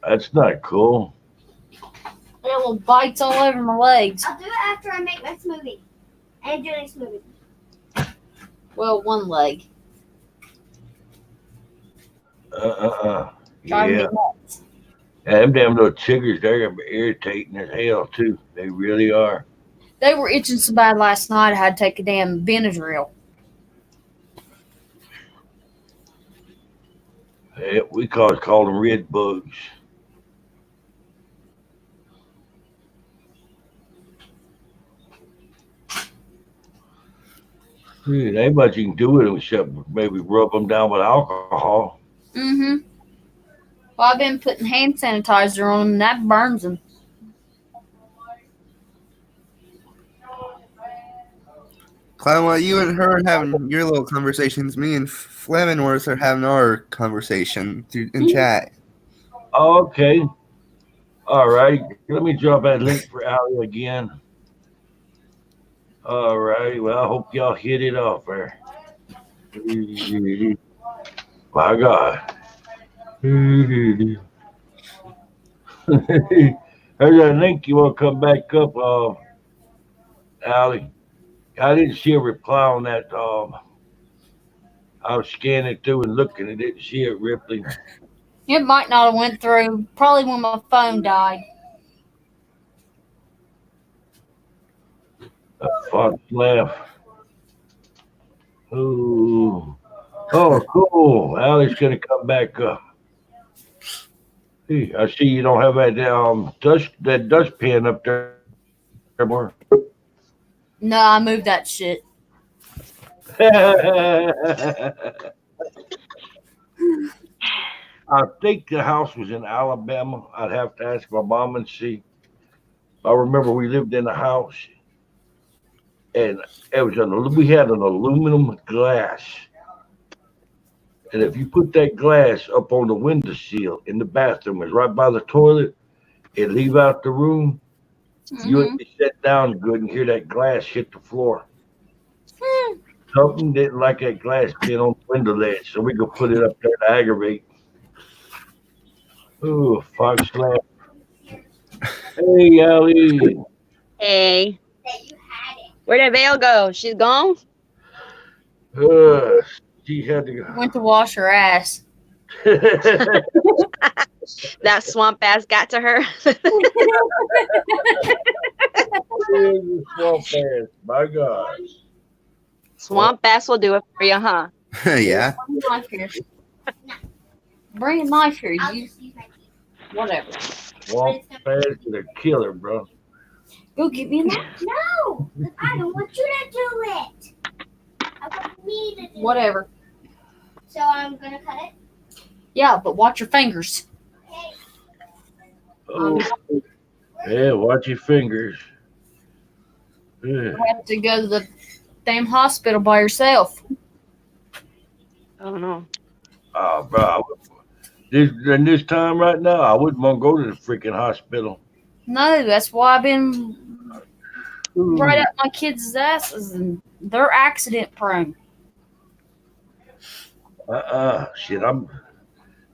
That's not cool. I got little bites all over my legs. I'll do it after I make my smoothie. And Jenny's smoothie. Well, one leg. Yeah. Driving me nuts. Yeah, them damn little chiggers, they're gonna be irritating as hell too. They really are. They were itching so bad last night I had to take a damn Benadryl. Yeah, we call them red bugs. Dude, ain't much you can do with them except maybe rub them down with alcohol. Mm-hmm. Well, I've been putting hand sanitizer on them, and that burns them. Clown, while you and her are having your little conversations, me and Flemonworth are having our conversation in chat. Okay. All right. Let me drop that link for Allie again. All right. Well, I hope y'all hit it off there. My God. There's that link. You want to come back up, Allie? I didn't see a reply on that. I was scanning through and looking. I didn't see it, Ripley. It might not have went through. Probably when my phone died. A fun laugh. Ooh. Oh, cool. Allie's gonna come back up. Hey, I see you don't have that dustpan up there more. No, I moved that shit. I think the house was in Alabama. I'd have to ask my mom and see. I remember we lived in a house, and we had an aluminum glass, and if you put that glass up on the windowsill in the bathroom, it's right by the toilet, and leave out the room, you would be set down good and hear that glass hit the floor. Something didn't like that glass being on the window ledge, so we could put it up there to aggravate. Ooh, fox laugh. Hey, Allie. Hey. Where did Vale go? She's gone? She had to go. Went to wash her ass. That swamp ass got to her. Swamp ass, my God. Swamp ass will do it for you, huh? Yeah. Bring a knife here. You. Whatever. Swamp ass is a killer, bro. Go get me a knife. No, I don't want you to do it. I want me to do Whatever. it. So I'm gonna cut it. Yeah, but watch your fingers. Oh. Yeah, watch your fingers. Yeah. You have to go to the damn hospital by yourself. Oh no. Oh, bro. This time right now, I wouldn't want to go to the freaking hospital. No, that's why I've been right up my kids' asses, and they're accident prone. Shit, I'm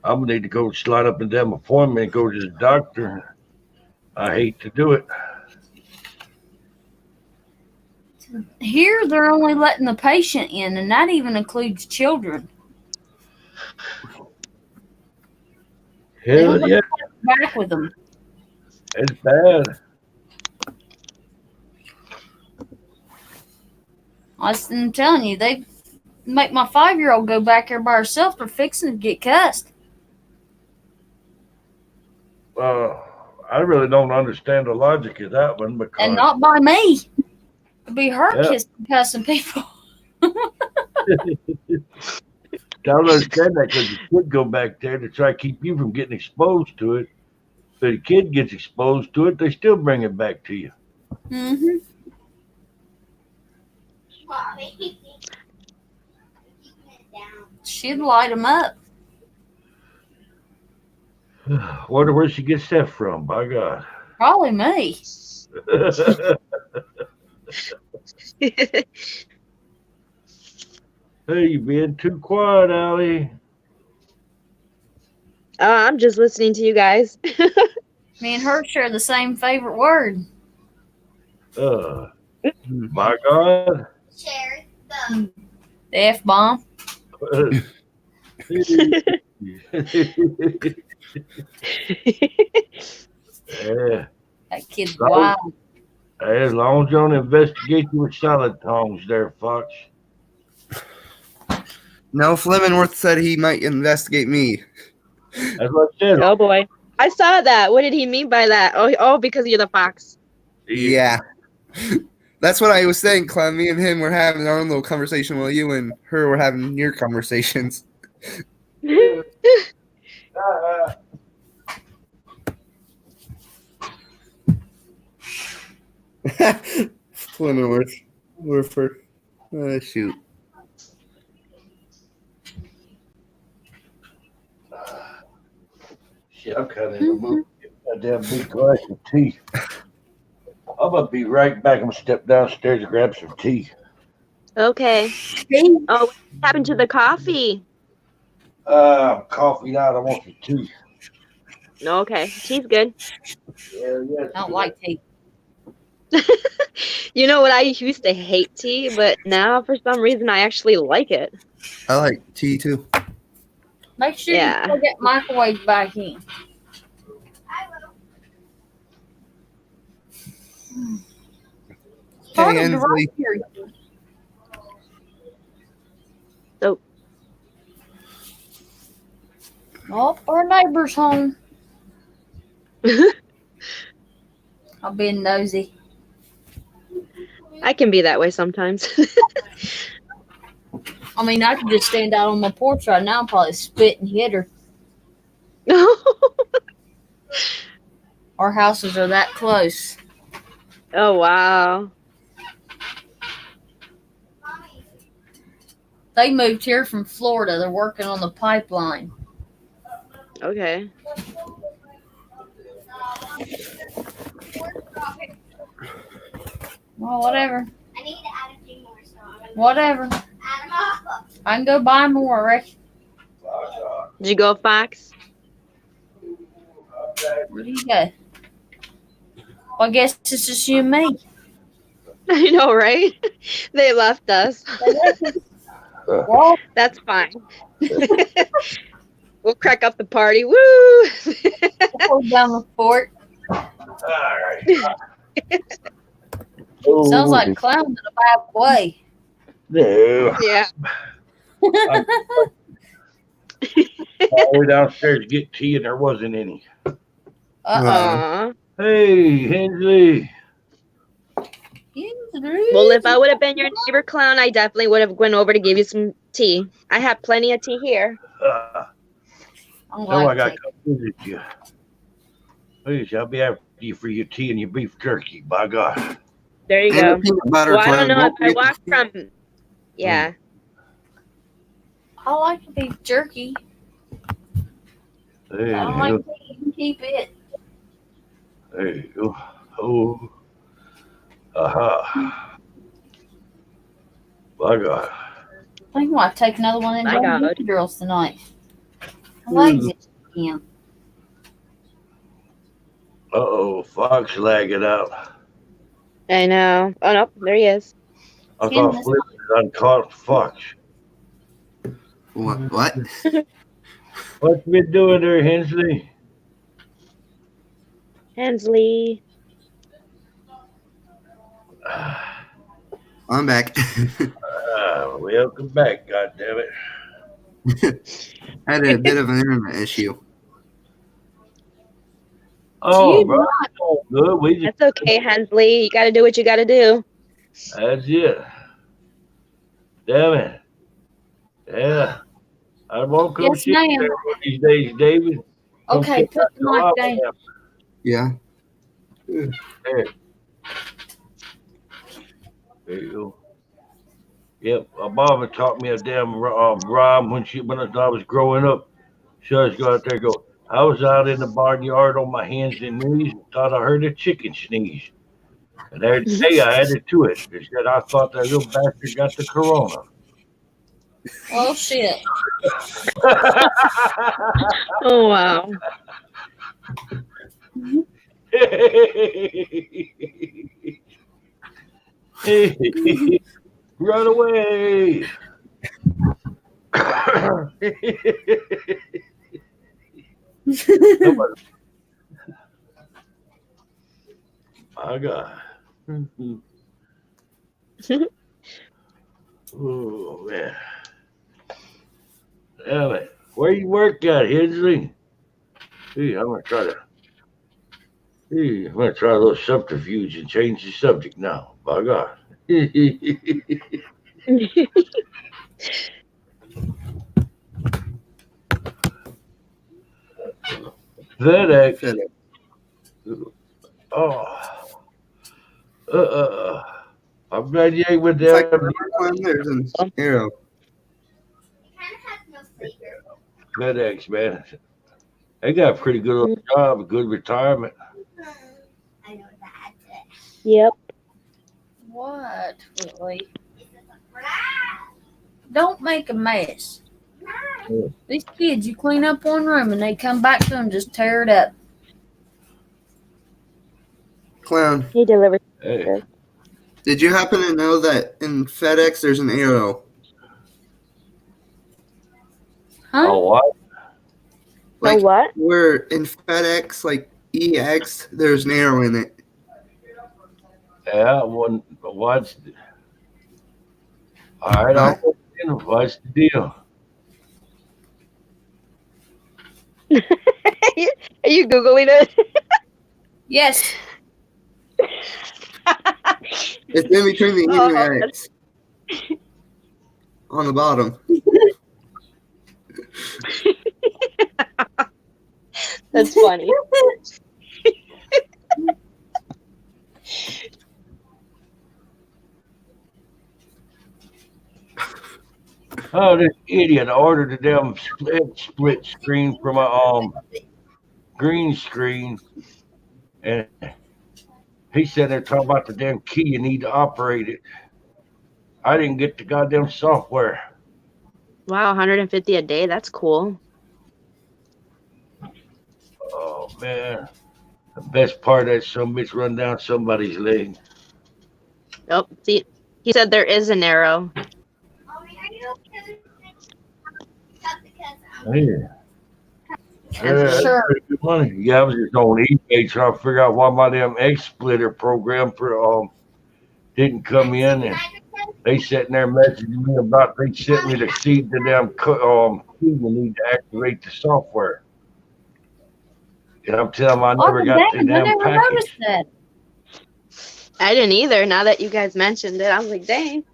gonna need to go slide up and down my appointment and go to the doctor. I hate to do it. Here, they're only letting the patient in, and that even includes children. Hell yeah, Back with them. it's bad. I'm telling you, they make my 5-year-old go back there by herself. They're fixing to get cussed. I really don't understand the logic of that one because And not by me. It'd be her cussing people. I don't understand that because you could go back there to try to keep you from getting exposed to it. But the kid gets exposed to it, they still bring it back to you. Mm-hmm. She'd light them up. Wonder where she gets that from, by God. Probably me. Hey, you being too quiet, Allie. I'm just listening to you guys. Me and her share the same favorite word. My God. Share The F-bomb. Yeah. That kid's wild. Hey, as long as you don't investigate you with salad tongs there, Fox. No, Flemenworth said he might investigate me. That's what I said. Oh boy. I saw that. What did he mean by that? Oh, because you're the fox. Yeah. That's what I was saying, Clem. Me and him were having our own little conversation while you and her were having your conversations. Flemenworth. Werfer. Shoot. Shit, I'm kind of in the mood to get a damn big glass of tea. I'm going to be right back. I'm going to step downstairs and grab some tea. Okay. Oh, what happened to the coffee? Coffee out. I want some tea. Okay. Tea's good. Yeah, I don't like tea. You know what? I used to hate tea, but now for some reason I actually like it. I like tea too. Make sure you plug that microwave back in. Hey, Ensley. So, Oh, our neighbor's home. I'm being nosy. I can be that way sometimes. I mean, I could just stand out on my porch right now and probably spit and hit her. Our houses are that close. Oh, wow. They moved here from Florida. They're working on the pipeline. Okay. Well, whatever. I need to add a few more songs. Whatever. Add them up. I can go buy more, Rick. Did you go, Fox? Where do you go? Well, I guess it's just you and me. I know, right? They left us. Well, That's fine. We'll crack up the party. Woo! hold down the fort. Oh, Sounds like clowns in a bad way. no. Yeah. All the way downstairs to get tea, and there wasn't any. Aw. Hey, Hensley. Well, if I would have been your neighbor clown, I definitely would have went over to give you some tea. I have plenty of tea here. No, I got to come visit you. Please, I'll be after you for your tea and your beef jerky, by God. There you And go. the peanut butter Well, I don't clown. know if Don't I forget walk from. Yeah. I like the beef jerky. There I don't you like go. to eat and keep it. There you go. Oh. Aha. By God. I think I'll take another one of My them God. Golden girls tonight. I like it. Yeah. Uh-oh, Fox lagging out. I know. Oh, no. There he is. I thought Flip had caught Fox. What? What? What you been doing there, Hensley? Hensley. I'm back. Welcome back, goddammit. I had a bit of an internet issue. Oh, bro. Oh, good. We just, That's okay, Hensley. You got to do what you got to do. that's it. Damn it. Yeah. I won't come Yes, shit ma'am. there one of these days, David. Come Okay, sit put the down mic and down. laugh. Yeah. There. There you go. Yep, my mama taught me a damn rhyme when I was growing up. She always go out there and go, I was out in the barnyard on my hands and knees and thought I heard a chicken sneeze. And every day I added to it. They said I thought that little bastard got the corona. Oh, shit. Oh, wow. Run away. My God. Oh, man. Damn it. Where you work at, Hensley? Hey, I'm going to try a little subterfuge and change the subject now. By God. FedEx. Oh. I'm glad you ain't with Like, them. there's an arrow. FedEx, man. They got a pretty good little job, a good retirement. Yep. What, Whitley? Don't make a mess. These kids, you clean up one room and they come back to and just tear it up. Clown. He delivered. Hey. Did you happen to know that in FedEx there's an arrow? Huh? Oh, what? Like, what? Where in FedEx, like EX, there's an arrow in it. Yeah, what's the... All right, what's the deal? Are you Googling it? Yes. It's in between the E and the X. On the bottom. That's funny. Oh, this idiot! I ordered a damn split screen for my green screen, and he said they're talking about the damn key you need to operate it. I didn't get the goddamn software. Wow, 150 a day. That's cool. Oh man, the best part of that some bitch run down somebody's leg. Oh, see, he said there is an arrow. Yeah. That's sure. Pretty good money. Yeah, I was just on eBay trying to figure out why my damn egg splitter program for didn't come in, and they sitting there messaging me about they sent me to see the damn key you need to activate the software. And I'm telling them I never got the dang, I damn never package. noticed that. I didn't either. Now that you guys mentioned it, I was like, dang.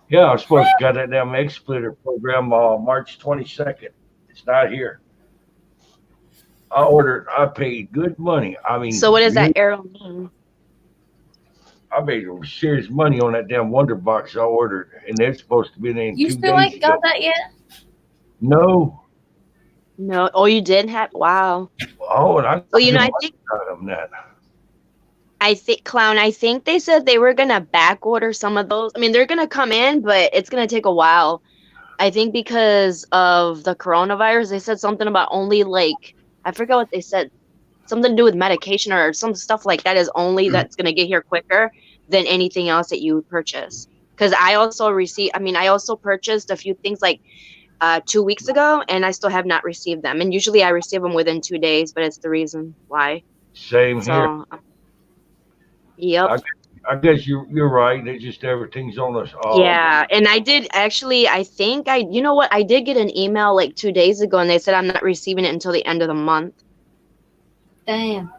Yeah, I'm supposed to got that damn egg splitter program March 22nd. It's not here. I ordered. I paid good money. I mean, So what does that arrow mean? I made serious money on that damn Wonder Box I ordered, and they're supposed to be in You 2 still days ain't got ago. that yet? No. No. Oh, you did have. Wow. Oh, and I Well, you know, got I think out of that. Clown. I think they said they were gonna back order some of those. I mean, they're gonna come in, but it's gonna take a while. I think because of the coronavirus, they said something about only like I forget what they said. Something to do with medication or some stuff like that is only that's gonna get here quicker than anything else that you purchase. Because I also purchased a few things like 2 weeks ago, and I still have not received them. And usually I receive them within 2 days, but it's the reason why. Same here. So, yep. I guess you're right. It's just everything's on us. Yeah, and I did actually. You know what? I did get an email like 2 days ago, and they said I'm not receiving it until the end of the month. Damn.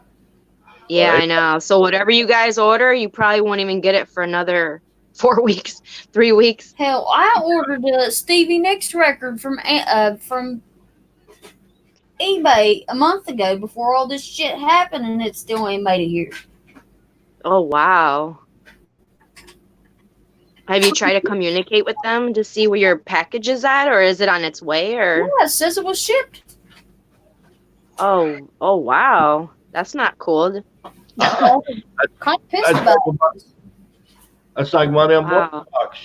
Yeah, I know. So whatever you guys order, you probably won't even get it for another 4 weeks, 3 weeks. Hell, I ordered a Stevie Nicks record from eBay a month ago before all this shit happened, and it still ain't made it here. Oh wow. Have you tried to communicate with them to see where your package is at, or is it on its way, or? Yeah, it says it was shipped. Oh wow. That's not cool. Kind of pissed about it. That's like one of them Wow. Wonder Box.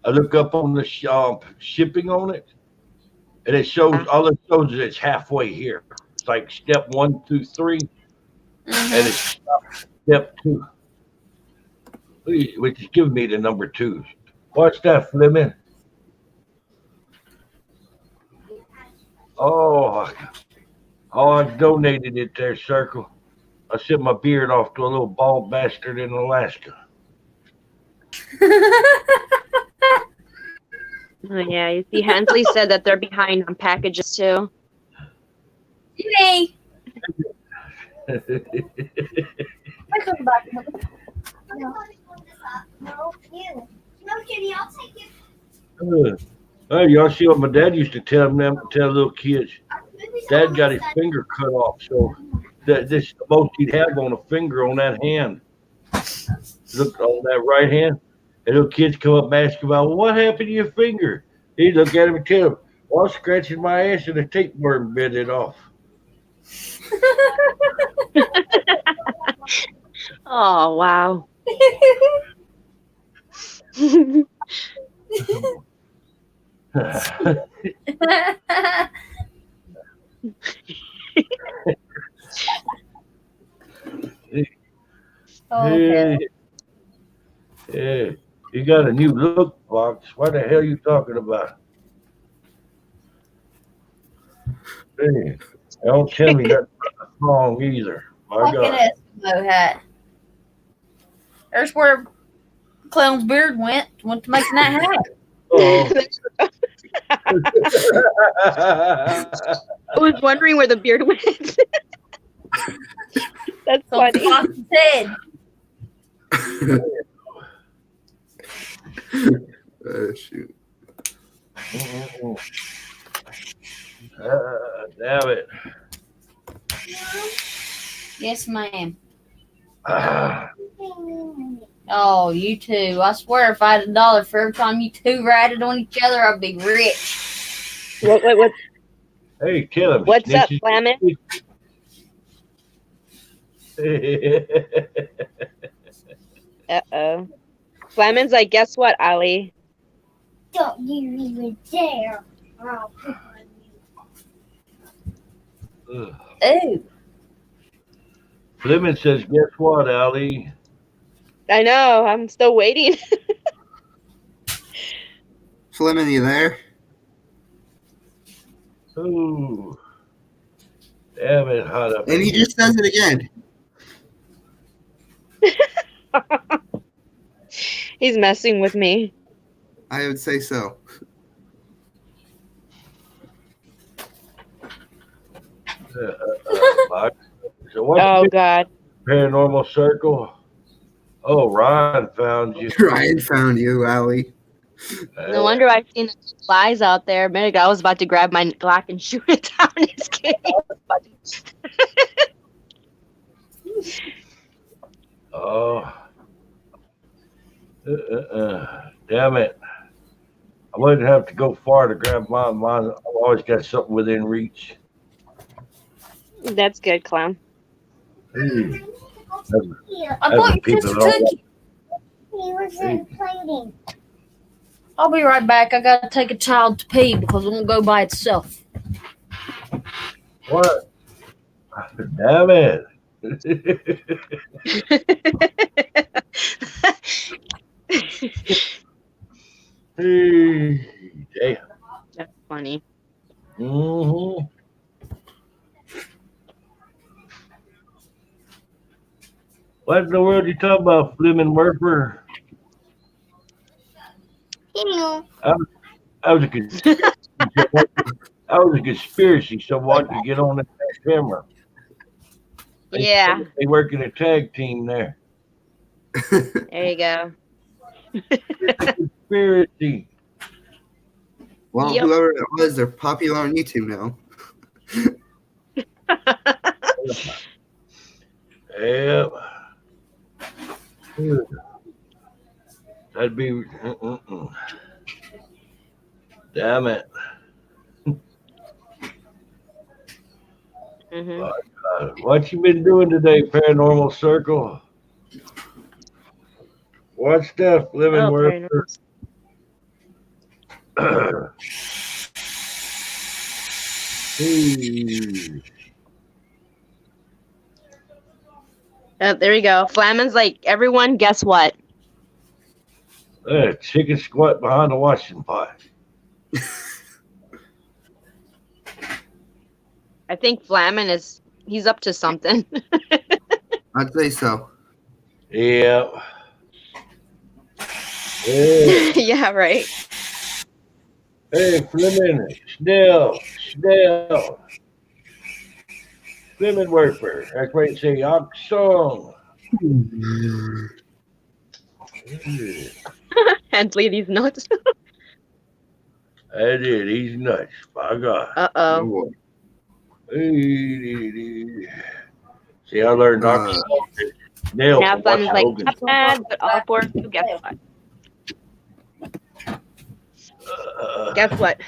I look up on the shipping on it, and it shows all it shows is it's halfway here. It's like step 1, 2, 3, and it's step 2. Which is giving me the number 2s. Watch that, Fleming. Oh, I donated it there, Circle. I sent my beard off to a little bald bastard in Alaska. Oh, yeah, you see, Hensley said that they're behind on packages too. Yay! No, you. No, Kitty, I'll take it. Hey, y'all see what my dad used to tell little kids? Dad got his finger cut off, so this is the most he'd have on a finger on that hand. Look on that right hand. And little kids come up and ask about, well, what happened to your finger? He'd look at him and tell him, well, I was scratching my ass and a tapeworm bit it off. Oh wow. Hey, you got a new look box. What the hell are you talking about? Hey, don't tell me that's not wrong either. My Like God. an Eskimo hat. There's where Clown's beard went to making that hat. Oh, was wondering where the beard went. That's funny. Head. Shoot. Damn it. Yes, ma'am. Oh, you two. I swear if I had $1 for every time you two ratted on each other, I'd be rich. What? Hey, kill him. What's up, snitches. Flamin? Uh-oh. Flamin's like, guess what, Ali? Don't you even dare. I'll pick on you. Ooh. Fleming says, guess what, Ali? I know. I'm still waiting. Fleming, you there? Ooh. Damn it, hot up. And he just says it again. He's messing with me. I would say so. So what's Oh, the God. paranormal circle? Oh, Ryan found you. Ryan found you, Allie. No wonder I've seen the flies out there. A minute ago, I was about to grab my Glock and shoot it down his cave. Oh. Damn it. I wouldn't have to go far to grab mine. I've always got something within reach. That's good, Clown. Hey. I bought you Christmas cookie. He wasn't plating. I'll be right back. I gotta take a child to pee because it won't go by itself. What? Damn it. Hey, damn. That's funny. Mm-hmm. What in the world are you talking about, Fleming Murphy? I was a conspiracy, someone to get on that camera. Yeah. They work in a tag team there. There you go. Conspiracy. Well, Yep. whoever it was, they're popular on YouTube now. Yep. That'd be. Damn it. Mm-hmm. What you been doing today, Paranormal Circle? What's that, Living Oh, Worker? There we go. Flamin's like, everyone, guess what? Chicken squat behind the washing pot. I think Flamin he's up to something. I'd say so. Yeah. Yeah, right. Hey, Fleming, Snell. Fleming Worker. That's what you say, Oxong. Hensley, these nuts. I did. He's nuts. By God. Uh-oh. Hey. See, I learned Oxong. Now Flamin's like, not bad, but all for you. Guess what? Guess what?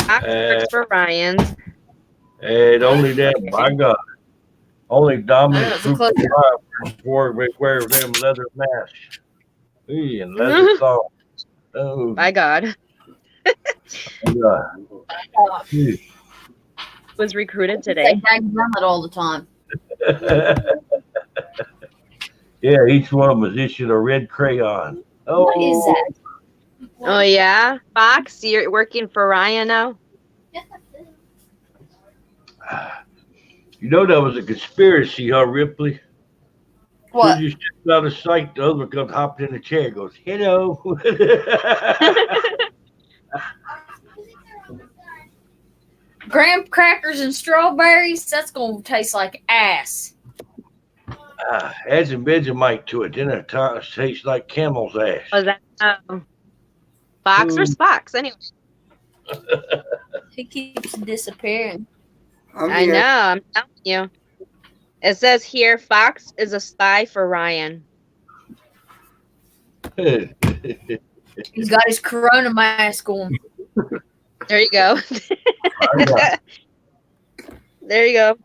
Ox works for Ryan's. And only that, by God. Only dominant group of before we wear them leather masks. Hey, and leather socks. Oh, By God. God. Was recruited They today. tag it all the time. Yeah, each one of them is issued a red crayon. Oh, What is that? Oh, yeah? Fox, you're working for Ryan now? You know that was a conspiracy, huh, Ripley? What? You stepped out of sight, the other one comes hopped in the chair, goes, hello. graham crackers and strawberries, that's going to taste like ass. Adds some Vegemite to it. Then it tastes like camel's ass. Was that Fox or Spox? Anyway. He keeps disappearing. I know. I'm telling you. It says here, Fox is a spy for Ryan. He's got his corona mask on. There you go. There you go.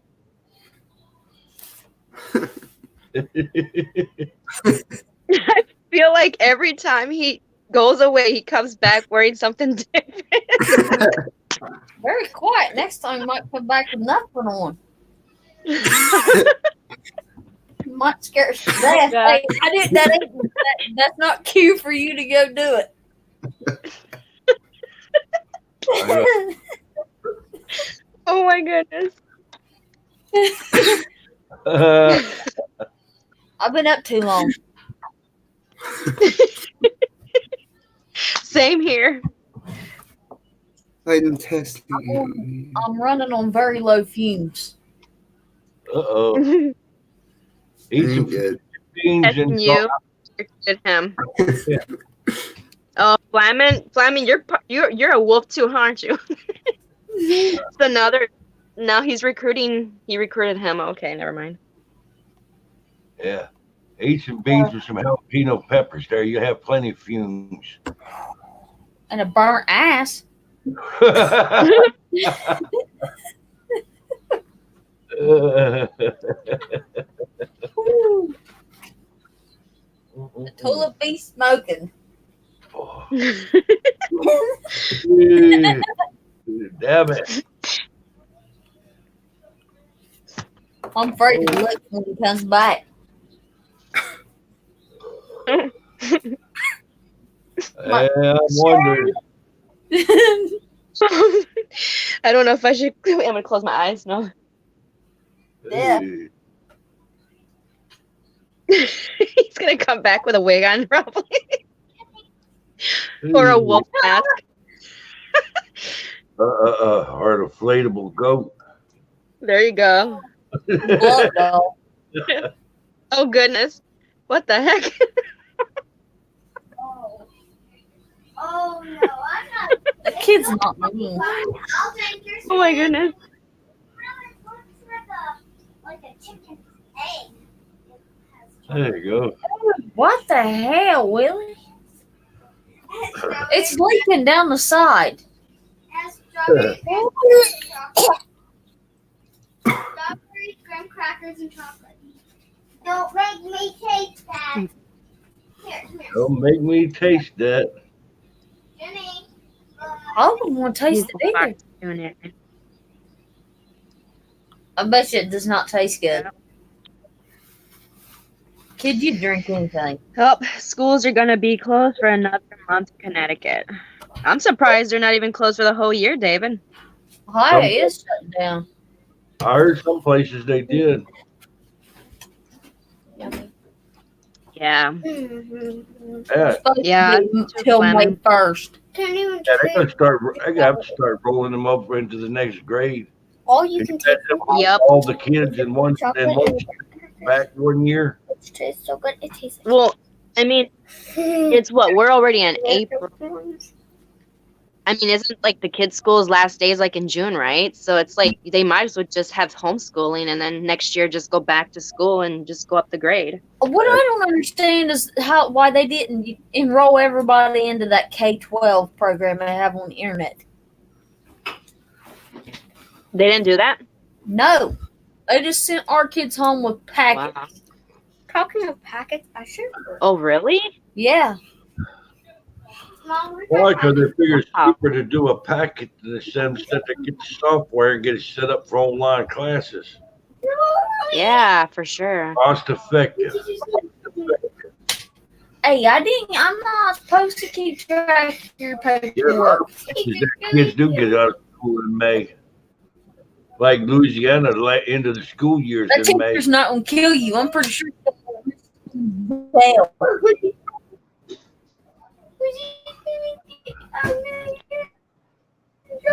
I feel like every time he goes away, he comes back wearing something different. Very quiet. Next time, he might come back with nothing on. Might scare us to death. Hey, that's not cue for you to go do it. Oh my goodness. I've been up too long. Same here. I'm testing. I'm running on very low fumes. Uh-oh. Eat some beans and you at him. Oh, Flamin, you're a wolf too, aren't you? So now he's recruiting. He recruited him. Okay, never mind. Yeah. Eat some beans with some jalapeno peppers. There, you have plenty of fumes. And a burnt ass. The tulip be smoking. Damn it. I'm afraid to look when he comes back. I'm wondering. I don't know if I should. I'm gonna close my eyes. No. Yeah. He's gonna come back with a wig on, probably, or a wolf mask. Or an inflatable goat. There you go. Oh goodness, what the heck? Oh no, I'm not. The kid's not mean. Oh my goodness. Like a chicken egg. There you go. What the hell, Willie? It's leaking down the side. Strawberries, graham crackers, and chocolate. Don't make me taste that. Here. Don't make me taste that. Jimmy. I don't want to taste it either. I bet you it does not taste good. Kid, you drink anything? Oh, schools are gonna be closed for another month in Connecticut. I'm surprised they're not even closed for the whole year, David. Ohio is shut down. I heard some places they did. Yeah. Yeah. Until May 1st. Yeah, they're gonna start. I have to start rolling them up into the next grade. All you can take. Yep. All the kids in one back 1 year. It tastes so good. It tastes. Well, I mean, it's what we're already in April. I mean, isn't like the kids' school's last day is like in June, right? So it's like they might as well just have homeschooling and then next year just go back to school and just go up the grade. What I don't understand is why they didn't enroll everybody into that K-12 program they have on the internet. They didn't do that? No. They just sent our kids home with packets. Wow. Talking of packets, I should. Oh, really? Yeah. Why? Because they figure it's cheaper to do a packet instead to get the software and get it set up for online classes. Yeah, for sure. Cost effective. Hey, I'm not supposed to keep track of your paperwork. Kids do get out of school in May. Like Louisiana, end of the school years That in May. teacher's not going to kill you. I'm pretty sure.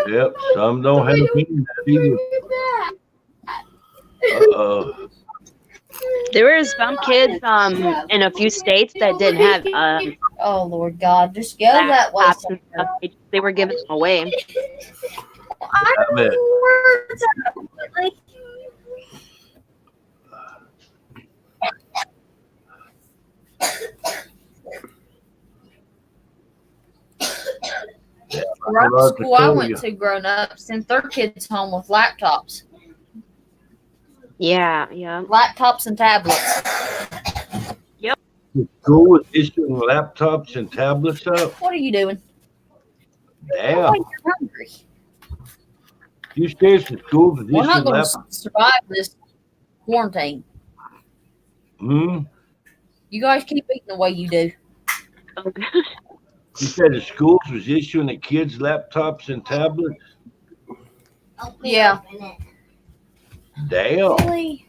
Yep, some don't have internet either. There were some kids in a few states that didn't have Oh Lord God, just go that way. laptops and stuff. They were giving them away. I I bet. Right, the school I tell went you. to grown up sent their kids home with laptops. Yeah. Laptops and tablets. The school was issuing laptops and tablets out. What are you doing? Damn. Oh, you're hungry. You stay the school was We're not issuing going to laptops. survive this quarantine. Hmm. You guys keep eating the way you do. You said the schools was issuing the kids laptops and tablets. Yeah. Damn. Really?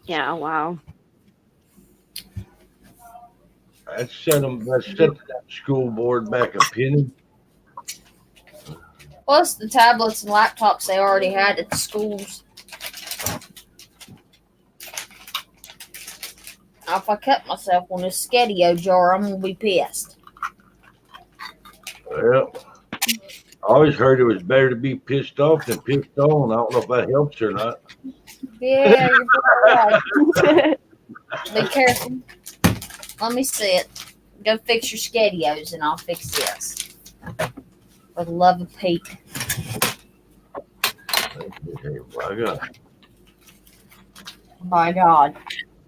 Yeah. Wow. That set that school board back a penny. Plus the tablets and laptops they already had at the schools. Now, if I cut myself on this Skedio jar, I'm going to be pissed. Well, I always heard it was better to be pissed off than pissed on. I don't know if that helps or not. Yeah, you're right. Be careful. Let me see it. Go fix your Skedios and I'll fix this. For the love of Pete. My God. My God.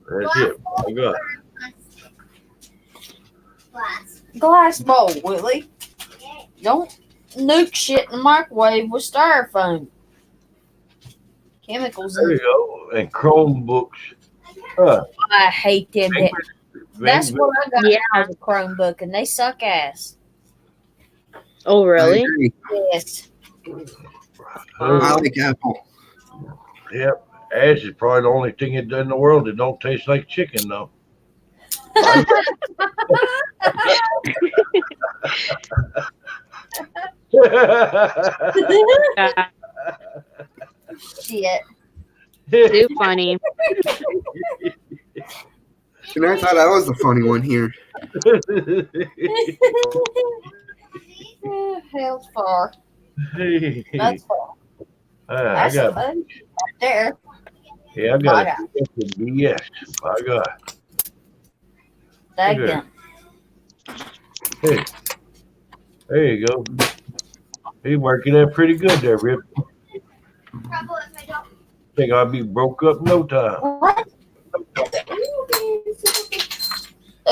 That's it. My God. Glass bowl, Willie. Don't nuke shit in the microwave with styrofoam. Chemicals in There you go. And Chromebooks. I hate them. That's what I got. Yeah. As a Chromebook, and they suck ass. Oh, really? Yes. I like Apple. Yep. Ash is probably the only thing in the world that don't taste like chicken, though. Shit. Too funny. And I thought I was the funny one here. Hell's far. That's far. I That's got, fun. Right there. yeah, I got a BS. My God. Daggum. Hey, there you go. He working that pretty good there, Rip. Think I'll be broke up in no time.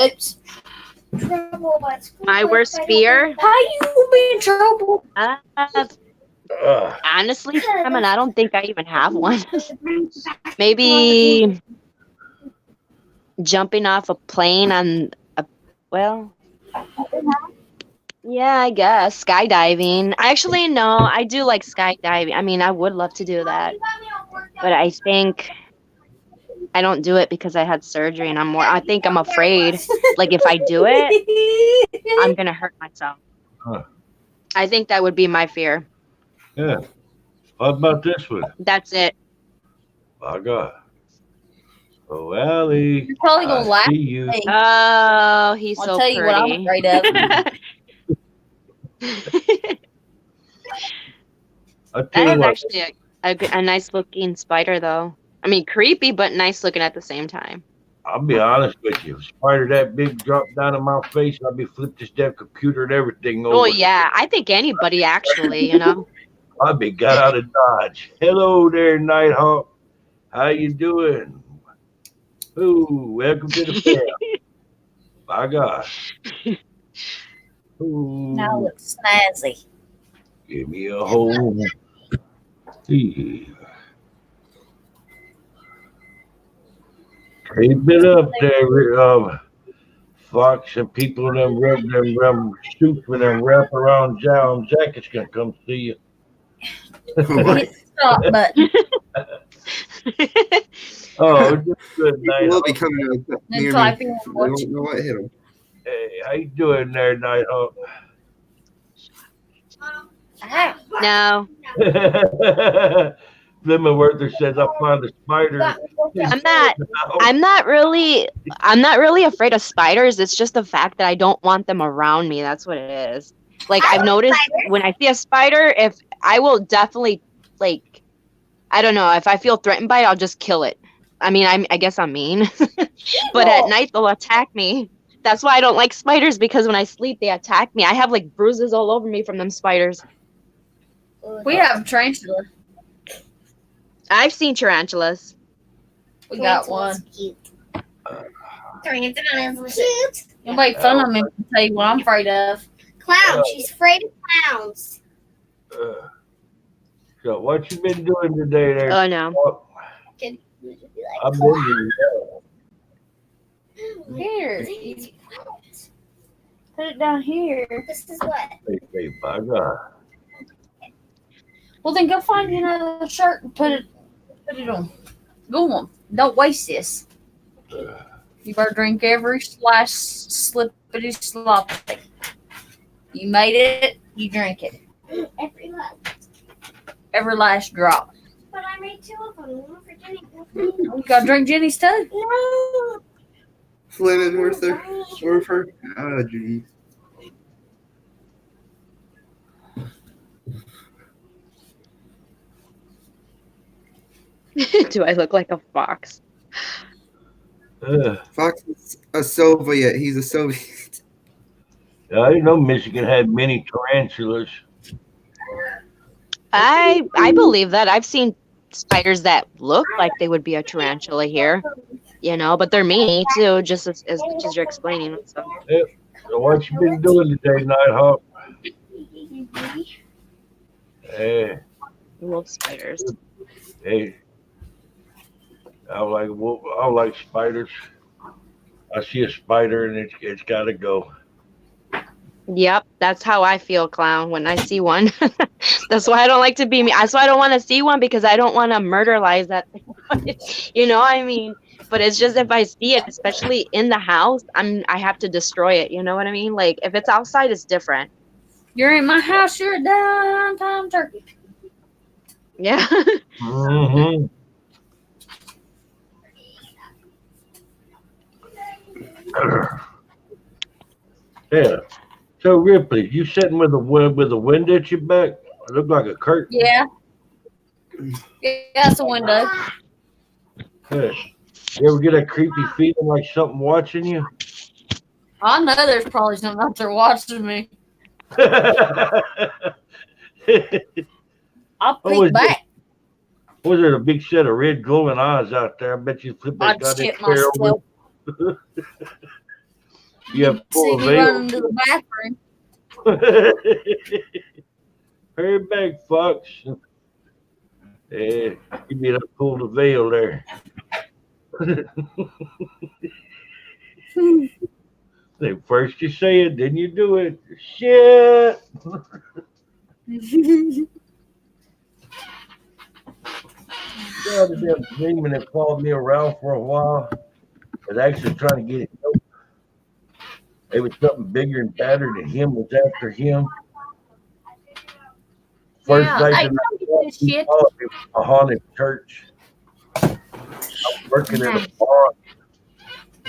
Oops. My worst fear? How you gonna be in trouble? Honestly, I mean, I don't think I even have one. Maybe jumping off a plane on a, well, yeah, I guess. Skydiving. Actually, no, I do like skydiving. I mean, I would love to do that. But I think I don't do it because I had surgery and I think I'm afraid. Like, if I do it, I'm going to hurt myself. Huh. I think that would be my fear. Yeah. What about this one? That's it. My God. Oh, Allie. You're probably gonna I laugh. see you. Oh, he's I'll so tell you what I'm pretty. afraid of. I tell That you is what. actually a nice looking spider, though. I mean, creepy, but nice looking at the same time. I'll be honest with you. Spider that big dropped down in my face, I'll be flipped this damn computer and everything over. Oh, yeah. I think anybody, actually, you know. I'll be got out of Dodge. Hello there, Nighthawk. How you doing? Ooh, welcome to the family. My gosh. Ooh, Now looks snazzy. give me a home. Yeah. Keep it up there, Fox and people them suits with them wraparound jackets can come see you. Hit the stop button. Oh, just good night. Will be coming Then near type me. in I what don't know what hit him. Hey, how you doing there, Nighthawk? No, Limmerwerther says I found a spider. I'm not really afraid of spiders. It's just the fact that I don't want them around me. That's what it is. Like I've noticed when I see a spider, if I will definitely like, I don't know, if I feel threatened by it, I'll just kill it. I mean, I guess I'm mean, but at night they'll attack me. That's why I don't like spiders, because when I sleep they attack me. I have like bruises all over me from them spiders. We have a tarantula. I've seen tarantulas. We got one. Cute. Tarantula is cute. You'll make fun of me to tell you what I'm afraid of. Clown. She's afraid of clowns. So what you been doing today there? Oh no. I'm wondering. Here. Put it down here. This is what? Hey, my God. Well, then go find another shirt and put it on. Go on. Don't waste this. You better drink every slippity sloppy. You made it, you drink it. Every last. Every last drop. But I made 2 of them. One for Jenny. You gotta drink Jenny's too. No. Flammenwerther. Oh, geez. Do I look like a fox? Fox is a Soviet. He's a Soviet. I didn't know Michigan had many tarantulas. I believe that. I've seen spiders that look like they would be a tarantula here, you know, but they're mean too, just as much as you're explaining. So. Yeah. So what you been doing today, Nighthawk? Hey. I love spiders. Hey. I like spiders. I see a spider and it's got to go. Yep, that's how I feel, Clown, when I see one. That's why I don't like to be me. That's why I don't want to see one, because I don't want to murderize that thing. You know what I mean? But it's just if I see it, especially in the house, I have to destroy it. You know what I mean? Like if it's outside, it's different. You're in my house, you're a dime turkey. Yeah. Mm-hmm. Yeah. So Ripley, you sitting with a wind at your back? It look like a curtain. Yeah. Yeah, that's a window. Yeah. You ever get that creepy feeling like something watching you? I know there's probably something out there watching me. I'll peek back. Was there a big set of red glowing eyes out there? I bet you flip that I'd goddamn shit chair over. myself. You have See full me veil. running to the bathroom. Hurry back, Fox. Yeah, you need to pull the veil there. First you say it, then you do it. Shit. God, the damn demon that followed me around for a while was actually trying to get it. It was something bigger and badder than him was after him. First Yeah, night I that know this shit. it was a haunted church. I was working at a bar.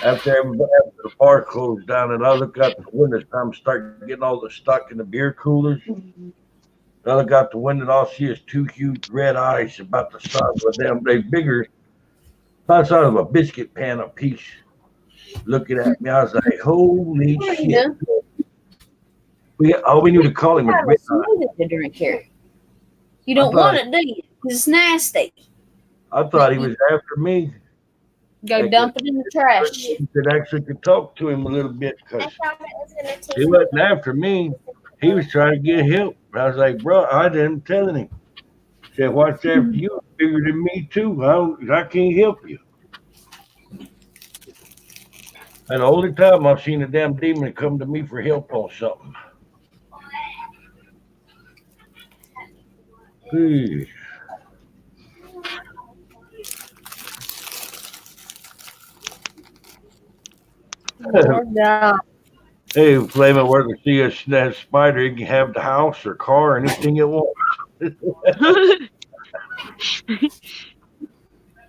After the bar closed down, and I look out the window, I'm starting getting all the stock in the beer coolers. I look out the window, and all I see is 2 huge red eyes about the size of them. They bigger, about the size of a biscuit pan apiece. Looking at me, I was like, "Holy shit!" All we knew to call him was red eye. To drink here. You don't want it, do you? 'Cause it's nasty. I thought he was after me. Go dump it in the trash. He could talk to him a little bit because I thought it was gonna taste he wasn't after me. He was trying to get help. I was like, bro, I didn't tell him. He said, what's after you? It's bigger than me too. I can't help you. And the only time I've seen a damn demon come to me for help on something. Hey. Lord, Hey, Flaming, where to see a spider, you can have the house or car or anything you want.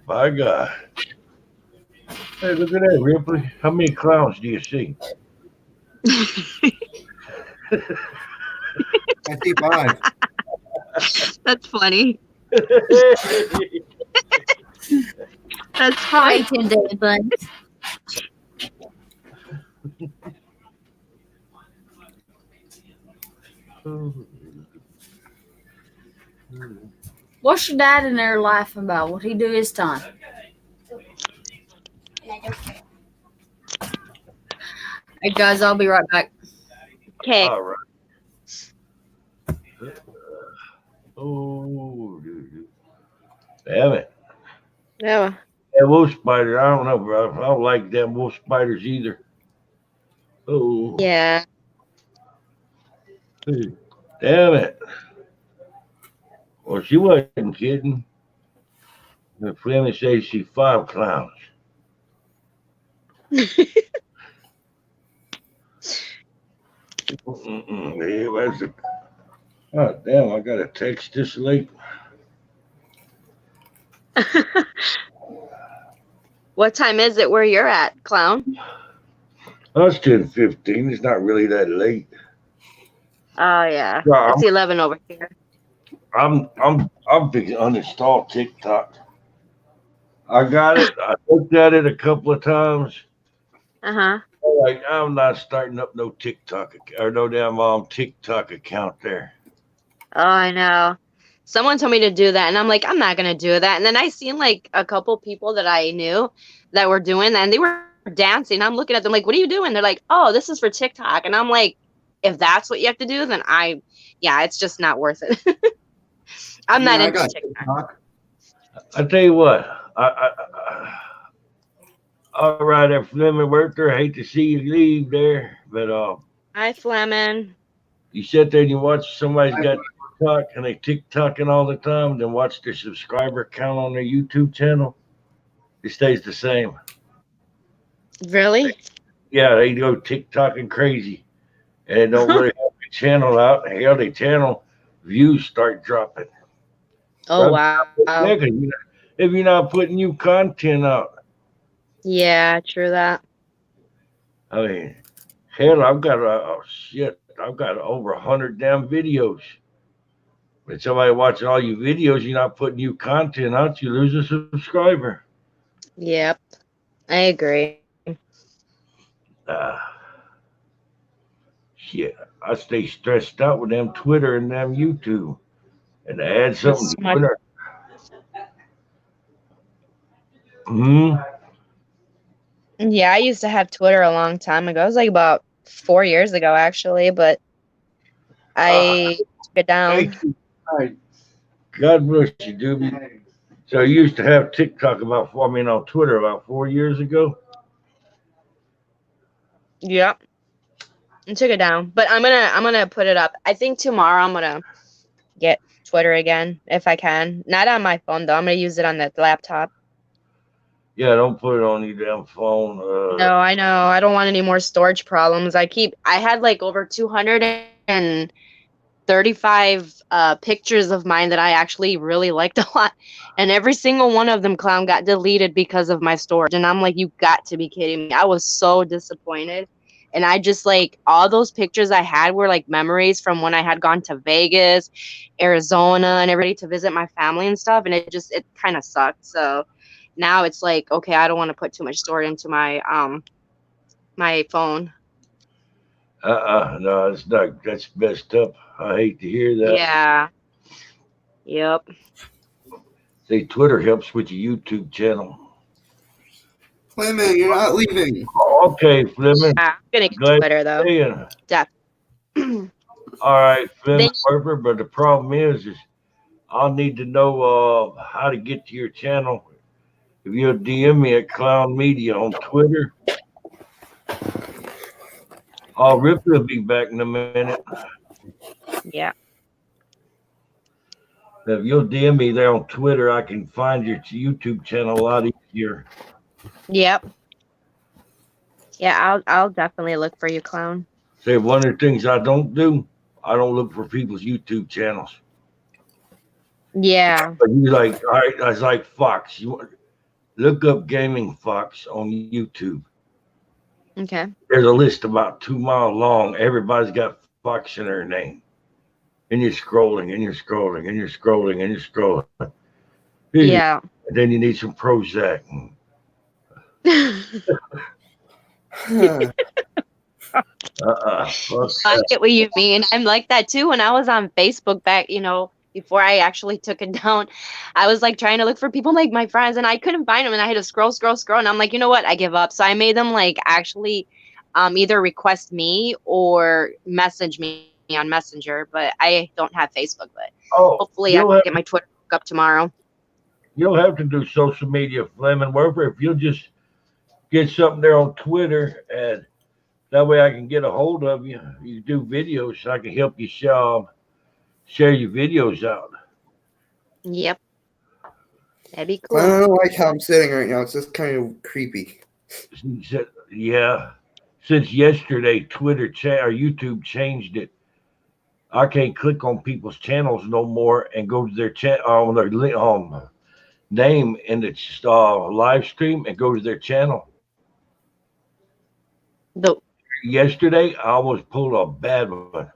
My God. Hey, look at that, Ripley. How many clowns do you see? I see 5. That's funny. That's Hi, funny. Daily Buns. What's your dad in there laughing about? What he do his time? Hey guys, I'll be right back. Okay. All right. Oh, dude. Damn it. Yeah. That wolf spider, I don't know, bro. I don't like them wolf spiders either. Oh, Yeah. damn it. Well, she wasn't kidding. The Fleming says she 5 clowns. Oh, damn, I got a text this late. What time is it where you're at, Clown? Oh, it's 10:15. It's not really that late. Oh yeah. Yeah, It's 11 over here. I'm fixing to uninstall TikTok. I got it. I looked at it a couple of times. Uh-huh. Like, I'm not starting up no TikTok or no damn TikTok account there. Oh, I know. Someone told me to do that, and I'm like, I'm not gonna do that. And then I seen like a couple people that I knew that were doing that, and they were dancing. I'm looking at them like, what are you doing? They're like, oh, this is for TikTok. And I'm like, if that's what you have to do, then it's just not worth it. I'm not into TikTok. I tell you what, all right, that Fleming worker, I hate to see you leave there, but Hi, Fleming. you sit there and you watch somebody's got TikTok and they TikToking all the time, then watch their subscriber count on their YouTube channel. It stays the same. Really? Yeah, they go TikToking crazy, and they don't really help their channel out. Hell, their channel views start dropping. Oh wow. If you're not putting new content out. Yeah, true that. I mean, hell, I've got I've got over 100 damn videos. When somebody watching all your videos, you're not putting new content out, you lose a subscriber. Yep. I agree. Shit, I stay stressed out with them Twitter and them YouTube. And to add something to Twitter. Yeah, I used to have Twitter a long time ago. It was like about 4 years ago, actually, but I took it down. God bless you, Doobie. So you used to have TikTok on Twitter about 4 years ago? Yep. I took it down. But I'm gonna put it up. I think tomorrow I'm gonna get Twitter again if I can. Not on my phone though. I'm gonna use it on the laptop. Yeah, don't put it on your damn phone. No, I know. I don't want any more storage problems. I had like over 235 pictures of mine that I actually really liked a lot. And every single one of them, Clown, got deleted because of my storage. And I'm like, you got to be kidding me. I was so disappointed. And I just like all those pictures I had were like memories from when I had gone to Vegas, Arizona, and everybody to visit my family and stuff. And it kind of sucked. So now it's like, okay, I don't want to put too much storage into my my phone. No, it's not. That's messed up. I hate to hear that. Yeah. Yep. See, Twitter helps with your YouTube channel. Fleming, you're not leaving. Okay, Fleming. I'm gonna get Twitter though. All right, Fleming, but the problem is I'll need to know how to get to your channel. If you'll DM me at Clown Media on Twitter. Ripley will be back in a minute. Yeah. If you'll DM me there on Twitter, I can find your YouTube channel a lot easier. Yep. Yeah, I'll definitely look for you, Clown. Say one of the things I don't do, I don't look for people's YouTube channels. Yeah. But you like, all right, I was like Fox. Look up Gaming Fox on YouTube. Okay. There's a list about 2 miles long. Everybody's got Fox in their name. And you're scrolling and you're scrolling and you're scrolling and you're scrolling. Yeah. And then you need some Prozac. I get what you mean. I'm like that too. When I was on Facebook back, before I actually took it down, I was like trying to look for people like my friends, and I couldn't find them, and I had to scroll, and I'm like, you know what? I give up. So I made them like actually, either request me or message me on Messenger. But I don't have Facebook. But hopefully I can get my Twitter up tomorrow. You don't have to do social media, Fleming. Wherever, if you'll just get something there on Twitter, and that way I can get a hold of you. You do videos, so I can help you share your videos out. Yep. That'd be cool. I don't like how I'm sitting right now. It's just kind of creepy. Yeah. Since yesterday, Twitter or YouTube changed it. I can't click on people's channels no more and go to their on their name in the live stream and go to their channel. Yesterday, I almost pulled a bad one.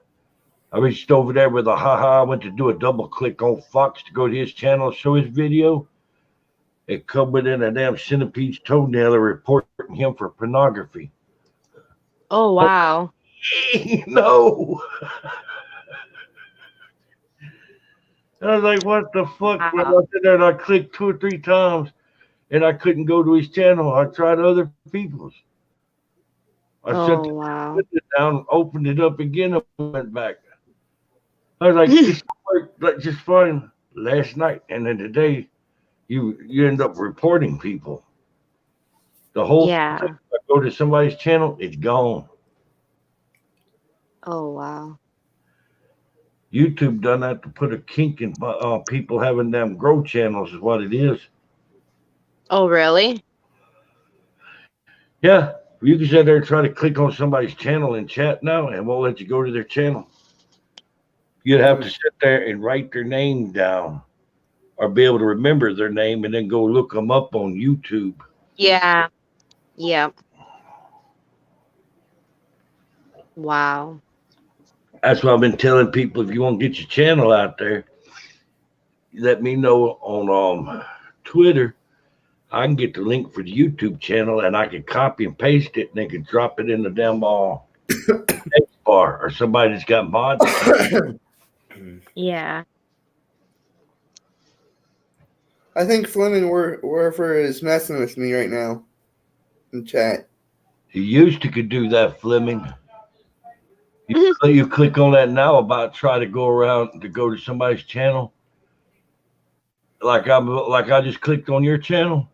I reached over there with a I went to do a double click on Fox to go to his channel, show his video. It come within a damn centipede's toenail reporting him for pornography. Oh, wow. No. I was like, what the fuck? Wow. I was in there and I clicked 2 or 3 times and I couldn't go to his channel. I tried other people's. I shut it down, opened it up again, and went back. I was like, this worked just fine last night, and then today you end up reporting people. The whole time I go to somebody's channel, it's gone. Oh, wow. YouTube done that to put a kink in people having them grow channels is what it is. Oh, really? Yeah. You can sit there and try to click on somebody's channel and chat now and won't let you go to their channel. You'd have to sit there and write their name down or be able to remember their name and then go look them up on YouTube. Yeah. Yep. Wow. That's why I've been telling people, if you want to get your channel out there, let me know on Twitter. I can get the link for the YouTube channel and I can copy and paste it and they can drop it in the damn bar or somebody that's got mods. Yeah. I think Fleming Warfare is messing with me right now in chat. You used to could do that, Fleming. You click on that now about try to go around to go to somebody's channel. Like I just clicked on your channel.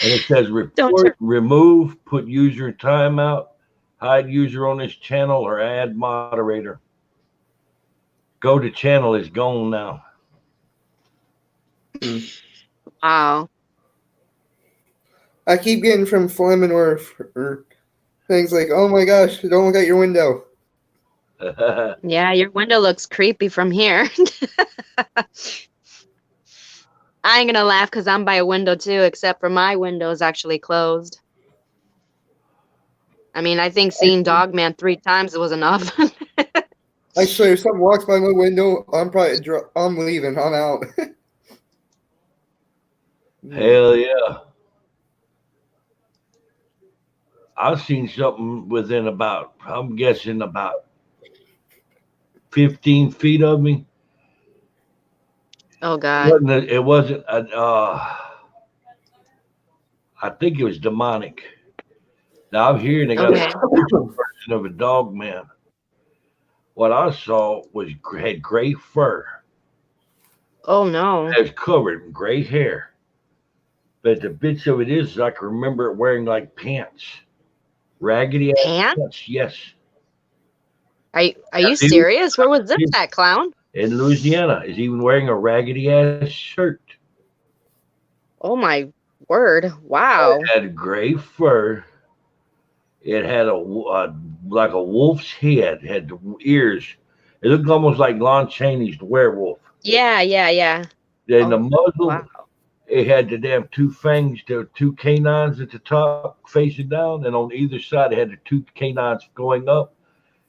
And it says report, remove, put user in timeout, hide user on this channel, or add moderator. Go to channel is gone now. Wow. I keep getting from Fleming or things like, oh my gosh, don't look out your window. Yeah, your window looks creepy from here. I ain't gonna laugh because I'm by a window too, except for my window is actually closed. I mean, I think seeing Dogman 3 times was enough. I swear, if someone walks by my window, I'm leaving. I'm out. Hell yeah. I've seen something within I'm guessing about 15 feet of me. Oh, God. It wasn't I think it was demonic. Now I'm hearing they got a version of a dog man. What I saw had gray fur. Oh, no. It was covered in gray hair. But the bits of it is I can remember it wearing like pants. Raggedy pants? Yes. Are you serious? Where was this at, Clown? In Louisiana. Is even wearing a raggedy ass shirt. Oh my word. Wow. It had gray fur. It had like a wolf's head, had the ears. It looked almost like Lon Chaney's The Werewolf. Yeah, yeah, yeah. Then the Oh, muzzle, wow. it had the damn two fangs, the two canines at the top facing down, and on either side it had the two canines going up.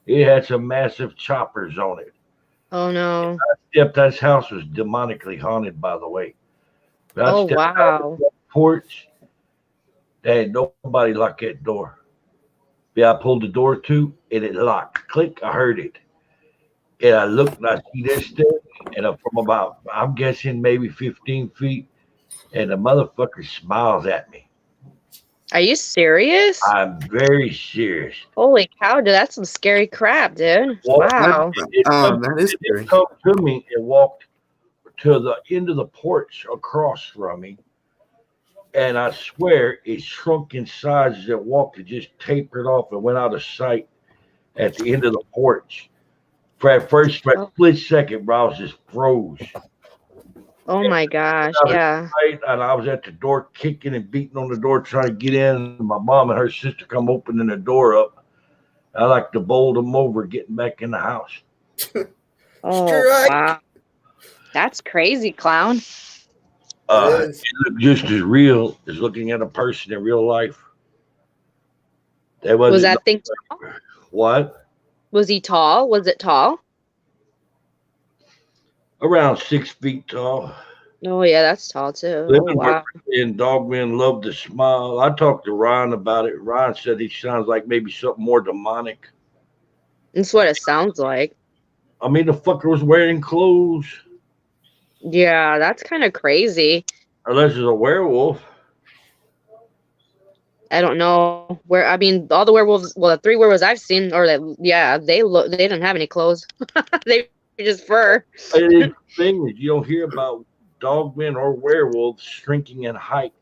It had some massive choppers on it. Oh no. Yep, that house was demonically haunted, by the way. I Oh stepped out wow. the porch. There ain't nobody locked that door. Yeah, I pulled the door to, and it locked. Click, I heard it. And I looked and I see this thing, and from about, I'm guessing maybe 15 feet, and the motherfucker smiles at me. Are you serious? I'm very serious. Holy cow, dude, that's some scary crap, dude. Wow. That is scary. It come to me and walked to the end of the porch across from me. And I swear it shrunk in size as it walked. It just tapered off and went out of sight at the end of the porch. For at first, for a split second, bro, I was just froze. Oh my gosh, yeah. And I was at the door kicking and beating on the door trying to get in. And my mom and her sister come opening the door up. I like to bowl them over getting back in the house. Oh, wow. That's crazy, Clown. It looked just as real as looking at a person in real life. Was that thing tall? What? Was he tall? Was it tall? Around 6 feet tall. Oh, yeah, that's tall too. Oh, Living wow. and Dogman loved to smile. I talked to Ryan about it. Ryan said he sounds like maybe something more demonic. That's what it sounds like. I mean, the fucker was wearing clothes. Yeah, that's kind of crazy. Unless it's a werewolf. I don't know where. I mean, all the werewolves. Well, the 3 werewolves I've seen, or that, yeah, they didn't have any clothes. They were just fur. The thing is, you don't hear about dogmen or werewolves shrinking in height.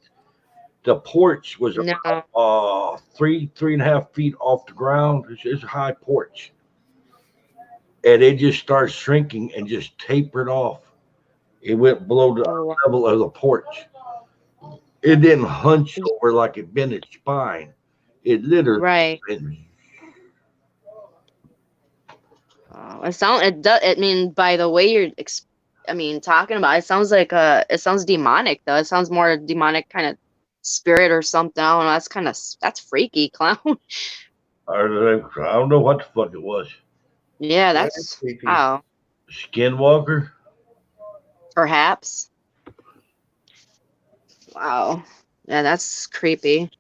The porch was about 3.5 feet off the ground. It's a high porch, and it just started shrinking and just tapered off. It went below the level of the porch. It didn't hunch over like it bent its spine. It literally. Oh, I mean, by the way you're, talking about it, it sounds like it sounds demonic though. It sounds more demonic kind of spirit or something. I don't know. That's freaky, Clown. I don't know what the fuck it was. Yeah, that's wow. Skinwalker. Perhaps. Wow. Yeah, that's creepy.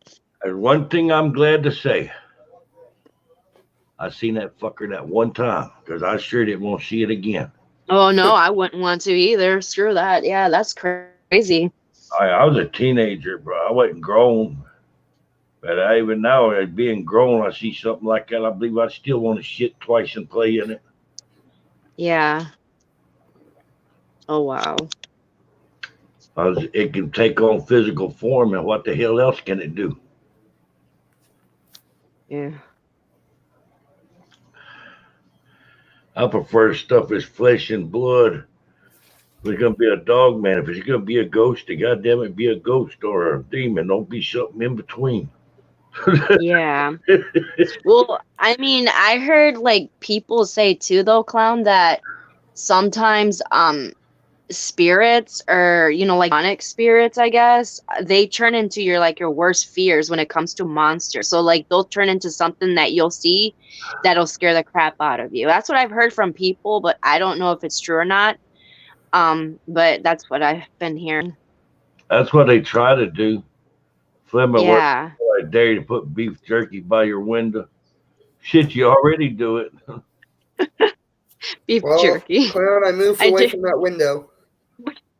And one thing I'm glad to say, I seen that fucker that one time because I sure didn't want to see it again. Oh no, I wouldn't want to either. Screw that. Yeah, that's crazy. I was a teenager, bro. I wasn't grown. But even now, being grown, I see something like that. I believe I still want to shit twice and play in it. Yeah. Oh, wow. It can take on physical form, and what the hell else can it do? Yeah. I prefer stuff that's flesh and blood. If it's going to be a dog, man, if it's going to be a ghost, goddamn it, be a ghost or a demon. Don't be something in between. Yeah. Well, I mean, I heard like people say too, though, Clown, that sometimes spirits or like demonic spirits, I guess, they turn into your worst fears when it comes to monsters. So like they'll turn into something that you'll see that'll scare the crap out of you. That's what I've heard from people, but I don't know if it's true or not. But that's what I've been hearing. That's what they try to do. Fleming, yeah. I dare you to put beef jerky by your window. Shit, you already do it. Beef jerky. Clown, I moved away from that window.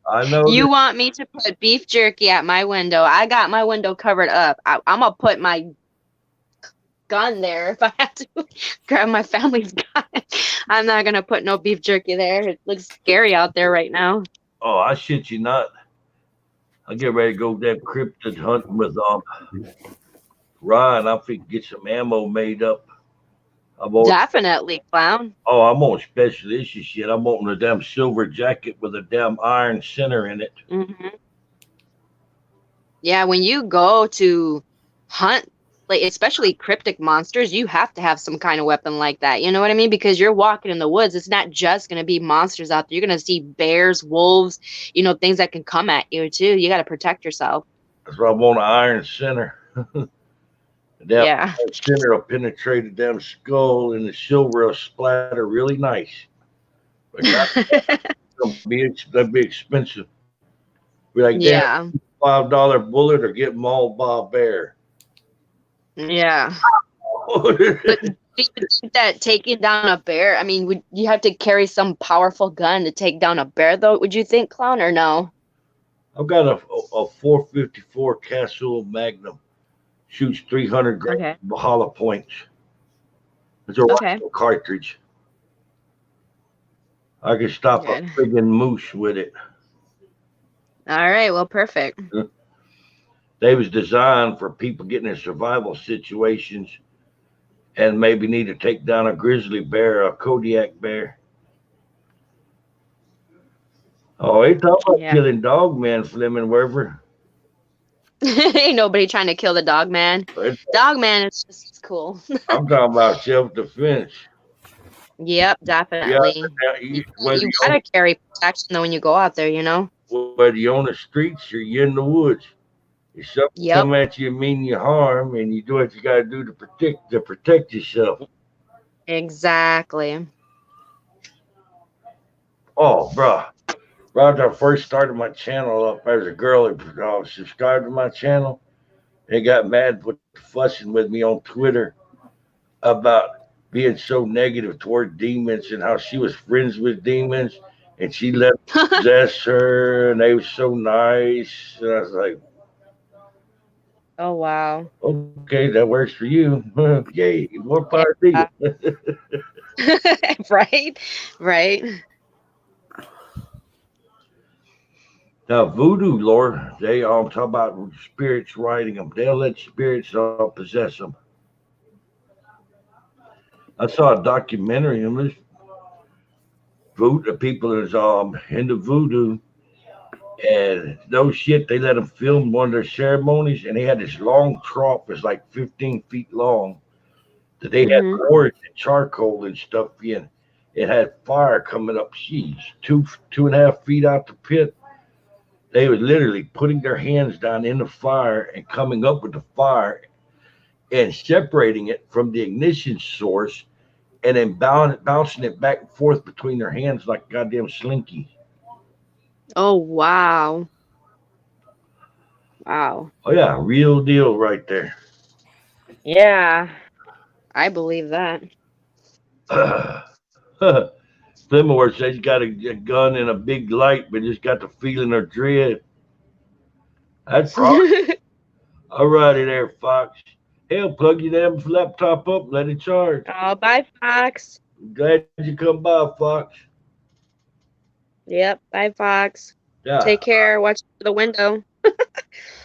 I know. You want me to put beef jerky at my window? I got my window covered up. I'm gonna put my gun there if I have to grab my family's gun. I'm not gonna put no beef jerky there. It looks scary out there right now. Oh, I shit you not. I get ready to go that cryptid hunting with Ryan. I think get some ammo made up. Definitely, Clown. Oh, I'm on special issue shit. I'm wanting a damn silver jacket with a damn iron center in it. Mm-hmm. Yeah, when you go to hunt like especially cryptic monsters, you have to have some kind of weapon like that. You know what I mean? Because you're walking in the woods. It's not just going to be monsters out there. You're going to see bears, wolves, things that can come at you too. You got to protect yourself. That's why I want an iron center. That Yeah. center will penetrate the damn skull, and the silver will splatter really nice. But that'd be expensive. Be like, Yeah. $5 bullet or get mauled by a bear. Yeah. But do you think that taking down a bear, I mean, would you have to carry some powerful gun to take down a bear, though? Would you think, Clown, or no? I've got a 454 Castle Magnum. Shoots 300 grains hollow points. It's a rifle cartridge. I can stop a friggin' moose with it. All right, well, perfect. They was designed for people getting in survival situations and maybe need to take down a grizzly bear, a Kodiak bear. Oh, they talk about killing Dogman, Fleming, wherever. Ain't nobody trying to kill the Dogman. Dogman is just cool. I'm talking about self-defense. Yep, definitely. You gotta carry protection though when you go out there, Whether you're on the streets or you're in the woods. If something come at you and mean you harm, and you do what you gotta do to protect yourself. Exactly. Oh, bro. Right when I first started my channel up, there was a girl that subscribed to my channel. They got mad with fussing with me on Twitter about being so negative toward demons and how she was friends with demons and she let them possess her and they were so nice. And I was like, oh, wow. Okay, that works for you. Yay, more power to you. Right. Now, voodoo lore, they all talk about spirits riding them. They'll let spirits possess them. I saw a documentary on this voodoo people that's into voodoo, and no shit, they let them film one of their ceremonies, and they had this long trough, it's like 15 feet long, that they had poured charcoal and stuff in. It had fire coming up, geez, 2.5 feet out the pit. They were literally putting their hands down in the fire and coming up with the fire and separating it from the ignition source and then bouncing it back and forth between their hands like a goddamn slinky. Oh, wow. Wow. Oh, yeah, real deal right there. Yeah, I believe that. Flimore says he's got a gun and a big light, but just got the feeling of dread. That's probably all righty there, Fox. Hell, plug your damn laptop up and let it charge. Oh, bye, Fox. Glad you come by, Fox. Yep, bye, Fox. Yeah. Take care. Watch the window.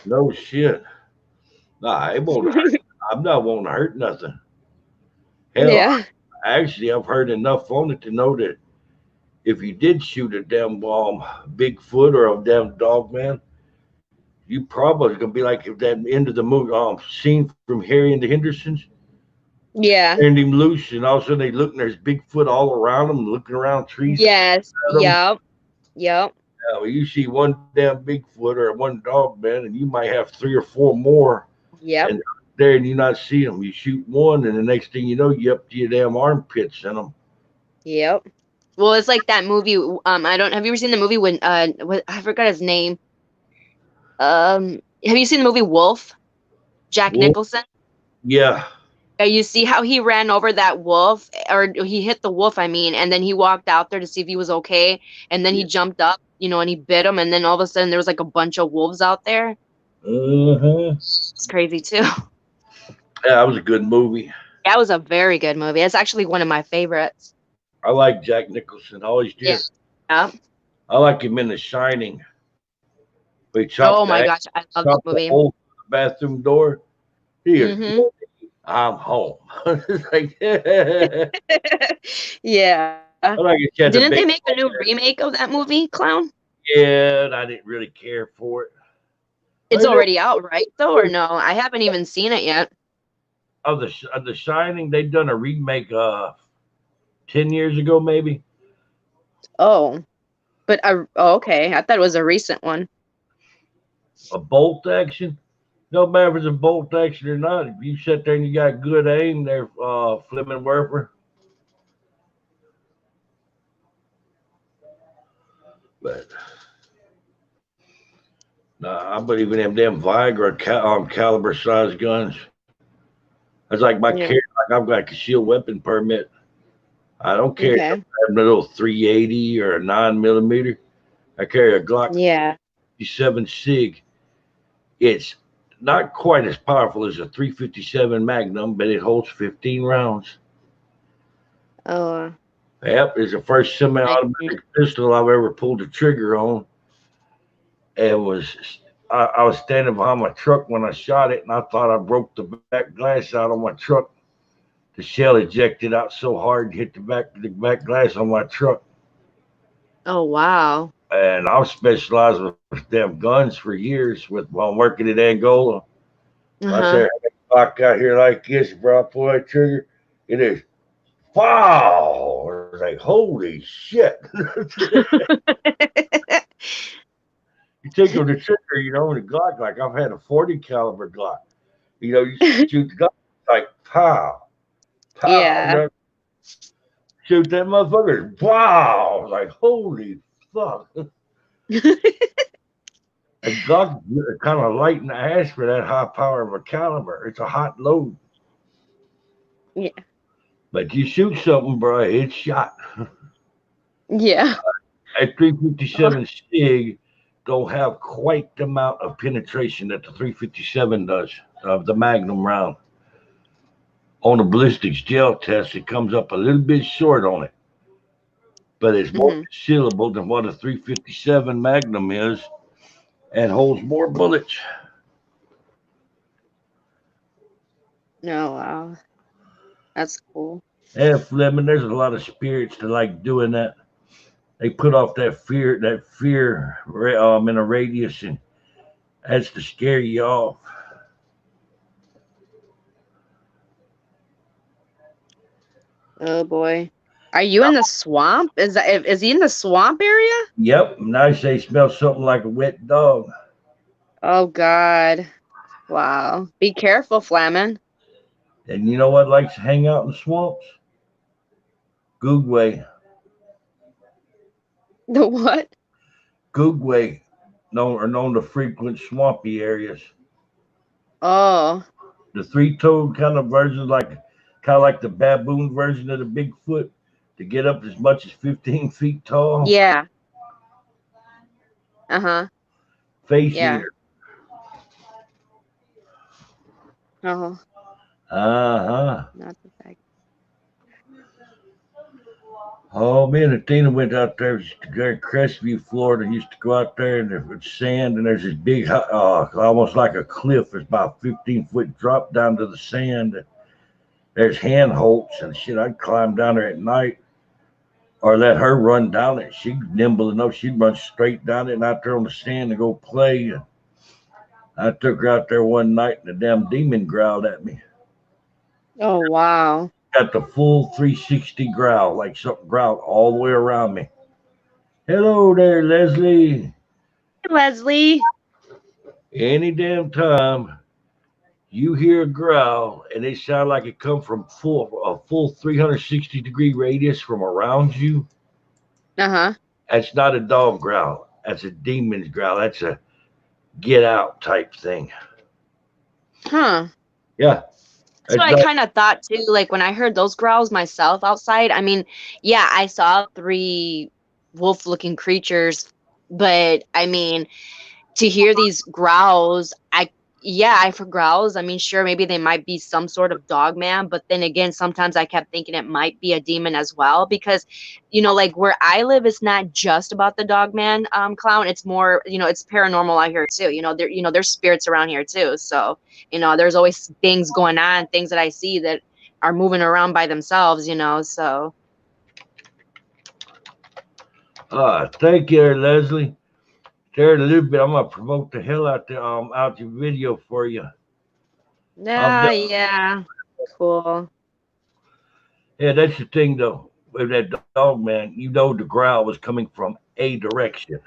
No shit. Nah, it won't hurt. I'm not wanting to hurt nothing. Hell, Yeah. Actually, I've heard enough on it to know that if you did shoot a damn Bigfoot or a damn Dogman, you probably gonna be like if that end of the movie scene from Harry and the Hendersons. Yeah. Turned him loose, and all of a sudden they look and there's Bigfoot all around them, looking around trees. Yes. Yep. Yeah, well, you see one damn Bigfoot or one Dogman, and you might have 3 or 4 more. Yep. And there, and you not see them. You shoot one, and the next thing you know, you up to your damn armpits in them. Yep. Well, it's like that movie. Have you ever seen the movie when I forgot his name? Have you seen the movie Wolf? Jack Nicholson? Yeah. You see how he ran over that wolf, or he hit the wolf, I mean, and then he walked out there to see if he was okay, and then he jumped up, and he bit him, and then all of a sudden there was like a bunch of wolves out there. It's crazy too. Yeah, that was a good movie. That was a very good movie. It's actually one of my favorites. I like Jack Nicholson. Always did. Yeah. I like him in The Shining. Oh my gosh, I love that movie. The bathroom door. Here, I'm home. Like, yeah. Like Didn't they make a new remake of that movie, Clown? Yeah, and I didn't really care for it. It's already out, right? Though, or no? I haven't even seen it yet. of the Shining. They'd done a remake 10 years ago, maybe. Oh, but oh, okay. I thought it was a recent one. A bolt action. No matter if it's a bolt action or not. If you sit there and you got good aim, there, Fleming Werper. But nah, I believe in them Viagra caliber size guns. That's like my Yeah. carry. Like I've got a concealed weapon permit. I don't carry Okay. a little 380 or a 9mm. I carry a Glock Yeah. 57 Sig. It's not quite as powerful as a 357 Magnum, but it holds 15 rounds. Oh. Yep, it's the first semi-automatic pistol I've ever pulled the trigger on. It was I was standing behind my truck when I shot it, and I thought I broke the back glass out on my truck. The shell ejected out so hard, hit the back glass on my truck. Oh wow. And I've specialized with them guns for years. While I'm working in Angola, I say lock out here like this, bro. I pull that trigger, it is wow. It's like holy shit. You take on the trigger, you know, and the Glock, like I've had a 40 caliber Glock. You know, you shoot the Glock like pow, pow. Yeah. Shoot that motherfucker, wow, like holy fuck. A Glock kind of light in the ass for that high power of a caliber. It's a hot load. Yeah. But you shoot something, bro, it's shot. Yeah. At 357 Sig don't have quite the amount of penetration that the 357 does of the Magnum round. On the ballistics gel test, it comes up a little bit short on it, but it's more concealable than what a 357 Magnum is, and holds more bullets. Oh wow, that's cool. Yeah, Fleming, there's a lot of spirits that like doing that. They put off that fear in a radius, and that's to scare you off. Oh boy, are you in the swamp? Is he in the swamp area? Yep, nice. They smell something like a wet dog. Oh God, wow! Be careful, Flamin. And you know what likes to hang out in the swamps? Googway. The what? Googway, known to frequent swampy areas. Oh. The three-toed kind of version, kind of like the baboon version of the Bigfoot, to get up as much as 15 feet tall. Yeah. Uh-huh. Face eater. Uh-huh. Uh-huh. Not the fact. Oh, me and Athena went out there in Crestview, Florida. Used to go out there and there's sand, and there's this big, almost like a cliff. It's about 15-foot drop down to the sand. There's handholds and shit. I'd climb down there at night or let her run down it. She's nimble enough. She'd run straight down it and out there on the sand and go play. I took her out there one night and the damn demon growled at me. Oh, wow. Got the full 360 growl, like something growled all the way around me. Hello there, Leslie. Hey, Leslie. Any damn time you hear a growl and it sounds like it come from a full 360-degree radius from around you. Uh-huh. That's not a dog growl. That's a demon's growl. That's a get out type thing. Huh. Yeah. That's what I kind of thought too. Like when I heard those growls myself outside, I mean, yeah, I saw 3 wolf-looking creatures, but I mean, to hear these growls, I've heard growls. I mean, sure, maybe they might be some sort of dog man, but then again, sometimes I kept thinking it might be a demon as well, because, you know, like where I live, it's not just about the dog man clown. It's more, you know, it's paranormal out here too. There's spirits around here too. So, you know, there's always things going on, things that I see that are moving around by themselves, you know, so. Thank you, Leslie. There in a little bit, I'm gonna promote the hell out your video for you. Yeah. Cool. Yeah, that's the thing though. With that dog man, you know the growl was coming from a direction.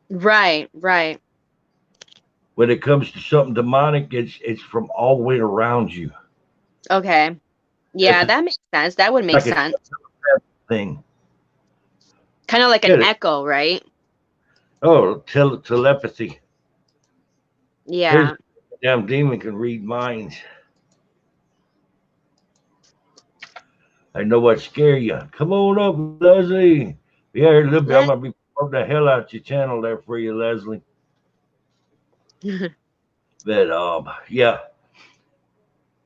Right, right. When it comes to something demonic, it's from all the way around you. Okay. Yeah, It's that makes sense. That would make like a sense. thing. Kind of like an Yeah. echo, right? Oh, telepathy. Here's Yeah. a damn demon can read minds. I know what scare you. Come on up, Leslie. Yeah, here a little bit. I'm gonna be pump the hell out your channel there for you, Leslie. But yeah,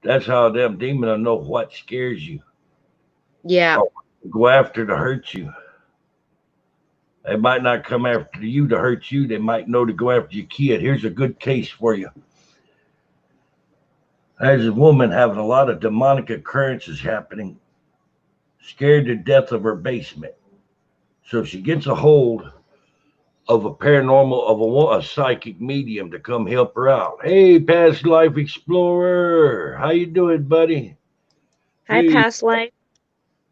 that's how them demon will know what scares you. Yeah. Or go after to hurt you. They might not come after you to hurt you. They might know to go after your kid. Here's a good case for you. There's a woman having a lot of demonic occurrences happening, scared to death of her basement. So she gets a hold of a paranormal, of a psychic medium to come help her out. Hey, past life explorer, how you doing, buddy? Hi, Hey, past life.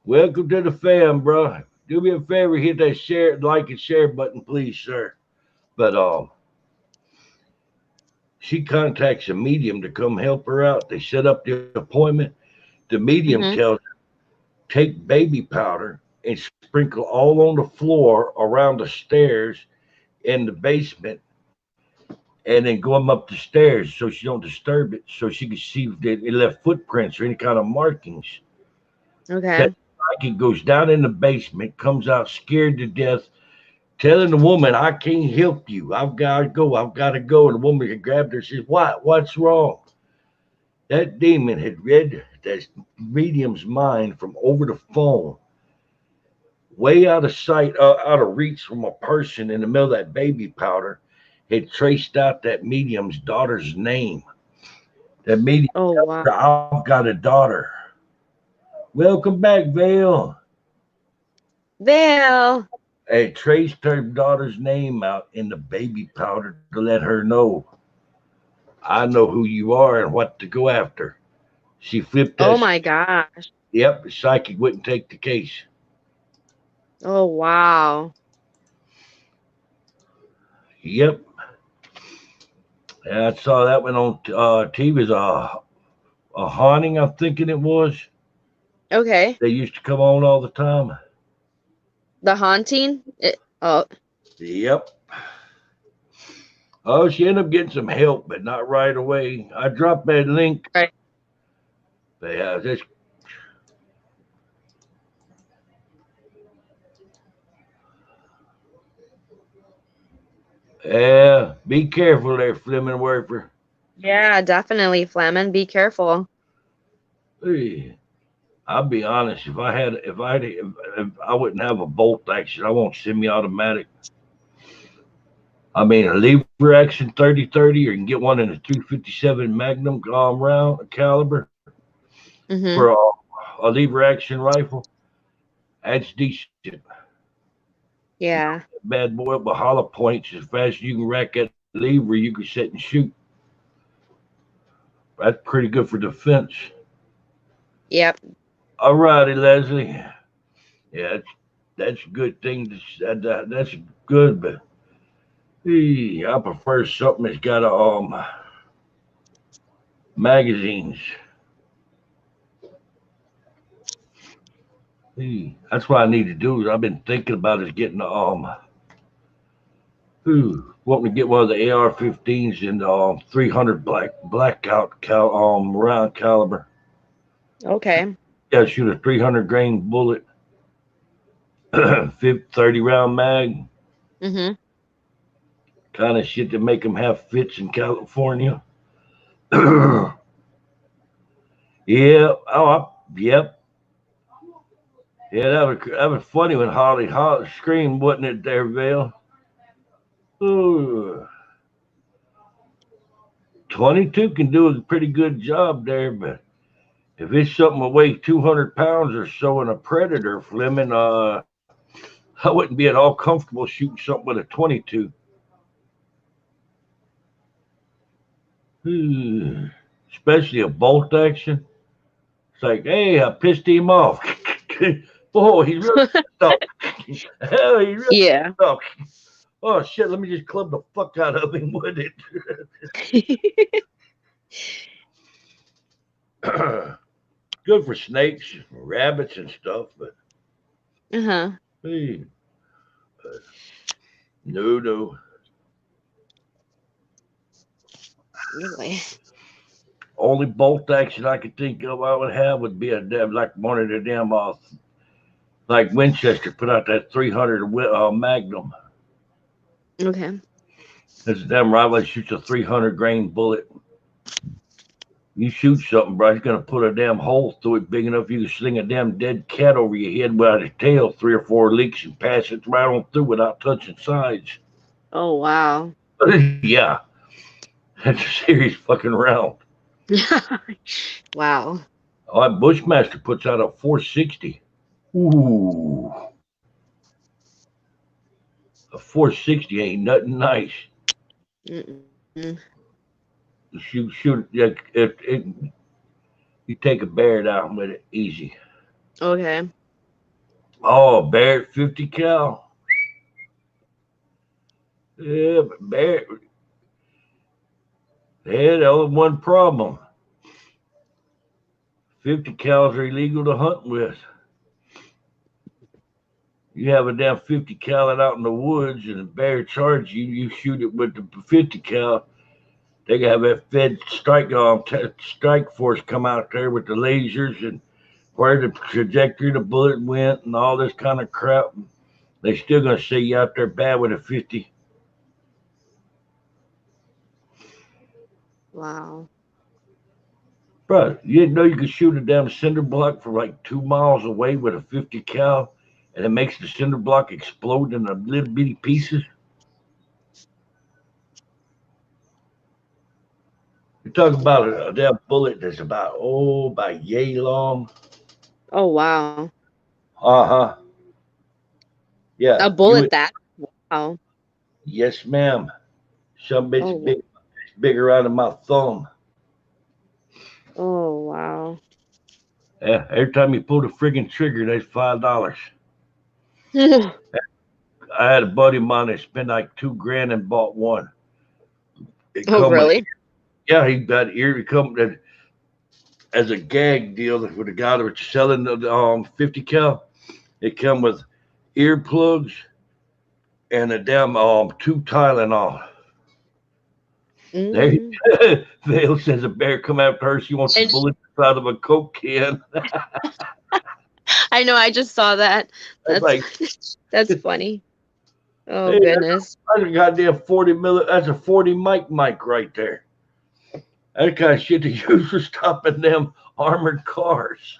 welcome to the fam, bro. Do me a favor, hit that share, like and share button, please, sir. But she contacts a medium to come help her out. They set up the appointment. The medium tells her, take baby powder and sprinkle all on the floor around the stairs in the basement, and then go them up the stairs so she don't disturb it, so she can see if it left footprints or any kind of markings. Okay. That psychic goes down in the basement, comes out scared to death, telling the woman, I can't help you. I've got to go. I've got to go. And the woman grabbed her and says, what? What's wrong? That demon had read that medium's mind from over the phone, way out of sight, out of reach from a person in the middle of that baby powder, had traced out that medium's daughter's name. That medium, Oh, wow. I've got a daughter. Welcome back, Vale. Vale. Had traced her daughter's name out in the baby powder to let her know, I know who you are and what to go after. She flipped that. Oh, my gosh. Yep, the psychic wouldn't take the case. Oh, wow. Yep. I saw that one on TV as a haunting, I'm thinking it was. Okay. They used to come on all the time. The haunting? Yep. Oh, she ended up getting some help, but not right away. I dropped that link. Right. But yeah, this. Yeah, be careful there, Fleming Werfer. Yeah, definitely, Fleming. Be careful. Hey, I'll be honest. If I wouldn't have a bolt action, I want semi-automatic. I mean, a lever action 30-30, or you can get one in a 357 Magnum round caliber for a lever action rifle. That's decent. Yeah. Bad boy up with hollow points. As fast as you can rack that lever, you can sit and shoot. That's pretty good for defense. Yep. All righty, Leslie. Yeah, that's a good thing. That's good, but I prefer something that's got magazines. That's what I need to do. Is I've been thinking about is getting wanting to get one of the AR-15s in 300 blackout round caliber. Okay. Yeah, shoot a 300 grain bullet, 30 round mag. Kind of shit to make them have fits in California. Yeah. Yep. Yeah, that was funny when Holly screamed, wasn't it, there, Vale? Ooh. 22 can do a pretty good job there, but if it's something that weighs 200 pounds or so in a Predator, Fleming, I wouldn't be at all comfortable shooting something with a 22. Especially a bolt action. It's like, hey, I pissed him off. Boy, he's really pissed off. Hell, he's really Yeah. pissed off. Oh shit, let me just club the fuck out of him with it. Good for snakes, rabbits, and stuff, but Uh-huh. hey, no. Anyway. Only bolt action I could think of I would have would be a damn like one of the damn like Winchester put out that 300 Magnum. Okay. This damn rifle shoots a 300 grain bullet. You shoot something, bro, it's gonna put a damn hole through it big enough you can sling a damn dead cat over your head without its tail 3 or 4 leaks and pass it right on through without touching sides. Oh, wow. Yeah, that's a serious fucking round. Wow. Oh, that Bushmaster puts out a 460. Ooh. A 460 ain't nothing nice. Mm-mm. Shoot, you take a bear down with it easy. Okay. Oh, bear 50 cal. Yeah, but bear. They had only one problem. 50 cals are illegal to hunt with. You have a damn 50 cal out in the woods and a bear charges you, you shoot it with the 50 cal. They have that Fed strike force come out there with the lasers and where the trajectory of the bullet went and all this kind of crap. They still gonna say you out there bad with a 50. Wow. Bro, you didn't know you could shoot a damn cinder block from like 2 miles away with a 50 cal and it makes the cinder block explode into little bitty pieces? You're talking about a damn bullet that's about yay long. Oh, wow. Uh-huh. Yeah. A bullet that? Wow. Yes, ma'am. Some bitch Oh, big, bigger out of my thumb. oh, wow. Yeah, every time you pull the friggin' trigger, that's $5. I had a buddy of mine that spent like $2,000 and bought one. It Oh, come with, really? yeah, he got ear. It come as a gag deal with the guy that was selling the 50 cal. It come with earplugs and a damn 2 Tylenol. Mm. There, Vale says a bear come after her. She wants the bullet out of a Coke can. I know. I just saw that. That's That's like, that's funny. Oh, hey, goodness. that's a goddamn 40 milli. That's a 40 mic right there. That kind of shit they use for stopping them armored cars.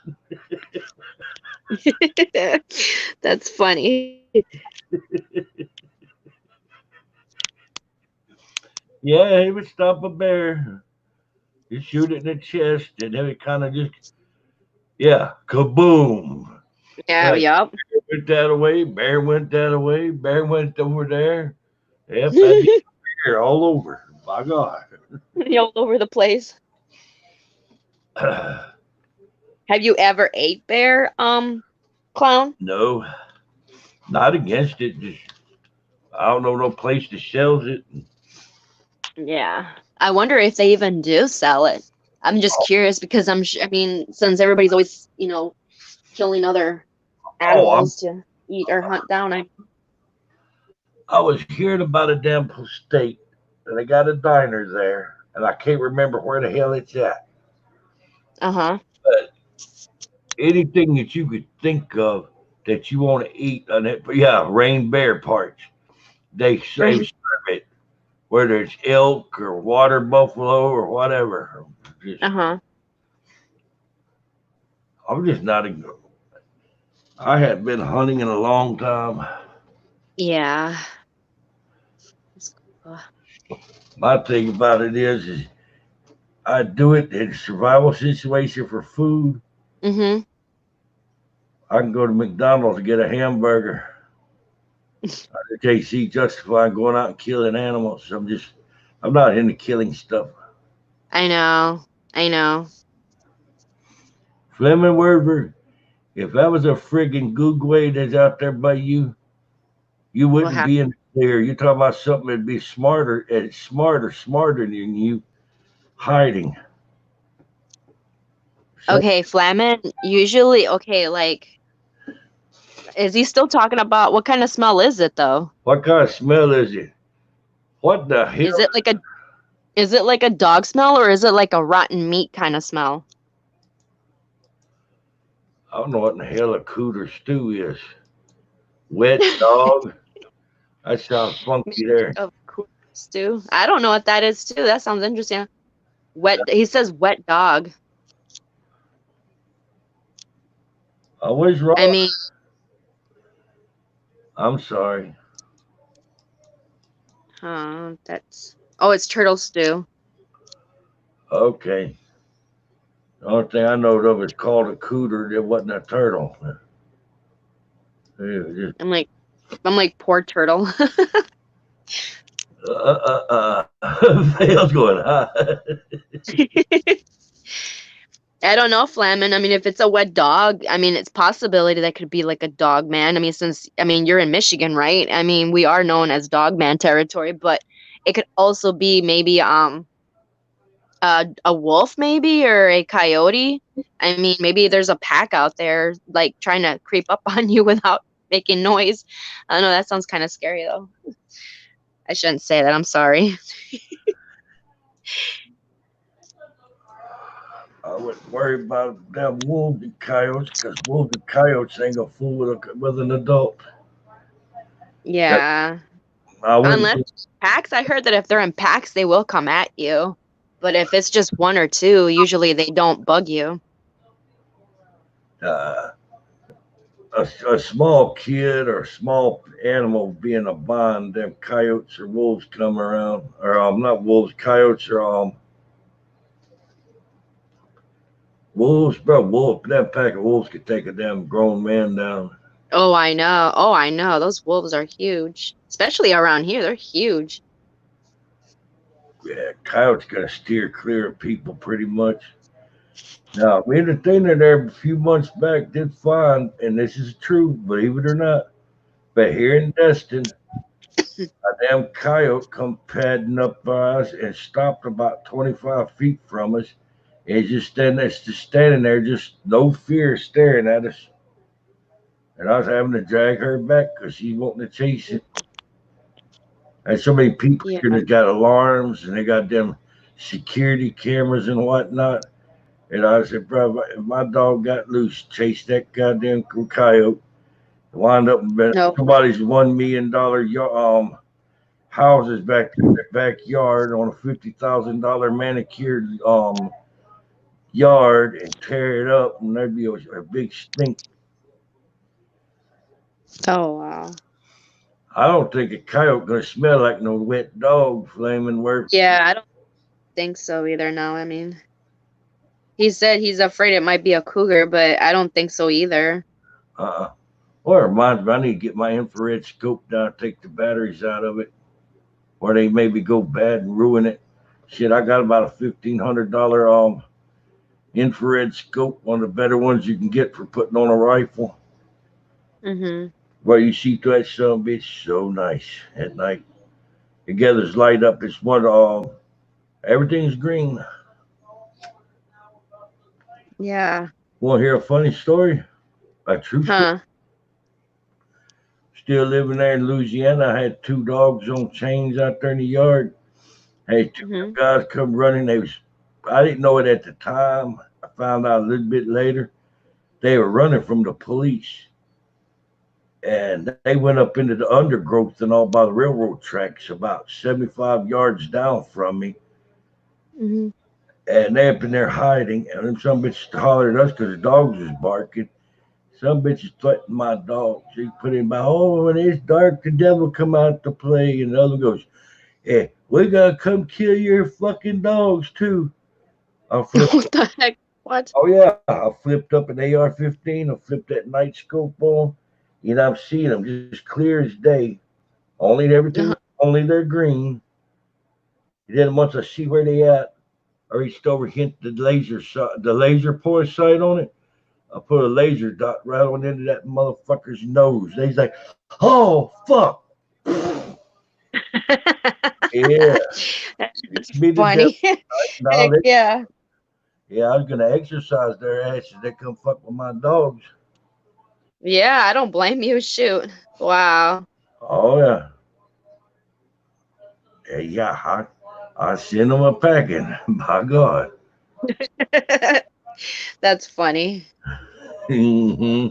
That's funny. Yeah, he would stop a bear. You shoot it in the chest, and then it kind of just, yeah, kaboom. Yeah, Like, yup. bear went that away, bear went that way, bear went over there. Yep, that'd be bear all over. By God. All over the place. Have you ever ate bear, clown? No, not against it. Just I don't know no place that sells it. Yeah. I wonder if they even do sell it. I'm just curious because I mean, since everybody's always, killing other animals to eat or hunt down, I was hearing about a damn state and they got a diner there, and I can't remember where the hell it's at. Uh-huh. But anything that you could think of that you want to eat on it, yeah, rain bear parts. They serve it, whether it's elk or water buffalo or whatever. Uh-huh. I'm just not. I hadn't been hunting in a long time. Yeah. My thing about it is I do it in a survival situation for food. Mm-hmm. I can go to McDonald's and get a hamburger. I just see justifying going out and killing animals. I'm not into killing stuff. I know. Fleming Werver, if that was a friggin' googway that's out there by you, you What wouldn't happened? be in there. You're talking about something that'd be smarter than you hiding. So, Okay, Flamin, usually, okay, like, is he still talking about what kind of smell is it though? what kind of smell is it? What the hell? Is it like a dog smell or is it like a rotten meat kind of smell? I don't know what in the hell a cooter stew is. Wet dog? That sounds funky there. Of course, stew. I don't know what that is too. That sounds interesting. He says wet dog. I was wrong. I mean, I'm sorry. it's turtle stew. Okay. The only thing I know of is called a cooter. It wasn't a turtle. It was just, I'm like poor turtle. Vale's going, I don't know, Flamin. I mean, if it's a wet dog, I mean, it's possibility that could be like a dog man. I mean, you're in Michigan, right? I mean, we are known as dog man territory, but it could also be maybe a wolf, maybe, or a coyote. I mean, maybe there's a pack out there like trying to creep up on you without making noise. I don't know. That sounds kind of scary, though. I shouldn't say that. I'm sorry. I wouldn't worry about them wolves and coyotes because wolves and coyotes ain't gonna fool with an adult. Yeah. I wouldn't. Unless packs, I heard that if they're in packs, they will come at you. But if it's just one or two, usually they don't bug you. A small kid or a small animal being a bond, them coyotes or wolves come around, or not wolves, coyotes or wolves, bro. That pack of wolves could take a damn grown man down. Oh, I know. Those wolves are huge, especially around here. They're huge. Yeah, coyotes gotta steer clear of people pretty much. Now, we entertained her there a few months back, did fine, and this is true, believe it or not. But here in Destin, a damn coyote come padding up by us and stopped about 25 feet from us. And he's just standing there, just no fear, staring at us. And I was having to drag her back because she's wanting to chase it. And so many people here that got alarms and they got them security cameras and whatnot. And I said, bro, if my dog got loose, chase that goddamn coyote, wind up in somebody's $1 million houses back in their backyard on a $50,000 manicured yard and tear it up, and there'd be a big stink. Oh wow! I don't think a coyote gonna smell like no wet dog, Flaming Werver. Yeah, I don't think so either. No, I mean, he said he's afraid it might be a cougar, but I don't think so either. Well, it reminds me, I need to get my infrared scope down, take the batteries out of it, or they maybe go bad and ruin it. Shit, I got about a $1,500 infrared scope, one of the better ones you can get for putting on a rifle. Mm-hmm. Where you see through that son of a bitch so nice at night. It gathers light up. It's one everything's green. Yeah. Want to hear a funny story? A true story? Still living there in Louisiana. I had 2 dogs on chains out there in the yard. Had 2 guys come running. I didn't know it at the time. I found out a little bit later. They were running from the police. And they went up into the undergrowth and all by the railroad tracks about 75 yards down from me. Mm-hmm. And they up in there hiding. And then some bitches hollered at us because the dogs was barking. Some bitches threatened my dog. She put in by, oh, when it's dark, the devil come out to play. And the other goes, yeah, we got to come kill your fucking dogs too. What the heck? What? Oh, yeah. I flipped up an AR-15. I flipped that night scope on. You know, I'm seeing them just clear as day. Only they're green. And then once I see where they at, I reached over, hit the laser point sight on it. I put a laser dot right on into that motherfucker's nose. He's like, oh fuck. Yeah. That's Me to death. funny. No, Heck yeah. yeah, I was gonna exercise their asses. They come fuck with my dogs. Yeah, I don't blame you. Shoot. Wow. Oh yeah. Yeah, I send them a packing. My God. That's funny. Hmm.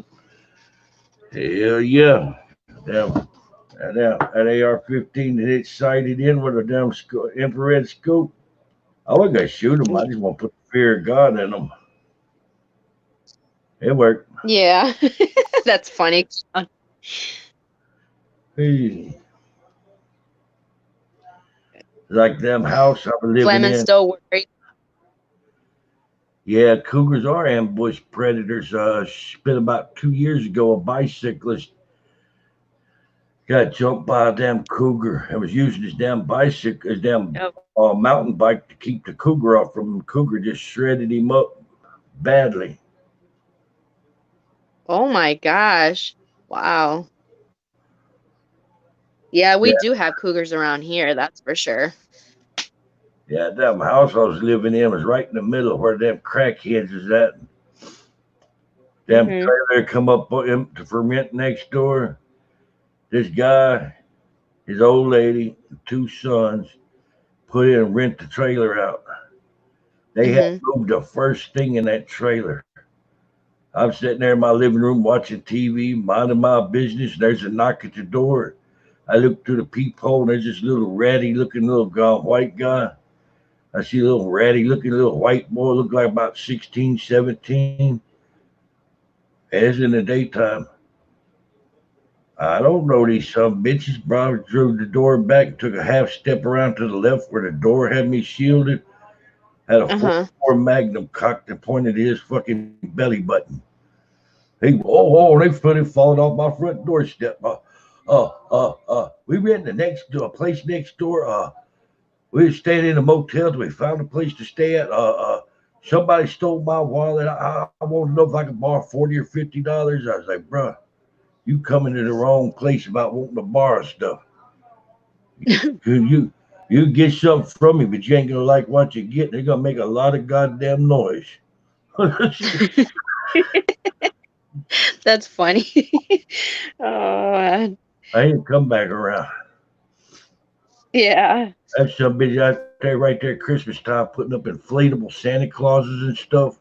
Hell yeah. Damn. That AR-15 that it sighted in with a damn infrared scope. I wasn't gonna shoot them. I just want to put the fear of God in them. It worked. Yeah. That's funny. Hey. Like them house I was living Fleming in. still worried. Yeah, cougars are ambush predators. It's been about 2 years ago. A bicyclist got jumped by a damn cougar and was using his damn bicycle, his damn mountain bike to keep the cougar off from him. Cougar just shredded him up badly. Oh my gosh. Wow. Yeah, we Yeah, do have cougars around here, that's for sure. yeah, damn house I was living in was right in the middle of where them crackheads is at. Damn Mm-hmm. trailer come up for rent next door. This guy, his old lady, 2 sons, put in and rent the trailer out. They had Mm-hmm. moved the first thing in that trailer. I'm sitting there in my living room watching TV, minding my business. There's a knock at the door. I look through the peephole, and there's this little ratty looking little white guy. I see a little ratty looking little white boy, look like about 16, 17. As in the daytime. I don't know these some bitches. Bro, drew the door back, took a half step around to the left where the door had me shielded. Had a Uh-huh. 44 Magnum cocked and pointed at his fucking belly button. They put it falling off my front doorstep. We were in the next door, a place next door. We were staying in a motel till we found a place to stay at. Somebody stole my wallet. I want to know if I can borrow $40 or $50. I was like, bro, you coming to the wrong place about wanting to borrow stuff. You get something from me, but you ain't gonna like what you get. They're gonna make a lot of goddamn noise. That's funny. Oh, I ain't come back around. yeah. That's some bitch out there right there Christmas time putting up inflatable Santa Clauses and stuff.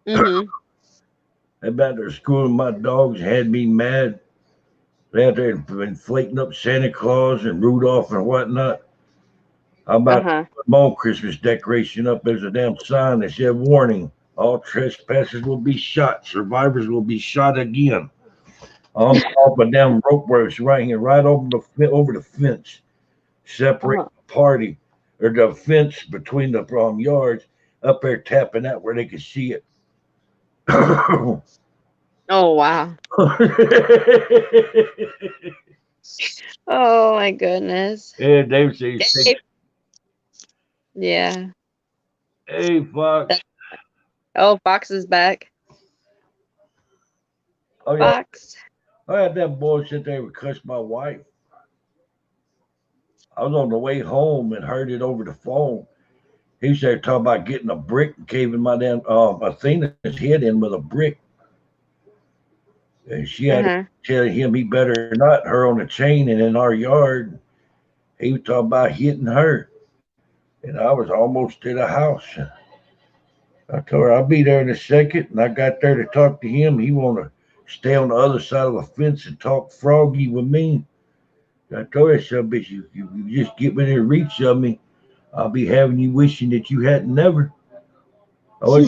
Mm-hmm. About their schooling my dogs had me mad. They out there inflating up Santa Claus and Rudolph and whatnot. I'm about to Uh-huh. put my own Christmas decoration up. There's a damn sign that said, warning, all trespassers will be shot. Survivors will be shot again. I'm off a damn rope where it's right over the fence. Separate Uh-huh. the party or the fence between the yards up there tapping out where they can see it. Oh, wow. Oh my goodness. Yeah, Dave says, Dave. Yeah. hey, Fox. Oh, Fox is back. Oh, yeah. Fox. I had that boy sit there and cuss my wife. I was on the way home and heard it over the phone. He said talking about getting a brick and caving my damn Athena's head in with a brick. And she had to tell him he better not her on a chain and in our yard. He was talking about hitting her. And I was almost to the house. I told her I'll be there in a second. And I got there to talk to him. He want to stay on the other side of the fence and talk froggy with me. I told her, son, bitch, you just get within reach of me. I'll be having you wishing that you hadn't never. I went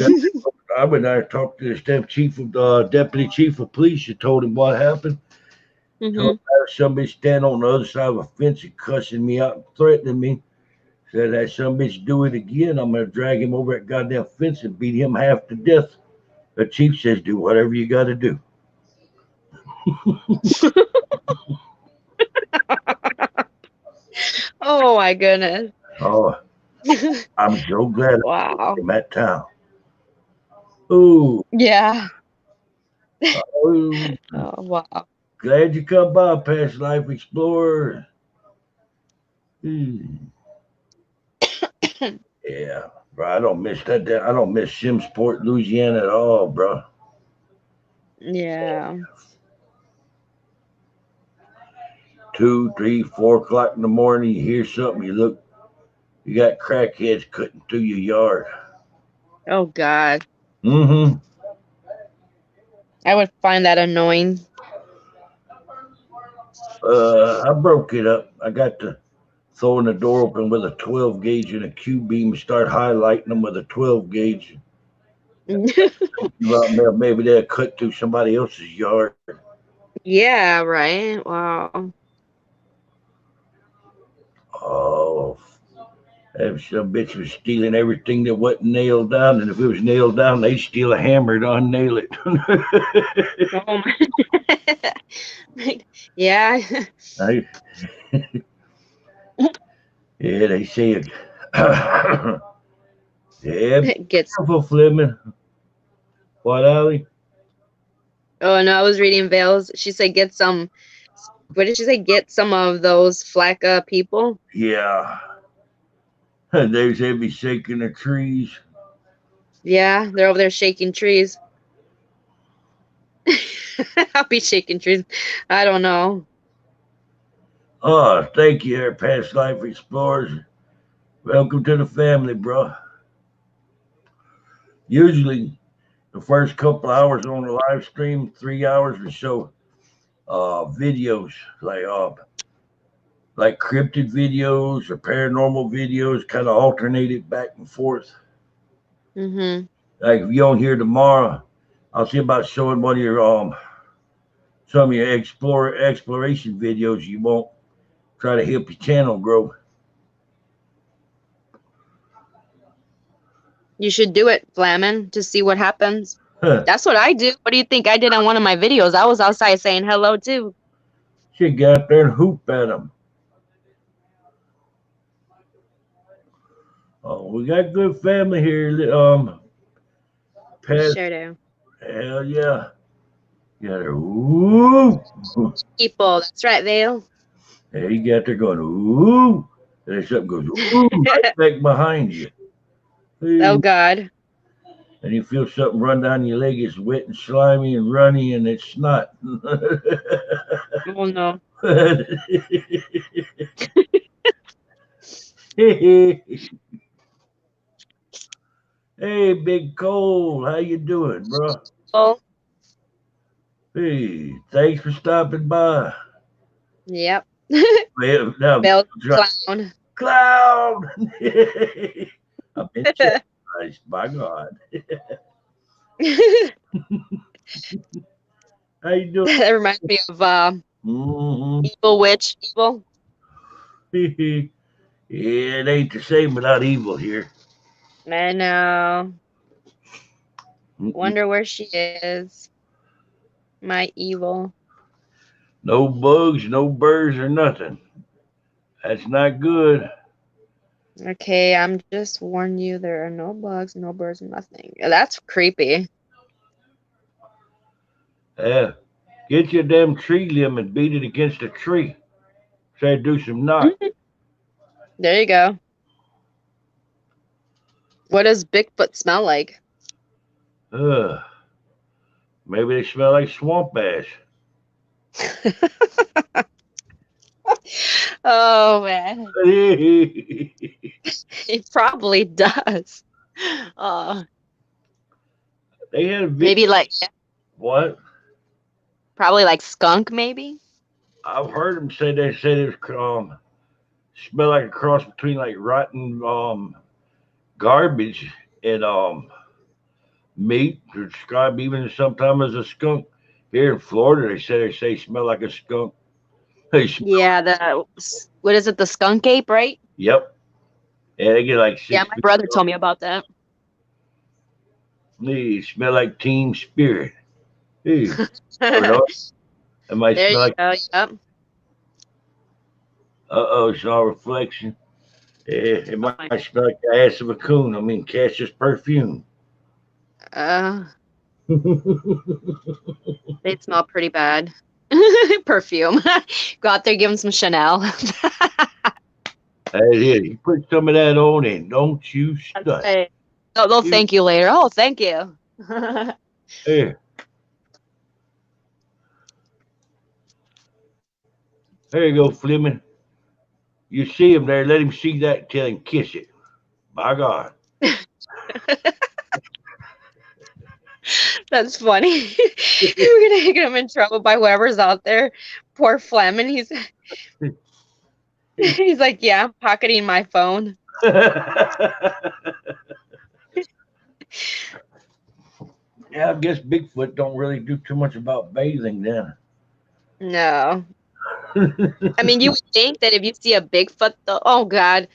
there and talked to the deputy chief of police and told him what happened. Told him somebody stand on the other side of a fence and cussing me out and threatening me. Said that some bitch do it again, I'm gonna drag him over that goddamn fence and beat him half to death. The chief says, do whatever you gotta do. Oh my goodness. Oh, I'm so glad wow. I'm at town. Ooh. Yeah. Oh, Oh, wow. glad you come by, Past Life Explorer. Hmm. Yeah, bro. I don't miss that. I don't miss Simsport, Louisiana at all, bro. Yeah. 2, 3, 4 o'clock in the morning, you hear something, you look, you got crackheads cutting through your yard. Oh, God. Mm-hmm. I would find that annoying. I broke it up. I got to throwing the door open with a 12 gauge and a Q beam and start highlighting them with a 12 gauge. Well, maybe they'll cut through somebody else's yard. Yeah, right. Wow. Oh, that some bitch was stealing everything that wasn't nailed down, and if it was nailed down, they'd steal a hammer to unnail it. Oh my. Yeah. I, yeah, they say it. Yeah, be Gets. careful, Fleming. What, Allie? Oh no, I was reading Vale's. She said get some. What did she say? Get some of those flacca people. Yeah, they say be shaking the trees. Yeah, they're over there shaking trees. I'll be shaking trees. I don't know. Oh, thank you, there, Past Life Explorers. Welcome to the family, bro. Usually, the first couple hours on the live stream, 3 hours or so, videos like cryptid videos or paranormal videos, kind of alternated back and forth. Mm-hmm. Like if you don't hear tomorrow, I'll see about showing one of your some of your exploration videos. You won't try to help your channel grow. You should do it, Flamin, to see what happens. Huh. That's what I do. What do you think I did on one of my videos? I was outside saying hello too. Should get out there and hoop at them. Oh, we got good family here. Past, Sure do. hell yeah. Got her. Ooh. People, that's right, Vale. Hey, you got there going, ooh. And then something goes, ooh, right back behind you. Oh Hey. God. And you feel something run down your leg. It's wet and slimy and runny, and it's snot. Oh no. Hey, Big Cole, how you doing, bro? Oh. Hey, thanks for stopping by. Yep. Well, now, Bell clown. Clown. I've been chastised, by God. How you doing? That reminds me of Mm-hmm. Evil Witch. Evil. Yeah, it ain't the same without evil here. I know. Mm-mm. Wonder where she is. My evil. No bugs, no birds, or nothing. That's not good. Okay, I'm just warning you there are no bugs, no birds, nothing. That's creepy. Yeah. Get your damn tree limb and beat it against a tree. Try to do some knock. There you go. What does Bigfoot smell like? Maybe they smell like swamp ash. Oh man. It probably does. They had a video. Maybe like What? probably like skunk, maybe. I've heard them say they said it smell like a cross between like rotten garbage and meat. To describe even sometimes as a skunk. Here in Florida, they say smell like a skunk. They smell, Yeah, what is it? The skunk ape, right? yep. Yeah, they get like 6 Yeah, my brother told me about that. They smell like Team Spirit. Hey, it might There smell you like. go. Yep. It's all reflection. It might smell like the ass of a coon. I mean, Cassius perfume. Uh, they smell pretty bad. Perfume. Go out there, give them some Chanel. Hey, here, you put some of that on and don't you stunt. Hey, they'll thank you later. Oh, thank you. Here. There you go, Fleming. You see him there, let him see that, tell him kiss it. By God. That's funny. We're gonna get him in trouble by whoever's out there. Poor Fleming. He's like, yeah, I'm pocketing my phone. Yeah, I guess Bigfoot don't really do too much about bathing then. No. I mean, you would think that if you see a Bigfoot, though, oh God,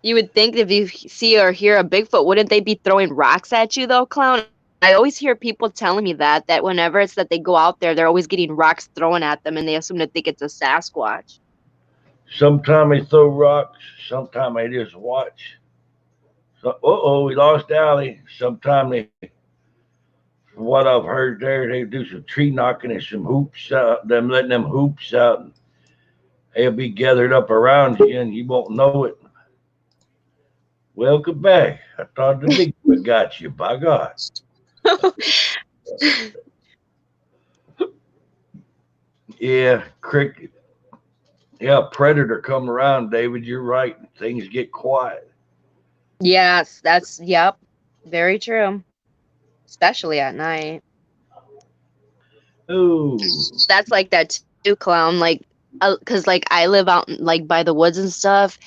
you would think if you see or hear a Bigfoot, wouldn't they be throwing rocks at you, though, Clown? I always hear people telling me that whenever it's that they go out there, they're always getting rocks thrown at them, and they assume that think it's a Sasquatch. Sometimes they throw rocks, sometimes they just watch. So, we lost Allie. Sometimes they, from what I've heard there, they do some tree knocking and some hoops out, them letting them hoops out. And they'll be gathered up around you and you won't know it. Welcome back. I thought the Bigfoot got you, by God. Yeah, cricket. Yeah, predator come around, David. You're right. Things get quiet. Yes, yep, very true. Especially at night. Ooh. That's like that too, Clown. Like, cause like I live out like by the woods and stuff.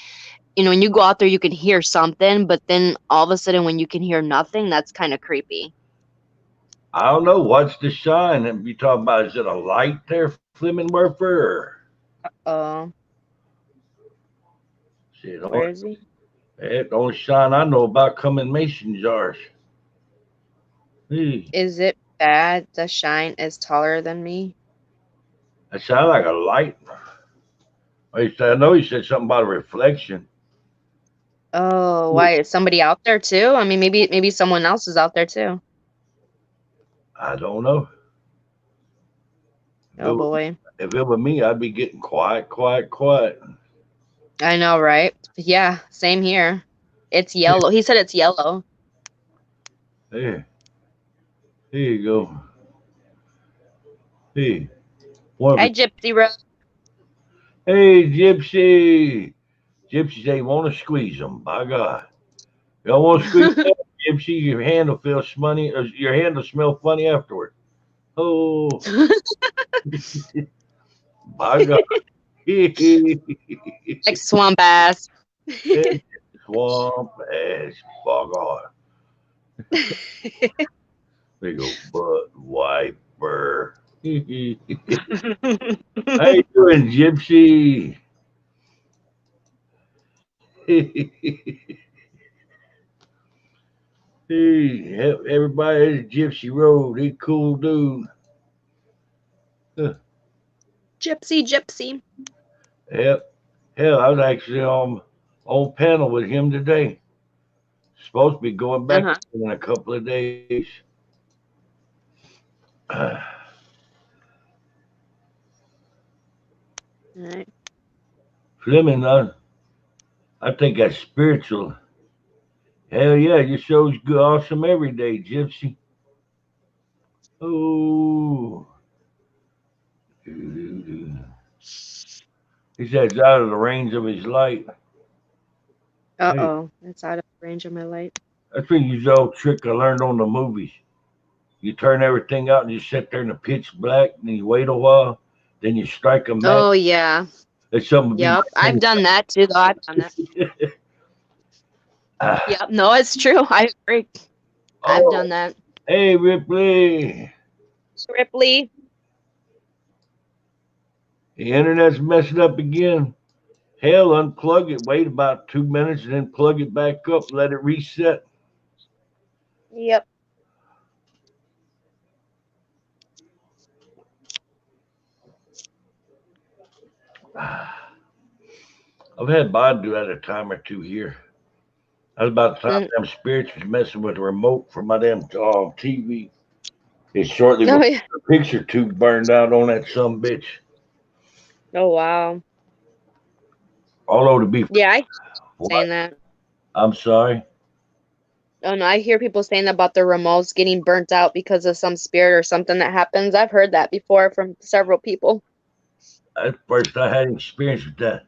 You know, when you go out there, you can hear something, but then all of a sudden, when you can hear nothing, that's kind of creepy. I don't know. What's the shine? And you talking about, is it a light there, Fleming Werfer? Oh, where is he? The only shine I know about come in mason jars. Hey, Is it bad? The shine is taller than me. that sounds like a light. I know he said something about a reflection. Oh, why is somebody out there too? I mean, maybe someone else is out there too. I don't know. Oh boy. If it were me, I'd be getting quiet. I know, right? Yeah, same here. It's yellow. He said it's yellow. Here you go. Hey, Hi, Gypsy Rose. Hey, Gypsy. Gypsy say, want to squeeze them. By God. Y'all want to squeeze them, Gypsy? Your hand will feel funny. Your hand will smell funny afterward. Oh. By God. Like swamp ass. Swamp ass. By God. Big old butt wiper. How you doing, Gypsy? Hey, everybody, it's Gypsy Road. He's a cool dude. Gypsy. Yep. Hell, I was actually on panel with him today. Supposed to be going back in a couple of days. All right. Fleming, I think that's spiritual. Hell yeah, your show's good, awesome every day, Gypsy. Oh. He said it's out of the range of his light. Uh-oh. It's out of range of my light. That's a usual trick I learned on the movies. You turn everything out and you sit there in the pitch black and you wait a while, then you strike a match. Oh, yeah. It's something. Yep, I've done that too, though. I've done that. Yep, no, it's true. I agree. I've done that. Hey, Ripley. The internet's messing up again. Hell, unplug it, wait about 2 minutes, and then plug it back up, let it reset. Yep. I've had Bod do that a time or two here. That's about the time them spirits was messing with the remote for my damn TV. It shortly Oh before yeah. the picture tube burned out on that some bitch. Oh wow. Although to be Yeah, I what? saying that. I'm sorry. Oh no, I hear people saying about the remotes getting burnt out because of some spirit or something that happens. I've heard that before from several people. At first I had experience with that.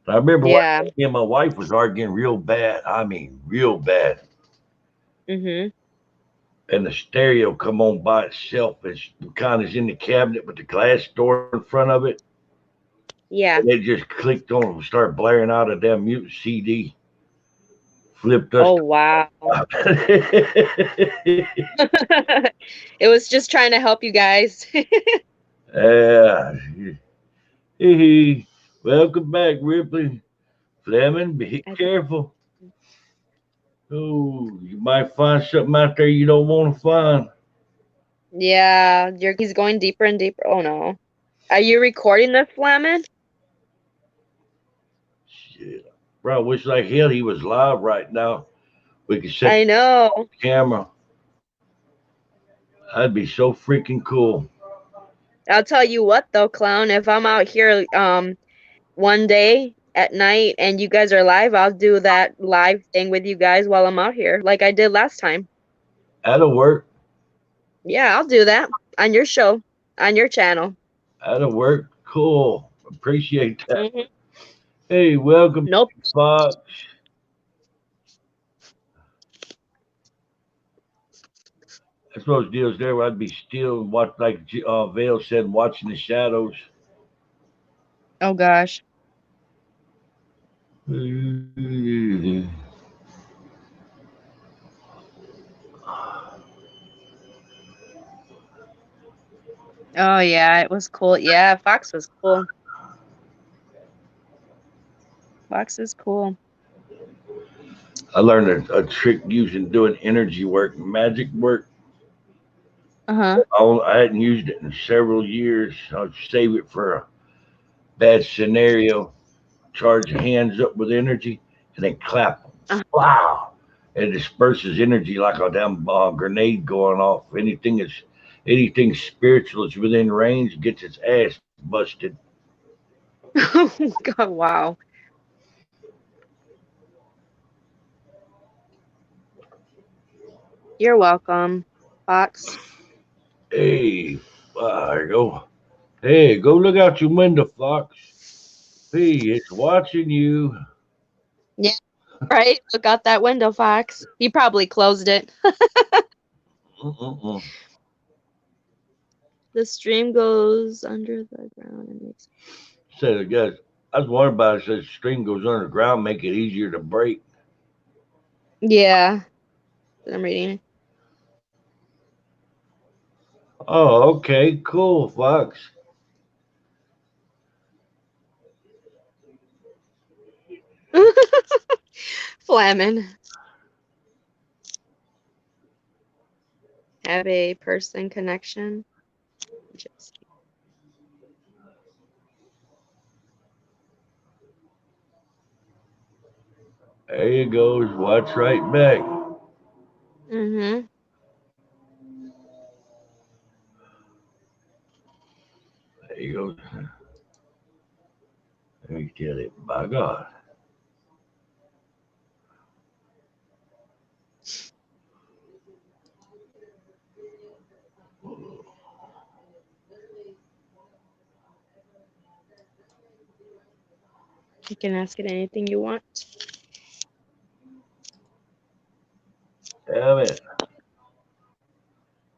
I remember one Yeah. day me and my wife was arguing real bad. I mean, real bad. Mhm. And the stereo come on by itself. It's kind of in the cabinet with the glass door in front of it. Yeah. And it just clicked on and started blaring out a damn mute CD. Flipped us. Oh wow. It was just trying to help you guys. Yeah. Hey, welcome back, Ripley. Fleming, be careful. Oh, you might find something out there you don't want to find. Yeah, he's going deeper and deeper. Oh no. Are you recording this, Flamin? Shit. Bro, I wish like hell he was live right now. We could set I know. the camera. That'd be so freaking cool. I'll tell you what though, Clown, if I'm out here one day at night and you guys are live, I'll do that live thing with you guys while I'm out here, like I did last time. That'll work. Yeah, I'll do that on your show, on your channel. That'll work. Cool. Appreciate that. Mhm. Hey, welcome, Nope. Fox. That's those deals there where I'd be still and watch, like Vale said, watching the shadows. Oh gosh. Oh yeah, it was cool. Yeah, Fox was cool. Fox is cool. I learned a trick using doing energy work, magic work. Uh-huh. I hadn't used it in several years. I'd save it for a bad scenario. Charge your hands up with energy and then clap them. Wow! It disperses energy like a damn grenade going off. Anything spiritual that's within range gets its ass busted. Oh God, wow. You're welcome, Fox. Hey, there you go. Hey, go look out your window, Fox. Hey, it's watching you. Yeah, right. Look out that window, Fox. He probably closed it. The stream goes under the ground and makes. Said the guys, I was wondering about it. Says string goes underground, make it easier to break. Yeah, I'm reading. Oh, okay, cool, Fox. Flamin. Have a person connection. Just. There you go. Watch right back. Mm-hmm. There you go. Let me tell it. By God. You can ask it anything you want. Damn it.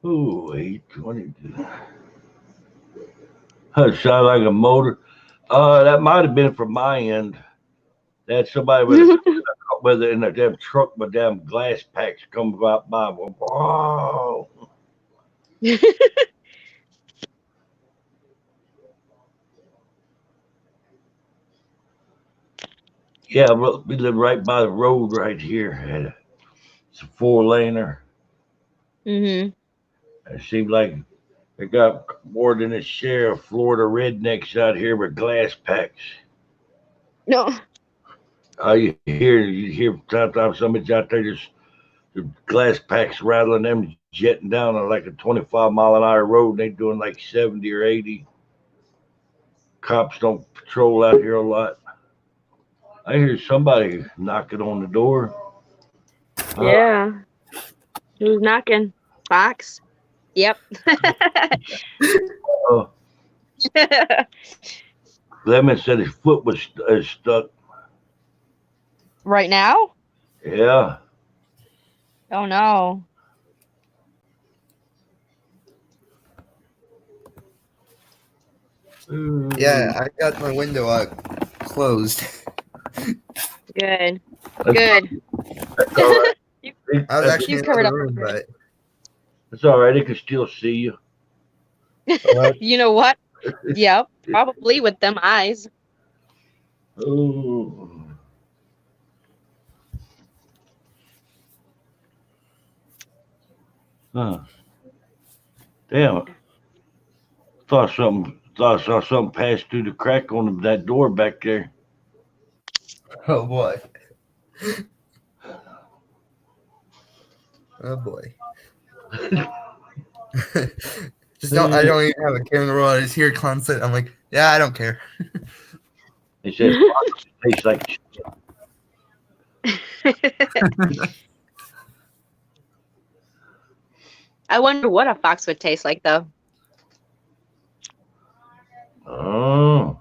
Ooh, 822. That sound like a motor. That might have been from my end. That's somebody with it in a damn truck with damn glass packs come out by. Wow. Yeah, we live right by the road right here. It's a 4-laner. Mm-hmm. It seems like they got more than a share of Florida rednecks out here with glass packs. No. You hear sometimes somebody's out there just the glass packs rattling, them jetting down on like a 25-mile-an-hour road, and they doing like 70 or 80. Cops don't patrol out here a lot. I hear somebody knocking on the door. Yeah. Who's knocking? Fox? Yep. Uh, Lemon said his foot was stuck. Right now? Yeah. Oh no. Yeah, I got my window closed. Good. Good. That's all right. I was actually You in covered the up. room, but It's all right. They can still see you. You know what? Yep. Probably with them eyes. Oh. Huh. Damn. Thought I saw something pass through the crack on that door back there. oh boy. Oh boy. Just don't. I don't even have a care in the world. I just hear constant. I'm like, yeah, I don't care. They said fox tastes like shit. I wonder what a fox would taste like, though. Oh,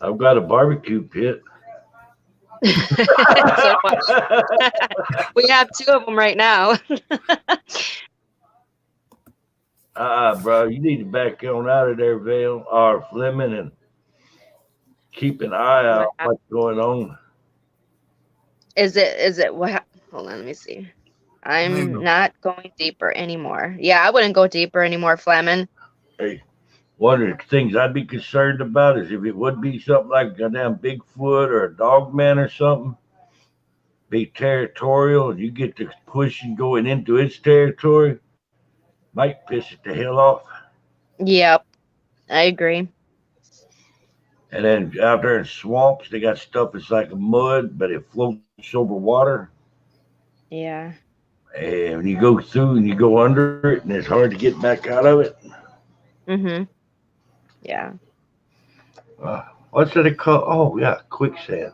I've got a barbecue pit. So we have 2 of them right now. Bro, you need to back on out of there, Vale or Fleming, and keep an eye out what's going on. Is it what? Hold on, let me see. I'm not going deeper anymore. Yeah, I wouldn't go deeper anymore, Fleming. Hey, one of the things I'd be concerned about is if it would be something like a damn Bigfoot or a Dogman or something, be territorial, and you get to pushing going into its territory, might piss it the hell off. Yep, I agree. And then out there in swamps, they got stuff that's like a mud, but it floats over water. Yeah. And when you go through and you go under it, and it's hard to get back out of it. Mhm. Yeah. What's it called? Oh, yeah, quicksand.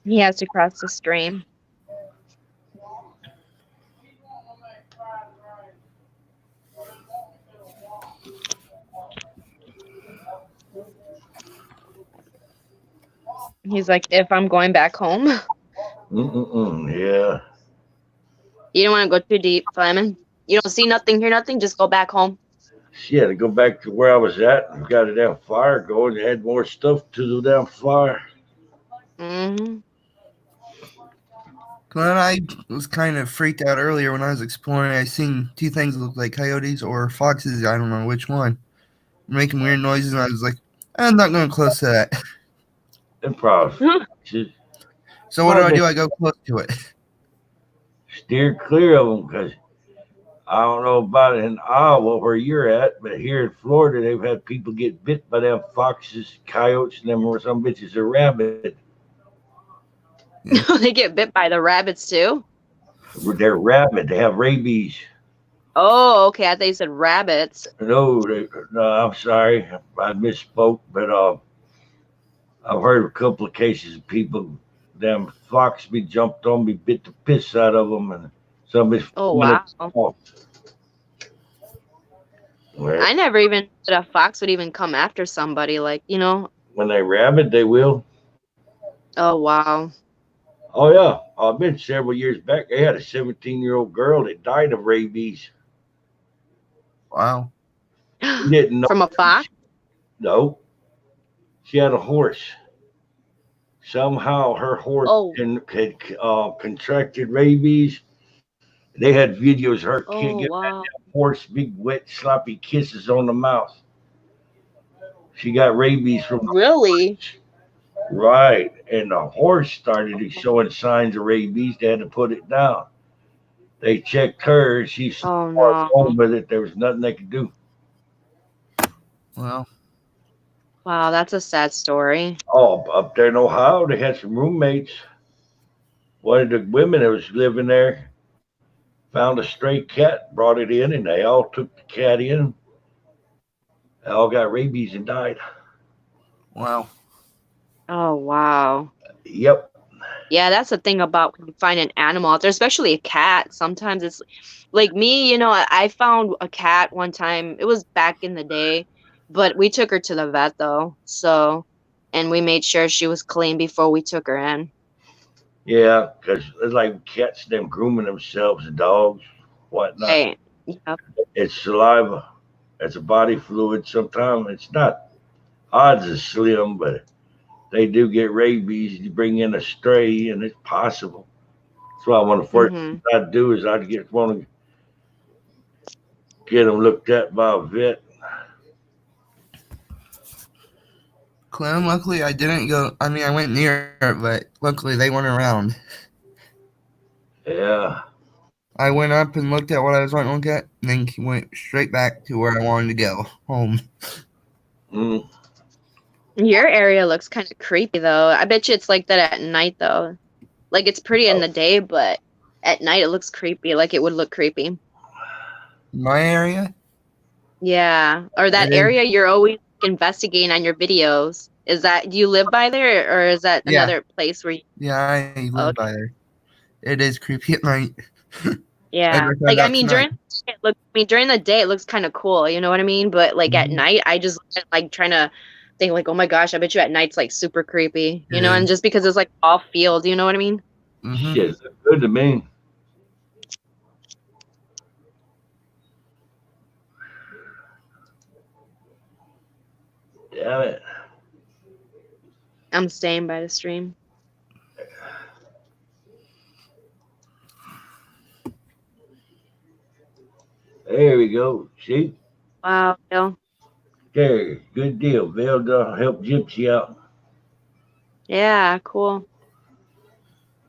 He has to cross the stream. He's like, if I'm going back home. Yeah. You don't want to go too deep, Fleming. You don't see nothing, hear nothing, just go back home. Yeah, to go back to where I was at, and got a damn fire going. They had more stuff to the damn fire. Mm-hmm. When I was kind of freaked out earlier when I was exploring, I seen 2 things that looked like coyotes or foxes. I don't know which one. Making weird noises, and I was like, I'm not going close to that. Improv. So what do? I go close to it. Steer clear of them, because I don't know about it in Iowa where you're at, but here in Florida, they've had people get bit by them foxes, coyotes, and them or some bitches are rabbit. They get bit by the rabbits too? They're rabid. They have rabies. Oh, okay. I thought you said rabbits. No, I'm sorry. I misspoke, but I've heard a couple of cases of people, them fox be jumped on, be bit the piss out of them, and somebody's. Oh, wow. I never even thought a fox would even come after somebody, like, you know. When they rabid, they will. Oh, wow. Oh, yeah. I've been several years back. They had a 17-year-old girl that died of rabies. Wow. Didn't know. From a fox? No. She had a horse. Somehow her horse had contracted rabies. They had videos of her giving that horse big, wet, sloppy kisses on the mouth. She got rabies from the horse. Right. And the horse started showing signs of rabies. They had to put it down. They checked her. She's home with it. There was nothing they could do. Well, Wow, that's a sad story. Oh, up there in Ohio, they had some roommates. One of the women that was living there found a stray cat, brought it in, and they all took the cat in. They all got rabies and died. Wow. Oh, wow. Yep. Yeah, that's the thing about when you find an animal out there, especially a cat. Sometimes it's like me, I found a cat one time. It was back in the day, but we took her to the vet though. So, and we made sure she was clean before we took her in. Yeah, because it's like cats, them grooming themselves, and dogs, whatnot. Right. Yep. It's saliva. It's a body fluid. Sometimes it's not, odds are slim, but they do get rabies. You bring in a stray, and it's possible. That's why one of the first things I'd do is I'd want to get them looked at by a vet. Clown, luckily I didn't go. I mean, I went near it, but luckily they weren't around. Yeah. I went up and looked at what I was wanting to look at, and then went straight back to where I wanted to go, home. Mm. Your area looks kind of creepy though. I bet you it's like that at night though. Like it's pretty in the day, but at night it looks creepy. Like it would look creepy. My area? Yeah. Or that It is. area you're always investigating on your videos. Do you live by there or is that Yeah. another place where you Yeah, I live by there. It is creepy at night. Yeah. just Like found I out mean tonight. during the day it looks kind of cool, you know what I mean? But like at night I just like trying to think like, oh my gosh, I bet you at night's like super creepy. You It know, and is. just because it's like all field, you know what I mean? Shit, it's good to me. Damn it. I'm staying by the stream. There we go. See? Wow, Bill. There. Good deal. Bill help Gypsy out. Yeah, cool.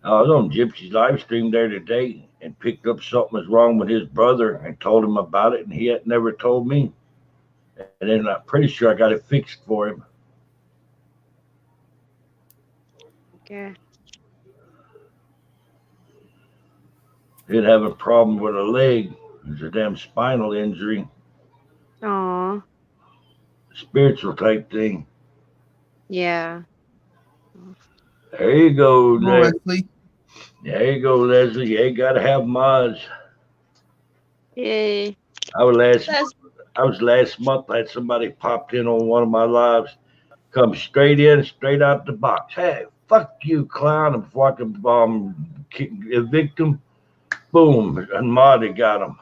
I was on Gypsy's live stream there today and picked up something was wrong with his brother and told him about it, and he had never told me. And then I'm pretty sure I got it fixed for him. Okay. He'd have a problem with a leg. It's a damn spinal injury, Aw. spiritual type thing. Yeah. There you go, Leslie. Leslie. There you go, Leslie. You ain't got to have mods. Yay. I was last month. I had somebody popped in on one of my lives, come straight in, straight out the box. Hey, fuck you, clown! And before I could evict him, boom, and Marty got him.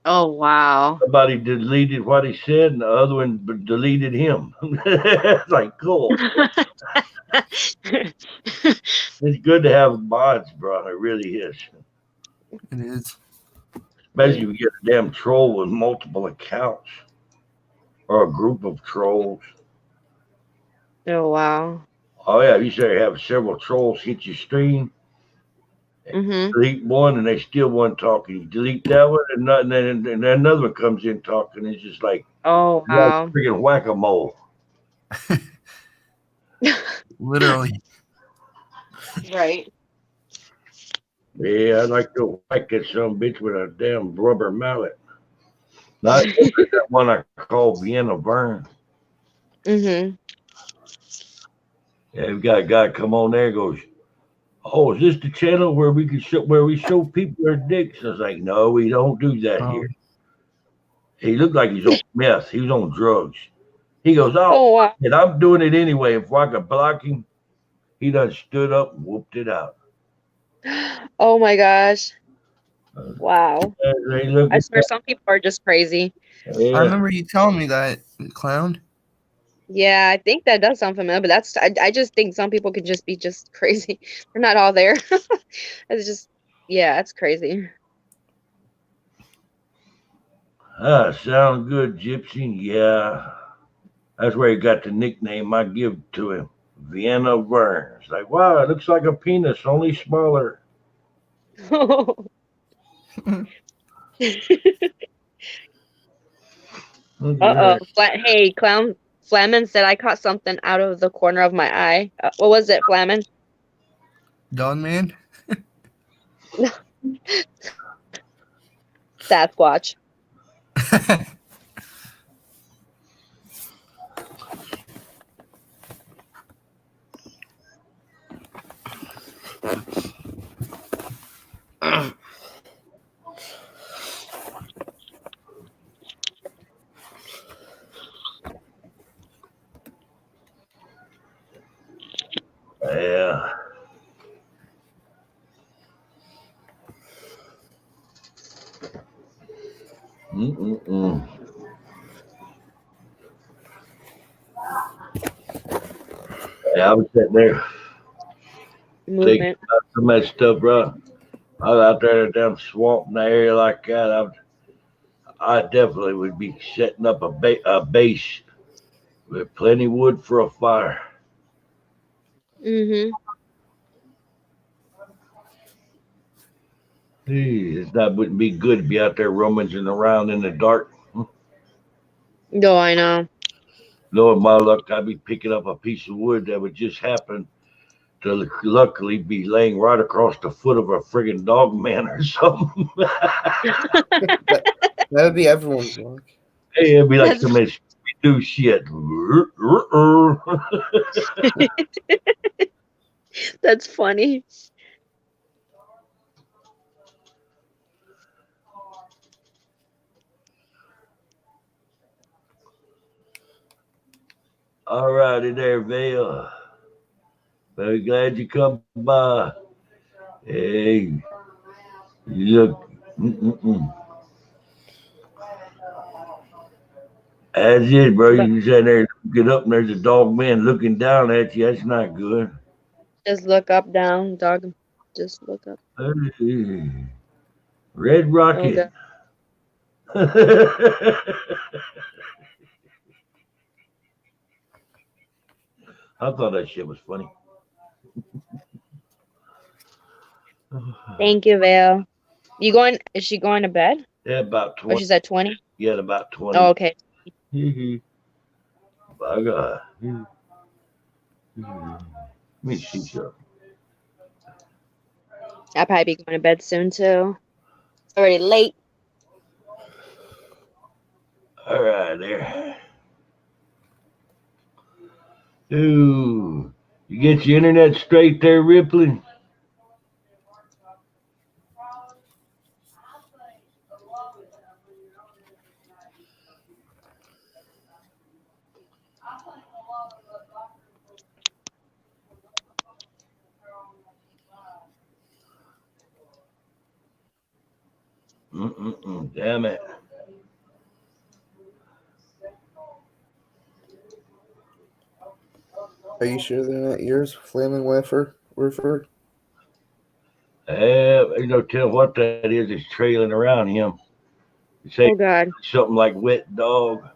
Oh wow. Somebody deleted what he said, and the other one deleted him. It's like cool. It's good to have mods, bro. It really is. It is. Especially if you get a damn troll with multiple accounts or a group of trolls. Oh wow. Oh yeah, you say have several trolls hit your stream. Delete one and they still one talking. You delete that one and nothing, and then another one comes in talking. It's just like oh wow, freaking whack-a-mole. Literally. Right. Yeah, I'd like to whack that some bitch with a damn rubber mallet. Not that one I call Vienna Burn. Yeah, we got a guy come on there and goes, "Oh, is this the channel where we show people their dicks?" I was like, "No, we don't do that here." He looked like he's on meth. He was on drugs. He goes, "Oh, wow. and I'm doing it anyway. If I could block him," he done stood up and whooped it out. Oh my gosh. Wow. Look I swear some people are just crazy. Yeah. I remember you telling me that, Clown. Yeah, I think that does sound familiar, but I just think some people can just be just crazy. They're not all there. It's just, yeah, it's crazy. Sound good, Gypsy. Yeah. That's where he got the nickname I give to him. Vienna Burn. It's like, wow, it looks like a penis, only smaller. Uh-oh. Hey, Clown Flamin said I caught something out of the corner of my eye. What was it, Flamin? Dogman? Sasquatch. Yeah. Mm-mm-mm. Yeah, I was sitting there thinking Movement. about some of that stuff, bro. I was out there in a damn swamp in the area like that. I definitely would be setting up a base with plenty of wood for a fire. Mm-hmm. That wouldn't be good to be out there rummaging around in the dark. No, I know. Knowing my luck, I'd be picking up a piece of wood that would just happen to luckily be laying right across the foot of a friggin' dog man or something. That would be everyone's luck. Hey, it'd be like That's some of that do shit. that's funny. All righty there, Vale. Very glad you come by. Hey, you look. Mm-mm-mm. That's it, bro. You sitting there, get up, and there's a dog man looking down at you. That's not good. Just look up, down, dog. Just look up. Hey, Red Oh Rocket. god. I thought that shit was funny. Thank you, Vale. You going? Is she going to bed? Yeah, about Oh, 20. she's at 20. Yeah, about 20. Oh, okay. By God. Let me see something. I'll probably be going to bed soon too. It's already late. All right, there. Ooh, you get your internet straight there, Ripley? Damn it. Are you sure they're not yours, Flaming Wafer? You know, tell what that is. It's trailing around him. Say Oh god. something like wet dog.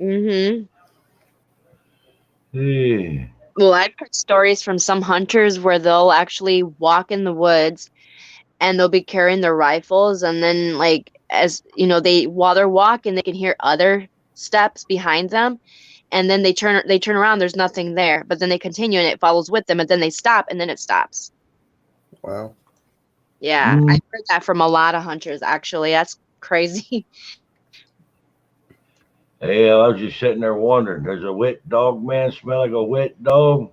Mm-hmm. Hey. Well, I've heard stories from some hunters where they'll actually walk in the woods and they'll be carrying their rifles, and then like as you know, while they're walking, they can hear other steps behind them, and then they turn around, there's nothing there, but then they continue and it follows with them, and then they stop and then it stops. Wow. Yeah, I've heard that from a lot of hunters actually. That's crazy. Hey, I was just sitting there wondering, does a wet dog man smell like a wet dog?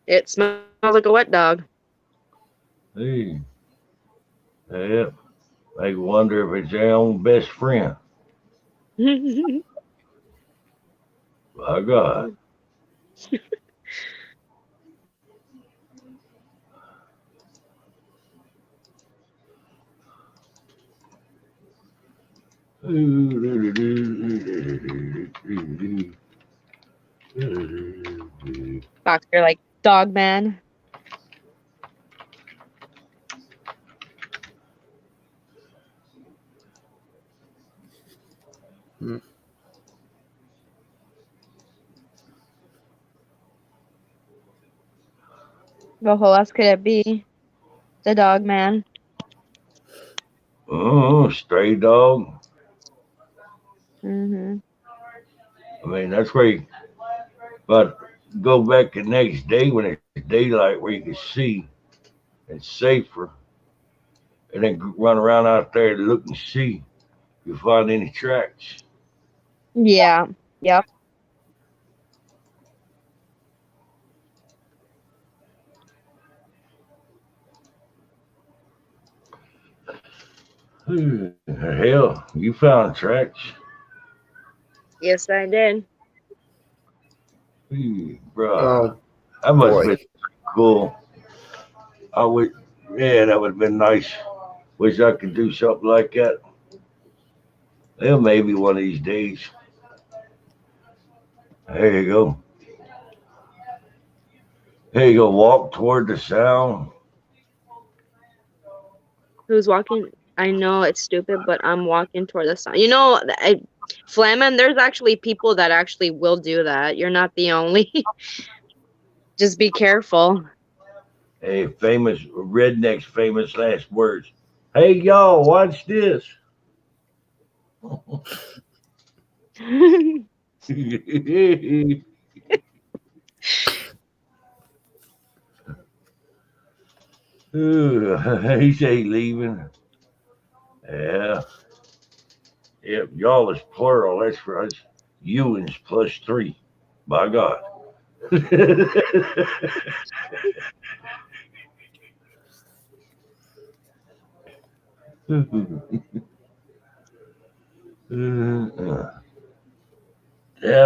It smells like a wet dog. Hey. Yeah. I wonder if it's their own best friend. My God. Fox, you're like Dogman. Well, who else could it be? The Dogman. Oh, stray dog. Mm-hmm. I mean, that's where you, but go back the next day when it's daylight where you can see and safer, and then run around out there to look and see if you find any tracks. Yeah. Yep. Hell, you found tracks. Yes, I did. Bruh, Oh that must have boy. been cool. I would, yeah, that would have been nice. Wish I could do something like that. Well, maybe one of these days. There you go. There you go. Walk toward the sound. Who's walking? I know it's stupid, but I'm walking toward the sun. Flamin', there's actually people that actually will do that. You're not the only. Just be careful. Hey, famous rednecks, famous last words. Hey, y'all, watch this. He say leaving. Yeah. Yep. Y'all is plural. That's for us. You is +3. By God. Damn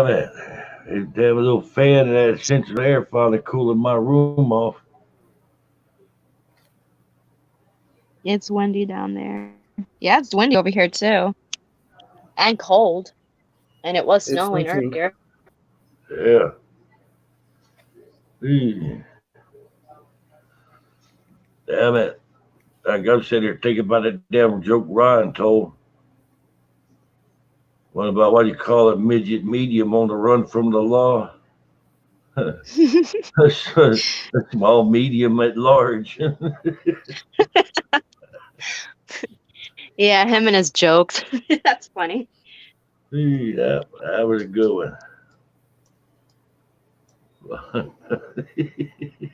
it. Damn a little fan of that central air finally cooling my room off. It's windy down there. Yeah, it's windy over here too. And cold. And it was It's snowing winter. earlier. Yeah. Mm. Damn it. I got to sit here thinking about that damn joke Ryan told. What about what you call a midget medium on the run from the law? A small medium at large. Yeah, him and his jokes. That's funny. that was a good one.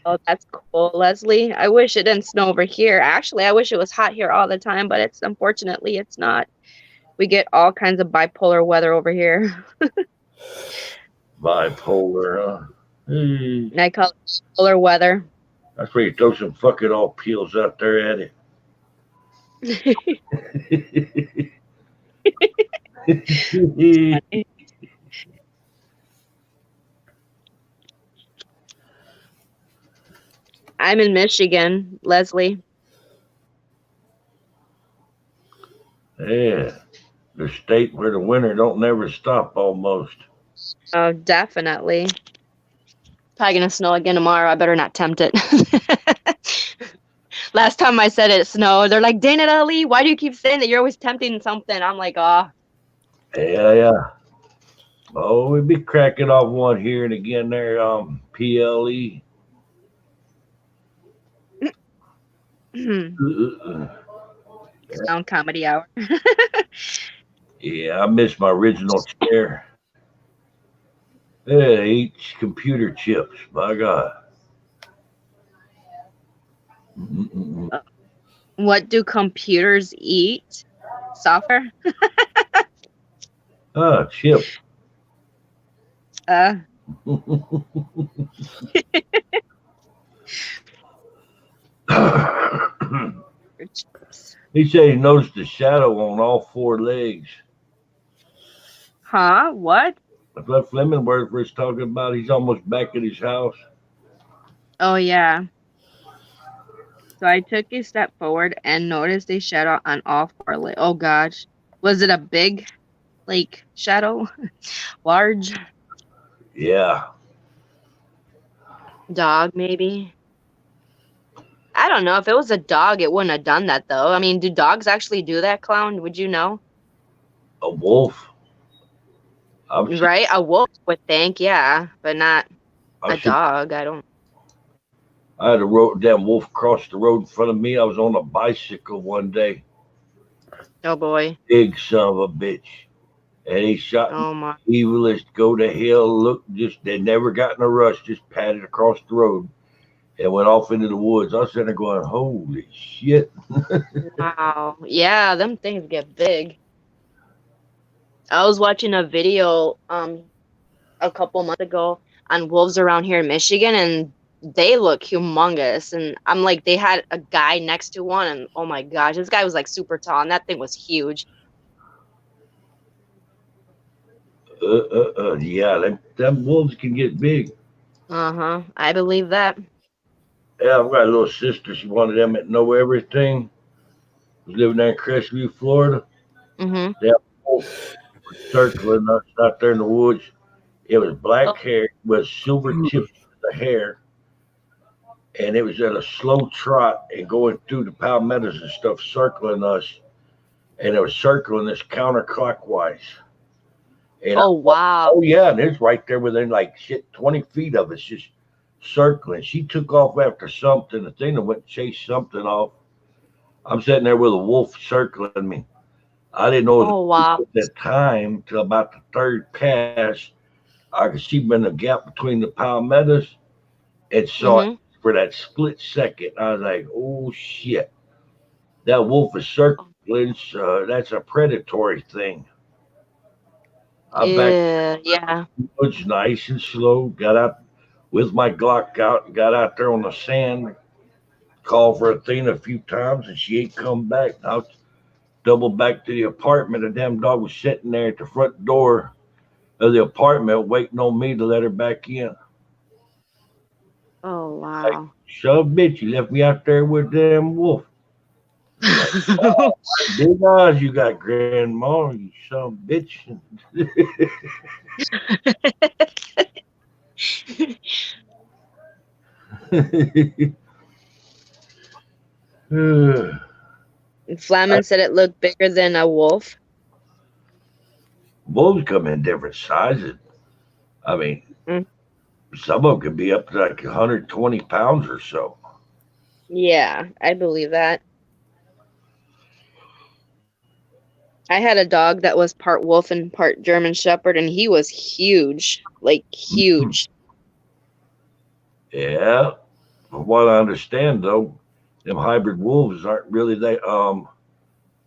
Oh, that's cool, Leslie. I wish it didn't snow over here. Actually, I wish it was hot here all the time, but unfortunately it's not. We get all kinds of bipolar weather over here. Bipolar, huh? I call it bipolar weather. That's where you throw some fucking all peels out there at it. I'm in Michigan, Leslie. Yeah, the state where the winter don't never stop almost. Oh, definitely. Probably gonna snow again tomorrow. I better not tempt it. Last time I said it snowed, they're like, "Dang it, Ali, why do you keep saying that? You're always tempting something." I'm like, "Oh." Yeah. Oh, we'd be cracking off one here and again there, PLE. Sound comedy hour. Yeah, I miss my original chair. Yeah, each computer chips, my God. What do computers eat? Software? Chip. He said he noticed a shadow on all 4 legs. Huh? What? That's what Fleming was talking about. He's almost back at his house. Oh, yeah. So I took a step forward and noticed a shadow on all 4 legs. Oh, gosh. Was it a big, shadow? Large? Yeah. Dog, maybe? I don't know. If it was a dog, it wouldn't have done that, though. I mean, do dogs actually do that, Clown? Would you know? A wolf? Right? A wolf would think, yeah, but not a dog. I don't. I had a damn wolf cross the road in front of me. I was on a bicycle one day. Oh boy. Big son of a bitch. And he shot Oh my. evilest, go to hell, look, just, they never got in a rush, just padded across the road and went off into the woods. I was sitting there going, holy shit. Wow. Yeah, them things get big. I was watching a video a couple months ago on wolves around here in Michigan, and they look humongous. And I'm like, they had a guy next to one, and oh my gosh, this guy was like super tall, and that thing was huge. Yeah, them wolves can get big. I believe that. Yeah, I've got a little sister. She's one of them that know everything. Was living there in Crestview, Florida. Mm-hmm. That wolf was circling us out there in the woods. It was black hair with silver tips of the hair. And it was at a slow trot and going through the palmettos and stuff, circling us. And it was circling us counterclockwise. And oh, wow. Oh, yeah. And it's right there within like 20 feet of us, just circling. She took off after something. The thing that went and chased something off. I'm sitting there with a wolf circling me. I didn't know at that time till about the third pass. I could see in the gap between the palmettos and saw it for that split second. I was like, oh shit. That wolf is circling. That's a predatory thing. I backed yeah. the woods nice and slow, got out with my Glock out, got out there on the sand, called for Athena a few times, and she ain't come back. I was double back to the apartment. The damn dog was sitting there at the front door of the apartment waiting on me to let her back in. Oh, wow. Like, son of a bitch, you left me out there with the damn wolf. Like, wow, big eyes you got, grandma, you son of a bitch. Flamin said it looked bigger than a wolf. Wolves come in different sizes. I mean, some of them could be up to like 120 pounds or so. Yeah, I believe that. I had a dog that was part wolf and part German Shepherd, and he was huge, like huge. Yeah. From what I understand, though, them hybrid wolves aren't really that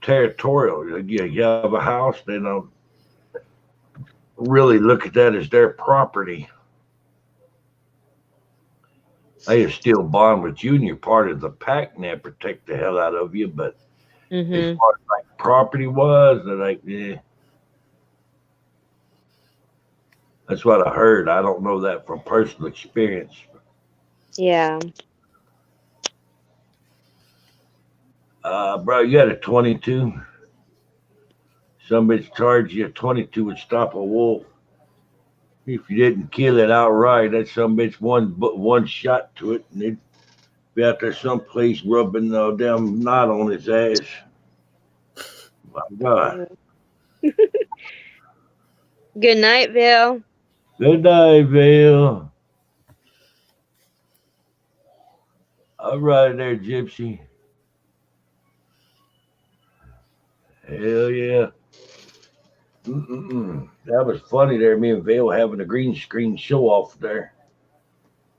territorial. You have a house, they don't really look at that as their property. They still bond with you and you're part of the pack and they protect the hell out of you, but as far as like property wise, they're like, yeah. That's what I heard. I don't know that from personal experience. Yeah. Bro, you had a 22. Somebody charged you a 22 would stop a wolf. If you didn't kill it outright, that some bitch one shot to it, and it'd be out there someplace rubbing a damn knot on his ass. My God. Good night, Vale. Good night, Vale. All right there, Gypsy. Hell yeah. That was funny there. Me and Vale having a green screen show off there.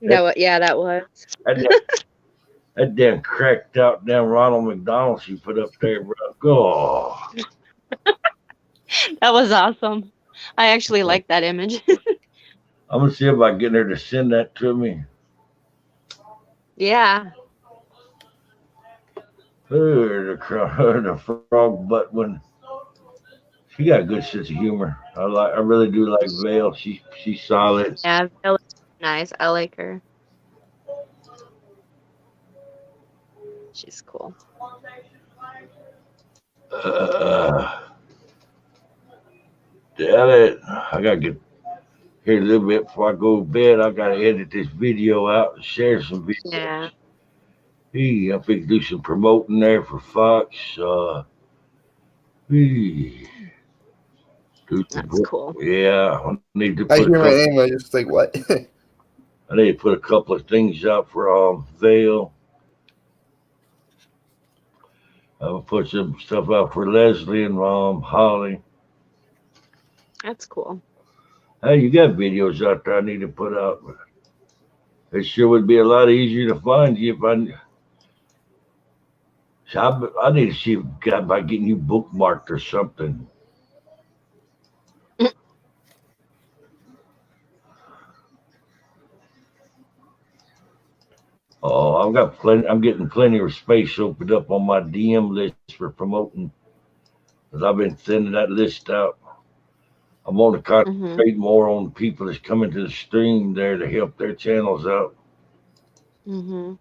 That was. That damn cracked out damn Ronald McDonald she put up there, bro. Oh. That was awesome. I actually like that image. I'm gonna see if I can get her to send that to me. Yeah. The frog butt one. She got a good sense of humor. I really do like Vale. She's solid. Yeah, Vale is nice. I like her. She's cool. Damn it. I gotta get here a little bit before I go to bed. I gotta edit this video out and share some videos. Yeah. Hey, I think do some promoting there for Fox. That's cool. Yeah, I need to I put hear my name, I just like, what? I need to put a couple of things out for Vale. I'll put some stuff out for Leslie and Holly. That's cool. Hey, you got videos out there I need to put out. It sure would be a lot easier to find you if I need to see if God by getting you bookmarked or something. Oh, I'm getting plenty of space opened up on my DM list for promoting. Because I've been sending that list out. I'm going to concentrate more on the people that's coming to the stream there to help their channels out. Mm-hmm.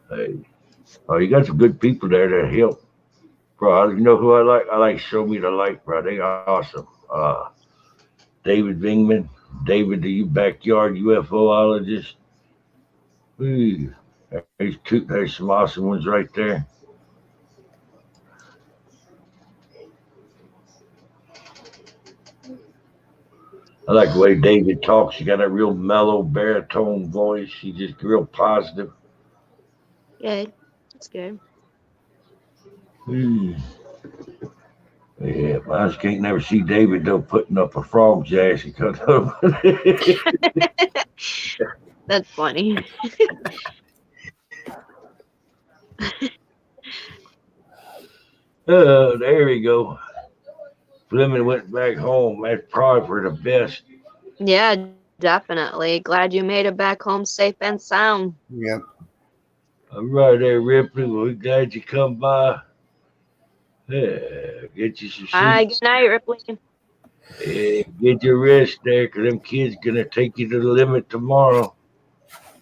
Hey, oh, you got some good people there to help. Bro, you know who I like? I like Show Me the Light, bro. They are awesome. David Vingman, David the Backyard UFOologist. Ooh, there's some awesome ones right there. I like the way David talks. He got a real mellow baritone voice. He's just real positive. Good. That's good. Yeah, but I just can't never see David though putting up a frog's ass. He comes up. That's funny. There we go. Fleming went back home. That's probably for the best. Yeah, definitely. Glad you made it back home safe and sound. Yep. All right there, Ripley. Well, we're glad you come by. Yeah, get you some sleep. Hi, good night, Ripley. Yeah, get your rest there, because them kids gonna take you to the limit tomorrow.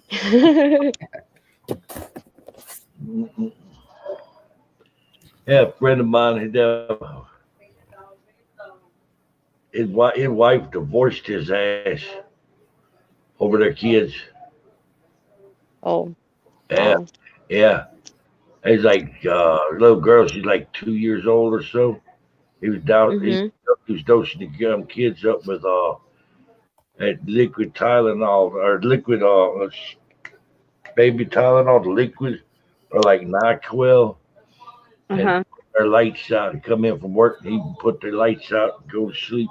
Yeah, a friend of mine, his wife divorced his ass over their kids. Oh. Yeah, Oh. yeah. He's like little girl. She's like 2 years old or so. He was down. He was dosing the young kids up with that liquid Tylenol or liquid baby Tylenol, the liquid, or like NyQuil. And their lights out. They come in from work and he can put their lights out and go to sleep.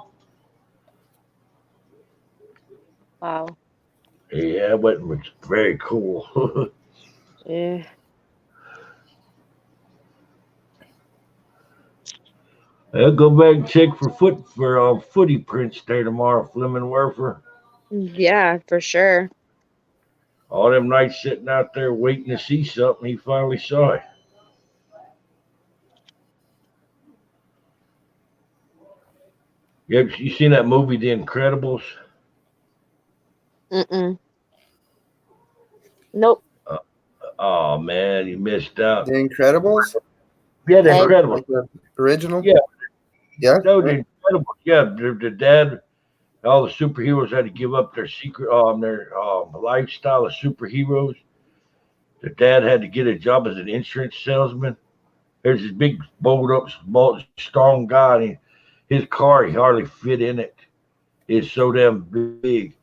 Wow. Yeah, it was very cool. Yeah. I'll go back and check for footy prints there tomorrow, Fleming Werfer. Yeah, for sure. All them nights sitting out there waiting to see something, he finally saw it. You seen that movie, The Incredibles? Nope. Oh man, you missed out. The Incredibles? Yeah, The Incredibles. Like the original? Yeah. Yeah? No, The Incredibles. Yeah, the dad, all the superheroes had to give up their secret, their lifestyle of superheroes. The dad had to get a job as an insurance salesman. There's this big, bowled up, strong guy, and his car, he hardly fit in it. It's so damn big.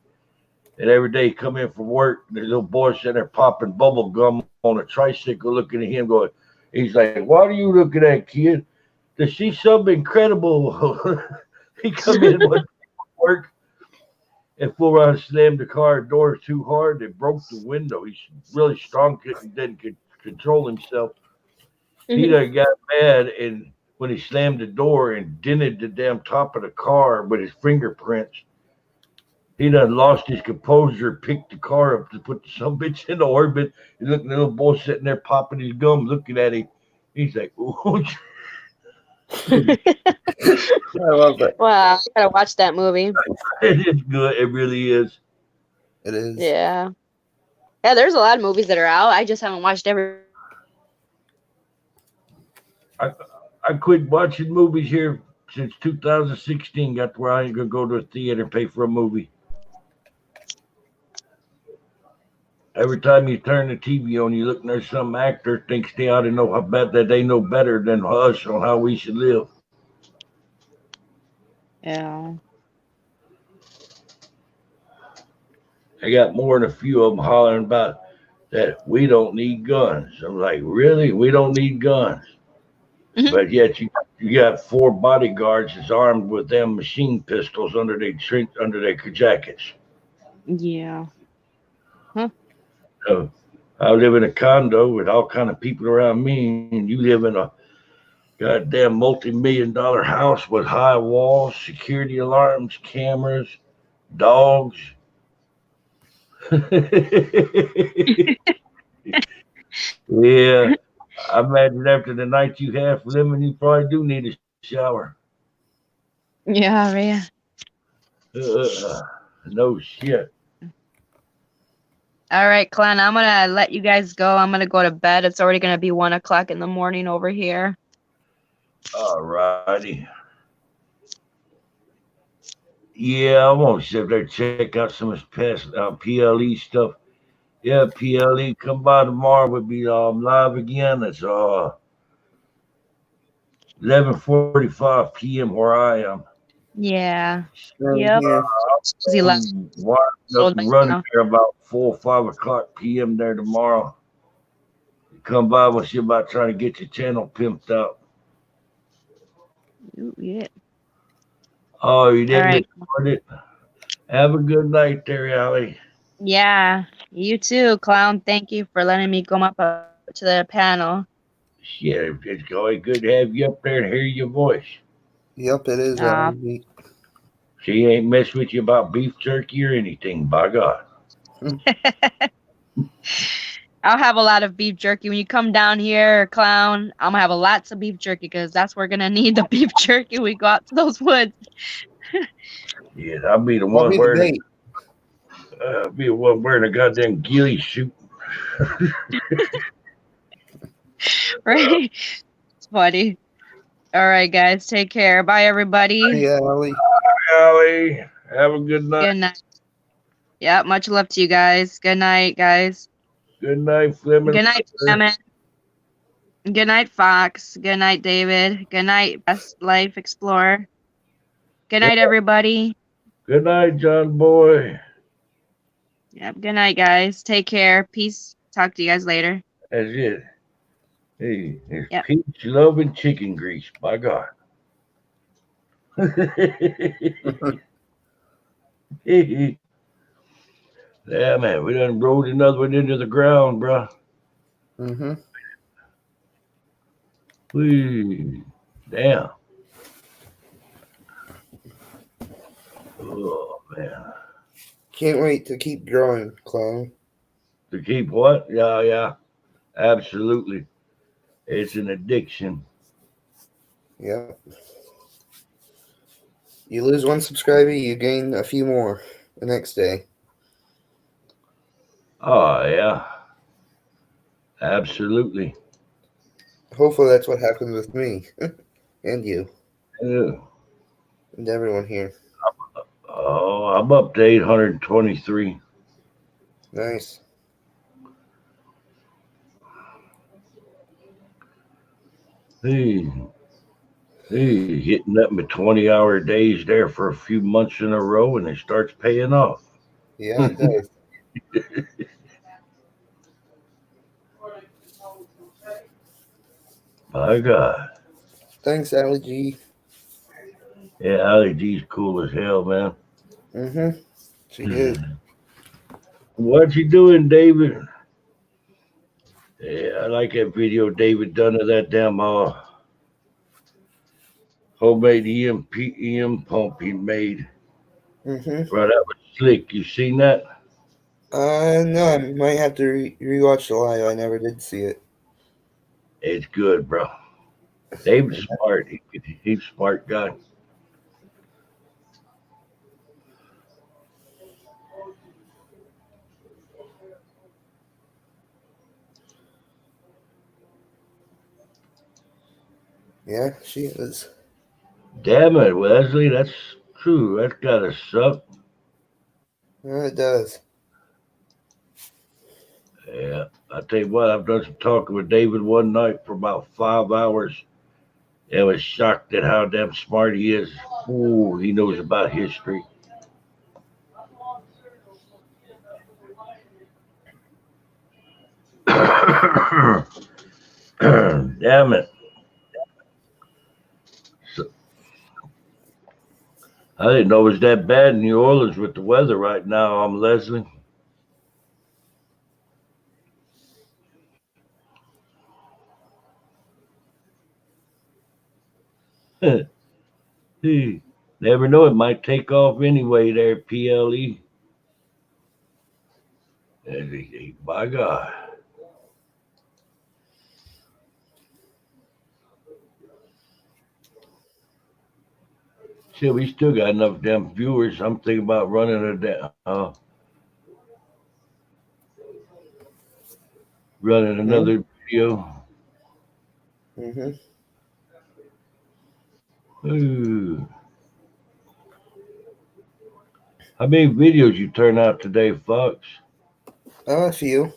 And every day he come in from work, and the little boy sitting there popping bubble gum on a tricycle, looking at him, going, he's like, "What are you looking at, kid? To see something incredible." He come in one day from work and full around slammed the car door too hard. They broke the window. He's really strong, didn't control himself. He done got mad, and when he slammed the door and dented the damn top of the car with his fingerprints, he done lost his composure, picked the car up to put the sumbitch in orbit. And look, the little boy sitting there popping his gum, looking at him. He's like, "Ooh." I love that. Wow, I gotta watch that movie. It is good. It really is. It is. Yeah. Yeah, there's a lot of movies that are out. I just haven't watched every. I quit watching movies here since 2016. Got to where I ain't gonna go to a theater and pay for a movie. Every time you turn the TV on, you look and there's some actor thinks they ought to know how bad that they know better than us on how we should live. Yeah. I got more than a few of them hollering about that we don't need guns. I'm like, really? We don't need guns. But yet you got 4 bodyguards that's armed with them machine pistols under their jackets. Yeah. Huh. So I live in a condo with all kind of people around me, and you live in a goddamn multi-million-dollar house with high walls, security alarms, cameras, dogs. Yeah, I imagine after the night you have living, you probably do need a shower. Yeah, yeah. No shit. All right, Clan, I'm gonna let you guys go. I'm gonna go to bed. It's already gonna be 1 o'clock in the morning over here. All righty. Yeah, I'm gonna sit there check out some of this past PLE stuff. Yeah, PLE, come by tomorrow. We'll be live again. It's 11:45 p.m. where I am. Yeah. Yep. I'm winding up and running there about 4 or 5 o'clock p.m. there tomorrow. You come by, we'll see about trying to get your channel pimped out. Ooh, yeah. Oh, you didn't right. record it? Have a good night there, Allie. Yeah. You too, Clown. Thank you for letting me come up to the panel. Yeah, it's always good to have you up there and hear your voice. Yep, it is. She ain't mess with you about beef jerky or anything, by God. I'll have a lot of beef jerky when you come down here, Clown. I'm gonna have lots of beef jerky because that's we're gonna need the beef jerky. We go out to those woods. Yeah, I'll be the one wearing. Be the one wearing a goddamn ghillie suit. Right? It's funny. All right, guys. Take care. Bye, everybody. Yeah, Allie. Bye, Allie. Have a good night. Good night. Yeah, much love to you guys. Good night, guys. Good night, Fleming. Good night, Fleming. Good night, Fox. Good night, David. Good night, Best Life Explorer. Good night, everybody. Good night, John Boy. Yep. Good night, guys. Take care. Peace. Talk to you guys later. That's it. Hey, it's peach, love, and chicken grease. By God. Yeah, man, we done rolled another one into the ground, bro. Damn. Oh, man. Can't wait to keep growing, Clown. To keep what? Yeah. Absolutely. It's an addiction. Yeah. You lose 1 subscriber, you gain a few more the next day. Oh, yeah. Absolutely. Hopefully that's what happens with me. And you. Yeah. And everyone here. Oh, I'm up to 823. Nice. Hey, hitting up my 20-hour days there for a few months in a row, and it starts paying off. Yeah, it does. My God. Thanks, Ali G. Yeah, Ali G's cool as hell, man. She is. What you doing, David? Yeah, I like that video David done of that damn homemade EM pump he made. Right, that was slick. You seen that? No, I might have to rewatch the live. I never did see it. It's good, bro. David's smart. He's a smart guy. Yeah, she is. Damn it, Wesley. That's true. That's gotta suck. Yeah, it does. Yeah. I tell you what, I've done some talking with David one night for about 5 hours. I was shocked at how damn smart he is. Ooh, he knows about history. Damn it. So, I didn't know it was that bad in New Orleans with the weather right now. I'm Leslie. Never know, it might take off anyway there, PLE. By God. Shit, we still got enough damn viewers. I'm thinking about running another video. Ooh. How many videos you turn out today, Fox? A few.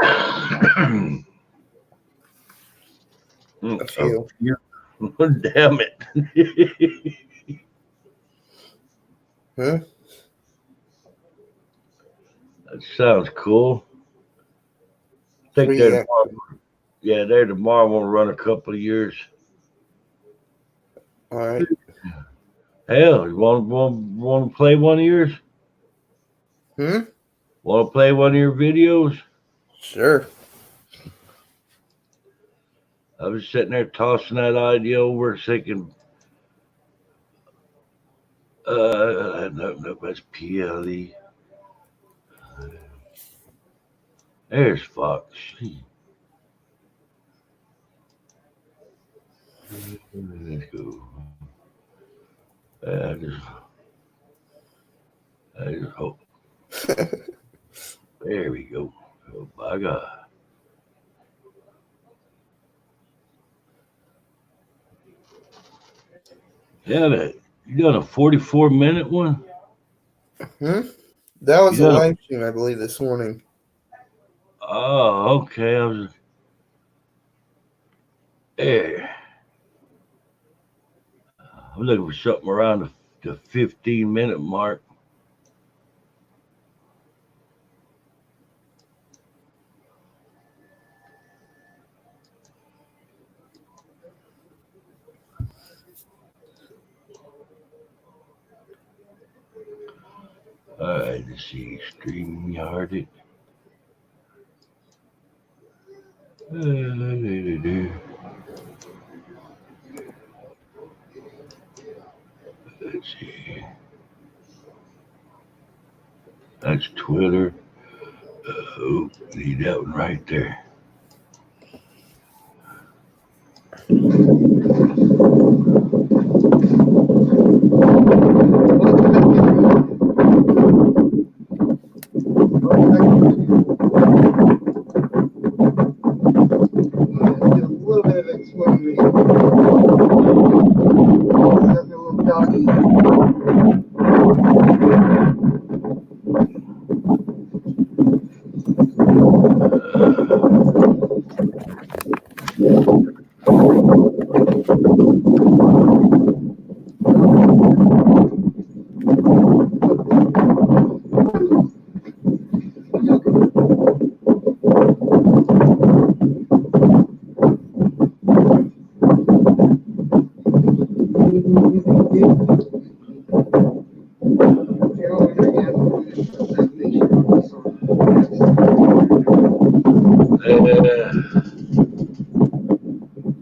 A few. Damn it. Huh? That sounds cool. I think they're there tomorrow. I want to run a couple of years. All right. Hell, you want to play one of yours? Want to play one of your videos? Sure. I was sitting there tossing that idea over, thinking, no, that's PLE. There's Fox. Let's go. I just hope. There we go. Oh, by God. Yeah, you done a 44-minute one? That was a live stream, I believe, this morning. Oh, okay. I was there. I'm looking for something around the 15-minute mark. All right, let's see. StreamYard it. Let's see. That's Twitter. Oh, need that one right there.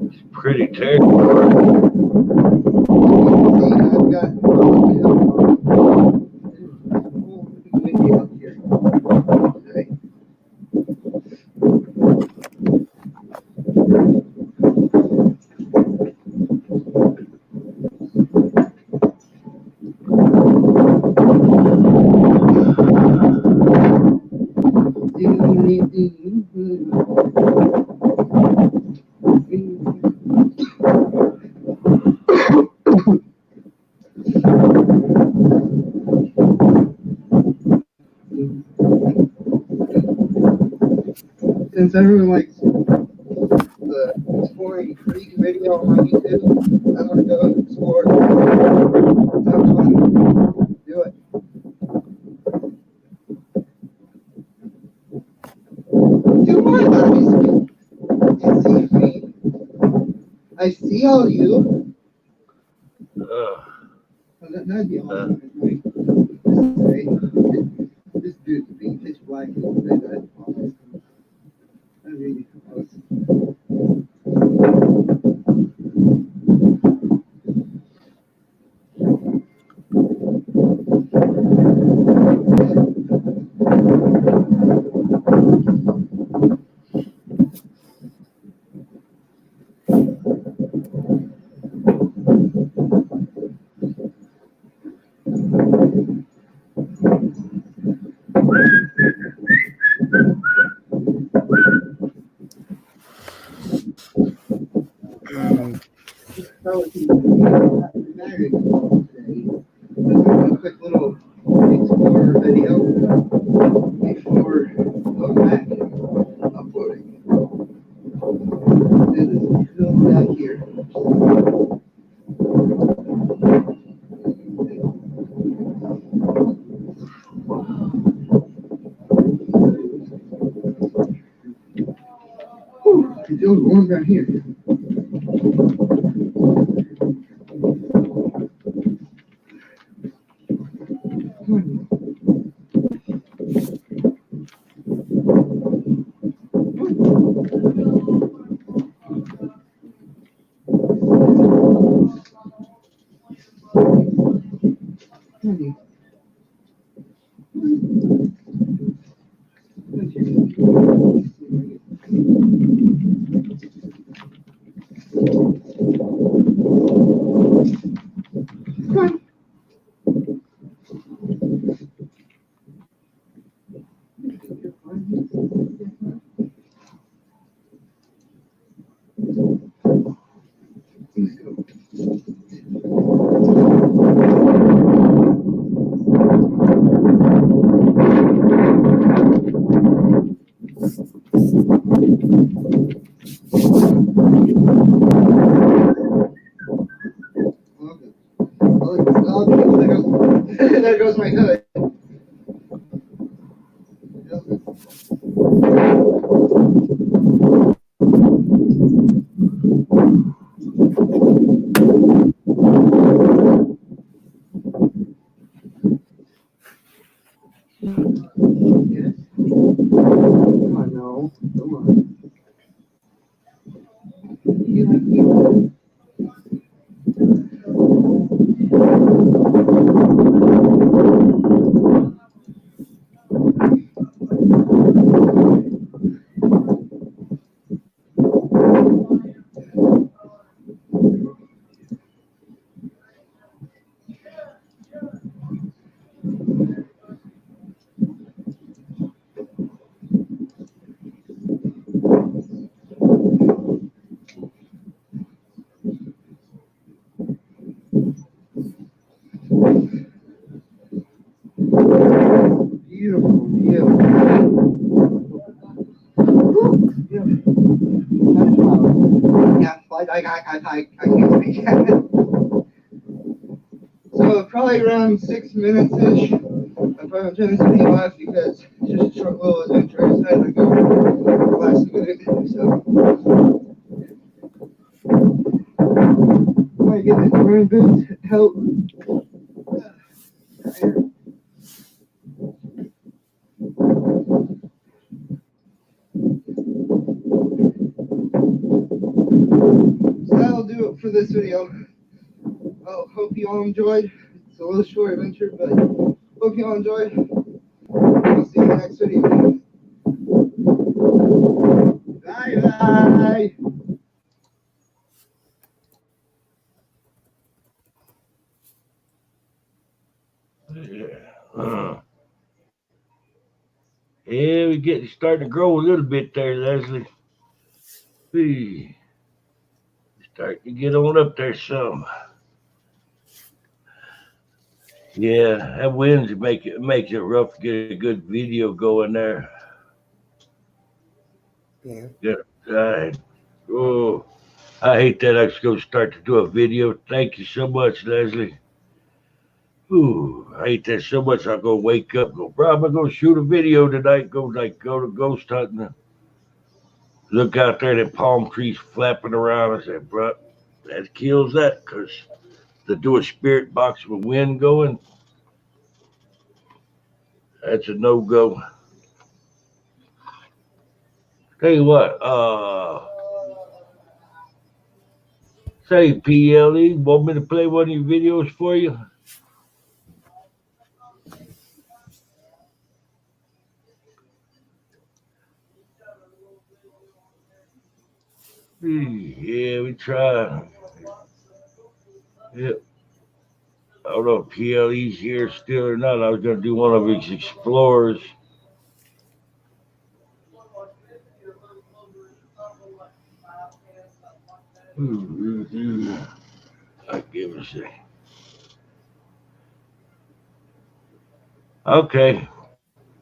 It's pretty terrible. Since everyone likes the exploring freak video on my YouTube, I'm gonna go explore. Sounds fun. Do it. Do what? I see all of you. That'd be awesome. This dude could be pitch black. That'd be awesome. Quick little explorer video before going back and uploading. This is film back here. It feels warm down here. There goes my hood. Yes. Come on, no. Come on. You. Beautiful view. Yeah, I can't speak yet. So probably around 6 minutes-ish. I'm probably turn this video off because it's just a short little adventure. I decided to go last minute. So I get this rain boots help. So that'll do it for this video. Well, hope you all enjoyed. It's a little short adventure, but hope you all enjoyed. I'll see you in the next video. Bye bye. Yeah, we're getting starting to grow a little bit there, Leslie. Hey, starting to get on up there some. Yeah, that winds makes it rough to get a good video going there. Yeah. Oh, I hate that I was going to start to do a video. Thank you so much, Leslie. Ooh, I hate that so much. I'll go wake up, go, bro, I'm going to shoot a video tonight. Go to ghost hunting. Look out there, the palm trees flapping around. I said, bro, that kills that, because to do a spirit box with wind going, that's a no-go. Tell you what, say PLE, want me to play one of your videos for you? Yeah, we try. Yep. I don't know if PLE's here still or not. I was going to do one of his explorers. I give a shit. Okay.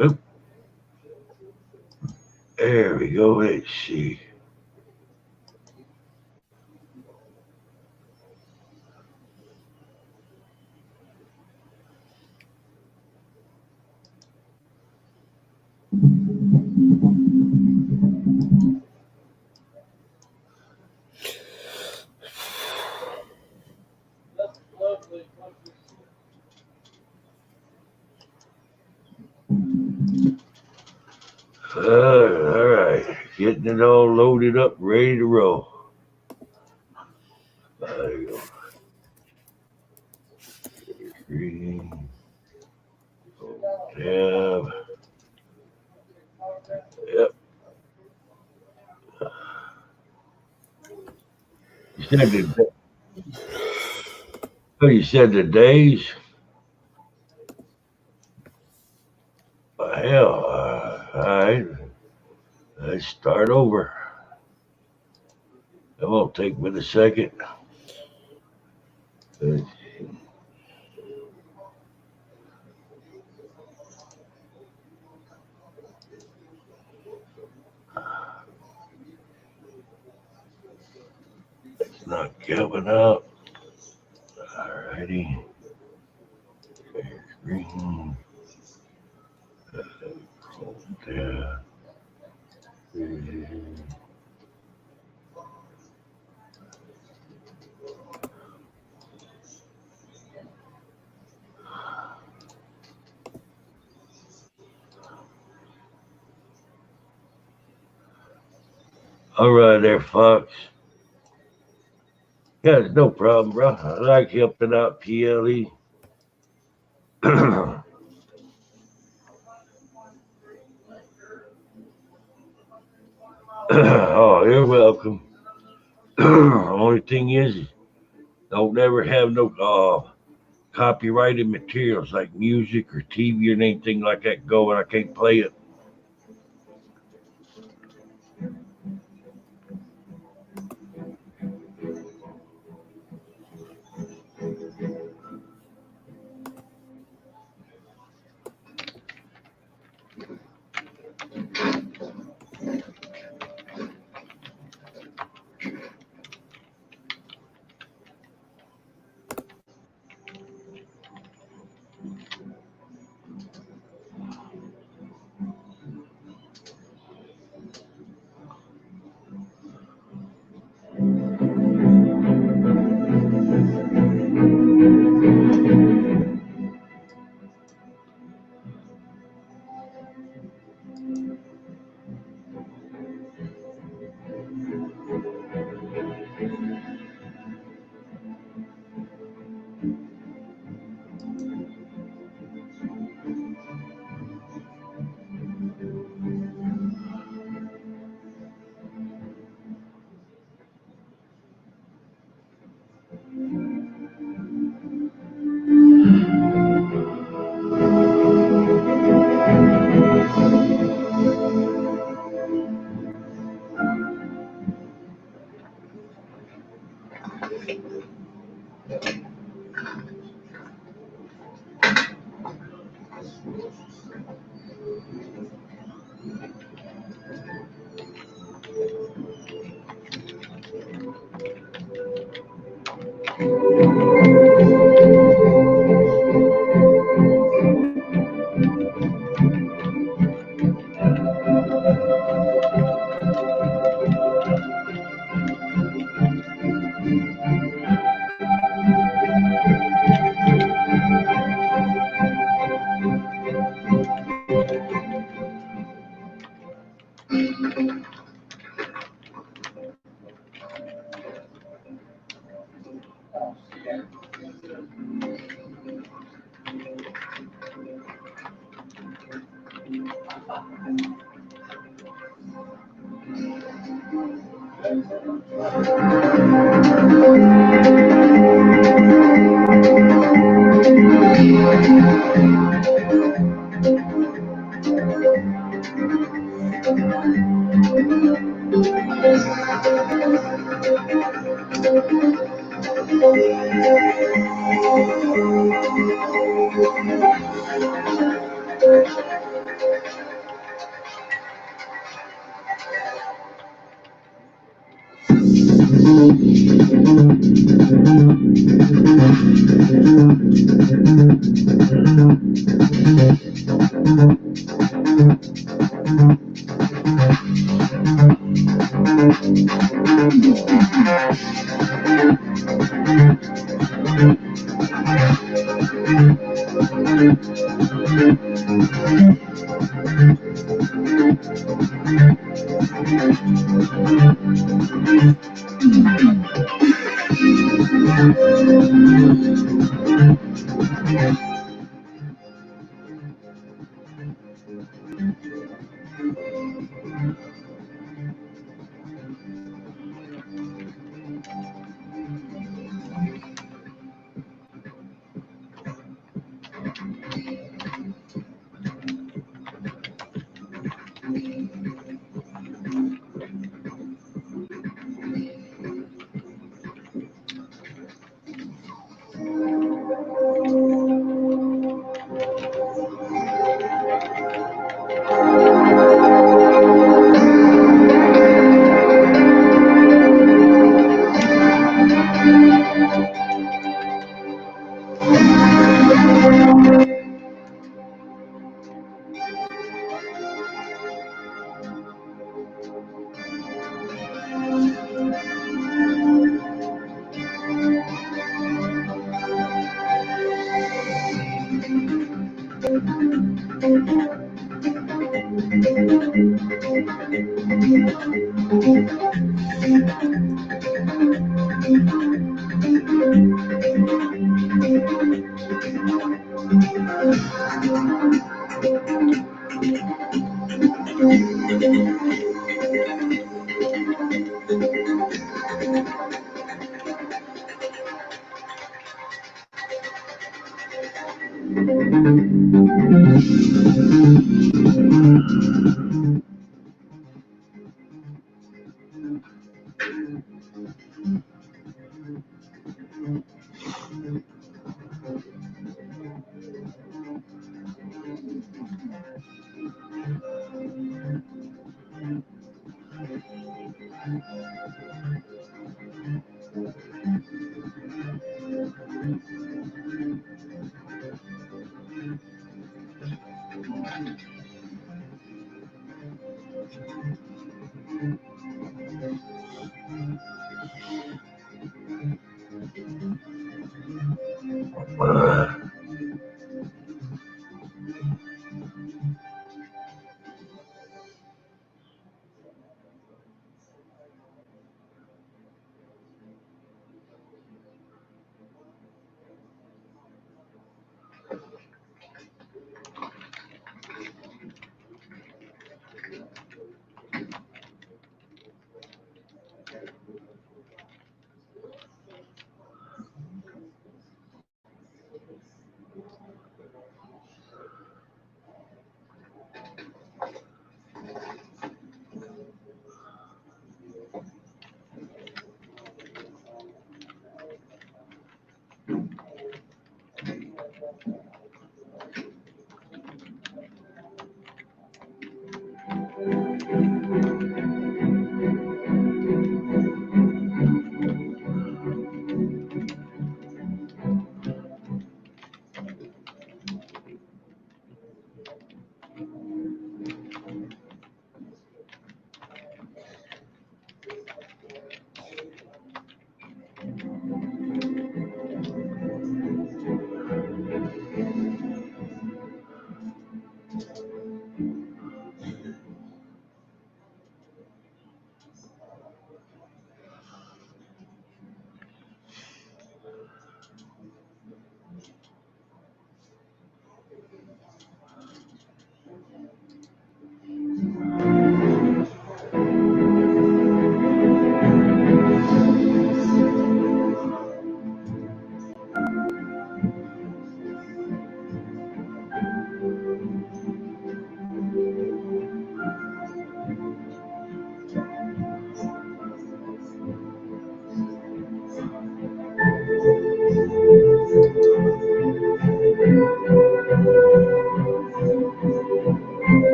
Oop. There we go. Let's see. All right. Getting it all loaded up, ready to roll. There you go. Green. Tab. Yep. You said the days? Hell, all right. Let's start over. It won't take but a second. It's not coming out. Alrighty. Green. There. All right there, Fox. Yeah, it's no problem, bro. I like helping out PLE. Oh, you're welcome. Only thing is, don't ever have no copyrighted materials like music or TV or anything like that going. I can't play it.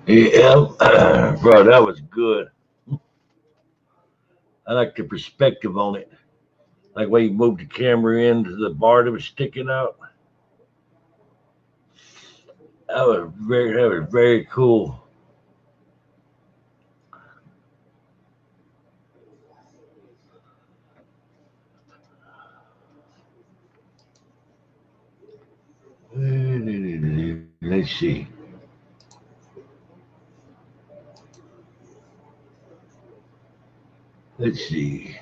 Yeah, bro, that was good. I like the perspective on it. Like when you moved the camera into the bar that was sticking out. That was very cool. Let's see. Let's see.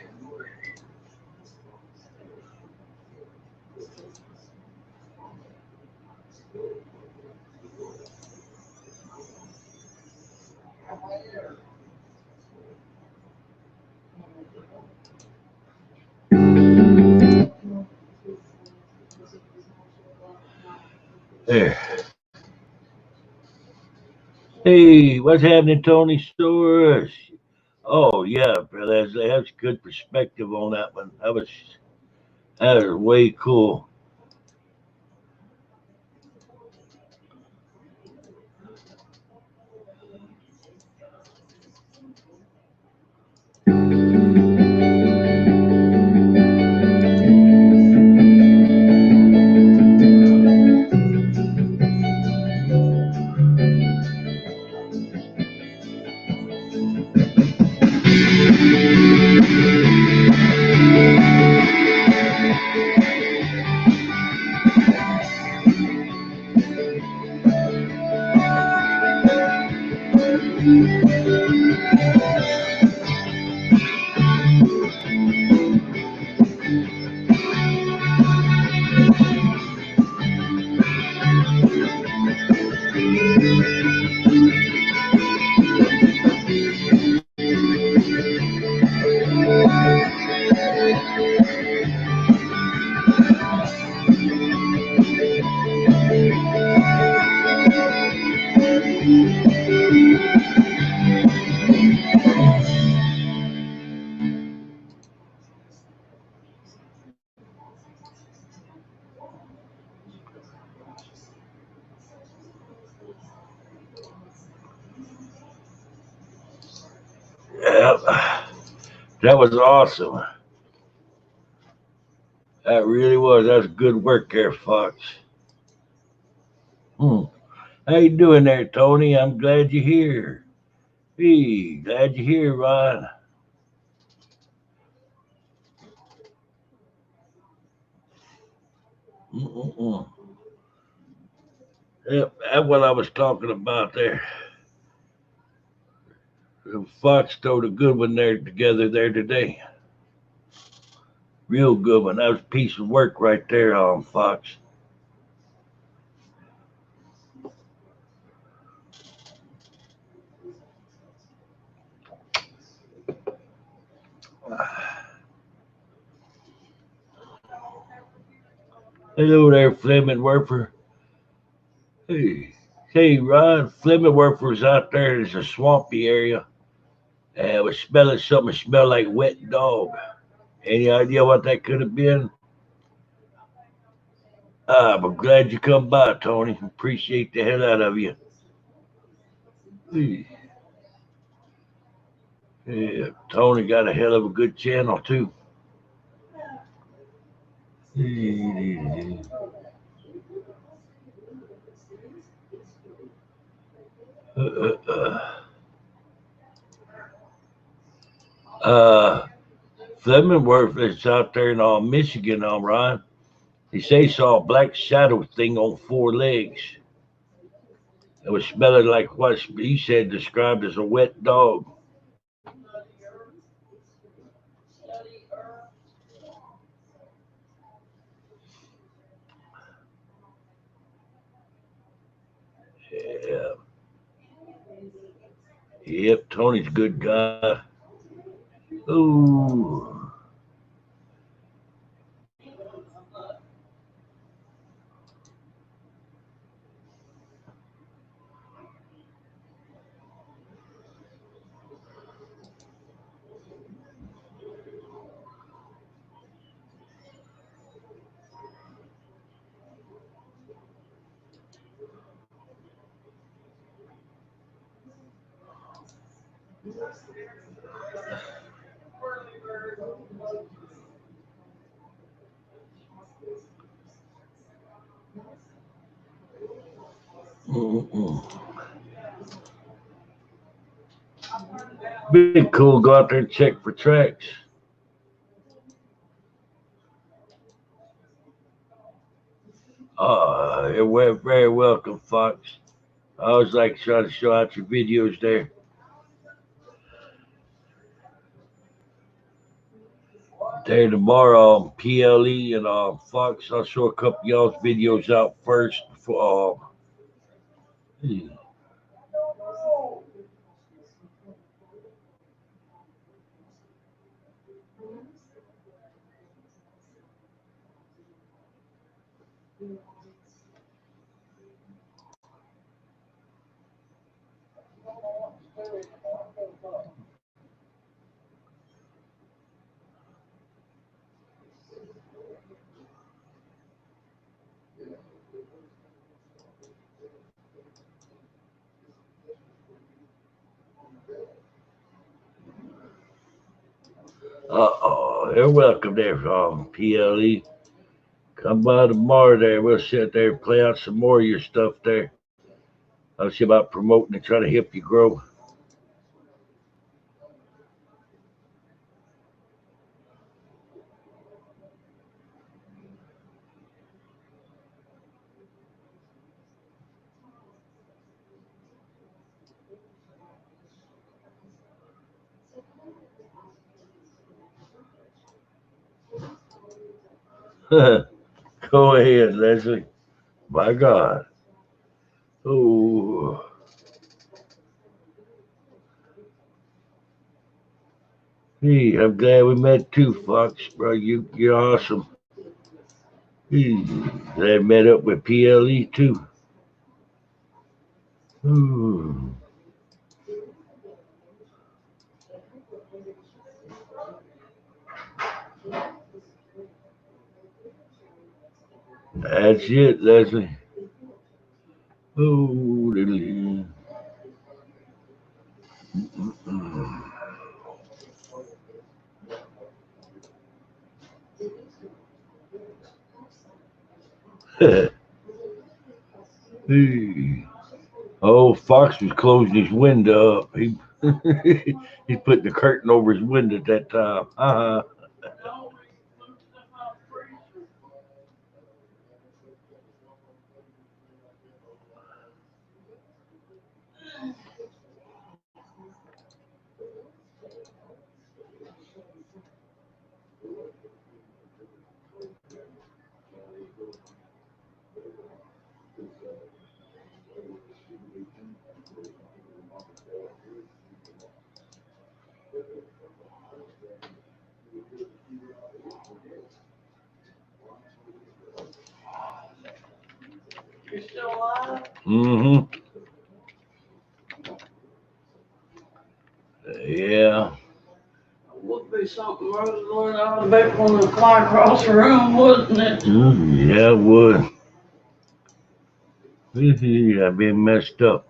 There. Hey, what's happening, Tony Stores? Oh yeah, brother, that's good perspective on that one. That was way cool. Yep. That was awesome. That really was. That was good work there, Fox. Hmm. How you doing there, Tony? I'm glad you're here. Hey, glad you're here, Ron. Mm-mm-mm. Yep, that's what I was talking about there. Fox told a good one there together there today. Real good one. That was a piece of work right there on Fox. Hello there, Fleming Werfer. Hey, Ron. Fleming Werfer's out there. It's a swampy area. And I was smelling something that smelled like wet dog. Any idea what that could have been? I'm glad you come by, Tony. Appreciate the hell out of you. Yeah, Tony got a hell of a good channel too. Fleming is out there in Michigan, Ron. He say he saw a black shadow thing on four legs. It was smelling like what he said described as a wet dog. Yeah. Yep, Tony's a good guy. Ooh. Be cool. Go out there and check for tracks. You're very welcome, Fox. I always like trying to show out your videos there. There tomorrow on PLE and Fox. I'll show a couple of y'all's videos out first before. They're welcome there from PLE. Come by tomorrow there. We'll sit there and play out some more of your stuff there. I'll see about promoting and trying to help you grow. Go ahead, Leslie. My God. Oh. Hey, I'm glad we met too, Fox, bro. You're awesome. Hey, glad I met up with PLE too. Ooh. That's it, Leslie. Oh, little. Hey. Oh, Fox was closing his window up. He he put the curtain over his window at that time. You still alive? Mm-hmm. Yeah. Would be something Rose going out of bed when to fly across the room, wouldn't it? Yeah, it would. I've been messed up.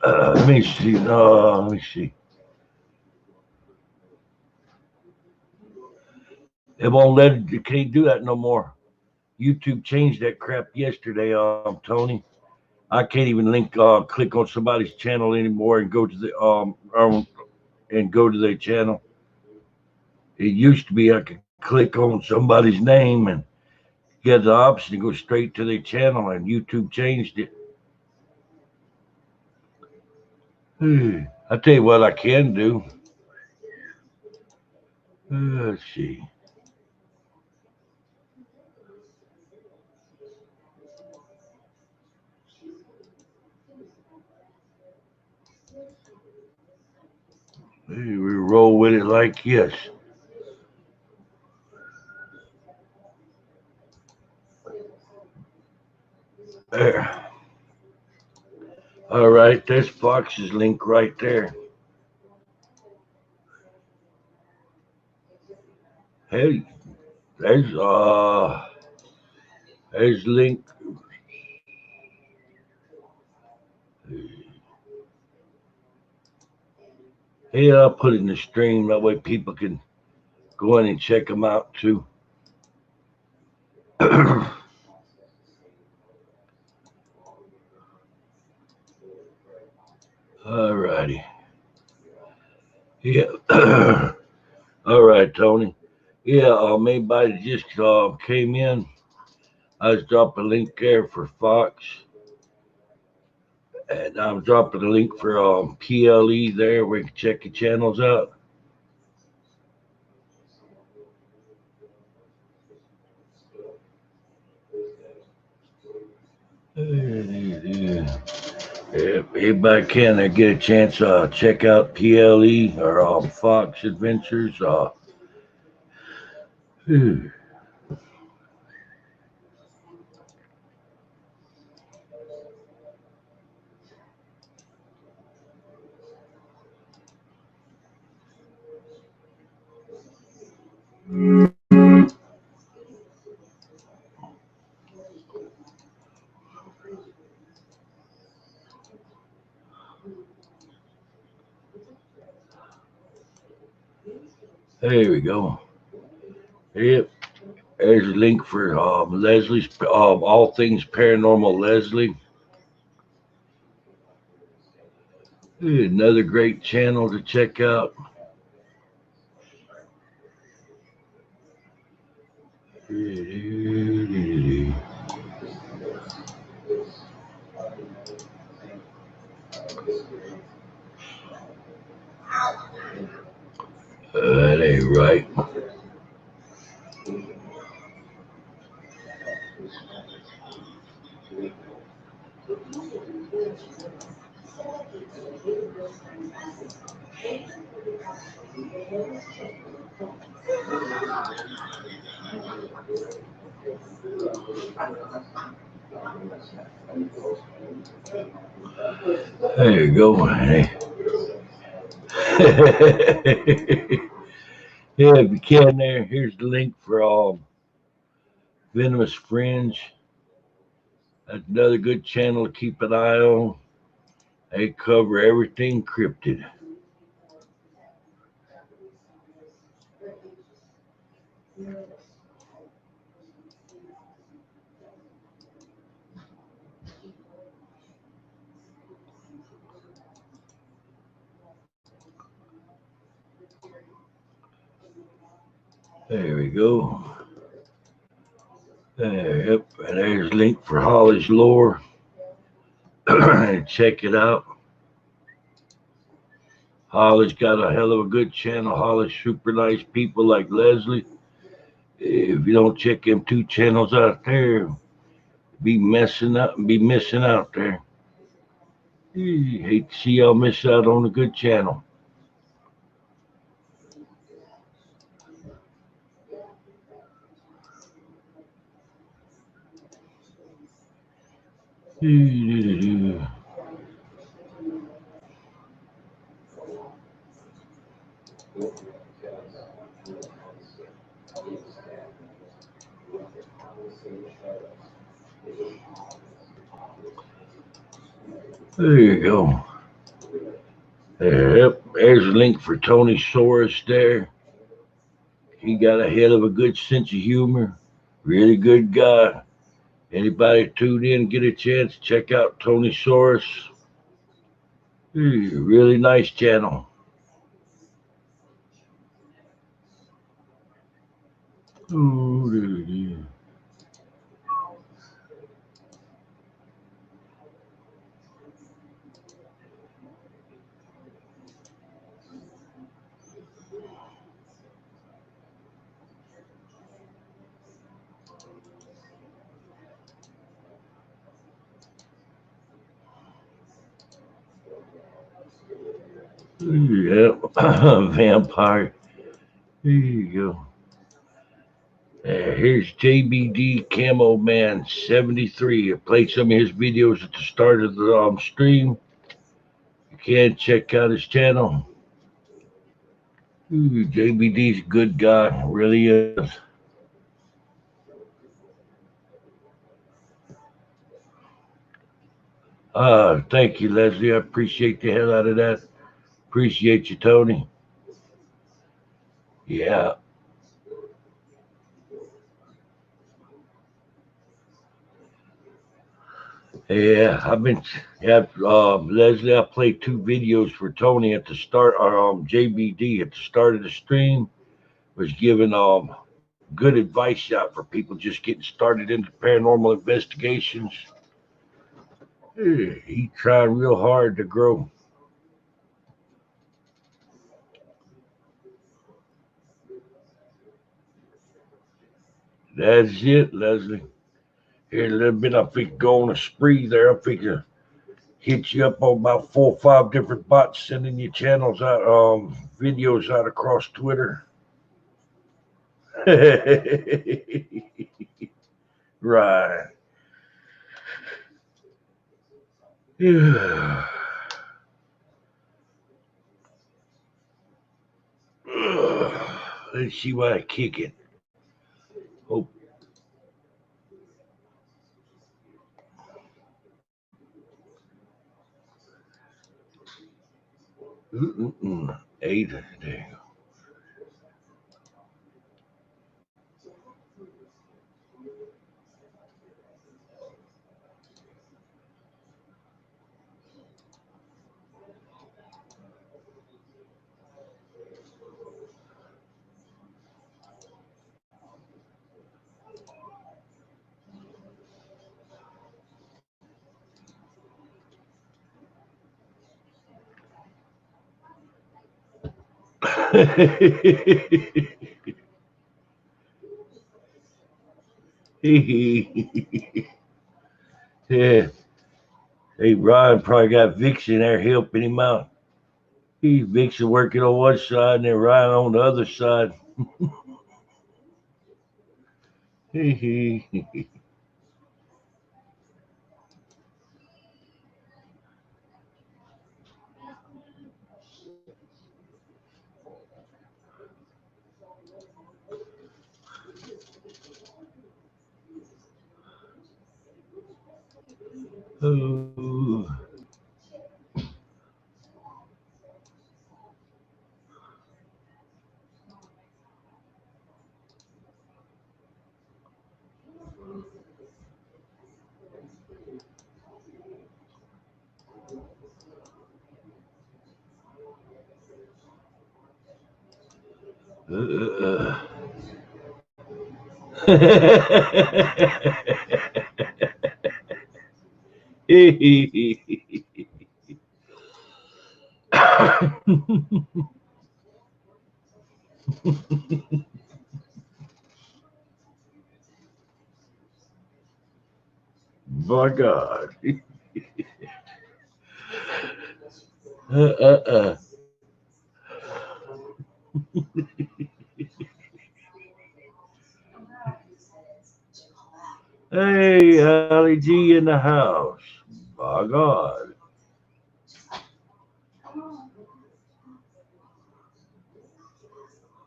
Let me see. Let me see. It won't let it. You can't do that no more. YouTube changed that crap yesterday, Tony. I can't even click on somebody's channel anymore and go to the and go to their channel. It used to be I could click on somebody's name and get the option to go straight to their channel, and YouTube changed it. I'll tell you what I can do. Let's see. We roll with it like this. There. All right, there's Fox's link right there. Hey, there's link. Hey, I'll put it in the stream. That way people can go in and check them out too. All righty. Yeah. All right, Tony. Yeah, anybody just came in. I was dropping a link there for Fox. And I'm dropping a link for PLE there where you can check your channels out. If anybody can get a chance, check out PLE or Fox Adventures. There we go. Yep. There's a link for Leslie's All Things Paranormal Leslie. Another great channel to check out. That ain't right. There you go. Hey. Yeah, if you can there, here's the link for Venomous Fringe. That's another good channel to keep an eye on. They cover everything cryptid. There we go. Yep, and there's a link for Holly's Lore. Check it out. Holly's got a hell of a good channel. Holly's super nice people like Leslie. If you don't check them two channels out there, be missing out there. Hate to see y'all miss out on a good channel. There you go. Yep, there's a link for Tony Soros there. He got a hell of a good sense of humor. Really good guy. Anybody tune in, get a chance, check out Tony Soros. Really nice channel. Yeah, vampire. There you go. Here's JBD Camo Man 73. I played some of his videos at the start of the stream. You can check out his channel. JBD's a good guy, really is. Thank you, Leslie. I appreciate the hell out of that. Appreciate you, Tony. Yeah. Yeah, Leslie, I played 2 videos for Tony at the start, or JBD at the start of the stream, was giving good advice out for people just getting started into paranormal investigations. He tried real hard to grow. That's it, Leslie. Here in a little bit, I think go on a spree there. I figure hit you up on about 4 or 5 different bots sending you channels out, videos out across Twitter. Right. Yeah. Let's see why I kick it. Oh. Mm-mm-mm. 8. There you go. Yeah. Hey, Ryan probably got Vixen there helping him out. He's Vixen working on one side and then Ryan on the other side. Oh. My God. Hey, Ali G in the house. My God.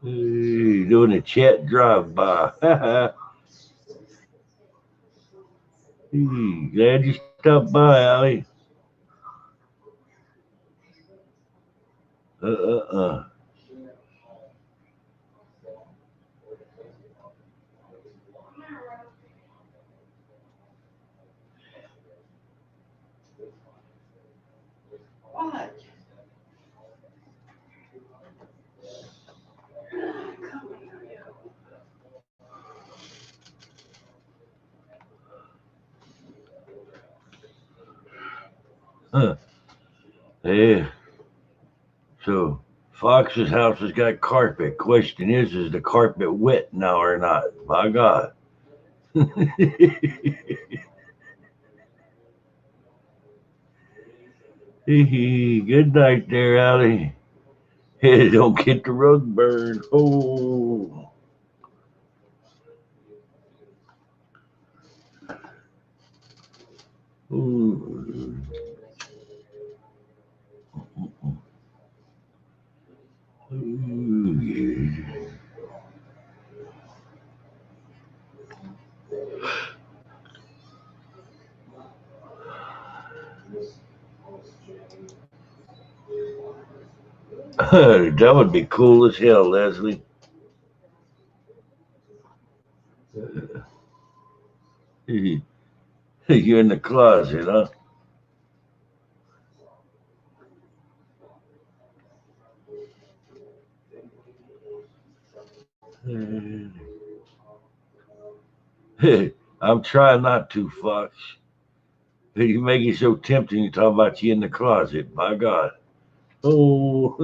Hey, doing a chat drive by. Hey, glad you stopped by, Ali. What? Huh. Yeah. So Fox's house has got carpet. Question is the carpet wet now or not? My God. Good night there, Allie. Hey, don't get the rug burned. Oh. Ooh. Ooh, yeah. That would be cool as hell, Leslie. You're in the closet, huh? I'm trying not to, Fox. You make it so tempting. You talk about you in the closet. My God. Oh,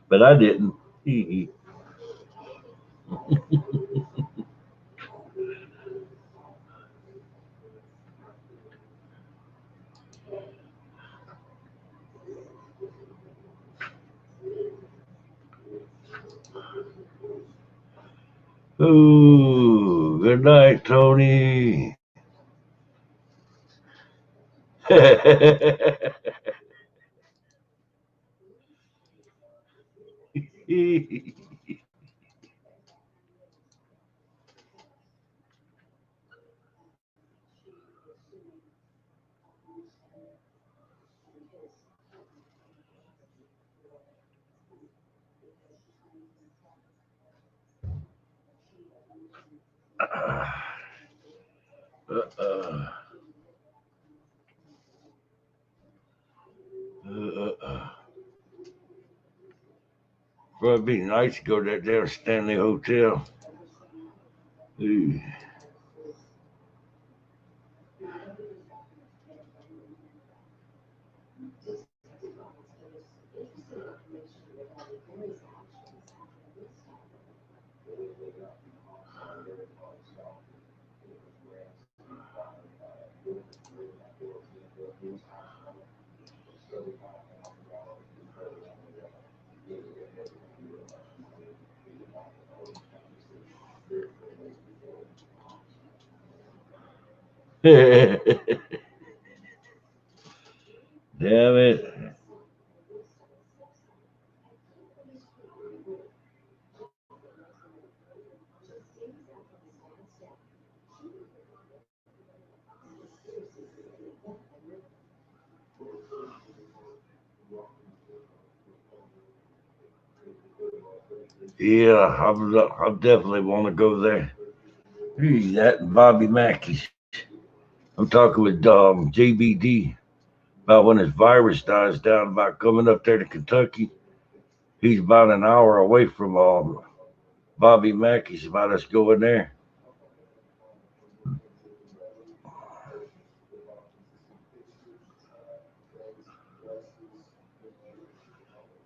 but I didn't. Ooh, good night, Tony. Well, it'd be nice to go to that there Stanley Hotel. Ooh. Damn it. Yeah, I definitely want to go there. Hey, that and Bobby Mackey. I'm talking with JBD about when his virus dies down, about coming up there to Kentucky. He's about an hour away from Bobby Mackey's, about us going there.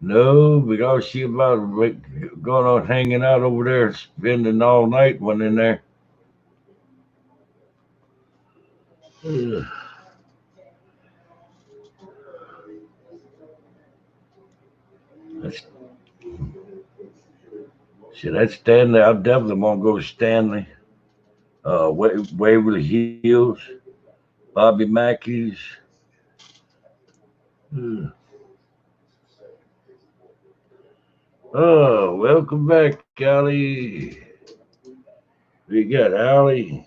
No, we gotta see about going on hanging out over there, spending all night when in there. Ugh. That's, see, that's Stanley. I definitely want to go to Stanley. Waverly Hills, Bobby Mackey's. Ugh. Oh, welcome back, Allie. We got Allie.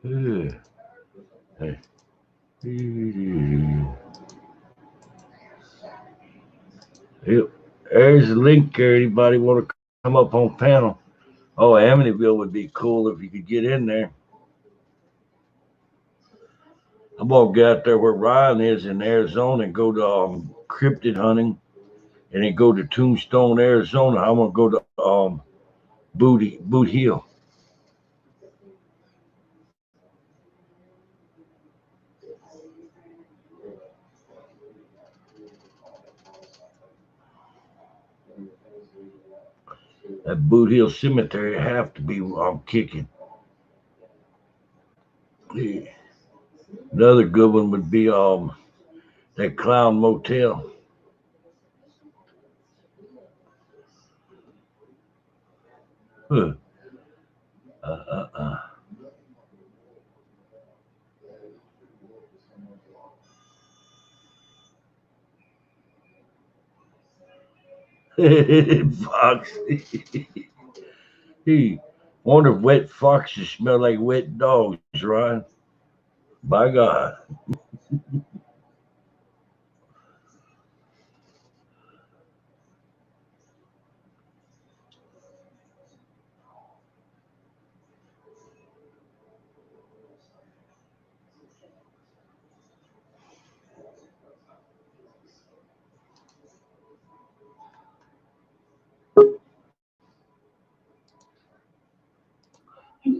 Ugh. Hey. Yep. There's the link there. Anybody want to come up on panel? Oh, Amityville would be cool if you could get in there. I'm gonna get out there where Ryan is in Arizona and go to cryptid hunting, and then go to Tombstone, Arizona. I'm gonna go to Boot Hill. That Boot Hill Cemetery have to be kicking. Yeah. Another good one would be that Clown Motel. Huh. Fox. He wonder if wet foxes smell like wet dogs, right? By God.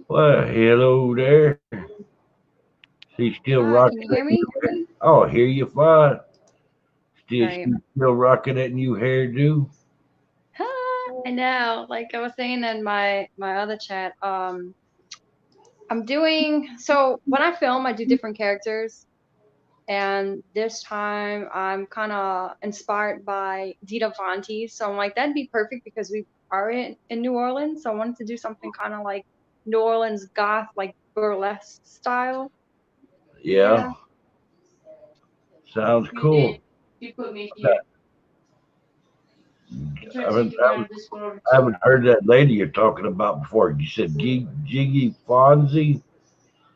Well, hello there. She's still Hi, rocking can you that hear me? new hair. Oh, hear you fine. Still, Right. she's still rocking that new hairdo. I know. Like I was saying in my other chat, I'm doing so when I film, I do different characters, and this time I'm kind of inspired by Dita Fonte. So I'm like, that'd be perfect because we are in New Orleans. So I wanted to do something kind of like New Orleans goth, like burlesque style. Yeah, sounds cool. You put me here. I haven't heard that lady you're talking about before. You said Jiggy Fonzie?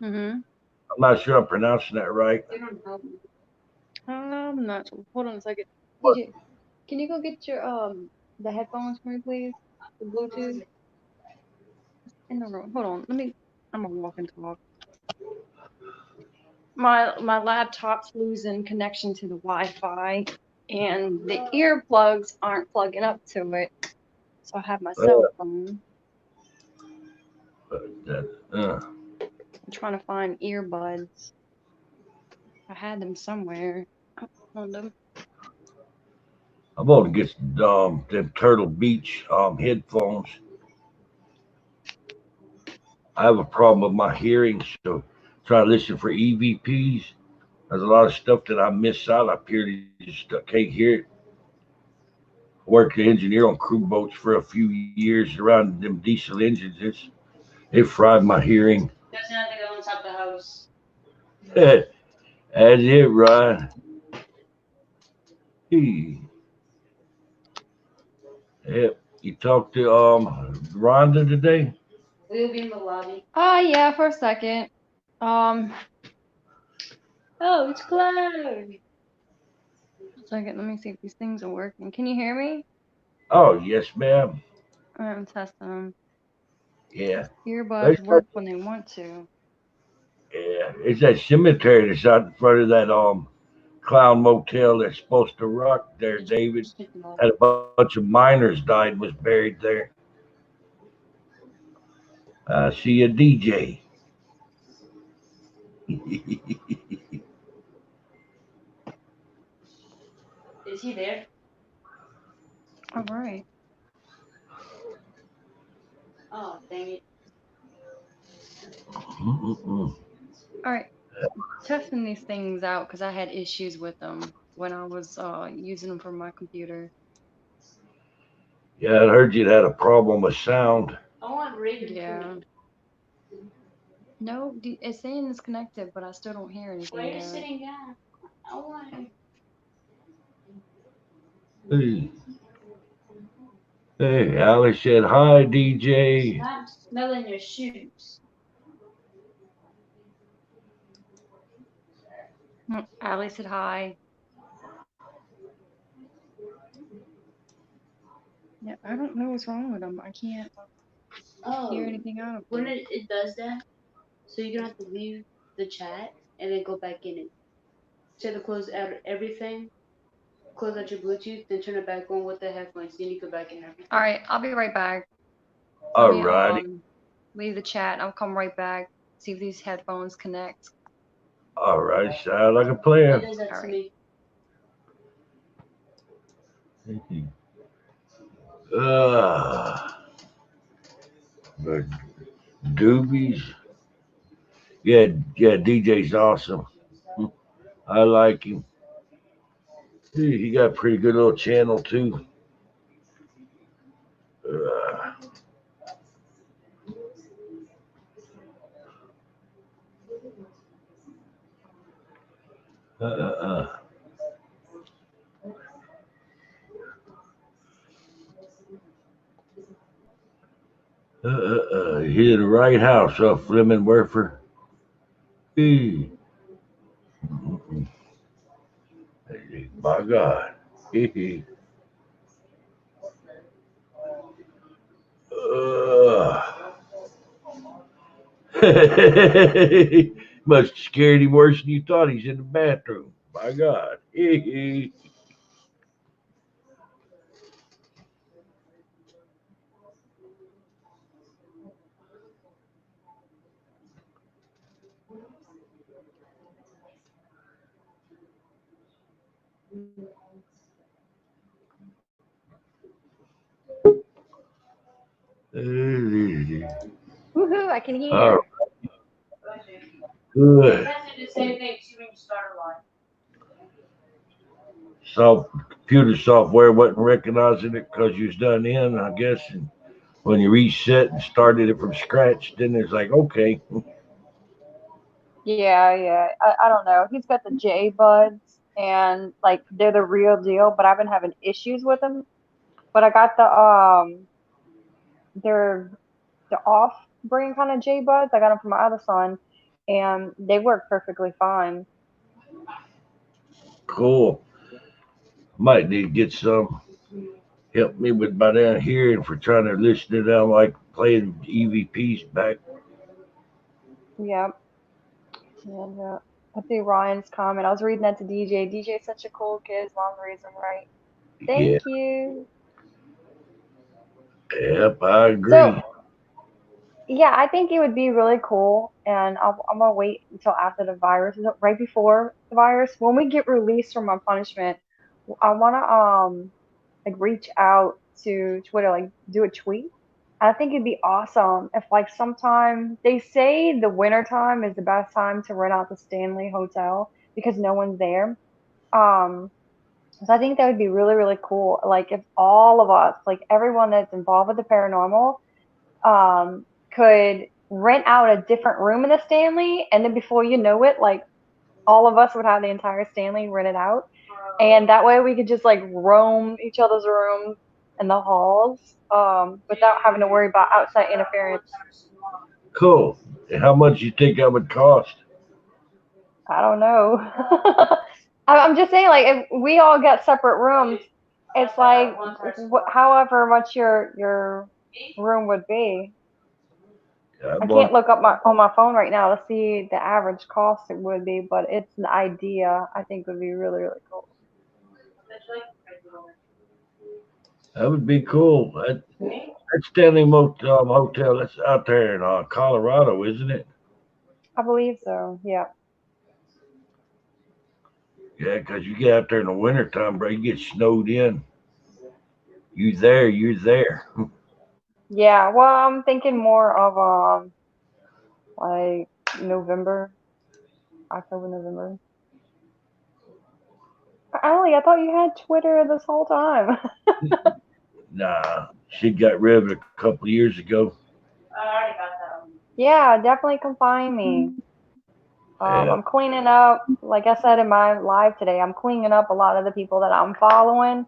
Mm-hmm. I'm not sure I'm pronouncing that right. They don't help me. I'm not sure. Hold on a second. DJ, can you go get your the headphones for me, please? The Bluetooth in the room. Hold on. I'm gonna walk and talk. My laptop's losing connection to the Wi-Fi, and the earplugs aren't plugging up to it. So I have my cell phone. I'm trying to find earbuds. I had them somewhere. I found them. I'm going to get them Turtle Beach headphones. I have a problem with my hearing, so try to listen for EVPs. There's a lot of stuff that I miss out up here. Just can't hear it. Worked as an engineer on crew boats for a few years around them diesel engines. It fried my hearing. There's nothing on top of the house. That's it, Ryan. Hey. Yep. You talked to Rhonda today? We'll be in the lobby. Yeah, for a second. Oh, it's Clown. A second, let me see if these things are working. Can you hear me? Oh, yes, ma'am. I'm testing them. Yeah. Earbuds work when they want to. Yeah. It's that cemetery that's out in front of that Clown Motel that's supposed to rock there, David. Had a bunch of miners died, was buried there. I see a DJ. Is he there? All right. Oh, dang it. All right. Testing these things out because I had issues with them when I was using them for my computer. Yeah, I heard you'd had a problem with sound. I want Raven. Yeah. No, it's saying it's connected, but I still don't hear anything. Why are you sitting down? I want him. Hey. Hey, Alice said hi, DJ. Stop smelling your shoes. Ali said hi. Yeah, I don't know what's wrong with them. I can't hear anything out of When them. it does that, so you're gonna have to leave the chat and then go back in it. So to close out everything, close out your Bluetooth, then turn it back on with the headphones. Then you go back in everything. All right, I'll be right back. All righty. Leave the chat. I'll come right back. See if these headphones connect. All right, sound like a plan. It does that to me. But Doobies. Yeah, DJ's awesome. I like him. He got a pretty good little channel too. Uh, uh, uh, Hit the right house, Fleming Werfer. Hey, my God. uh, Must have scared him worse than you thought. He's in the bathroom. My God. Woohoo! I can All hear. right, good. The same thing when you start a line. Computer software wasn't recognizing it because you was done in, I guess. And when you reset and started it from scratch, then it's like, okay. Yeah. I don't know. He's got the J buds, and like they're the real deal. But I've been having issues with them. But I got they're the off-brand kind of J buds. I got them from my other son, and they work perfectly fine. Cool. Might need to get some. Help me with my down here and for trying to listen to them like playing EVPs back. Yep. And I see Ryan's comment. I was reading that to DJ. DJ's such a cool kid. His mom raised him right. Yeah. Thank you. Yep, I So, agree. yeah, I think it would be really cool, and I'm gonna wait until after the virus, right before the virus. When we get released from our punishment, I wanna like reach out to Twitter, like do a tweet. I think it'd be awesome if like sometime they say the winter time is the best time to rent out the Stanley Hotel because no one's there. Um, so I think that would be really, really cool. Like if all of us, like everyone that's involved with the paranormal, could rent out a different room in the Stanley, and then before you know it, like all of us would have the entire Stanley rented out, and that way we could just like roam each other's rooms and the halls, without having to worry about outside interference. Cool. And how much you think that would cost? I don't know. I'm just saying, like if we all get separate rooms, it's like however much your room would be. I can't look up on my phone right now to see the average cost it would be, but it's an idea I think would be really, really cool. That would be cool. That's Stanley Hotel. That's out there in Colorado, isn't it? I believe so. Yeah. Yeah, because you get out there in the wintertime, bro, you get snowed in. You there, you're there. Yeah. Well, I'm thinking more of like November, October, November. Allie, I thought you had Twitter this whole time. Nah, she got rid of it a couple of years ago. Yeah, definitely come find me. Yeah. I'm cleaning up, like I said in my live today, I'm cleaning up a lot of the people that I'm following.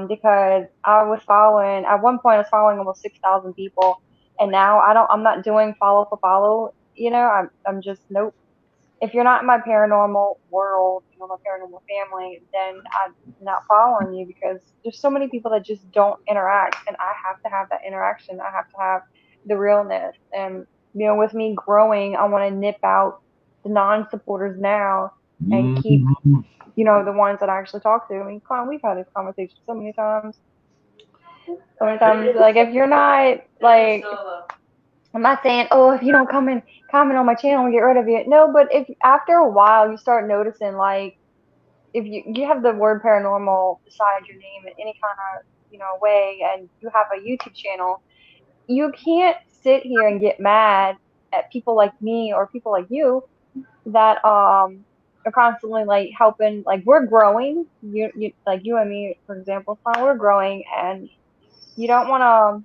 Because I was following, at one point I was following almost 6,000 people, and now I'm not doing follow for follow. I'm just nope. If you're not in my paranormal world, my paranormal family, then I'm not following you because there's so many people that just don't interact, and I have to have that interaction. I have to have the realness, and with me growing, I want to nip out the non-supporters now and keep Mhm. the ones that I actually talk to. I mean, come on, we've had this conversation so many times. So many times, like if you're not like, I'm not saying, oh, if you don't come and comment on my channel and get rid of you. No, but if after a while you start noticing, like, if you have the word paranormal beside your name in any kind of way, and you have a YouTube channel, you can't sit here and get mad at people like me or people like you that are constantly like helping. Like we're growing. You like you and me, for example, Tom, we're growing, and you don't want to.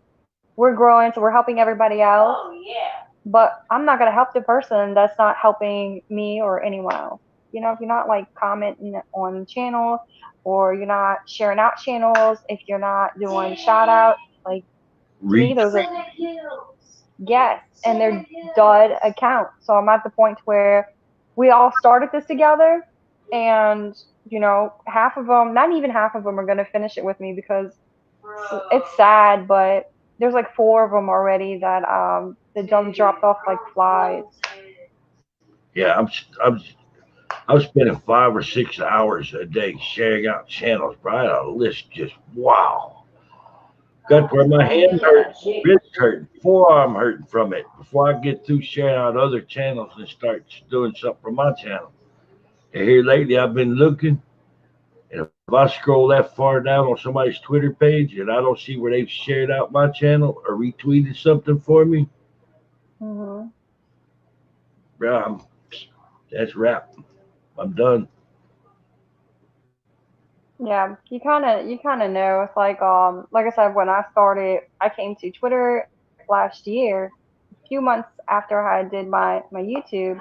We're growing, so we're helping everybody else. Oh yeah. But I'm not gonna help the person that's not helping me or anyone else. You know, if you're not like commenting on channels, or you're not sharing out channels, if you're not doing shout outs, like to me those are yes, and they're dud accounts. So I'm at the point where we all started this together, and you know, half of them, not even half of them, are gonna finish it with me because it's sad, but there's like 4 of them already that the dumb dropped off like flies. Yeah, I'm spending 5 or 6 hours a day sharing out channels. Bro, I had a list just wow. Got where my hand hurt, wrist hurt, forearm hurting from it. Before I get through sharing out other channels and start doing something for my channel. And here lately, I've been looking, and if I scroll that far down on somebody's Twitter page and I don't see where they've shared out my channel or retweeted something for me, Hmm. bro, that's wrap. I'm done. Yeah, you kind of know. It's like I said, when I started, I came to Twitter last year, a few months after I did my YouTube.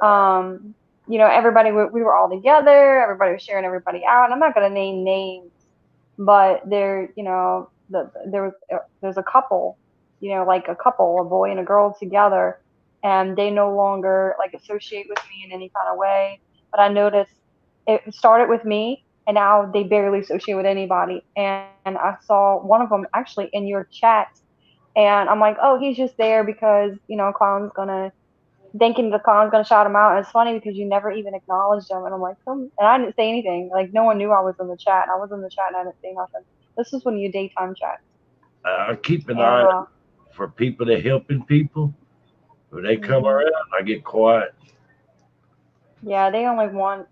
Um, you know, everybody we were all together. Everybody was sharing everybody out. And I'm not gonna name names, but there, you know, there's a couple, you know, like a couple, a boy and a girl together, and they no longer like associate with me in any kind of way. But I noticed it started with me, and now they barely associate with anybody. And I saw one of them actually in your chat, and I'm like, oh, he's just there because you know, Clown's gonna thinking the clown's gonna shout him out. And it's funny because you never even acknowledged him, and I'm like, come, and I didn't say anything. Like no one knew I was in the chat. I was in the chat and I didn't say nothing. This is when you daytime chat. I keep an And eye out for people that helping people. When they come mhm. around, I get quiet. Yeah, they only want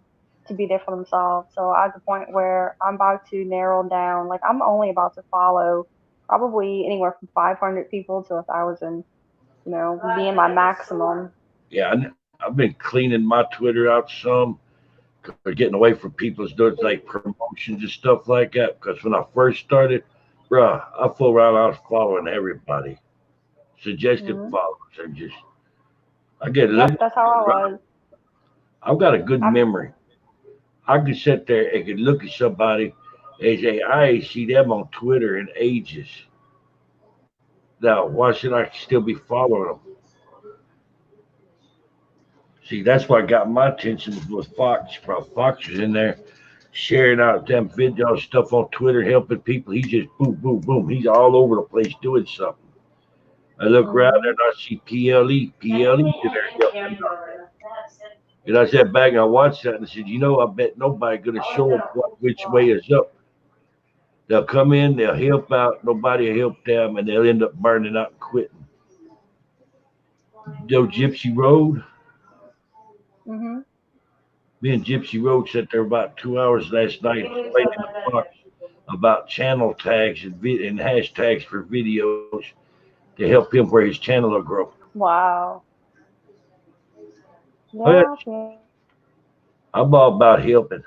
to be there for themselves. So at the point where I'm about to narrow down, like I'm only about to follow probably anywhere from 500 people to 1,000. You know, being my maximum. Yeah, I've been cleaning my Twitter out some, or getting away from people's doing like promotions and stuff like that. Because when I first started, bruh, I fool around, I was following everybody, suggested Hmm. followers, and just I get a Yep, little. that's how I was. I've got a good I, memory. I could sit there and could look at somebody and say, I ain't see them on Twitter in ages. Now, why should I still be following them? See, that's what got my attention with Fox. Bro, Fox was in there sharing out them video stuff on Twitter, helping people. He just boom, boom, boom. He's all over the place doing something. I look around hmm. there and I see PLE in there helping out. And I sat back and I watched that and I said, you know, I bet nobody gonna show up which way is up. They'll come in, they'll help out, nobody will help them, and they'll end up burning out and quitting. Yo, Gypsy Road. Hmm. Me and Gypsy Road sat there about 2 hours last night explaining to Fox about channel tags and hashtags for videos to help him where his channel will grow. Wow. Oh, yeah, Yeah. Yeah. I'm all about helping.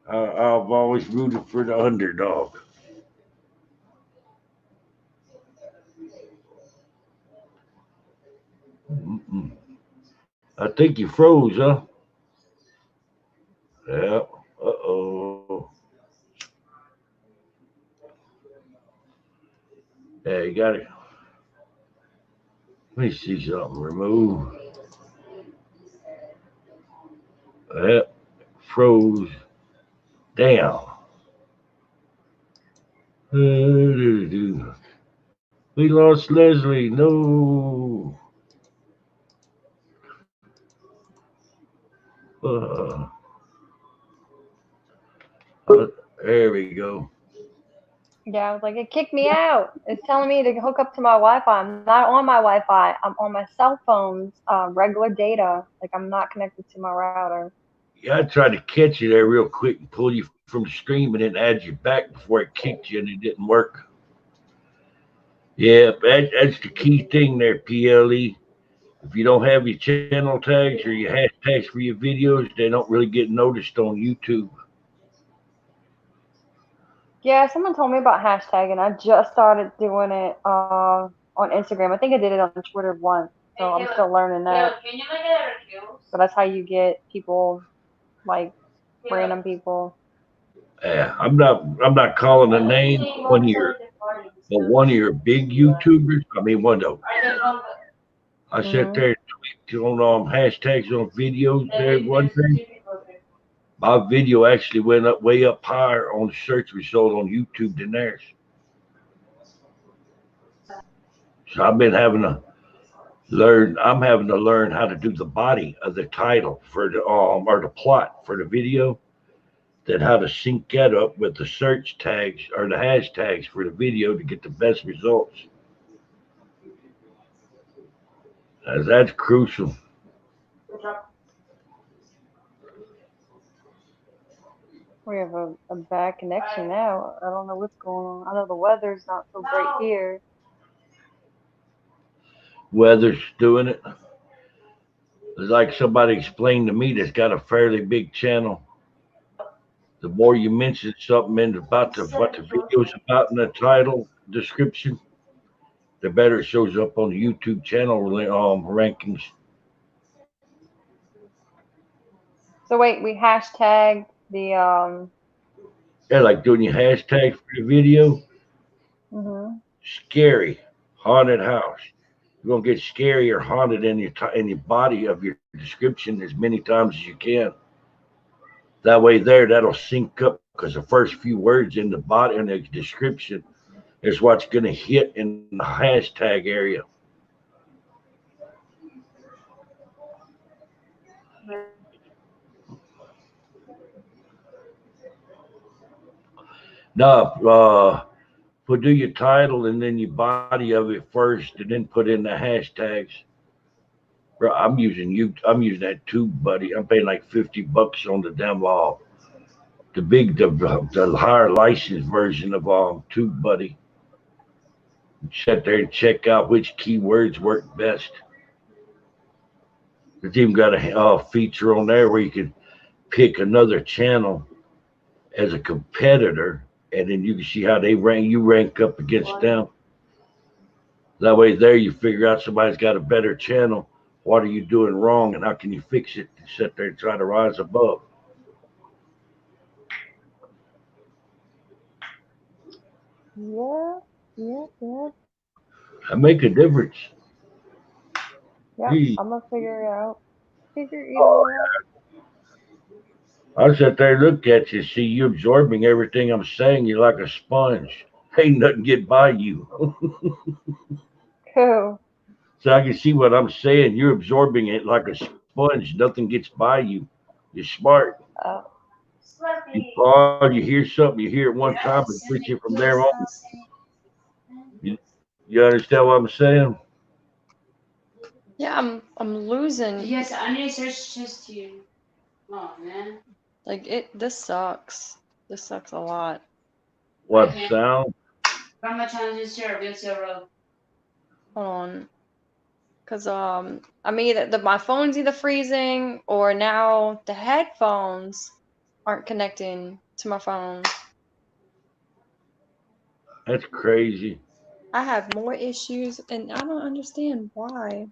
I've always rooted for the underdog. Mm-mm. I think you froze, huh? Yeah. Uh-oh. Yeah, you got it. Let me see something. Remove. Yep. Froze. Damn. We lost Leslie. No. Uh, uh, there we go. Yeah, I was like, it kicked me out. It's telling me to hook up to my Wi-Fi. I'm not on my Wi-Fi. I'm on my cell phone's regular data. Like I'm not connected to my router. Yeah, I tried to catch you there real quick and pull you from the stream and then add you back before it kicked you and it didn't work. Yeah, that's the key thing there, PLE. If you don't have your channel tags or your hashtags for your videos, they don't really get noticed on YouTube. Yeah, someone told me about hashtagging. I just started doing it on Instagram. I think I did it on Twitter once, so I'm still learning that. But that's how you get people, like random people. Yeah, I'm not calling a name one of your big YouTubers. I mean, one of I sat Mhm. there and tweaked on hashtags on videos there one day. My video actually went up way up higher on the search result on YouTube than theirs. So I've been having to learn. I'm having to learn how to do the body of the title for the or the plot for the video. Then how to sync that up with the search tags or the hashtags for the video to get the best results. That's crucial. We have a bad connection now. I don't know what's going on. I know the weather's not so great here. Weather's doing it. It's like somebody explained to me that's got a fairly big channel. The more you mention something about what the video's about in the title description, the better it shows up on the YouTube channel rankings. So wait, we hashtagged the Yeah, like doing your hashtag for the video. Mhm. Scary haunted house. You're gonna get scary or haunted in your body of your description as many times as you can. That way, that'll sync up because the first few words in the body in the description is what's gonna hit in the hashtag area. Now, do your title and then your body of it first, and then put in the hashtags. Bro, I'm using that tube, buddy. I'm paying like $50 on the damn the higher license version of Tube Buddy. Sit there and check out which keywords work best. It's even got a feature on there where you can pick another channel as a competitor, and then you can see how they rank. You rank up against them. That way, there you figure out somebody's got a better channel. What are you doing wrong, and how can you fix it? And sit there and try to rise above. Yeah, yeah. That make a difference. Yeah, Gee. I'm gonna figure it out. Figure it Oh, out. I sit there and look at you, see you absorbing everything I'm saying. You're like a sponge. Ain't nothing get by you. Cool. So I can see what I'm saying. You're absorbing it like a sponge. Nothing gets by you. You're smart. Oh. You hear something, you hear it one time and switch it from there on. You understand what I'm saying? Yeah, I'm losing. Yes, I need to search just you. Oh man. Like this sucks. This sucks a lot. What Okay. sound? Grandma challenges share against your row. Hold on. Cause I'm either my phone's either freezing or now the headphones aren't connecting to my phone. That's crazy. I have more issues and I don't understand why.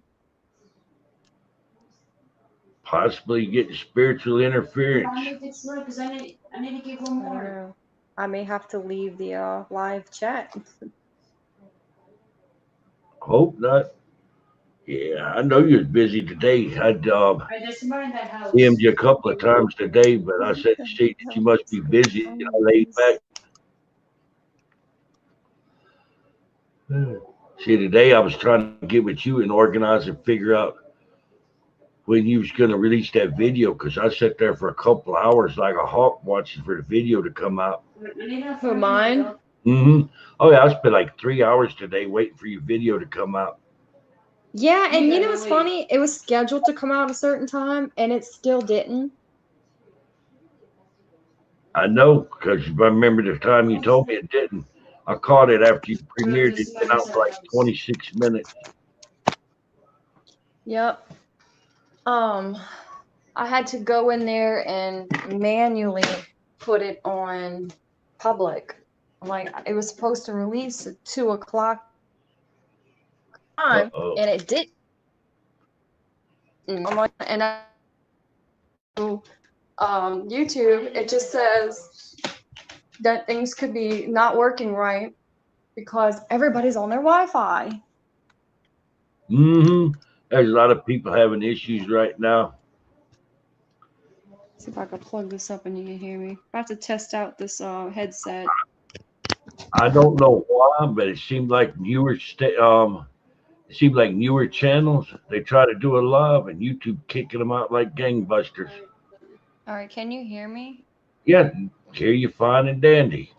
Possibly getting spiritual interference. I need to explore because I need to give one I don't more. know. I may have to leave the live chat. Hope not. Yeah, I know you're busy today. I'd There's somebody in that house. DM'd you a couple of times today, but I said, "Shit, you must be busy." And I laid back. See, today I was trying to get with you and organize and figure out when you was going to release that video, because I sat there for a couple of hours like a hawk watching for the video to come out. Who, mine? Oh yeah, I spent like 3 hours today waiting for your video to come out. Yeah, and you know what's funny? It was scheduled to come out a certain time, and it still didn't. I know, because I remember the time you told me it didn't. I caught it after you premiered it. Been out for like 26 minutes. Yep. I had to go in there and manually put it on public. Like it was supposed to release at 2 o'clock time, Uh-oh. and it did. And YouTube, it just says that things could be not working right because everybody's on their Wi-Fi. There's a lot of people having issues right now. See if I can plug this up and you can hear me. About to test out this headset. I don't know why, but it seemed like newer channels. They try to do it live, and YouTube kicking them out like gangbusters. All right, can you hear me? Yeah, hear you fine and dandy.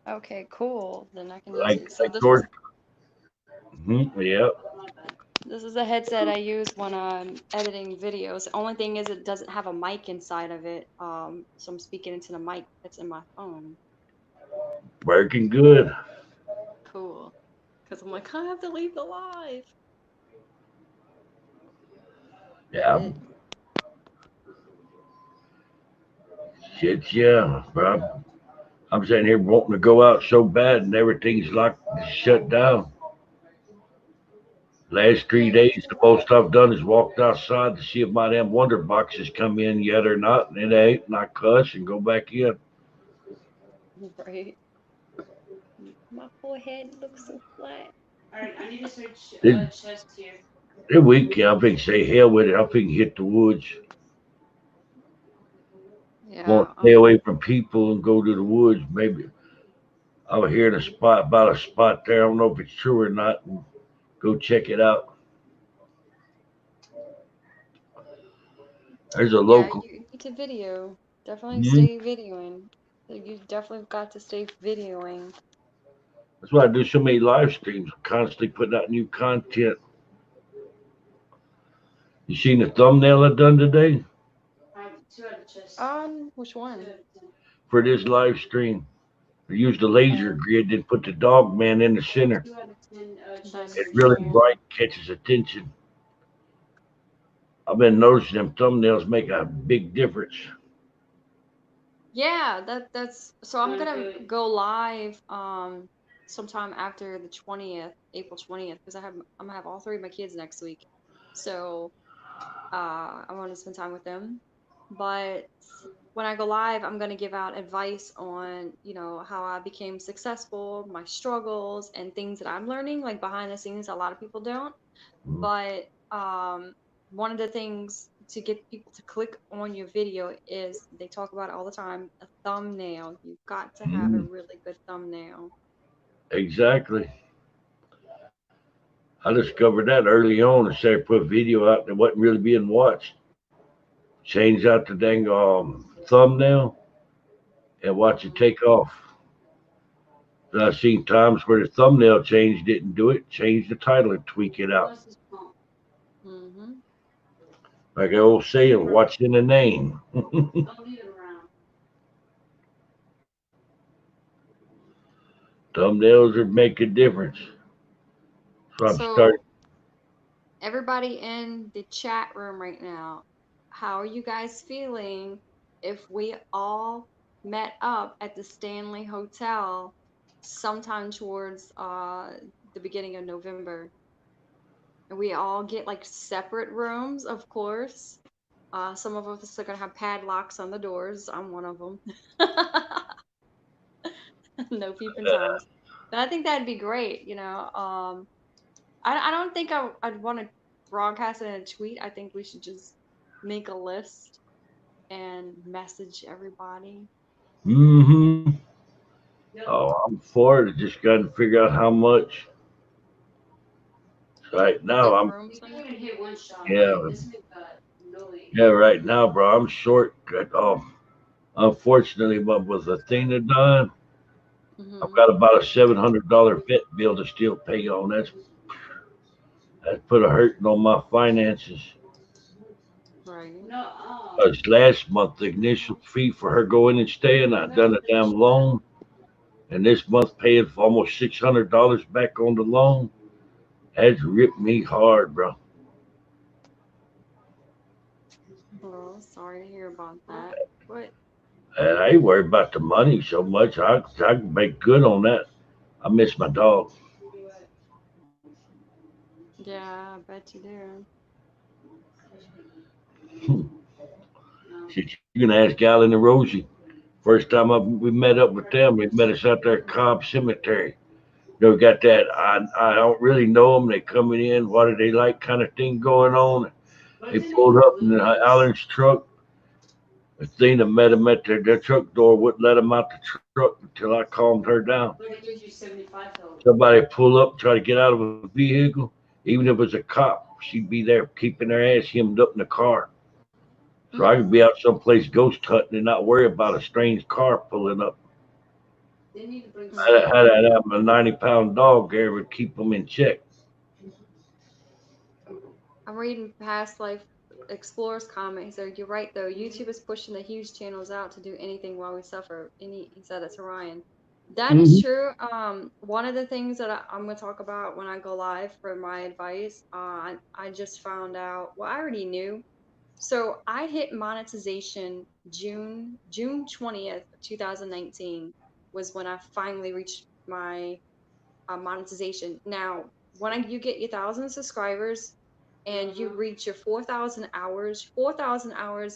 Okay, cool. Then I can use Like it. So George. Yep. This is a headset I use when I'm editing videos. The only thing is it doesn't have a mic inside of it. So I'm speaking into the mic that's in my phone. Working good. Cool. Because I'm like, I have to leave the live. Yeah. Shit, yeah, bro. I'm sitting here wanting to go out so bad, and everything's locked, shut down. Last 3 days, the most I've done is walked outside to see if my damn wonder boxes come in yet or not, and it ain't, and I cuss and go back in. Right. My forehead looks so flat. Alright, I need to search chest here. This weekend, I think say hell with it. I think hit the woods. Yeah. Want to stay away from people and go to the woods. Maybe I was hearing about a spot there. I don't know if it's true or not. And go check it out. There's a local. Yeah, you need to video. Definitely stay videoing. You definitely got to stay videoing. That's why I do so many live streams. I'm constantly putting out new content. You seen the thumbnail I done today? Which one? For this live stream. I used the laser grid, then put the Dogman in the center. It's really bright, catches attention. I've been noticing them thumbnails make a big difference. Yeah, that's so I'm gonna go live sometime after the 20th, April 20th, because I'm gonna have all 3 of my kids next week. So I want to spend time with them. But when I go live, I'm gonna give out advice on, how I became successful, my struggles, and things that I'm learning, like behind the scenes, a lot of people don't. But one of the things to get people to click on your video is they talk about it all the time, a thumbnail. You've got to have a really good thumbnail. Exactly. I discovered that early on and started put video out that wasn't really being watched. Change out the dang thumbnail and watch it take off. But I've seen times where the thumbnail change didn't do it, change the title and tweak it out. Like the old saying, what's in the name? Thumbnails make a difference. So everybody in the chat room right now, how are you guys feeling if we all met up at the Stanley Hotel sometime towards the beginning of November? And we all get like separate rooms, of course. Some of us are gonna have padlocks on the doors. I'm one of them. No peeping toms. But I think that'd be great, I don't think I'd want to broadcast it in a tweet. I think we should just make a list and message everybody. Oh, I'm for it. Just got to figure out how much. Right now, right now, bro, I'm short. Unfortunately, but with Athena dying, I've got about a $700 vet bill to still pay on. That's put a hurting on my finances. Right. Because last month, the initial fee for her going and staying, I done a damn loan. and this month paying almost $600 back on the loan. That's ripped me hard, bro. Oh, sorry to hear about that. What? And I ain't worried about the money so much. I can make good on that. I miss my dog. Yeah, I bet you do. Shit, you can ask Galen and Rosie. First time we met up with them, they met us out there at Cobb Cemetery. You know, got that I don't really know them. They coming in, what do they like kind of thing going on. They pulled up in Alan's truck. Athena met him at their truck door, wouldn't let him out the truck until I calmed her down. Somebody pull up, try to get out of a vehicle, even if it was a cop, she'd be there keeping their ass hemmed up in the car. So I could be out someplace ghost hunting and not worry about a strange car pulling up. Had to have a 90-pound dog there would keep them in check. I'm reading Past Life Explorer's comment. He said, "You're right though. YouTube is pushing the huge channels out to do anything while we suffer." And he said that to Ryan. That is true. One of the things that I'm gonna talk about when I go live for my advice, I just found out. Well, I already knew. So I hit monetization June 20th, 2019 was when I finally reached my monetization. Now, when you get your 1,000 subscribers and you reach your 4,000 hours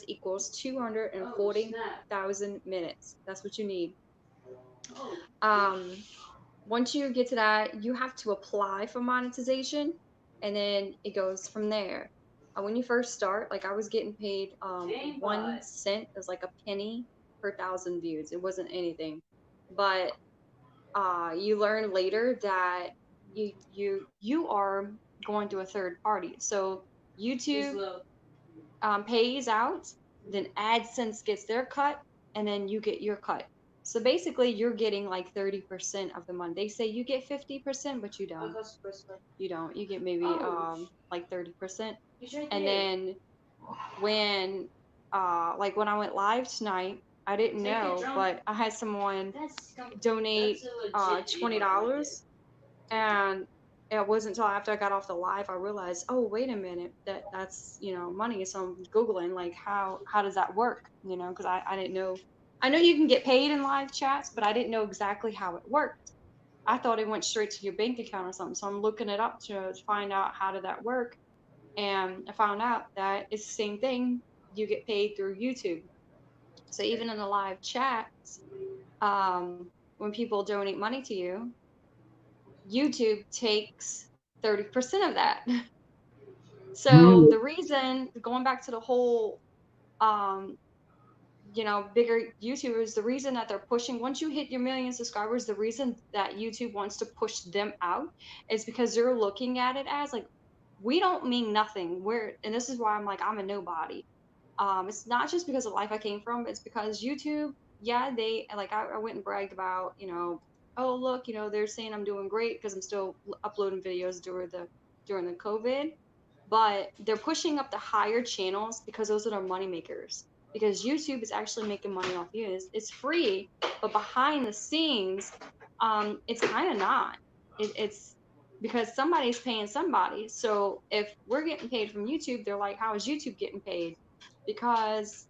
equals 240,000 minutes. That's what you need. Once you get to that, you have to apply for monetization, and then it goes from there. When you first start, like I was getting paid 1 cent, it was like a penny per 1,000 views. It wasn't anything, but you learn later that you are going to a third party. So YouTube pays out, then AdSense gets their cut, and then you get your cut. So basically, you're getting like 30% of the money. They say you get 50%, but you don't. You don't. You get maybe like 30%. And then when like when I went live tonight, I didn't know, but I had someone donate $20, and it wasn't until after I got off the live I realized, oh wait a minute, that's money. So I'm googling like how does that work? Because I didn't know. I know you can get paid in live chats, but I didn't know exactly how it worked. I thought it went straight to your bank account or something. So I'm looking it up to find out how did that work, and I found out that it's the same thing. You get paid through YouTube. So even in the live chats, when people donate money to you, YouTube takes 30% of that. So the reason, going back to the whole, bigger YouTubers, the reason that they're pushing, once you hit your million subscribers, the reason that YouTube wants to push them out is because they're looking at it as like, we don't mean nothing. And this is why I'm like, I'm a nobody. It's not just because of the life I came from. It's because YouTube, yeah, they like I went and bragged about, oh look, they're saying I'm doing great because I'm still uploading videos during the COVID, but they're pushing up the higher channels because those are their money makers. Because YouTube is actually making money off you. It's free, but behind the scenes, it's kind of not. It's because somebody's paying somebody. So if we're getting paid from YouTube, they're like, how is YouTube getting paid? Because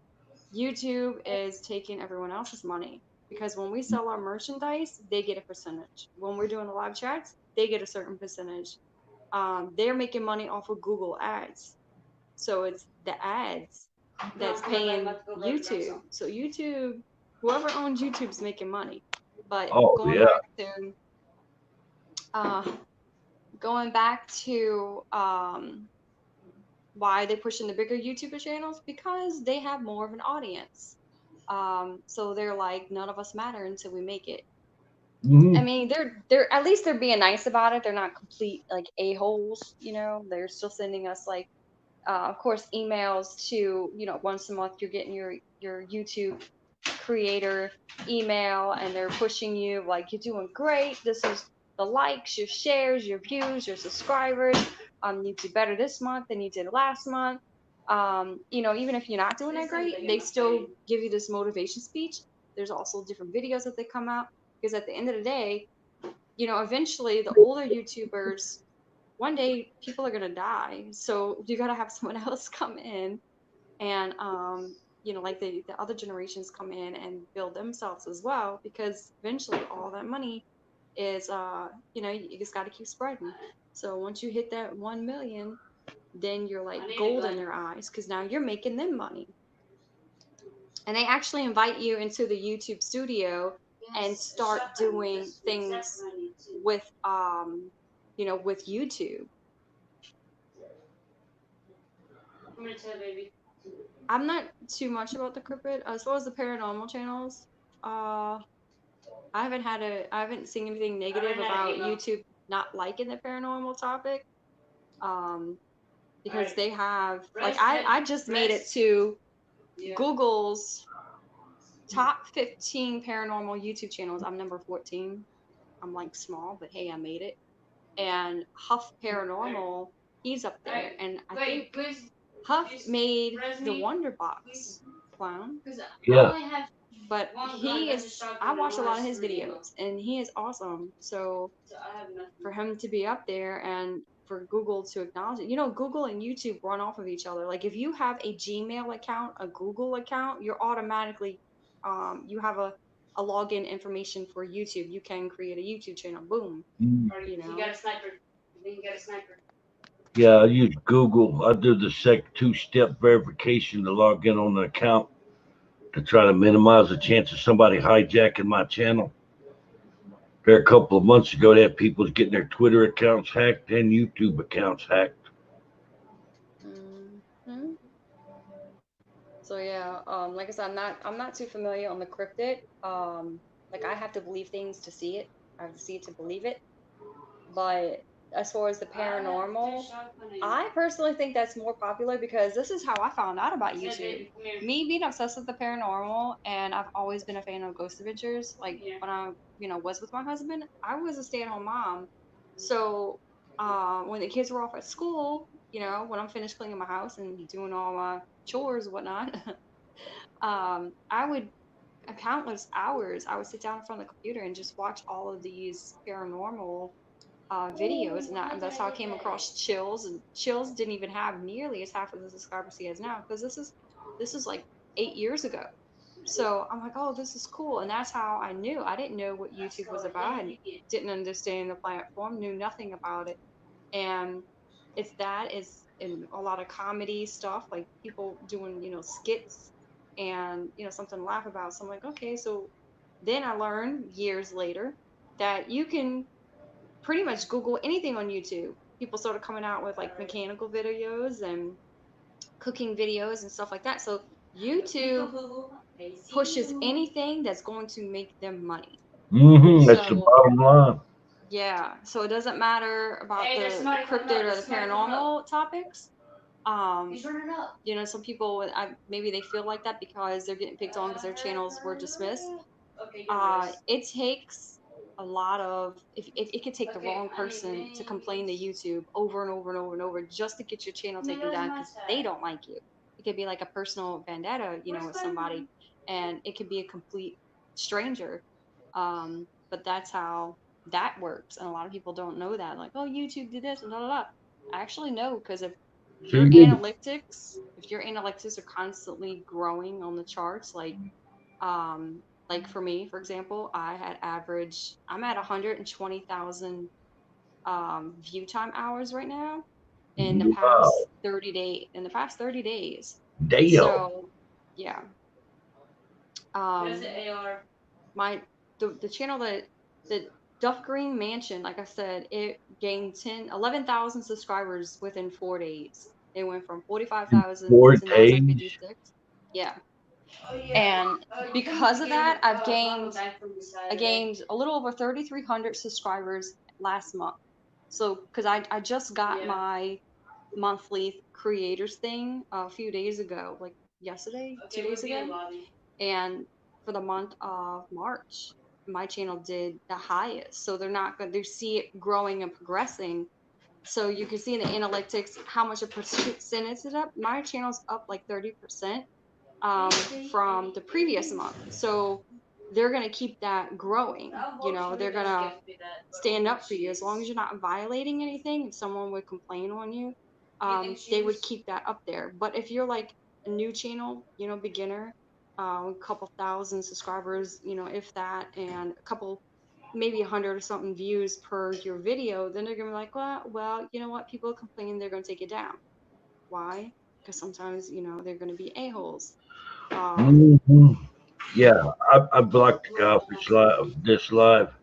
YouTube is taking everyone else's money. Because when we sell our merchandise, they get a percentage. When we're doing the live chats, they get a certain percentage. They're making money off of Google ads. So it's the ads that's paying YouTube. So YouTube, whoever owns YouTube is making money. But Oh going yeah. back to why they're pushing the bigger YouTuber channels, because they have more of an audience. So they're like, none of us matter until we make it. I mean, they're at least they're being nice about it. They're not complete like a-holes, They're still sending us like of course emails to, once a month you're getting your YouTube creator email, and they're pushing you like, you're doing great. This is the likes, your shares, your views, your subscribers. You did better this month than you did last month. Even if you're not doing that great, they still give you this motivation speech. There's also different videos that they come out. because at the end of the day, you know, eventually the older YouTubers, one day people are gonna die, so you gotta have someone else come in and you know, like the other generations come in and build themselves as well, because eventually all that money is you know, you just got to keep spreading. So once you hit that 1 million, then you're like gold in their eyes, because now you're making them money. And they actually invite you into the YouTube studio and start doing things with you know, with YouTube. I'm gonna tell baby. I'm not too much about the cryptid as well as the paranormal channels. I haven't seen anything negative about YouTube not liking the paranormal topic. Because they have, like, I just made it to Google's top 15 paranormal YouTube channels. I'm number 14. I'm like small, but hey, I made it. And Huff Paranormal, he's up there, and I think Huff made the Wonder Box clown. Yeah. But he is, I watch a lot of his videos, and he is awesome. So for him to be up there and for Google to acknowledge it, you know, Google and YouTube run off of each other. Like if you have a Gmail account, a Google account, you're automatically, you have a login information for YouTube. You can create a YouTube channel. Boom. You know. You got a sniper. Then you got a sniper. Yeah, I use Google. I do the two-step verification to log in on the account to try to minimize the chance of somebody hijacking my channel. There a couple of months ago, they had people getting their Twitter accounts hacked and YouTube accounts hacked. Mm-hmm. So yeah, like I said, I'm not too familiar on the cryptid. Like I have to believe things to see it. I have to see it to believe it. But as far as the paranormal, I personally think that's more popular because this is how I found out about YouTube. Me being obsessed with the paranormal, and I've always been a fan of Ghost Adventures. Like when I, you know, was with my husband, I was a stay-at-home mom. So when the kids were off at school, you know, when I'm finished cleaning my house and doing all my chores and whatnot, I would countless hours. I would sit down in front of the computer and just watch all of these paranormal videos, and that's how I came across Chills. And Chills didn't even have nearly as half of the subscribers he has now, because this is like 8 years ago. So I'm like, oh, this is cool, and that's how I knew. I didn't know what YouTube was about. I didn't understand the platform, knew nothing about it, and it's that is in a lot of comedy stuff, like people doing, you know, skits and, you know, something to laugh about. So I'm like, okay, so then I learned years later that you can pretty much Google anything on YouTube. People started coming out with like mechanical videos and cooking videos and stuff like that. So YouTube pushes anything that's going to make them money. That's the bottom line. Yeah. So it doesn't matter about the cryptid or the paranormal topics. You know, some people, maybe they feel like that because they're getting picked on because their channels were dismissed. It takes a lot of, if it could take the wrong person to complain to YouTube over and over and over and over just to get your channel taken down because they don't like you. It could be like a personal vendetta, you know, with somebody, and it could be a complete stranger. But that's how that works, and a lot of people don't know that. Like, oh, YouTube did this and blah blah blah. I actually know, because if your analytics are constantly growing on the charts, like for me, for example, I'm at 120,000 view time hours right now in the past 30 days. Damn. So yeah. The channel that the Duff Green Mansion, like I said, it gained 11,000 subscribers within 4 days. It went from 45,000 to 956. Yeah. And because of that, I gained a little over 3,300 subscribers last month. So, because I just got my monthly creators thing a few days ago, like yesterday, 2 days ago. And for the month of March, my channel did the highest. So they're not going to see it growing and progressing. So you can see in the analytics how much a percentage is up. My channel's up like 30%. From the previous month. So they're going to keep that growing. You know, they're going to stand up for you as long as you're not violating anything. If someone would complain on you, they would keep that up there. But if you're like a new channel, you know, beginner, a couple thousand subscribers, you know, if that, and a couple, maybe 100 or something views per your video, then they're gonna be like, well, you know what? People complain, they're gonna take it down. Why? Because sometimes, you know, they're gonna be a-holes. Mhm. Yeah, I blocked the guy off this live.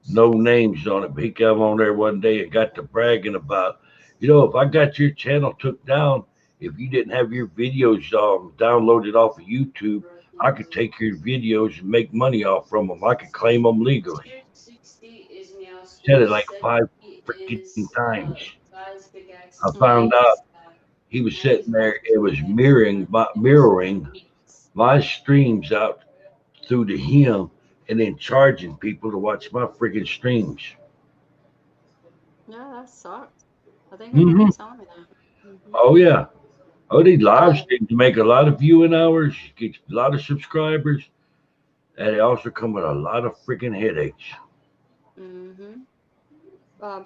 No names on it, but he came on there one day and got to bragging about, you know, if I got your channel took down, if you didn't have your videos downloaded off of YouTube, I could take your videos and make money off from them. I could claim them legally. Said it like 5 freaking times. I found out he was sitting there. It was mirroring my streams out through to him, and then charging people to watch my freaking streams. Yeah, that sucks. I think I remember you telling me that. Oh yeah. Oh, these live streams make a lot of viewing hours, get a lot of subscribers, and they also come with a lot of freaking headaches.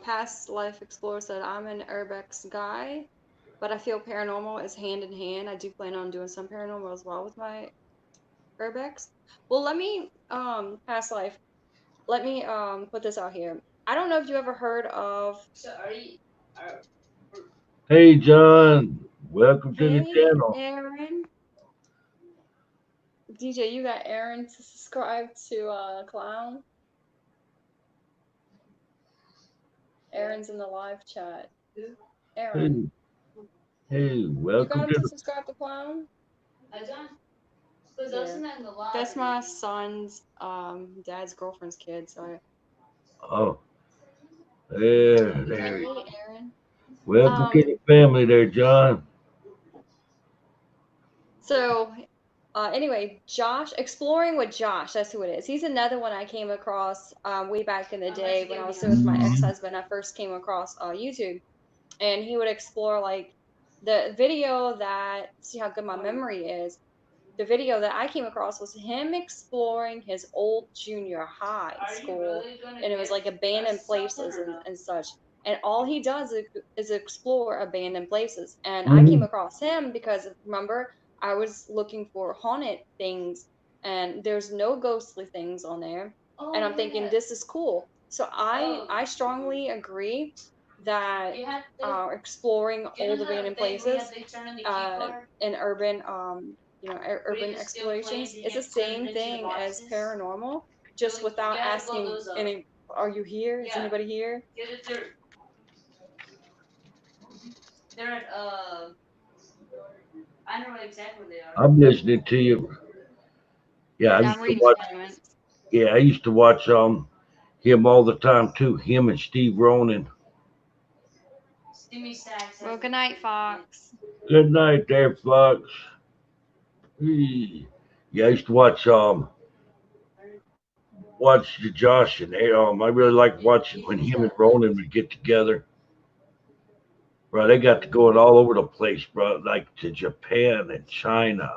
Past Life Explorer said, I'm an Urbex guy, but I feel paranormal is hand in hand. I do plan on doing some paranormal as well with my Urbex. Well, let me, Past Life, let me put this out here. I don't know if you ever heard of. So Hey John, welcome to the channel. Aaron. DJ, you got Aaron to subscribe to Clown. Aaron's in the live chat. Aaron. Hey, You welcome got him to to the. subscribe to Clown? Yeah. That's my son's dad's girlfriend's kid, so Oh, there. Hey, Aaron. Welcome to the family there, John. So, anyway, Josh, Exploring with Josh, that's who it is. He's another one I came across way back in the day when I was with my ex-husband. I first came across YouTube, and he would explore like the video that, see how good my memory is. The video that I came across was him exploring his old junior high school, and it was like abandoned places and such. And all he does is explore abandoned places. And I came across him because, remember, I was looking for haunted things, and there's no ghostly things on there. And I'm thinking, this is cool. So I strongly agree that exploring old abandoned places in urban you know, urban explorations is the same thing as paranormal, just without asking any, are you here? Is anybody here? They're at I don't know exactly where they are. I'm listening to you. Yeah, I used to watch. Yeah, I used to watch him all the time too. Him and Steve Ronan. Well, good night, Fox. Good night there, Fox. Yeah, I used to watch the Josh and they I really liked watching when him and Ronan would get together. Bro, they got to going all over the place, bro, like to Japan and China.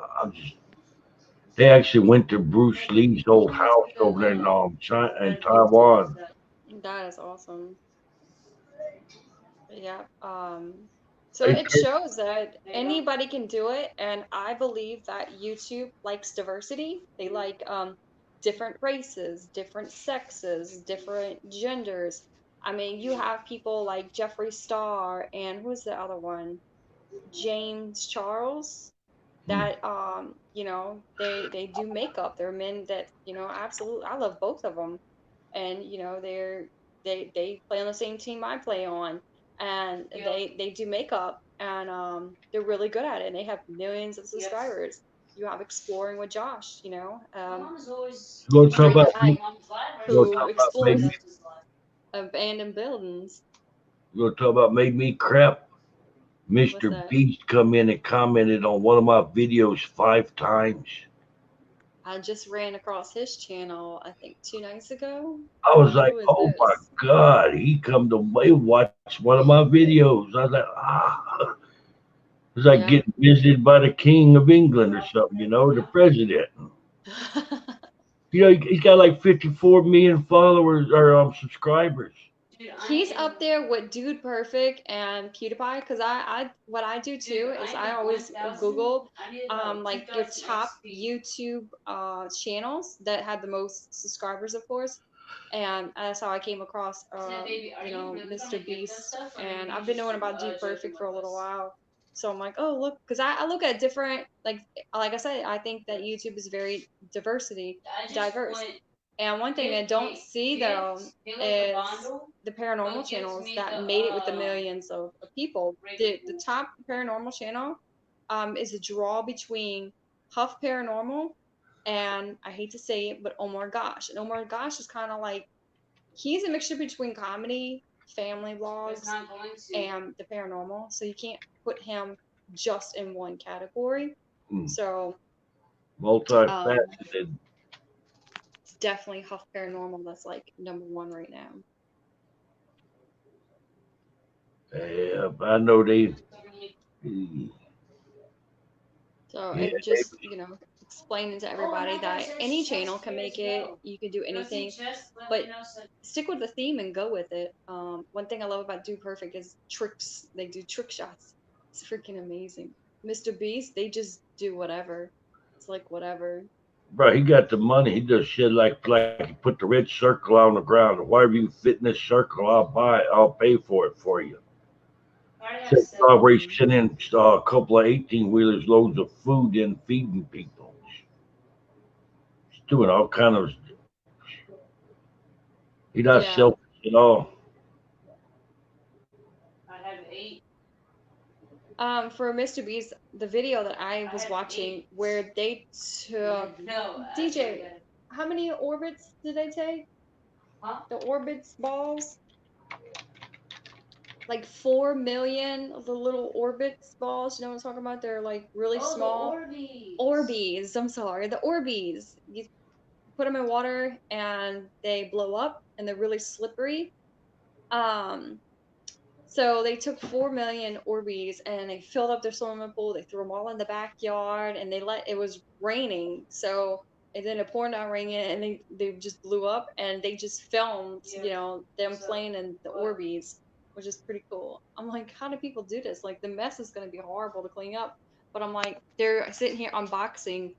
They actually went to Bruce Lee's old house over there in China and Taiwan. That is awesome. Yeah. So it shows that anybody can do it, and I believe that YouTube likes diversity. They like different races, different sexes, different genders. I mean, you have people like Jeffree Star and who's the other one? James Charles. That you know, they do makeup. They're men that, you know, absolutely, I love both of them, and you know, they play on the same team I play on, and they do makeup, and they're really good at it, and they have millions of subscribers. You have Exploring with Josh, you know, You want to talk about who explores abandoned buildings. You want to talk about made me crap? Mr. Beast come in and commented on one of my videos 5 times. I just ran across his channel, I think 2 nights ago. I was like, oh my God, he come to watch one of my videos. I was like, It's like getting visited by the King of England or something, you know, the president. You know, he's got like 54 million followers or subscribers. He's up there with Dude Perfect and PewDiePie because what I do too is I always Google like your top YouTube channels that had the most subscribers, of course, and that's how I came across Mr. Beast, and I've been knowing about Dude Perfect for a little while. So I'm like, oh look, because I look at different like I said, I think that YouTube is very diverse. And one thing I don't see though is the paranormal channels that made it with the millions of people. The top paranormal channel is a draw between Huff Paranormal and I hate to say it, but Omar Gosh. And Omar Gosh is kind of like he's a mixture between comedy, family vlogs, and the paranormal. So you can't put him just in one category. So Multifaceted. it's definitely Huff Paranormal that's like number one right now. Yeah, I know they. So Yeah, it just, explaining to everybody that any channel can make it. You can do anything, but stick with the theme and go with it. One thing I love about Do Perfect is tricks. They do trick shots. It's freaking amazing. Mr. Beast, they just do whatever. It's like whatever. bro, he got the money. He does shit like he put the red circle on the ground. Whatever you fit in this circle, I'll buy it. I'll pay for it for you. Where he's sending a couple of 18-wheelers loads of food and feeding people. He's doing all kind of. He's not selfish at all. For Mr. Beast, the video that I was watching where they took DJ, how many orbits did they take? The orbits balls? Like 4 million of the little orbits balls. You know what I'm talking about? They're like really small. The Orbeez. I'm sorry. The Orbeez. You put them in water and they blow up and they're really slippery. So they took 4 million Orbeez and they filled up their swimming pool. They threw them all in the backyard and it was raining. So and then it poured down raining and they just blew up and they just filmed, them playing in the Orbeez, which is pretty cool. I'm like, how do people do this? Like the mess is going to be horrible to clean up. But I'm like, they're sitting here unboxing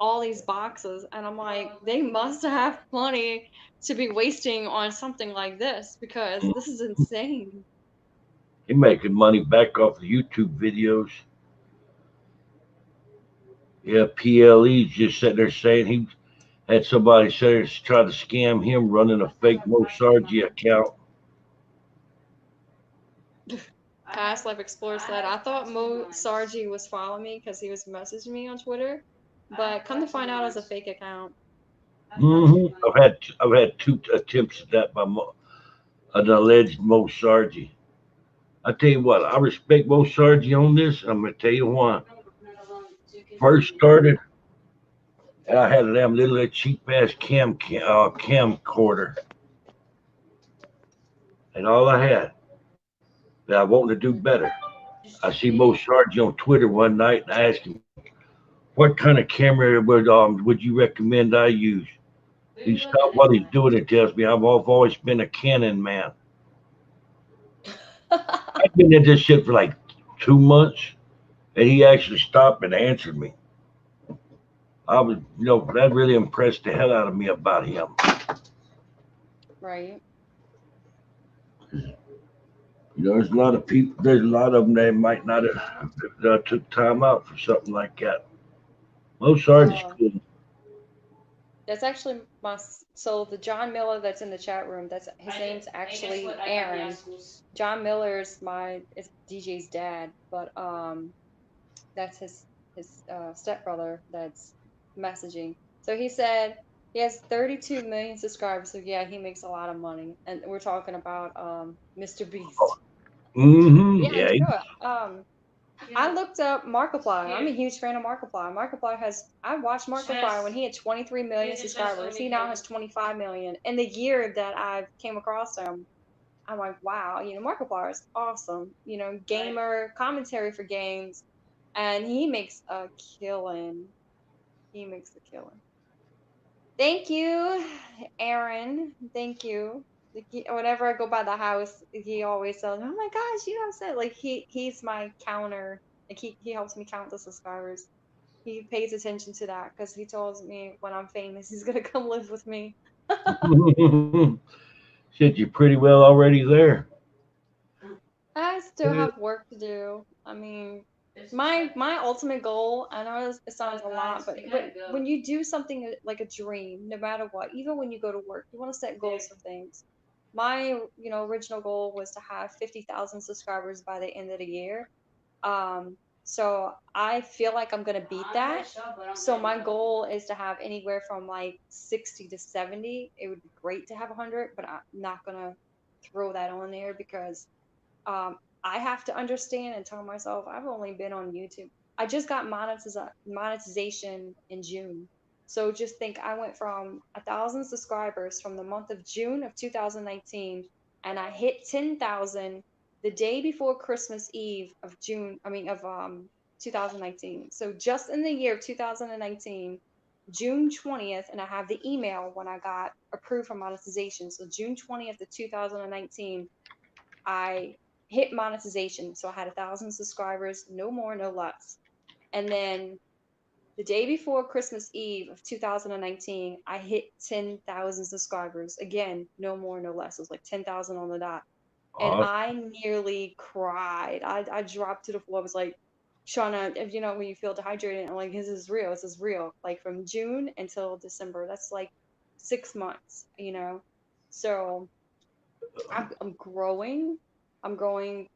all these boxes and I'm like, they must have money to be wasting on something like this because this is insane. He making money back off the YouTube videos. Yeah, PLE's just sitting there saying he had somebody say try to scam him running a fake Mosargi account. Past Life Explorer said, I thought Mo Sargi was following me because he was messaging me on Twitter, but come to find out it's a fake account. I've had two attempts at that by an alleged Mosargi. I tell you what, I respect Mosargi on this. I'm gonna tell you why. First started, and I had a damn little cheap ass camcorder, and all I had that I wanted to do better. I see Mosargi on Twitter one night, and I asked him, "What kind of camera would you recommend I use?" He stopped what he's doing and tells me I've always been a Canon man. I've been at this shit for like 2 months, and he actually stopped and answered me. I was, that really impressed the hell out of me about him. Right. There's a lot of people. There's a lot of them that might not have took time out for something like that. Mosargi's cool. That's actually so the John Miller that's in the chat room. His name's actually Aaron. John Miller's is DJ's dad, but that's his stepbrother that's messaging. So he said he has 32 million subscribers. So yeah, he makes a lot of money, and we're talking about Mr. Beast. Yeah. I looked up Markiplier. I'm a huge fan of Markiplier. I watched Markiplier when he had 23 million subscribers. He now has 25 million. In the year that I came across him, I'm like, wow, Markiplier is awesome. Gamer, commentary for games, and he makes a killing. He makes a killing. Thank you, Aaron. Thank you. Like, whenever I go by the house, he always says, "Oh my gosh, you have said," like he's my counter. Like he helps me count the subscribers. He pays attention to that because he tells me when I'm famous, he's gonna come live with me. Shit, you're pretty well already there. I still have work to do. I mean, my ultimate goal, I know it sounds a lot, but when you do something like a dream, no matter what, even when you go to work, you want to set goals for things. My, original goal was to have 50,000 subscribers by the end of the year. So I feel like I'm gonna beat that. So my goal is to have anywhere from like 60 to 70. It would be great to have 100, but I'm not gonna throw that on there because I have to understand and tell myself I've only been on YouTube. I just got monetization in June. So just think I went from 1,000 subscribers from the month of June of 2019, and I hit 10,000 the day before Christmas Eve of 2019. So just in the year of 2019, June 20th, and I have the email when I got approved for monetization. So June 20th of 2019, I hit monetization. So I had 1,000 subscribers, no more, no less. And then the day before Christmas Eve of 2019, I hit 10,000 subscribers. Again, no more, no less. It was like 10,000 on the dot. And I nearly cried. I dropped to the floor. I was like, Shauna, if you know when you feel dehydrated, I'm like, this is real. This is real. Like from June until December. That's like 6 months, So I'm growing. I'm growing,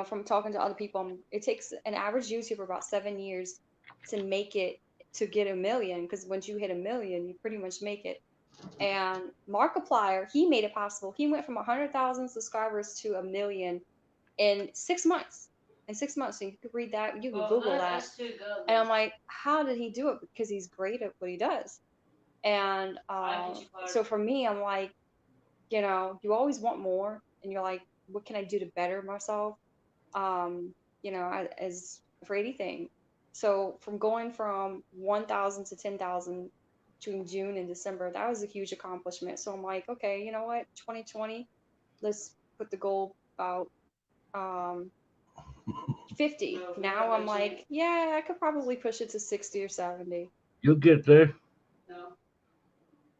from talking to other people. It takes an average YouTuber about 7 years to make it to get 1 million. Because once you hit 1 million, you pretty much make it. And Markiplier, he made it possible. He went from 100,000 subscribers to 1 million in 6 months. In 6 months, so you could read that. You could Google that. And I'm like, how did he do it? Because he's great at what he does. And so for me, I'm like, you always want more, and you're like, what can I do to better myself? As for anything. So from going from 1,000 to 10,000 between June and December, that was a huge accomplishment. So I'm like, okay, you know what? 2020, let's put the goal about 50. Now I'm like, yeah, I could probably push it to 60 or 70. You'll get there.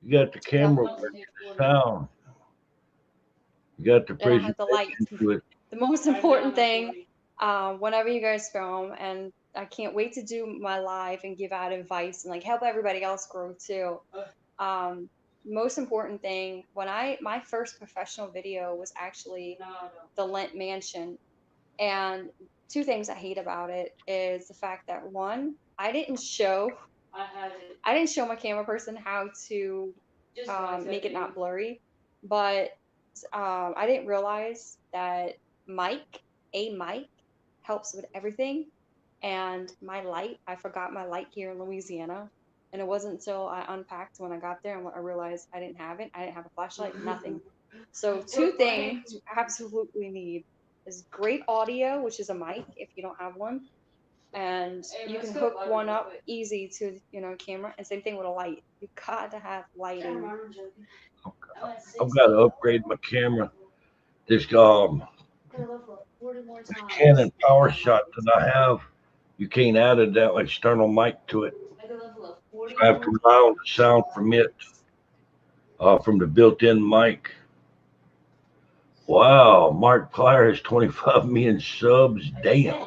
You got the camera working, the sound. You got the And I had the lights. presentation to it. The most important thing, whenever you guys film, and I can't wait to do my live and give out advice and like help everybody else grow too. Most important thing, my first professional video was actually the Lent Mansion. And two things I hate about it is the fact that one, I didn't show my camera person how to make it not blurry, but I didn't realize that a mic helps with everything. And my light, I forgot my light here in Louisiana. And it wasn't until I unpacked when I got there and I realized I didn't have it. I didn't have a flashlight, nothing. So two things you absolutely need is great audio, which is a mic if you don't have one. And you can hook one up easy to, camera. And same thing with a light. You got to have lighting. I've got to upgrade my camera. This Canon power shot that I have, you can't add that external mic to it. So I have to rely on the sound from it, from the built-in mic. Wow, Mark Plier has 25 million subs. Damn.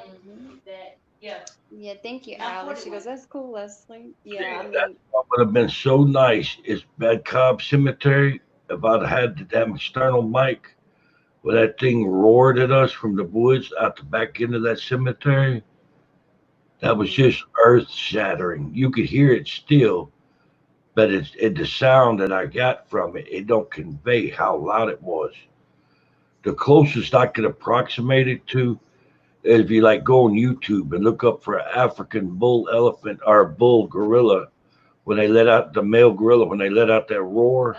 Yeah, thank you, Alex. She goes, that's cool, Leslie. Yeah, I That mean, would have been so nice. It's Bad Cobb Cemetery. If I'd had that external mic, where that thing roared at us from the woods out the back end of that cemetery, that was just earth shattering. You could hear it still, but the sound that I got from it, it don't convey how loud it was. The closest I could approximate it to is if you like go on YouTube and look up for African bull elephant or bull gorilla when they let out the male gorilla when they let out that roar,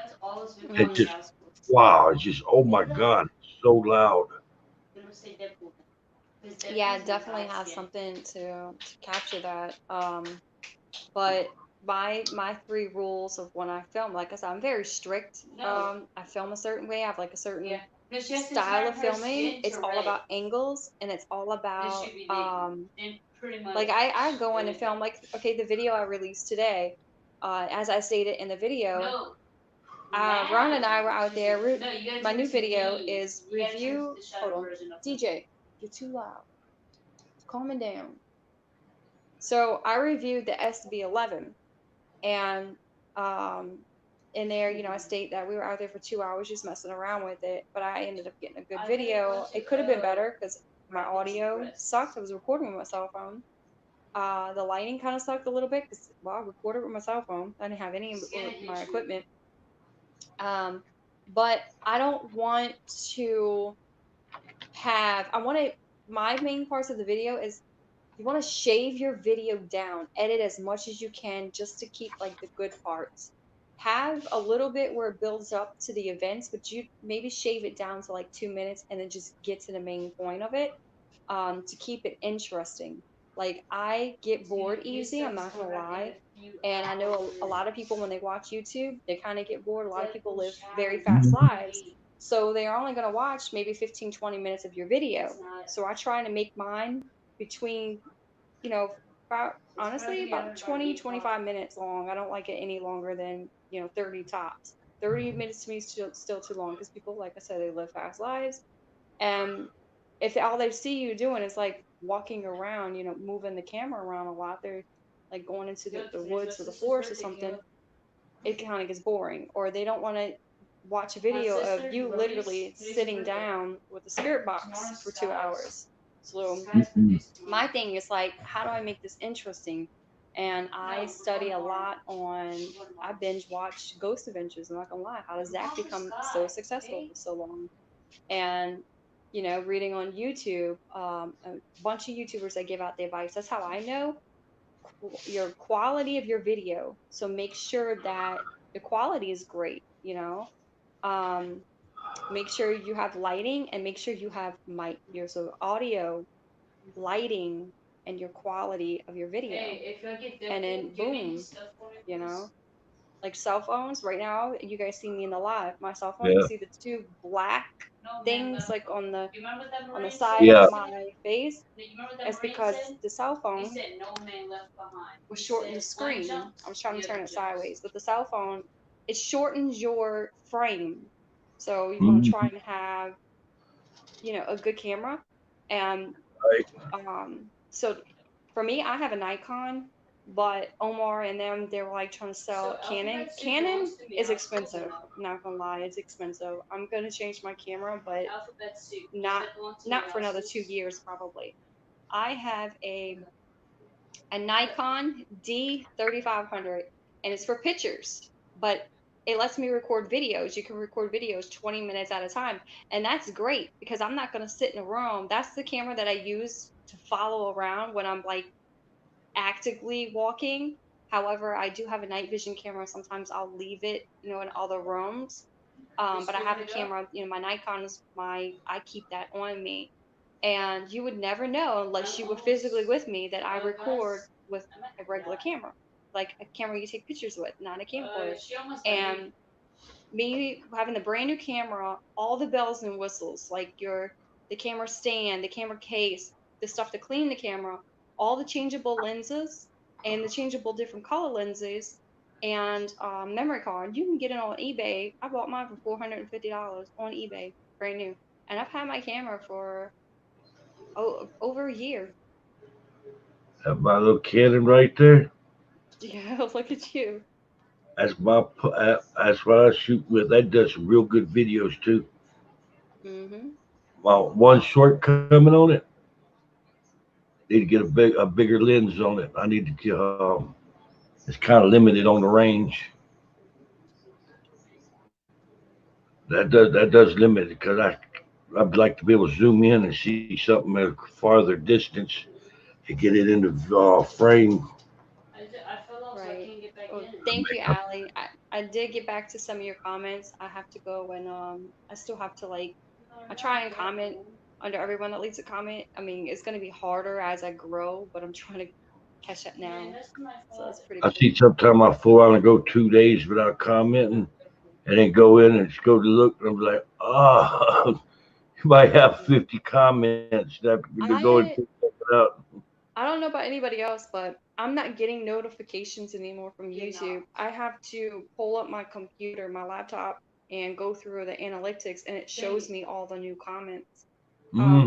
it just wow, it's just oh my god, it's so loud. yeah, it definitely has something to capture that. But my 3 rules of when I film, like I said, I'm very strict. I film a certain way. I have like a certain style of filming. It's all about angles, and it's all about like I go in and film, like, okay, the video I released today, as I stated in the video, Ron and I were out there. My new video is review. Hold on, DJ, you're too loud. Calm it down. So I reviewed the SB11, and in there, I state that we were out there for 2 hours just messing around with it, but I ended up getting a good video. It could have been better because my audio sucked. I was recording with my cell phone. The lighting kind of sucked a little bit because, well, I recorded with my cell phone. I didn't have any of my equipment. But I don't want to my main parts of the video is you want to shave your video down, edit as much as you can just to keep like the good parts. Have a little bit where it builds up to the events, but you maybe shave it down to like 2 minutes and then just get to the main point of it, to keep it interesting. Like, I get bored easy, I'm not gonna lie. And I know a lot of people, when they watch YouTube, they kind of get bored. A lot of people live very fast lives. So they're only gonna watch maybe 15, 20 minutes of your video. So I try to make mine between, honestly, about 20, 25 minutes long. I don't like it any longer than, 30 tops. 30 minutes to me is still too long because people, like I said, they live fast lives. And if all they see you doing is like walking around, moving the camera around a lot, they're like going into the woods or the forest or something, it kind of gets boring. Or they don't want to watch a video of you literally sitting down with a spirit box for 2 hours. So my thing is like, how do I make this interesting? And I study a lot I binge watch Ghost Adventures. I'm not gonna lie. How does Zach become so successful for so long? And reading on YouTube, a bunch of YouTubers that give out the advice. That's how I know your quality of your video. So make sure that the quality is great. Make sure you have lighting, and make sure you have so audio, lighting, and your quality of your video. And then boom, like cell phones right now, you guys see me in the live. My cell phone, you Yeah. see the 2 black things like on the side Yeah. of my face. It's because the cell phone was shortening the screen. I was trying to turn it sideways, but the cell phone, it shortens your frame. So you want to try and have a good camera. And so for me, I have a Nikon, but Omar and them, they were like trying to sell Canon. Canon is expensive. I'm not gonna lie, it's expensive. I'm gonna change my camera, but not for another 2 years probably. I have a Nikon D3500, and it's for pictures, but it lets me record videos. You can record videos 20 minutes at a time, and that's great because I'm not going to sit in a room. That's the camera that I use to follow around when I'm like actively walking. However, I do have a night vision camera. Sometimes I'll leave it, in other rooms. But I have a camera, my Nikon is I keep that on me. And you would never know unless you were physically with me that I record with a regular camera, like a camera you take pictures with, not a camcorder. And me having the brand new camera, all the bells and whistles, like the camera stand, the camera case, the stuff to clean the camera, all the changeable lenses and the changeable different color lenses, and memory card. You can get it on eBay. I bought mine for $450 on eBay, brand new. And I've had my camera for over a year. Have my little cannon right there. Yeah, look at you. That's that's what I shoot with. That does some real good videos too. Mhm. Well, one shortcoming on it. Need to get a bigger lens on it. I need to get. It's kind of limited on the range. That does limit it because I'd like to be able to zoom in and see something at a farther distance to get it into frame. Right. Well, thank you, Allie. I did get back to some of your comments. I have to go and I still have to I try and comment under everyone that leaves a comment. I mean, it's gonna be harder as I grow, but I'm trying to catch up now. So it's pretty I cool. see sometime I fool around and go 2 days without commenting, and then go in and just go to look, and I'm like, oh, you might have 50 comments that to go and check it out. I don't know about anybody else, but I'm not getting notifications anymore from YouTube. I have to pull up my computer, my laptop, and go through the analytics, and it shows me all the new comments.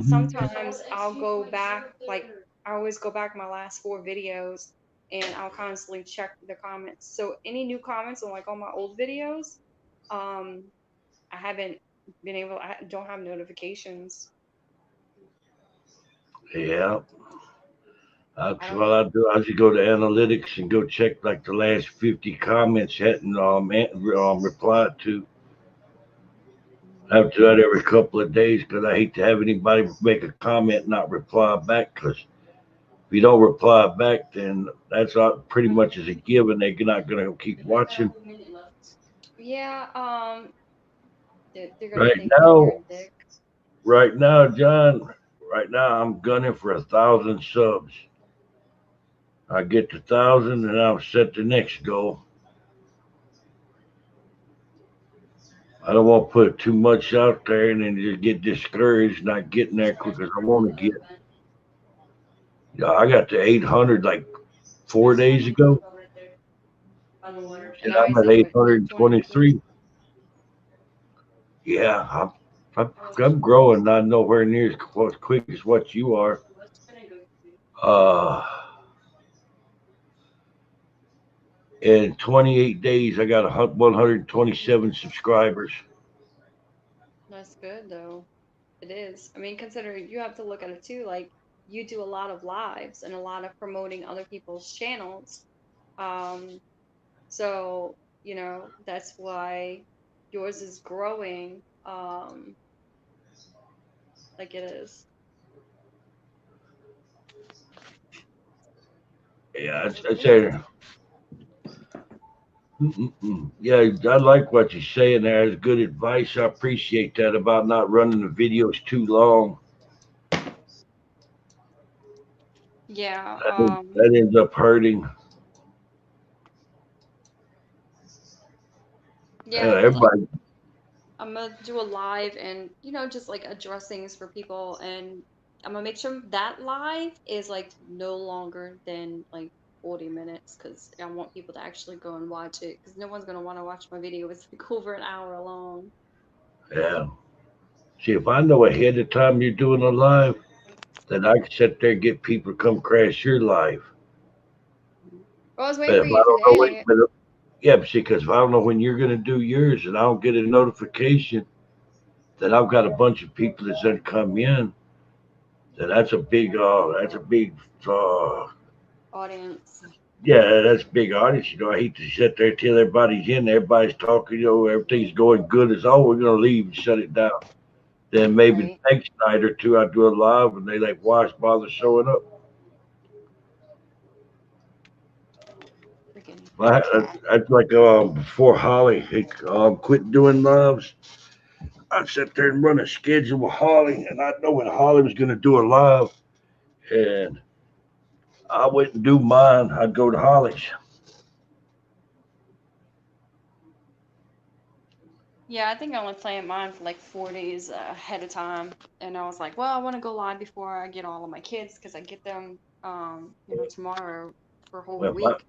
Sometimes I'll go back, like I always go back my last 4 videos, and I'll constantly check the comments. So any new comments on like all my old videos, um, I haven't been able. I don't have notifications. Yeah. I That's don't what know. I do. I just go to analytics and go check like the last 50 comments hadn't replied to. I have to do that every couple of days because I hate to have anybody make a comment and not reply back. Because if you don't reply back, then that's pretty much as a given. They're not going to keep watching. Yeah, they're gonna Right think that you're a now, dick. right now, John. Right now, I'm gunning for 1,000 subs. I get to 1,000, and I'll set the next goal. I don't want to put too much out there and then just get discouraged, not getting there quick as I want to get. Yeah, I got to 800 like 4 days ago, And and now I'm he's at like what 200K. 823. Yeah, I'm growing, not nowhere near as quick as what you are. Uh, in 28 days, I got 127 subscribers. That's good though. It is. I mean, considering you have to look at it too, like you do a lot of lives and a lot of promoting other people's channels. Um, so that's why yours is growing, like it is. Yeah, I said, yeah, I like what you're saying there. It's good advice. I appreciate that about not running the videos too long. Yeah. That ends up hurting. Yeah. Like Everybody. I'm gonna do a live and just like address things for people, and I'm gonna make sure that live is like no longer than like 40 minutes because I want people to actually go and watch it because no one's gonna want to watch my video. It's like over an hour long. Yeah. See, if I know ahead of time you're doing a live, then I can sit there and get people to come crash your live. Well, I was But waiting if for I you don't know what, today. yeah, but see, because if I don't know when you're going to do yours and I don't get a notification that I've got a bunch of people that's going to come in, then that's a big, uh, Audience. yeah, that's a big audience. I hate to sit there till everybody's in, everybody's talking, everything's going good. It's we're going to leave and shut it down. Then maybe Right. the next night or two, I do a live and they like, why bother showing up? Freaking I'd like before Holly quit doing lives. I'd sit there and run a schedule with Holly, and I'd know when Holly was going to do a live, and I wouldn't do mine. I'd go to Holly's. Yeah, I think I only planned mine for like 4 days ahead of time, and I was like, well, I want to go live before I get all of my kids because I get them, tomorrow for a whole If I week.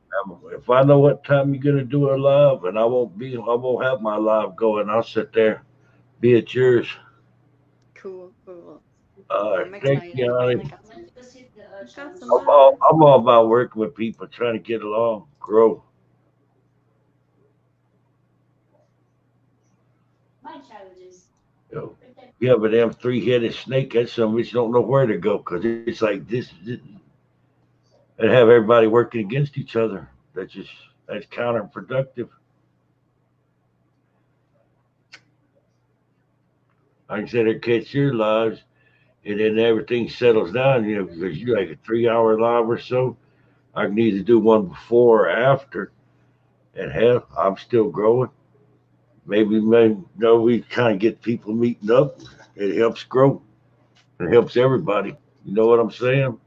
if I know what time you're going to do a live, and I won't have my live going. I'll sit there, be at yours. Cool, cool. I'm Thank excited. you, I Holly. finally got some lives. I'm all about working with people, trying to get along, grow. You know, you have a damn three-headed snake. That's something which don't know where to go because it's like this and have everybody working against each other. That's counterproductive. Like I said, it catch your lives, and then everything settles down. Because you like a 3 hour live or so. I can either do one before or after, and hell, I'm still growing. Maybe we kind of get people meeting up. It helps grow. It helps everybody. You know what I'm saying?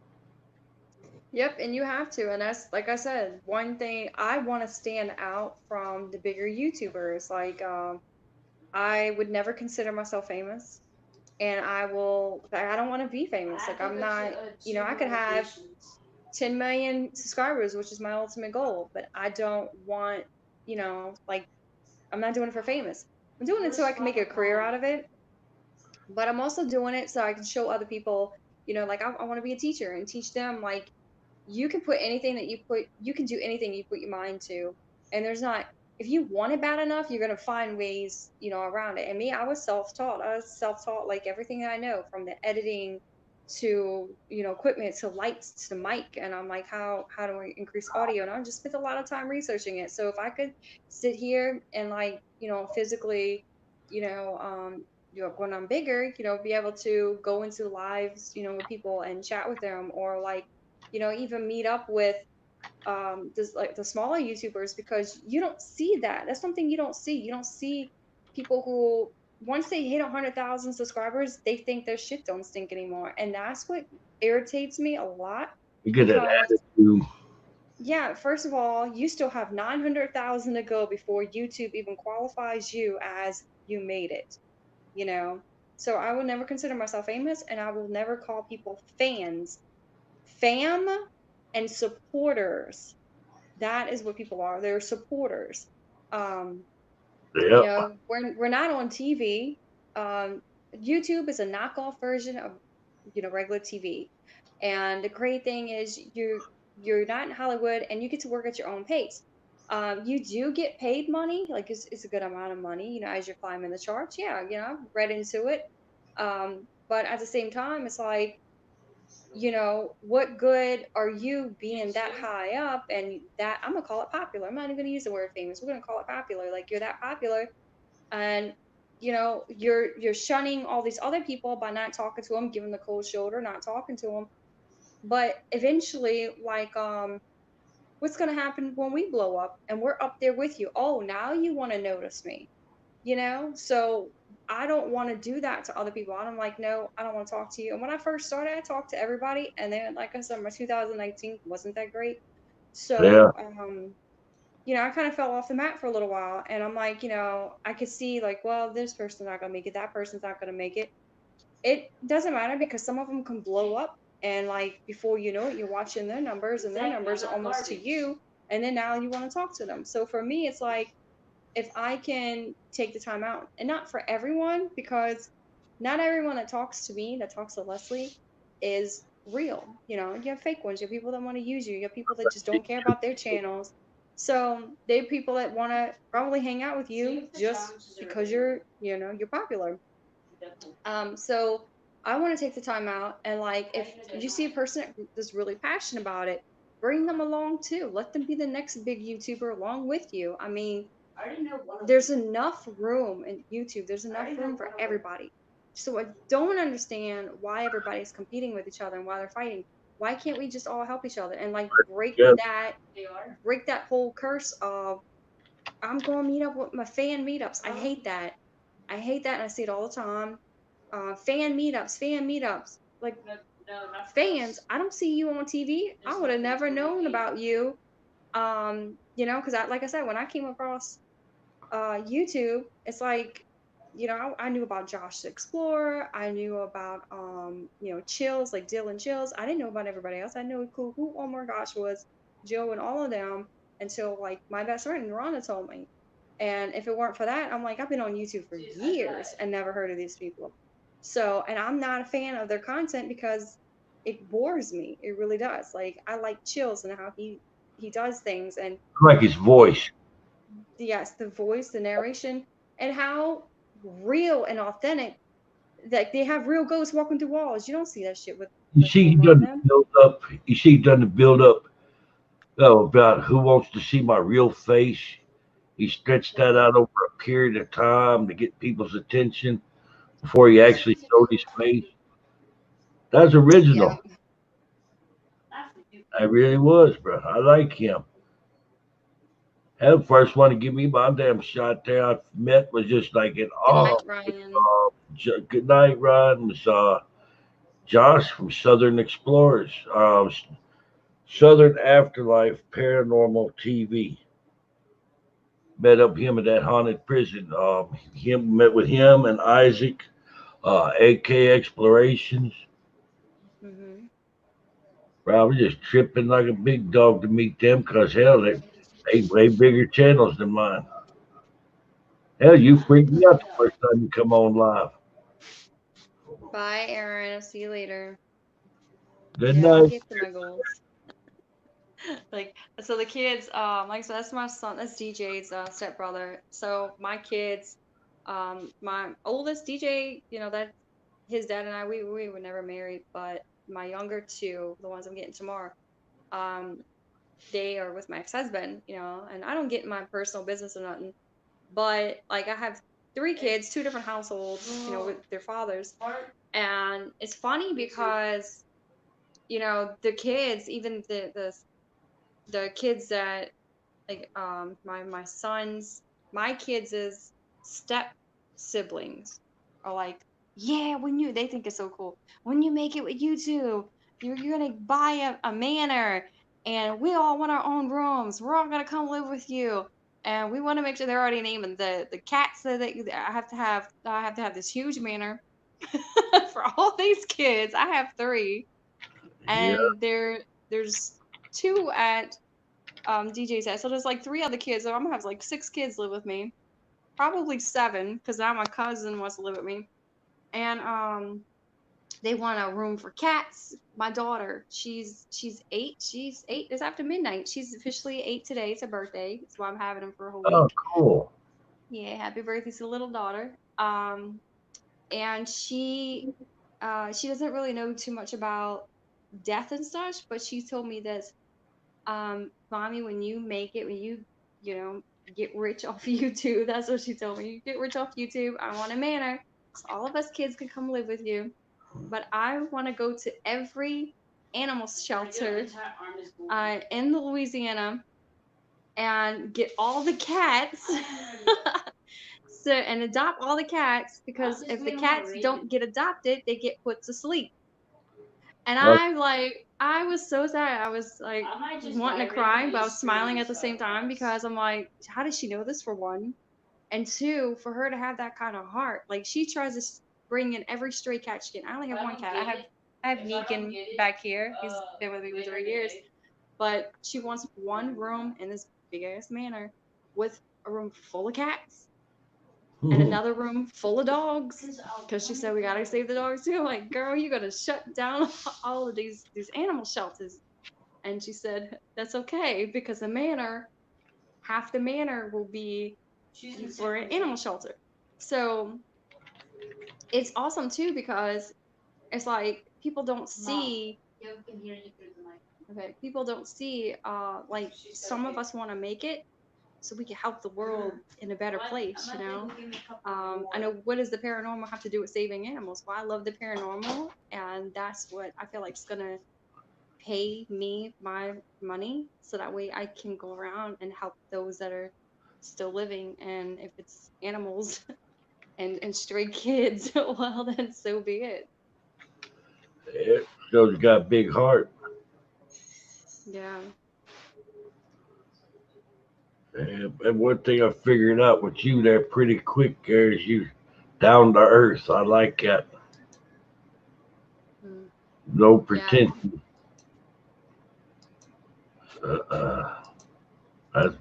Yep, and you have to. And that's, like I said, one thing I want to stand out from the bigger YouTubers. Like, I would never consider myself famous. And I don't want to be famous. Like, I'm not, I could have 10 million subscribers, which is my ultimate goal, but I don't want, like, I'm not doing it for famous. I'm doing it so I can make a career out of it. But I'm also doing it so I can show other people, like, I want to be a teacher and teach them, like, you can put anything that you can do anything you put your mind to. And there's not, if you want it bad enough, you're going to find ways, around it. And me, I was self-taught. I was self-taught, like everything that I know, from the editing to, equipment, to lights, to mic. And I'm like, how do I increase audio? And I just spent a lot of time researching it. So if I could sit here and, like, physically, you know, um, when I'm bigger, be able to go into lives, with people and chat with them, or, like, even meet up with this, like, the smaller YouTubers, because you don't see that. That's something you don't see. You don't see people who, once they hit 100,000 subscribers, they think their shit don't stink anymore, and that's what irritates me a lot. You get that Because, attitude. yeah, first of all, you still have 900,000 to go before YouTube even qualifies you as you made it. So I will never consider myself famous, and I will never call people fans. Fam and supporters. That is what people are. They're supporters. Um, Yep. we're not on TV. Um, YouTube is a knockoff version of, regular TV. And the great thing is you're not in Hollywood, and you get to work at your own pace. You do get paid money, like, it's a good amount of money, as you're climbing the charts. Yeah, I've read into it. But at the same time, it's like, what good are you being that high up, and that, I'm gonna call it popular. I'm not even gonna use the word famous. We're gonna call it popular. Like, you're that popular, and you're shunning all these other people by not talking to them, giving the cold shoulder, not talking to them. But eventually, like, what's gonna happen when we blow up and we're up there with you? Oh, now you want to notice me. So I don't want to do that to other people. I'm like, no, I don't want to talk to you. And when I first started, I talked to everybody, and then, like I said, my 2019 wasn't that great. Yeah. So I kind of fell off the mat for a little while, and I'm like, I could see, like, well, this person's not gonna make it, that person's not gonna make it. It doesn't matter, because some of them can blow up, and, like, before you know it, you're watching their numbers, and their numbers are almost to you, and then now you want to talk to them. So for me, it's like, if I can take the time out, and not for everyone, because not everyone that talks to me, that talks to Leslie, is real. You have fake ones. You have people that want to use you. You have people that just don't care about their channels. So they're people that want to probably hang out with you just because you're popular. So I want to take the time out, and, like, if you see a person that's really passionate about it, bring them along too. Let them be the next big YouTuber along with you. I mean, there's enough room in YouTube. There's enough room for everybody. So I don't understand why everybody's competing with each other and why they're fighting. Why can't we just all help each other and, like, Yeah. break that whole curse of, I'm going to meet up with my fan meetups. I hate that. And I see it all the time. Fan meetups. Like, fans, I don't see you on TV. I would have never known about you. Because like I said, when I came across YouTube, it's like, I knew about Josh the Explorer. I knew about Chills, like Dylan Chills. I didn't know about everybody else. I knew who oh my gosh was Joe and all of them, until, like, my best friend Rhonda told me. And if it weren't for that, I'm like, I've been on YouTube for years and never heard of these people. So, and I'm not a fan of their content because it bores me. It really does. Like, I like Chills and how he does things, and I like his voice. yes, the voice, the narration, and how real and authentic. Like, they have real ghosts walking through walls. You don't see that shit with You see, he one of done the them. build up. You see, he done the build up. Oh, about who wants to see my real face. He stretched that out over a period of time to get people's attention before he actually showed his face. That's Yeah. original. I really was, bro. I like him. And the first one to give me my damn shot there I met was just like an Good night, oh, Ryan. good night, Ron. Was Josh from Southern Explorers. Southern Afterlife Paranormal TV. Met up him at that haunted prison. Him met with him and Isaac, AK Explorations. Mm-hmm. Bro, I was just tripping like a big dog to meet them, cause hell, they way bigger channels than mine. Hell, you freaked me out the first time you come on live. Bye, Aaron. I'll see you later. Good Yeah, I'll night. get to my goals. Like, so the kids, like, so that's my son, that's DJ's stepbrother. So my kids, my oldest DJ, that his dad and I, we were never married, but my younger two, the ones I'm getting tomorrow, um, they are with my ex-husband, and I don't get in my personal business or nothing, but like I have three kids, two different households, with their fathers, and it's funny because, the kids, even the kids that like my kids' step siblings are like, yeah, they think it's so cool. When you make it with YouTube, you're gonna buy a manor, and we all want our own rooms. We're all gonna come live with you. And we want to make sure they're already naming the cats that I have to have. I have to have this huge manor for all these kids. I have three, Yeah. and there's two at DJ's house. So there's like three other kids. So I'm gonna have like six kids live with me, probably seven, because now my cousin wants to live with me. And they want a room for cats. My daughter, she's 8. She's 8. It's after midnight. She's officially 8 today. It's her birthday. That's why I'm having them for a whole Oh, week. cool. Yeah, happy birthday to the little daughter. And she doesn't really know too much about death and such, but she told me this. Mommy, when you make it, when you know, get rich off YouTube, that's what she told me. You get rich off YouTube. I want a manor, so all of us kids can come live with you. But I want to go to every animal shelter in Louisiana and get all the cats. So, and adopt all the cats, because if the cats don't get adopted, they get put to sleep. And I was so sad. I was like wanting to cry, but I was smiling at the same time, because I'm like, how does she know this, for one? And two, for her to have that kind of heart. Like, she tries to bring in every stray cat she can. I only have one cat. I have Negan back here. He's been with me for 3 years. But she wants one room in this big ass manor with a room full of cats and another room full of dogs, because she said we gotta save the dogs too. I'm like, girl, you gotta shut down all of these animal shelters. And she said that's okay, because half the manor will be for an animal shelter. So it's awesome too, because it's like people don't see. Okay, people don't see. Like, some of us want to make it so we can help the world in a better place, I know, what does the paranormal have to do with saving animals? Well, I love the paranormal, and that's what I feel like is gonna pay me my money, so that way I can go around and help those that are still living. And if it's animals and stray kids, well, then so be it. Yeah, shows you got a big heart. Yeah. And one thing I figured out with you there pretty quick there is you down to earth. I like that. No pretension. That's,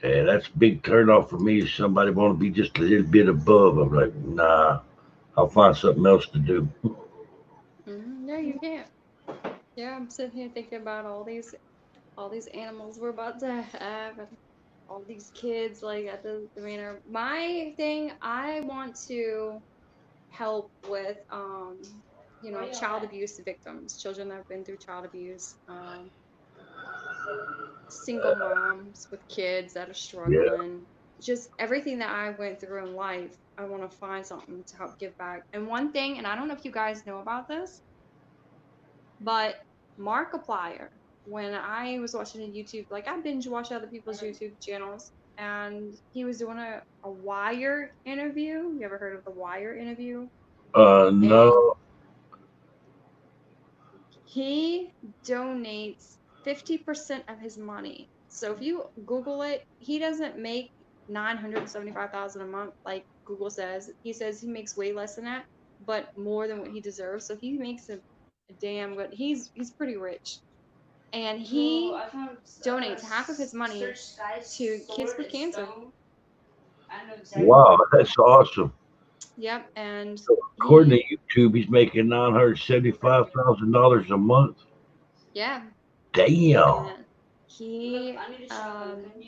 that's a big turn off for me. If somebody want to be just a little bit above, I'm like, nah, I'll find something else to do. No, you can't. Yeah, I'm sitting here thinking about all these animals we're about to have, and all these kids like at the manor. My thing, I want to help with child abuse victims, children that have been through child abuse, single moms with kids that are Yeah. struggling, just everything that I went through in life. I want to find something to help give back. And one thing, and I don't know if you guys know about this, but Markiplier, when I was watching a YouTube, like, I binge watch other people's YouTube channels, and he was doing a Wire interview. You ever heard of the Wire interview? And No. he donates 50% of his money. So if you Google it, he doesn't make $975,000 a month like Google says. He says he makes way less than that, but more than what he deserves. So he makes a damn good. He's pretty rich, and he donates half of his money to kids with cancer. Wow, that's awesome. Yep, and According to YouTube, he's making $975,000 a month. yeah, Damn. and he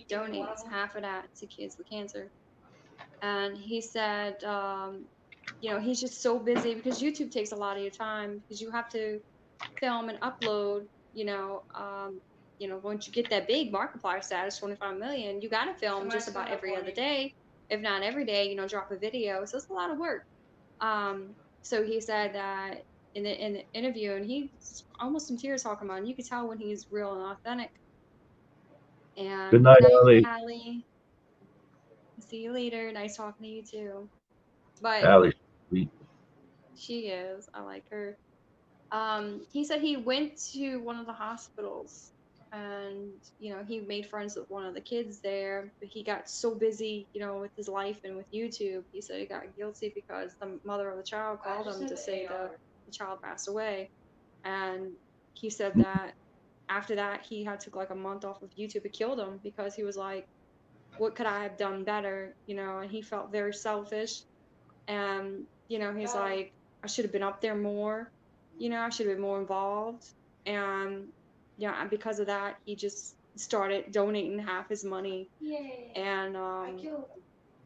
donates half of that to kids with cancer. And he said, he's just so busy because YouTube takes a lot of your time because you have to film and upload. Once you get that big Markiplier status, 25 million, you got to film just about every other day, if not every day. Drop a video. So it's a lot of work. So he said that in the interview, and he's almost in tears talking about it. And you could tell when he's real and authentic. And Good night, good night, Allie. Allie. See you later. Nice talking to you too. But Allie's sweet. she is. I like her. He said he went to one of the hospitals and, he made friends with one of the kids there, but he got so busy, with his life and with YouTube. He said he got guilty because the mother of the child called him to say the child passed away. And he said that after that, he had took like a month off of YouTube. It killed him because he was like, what could I have done better? And he felt very selfish. And, he's like, I should have been up there more. I should have been more involved. And, and because of that, he just started donating half his money. And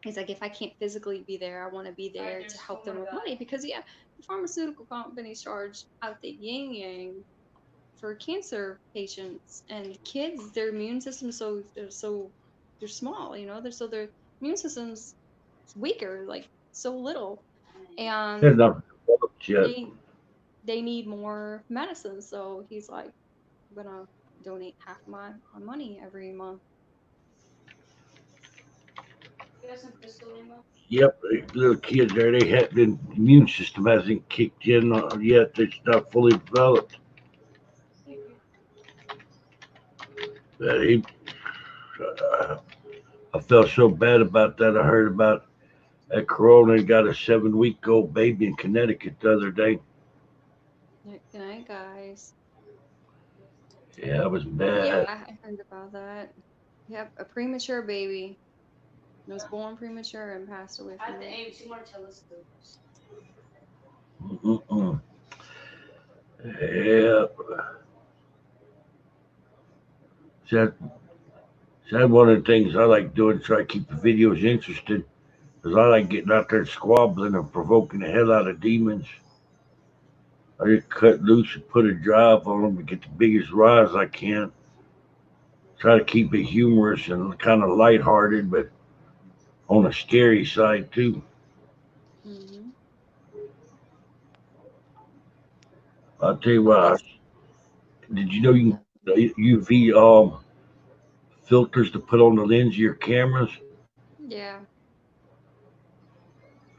he's like, if I can't physically be there, I want to be there to help them with money. Because, the pharmaceutical companies charge out the yin yang for cancer patients and kids. Their immune system they're small, their immune system's weaker, like so little, and They're not developed yet. they need more medicine. So he's like, I'm gonna donate half my money every month. Yep, little kids there, their immune system hasn't kicked in yet. It's not fully developed. But I felt so bad about that. I heard about that corona and got a 7-week-old baby in Connecticut the other day. Good night, guys. Yeah, it was bad. Yeah, I heard about that. Yep, a premature baby. It was born premature and passed away from it. aim 2 more telescopes. Yeah. That's one of the things I like doing to try to keep the videos interesting. Because I like getting out there and squabbling and provoking the hell out of demons. I just cut loose and put a drive on them and get the biggest rise I can. Try to keep it humorous and kind of lighthearted, but on a scary side too. Mm-hmm. I'll tell you what. Did you know you can UV filters to put on the lens of your cameras? Yeah.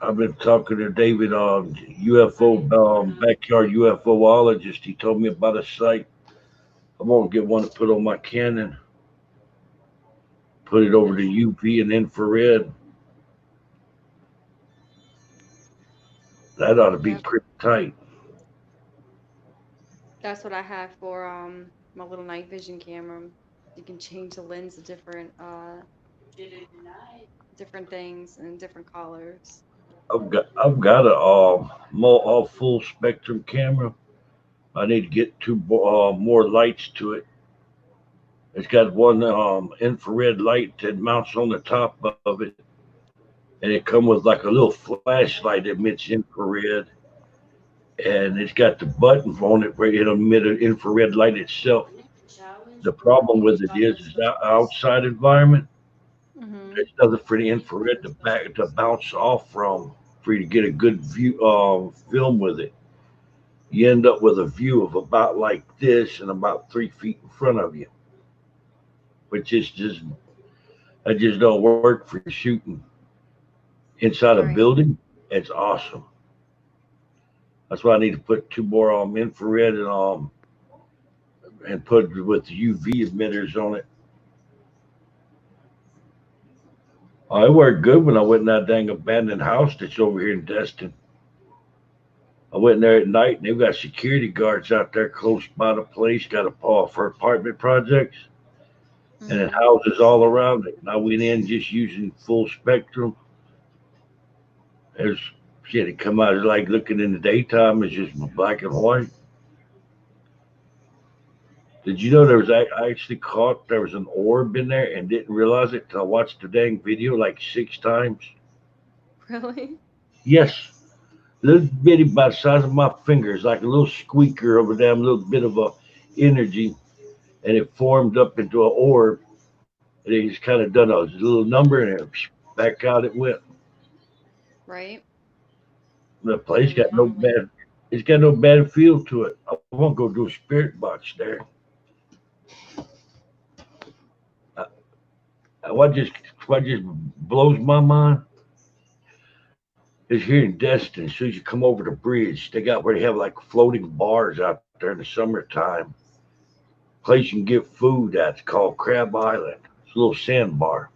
I've been talking to David, UFO backyard UFOologist. He told me about a site. I'm gonna get one to put on my Canon. Put it over to UV and infrared. That ought to be pretty tight. That's what I have for my little night vision camera. You can change the lens to different things and different colors. I've got a all full spectrum camera. I need to get two more lights to it. It's got one infrared light that mounts on the top of it, and it comes with like a little flashlight that emits infrared, and it's got the button on it where it'll emit an infrared light itself. The problem with it is the outside environment. There's nothing for the infrared to bounce off from for you to get a good view film with it. You end up with a view of about like this and about 3 feet in front of you, which is just don't work for shooting inside a building. It's awesome. That's why I need to put two more infrared and and put it with UV emitters on it. Oh, it worked good when I went in that dang abandoned house that's over here in Destin. I went in there at night and they've got security guards out there close by the place, got a paw for apartment projects and it houses all around it. And I went in just using full spectrum. There's shit, it come out like looking in the daytime, it's just black and white. Did you know I actually caught there was an orb in there and didn't realize it till I watched the dang video like 6 times? Really? Yes. Little bitty about the size of my fingers, like a little squeaker over there, a little bit of a energy, and it formed up into an orb. And it just kind of done a little number and it, back out it went. Right. The place got no bad. It's got no bad feel to it. I won't go do a spirit box there. What just blows my mind is here in Destin. As soon as you come over the bridge, they got where they have like floating bars out there in the summertime. Place you can get food at. It's called Crab Island. It's a little sandbar.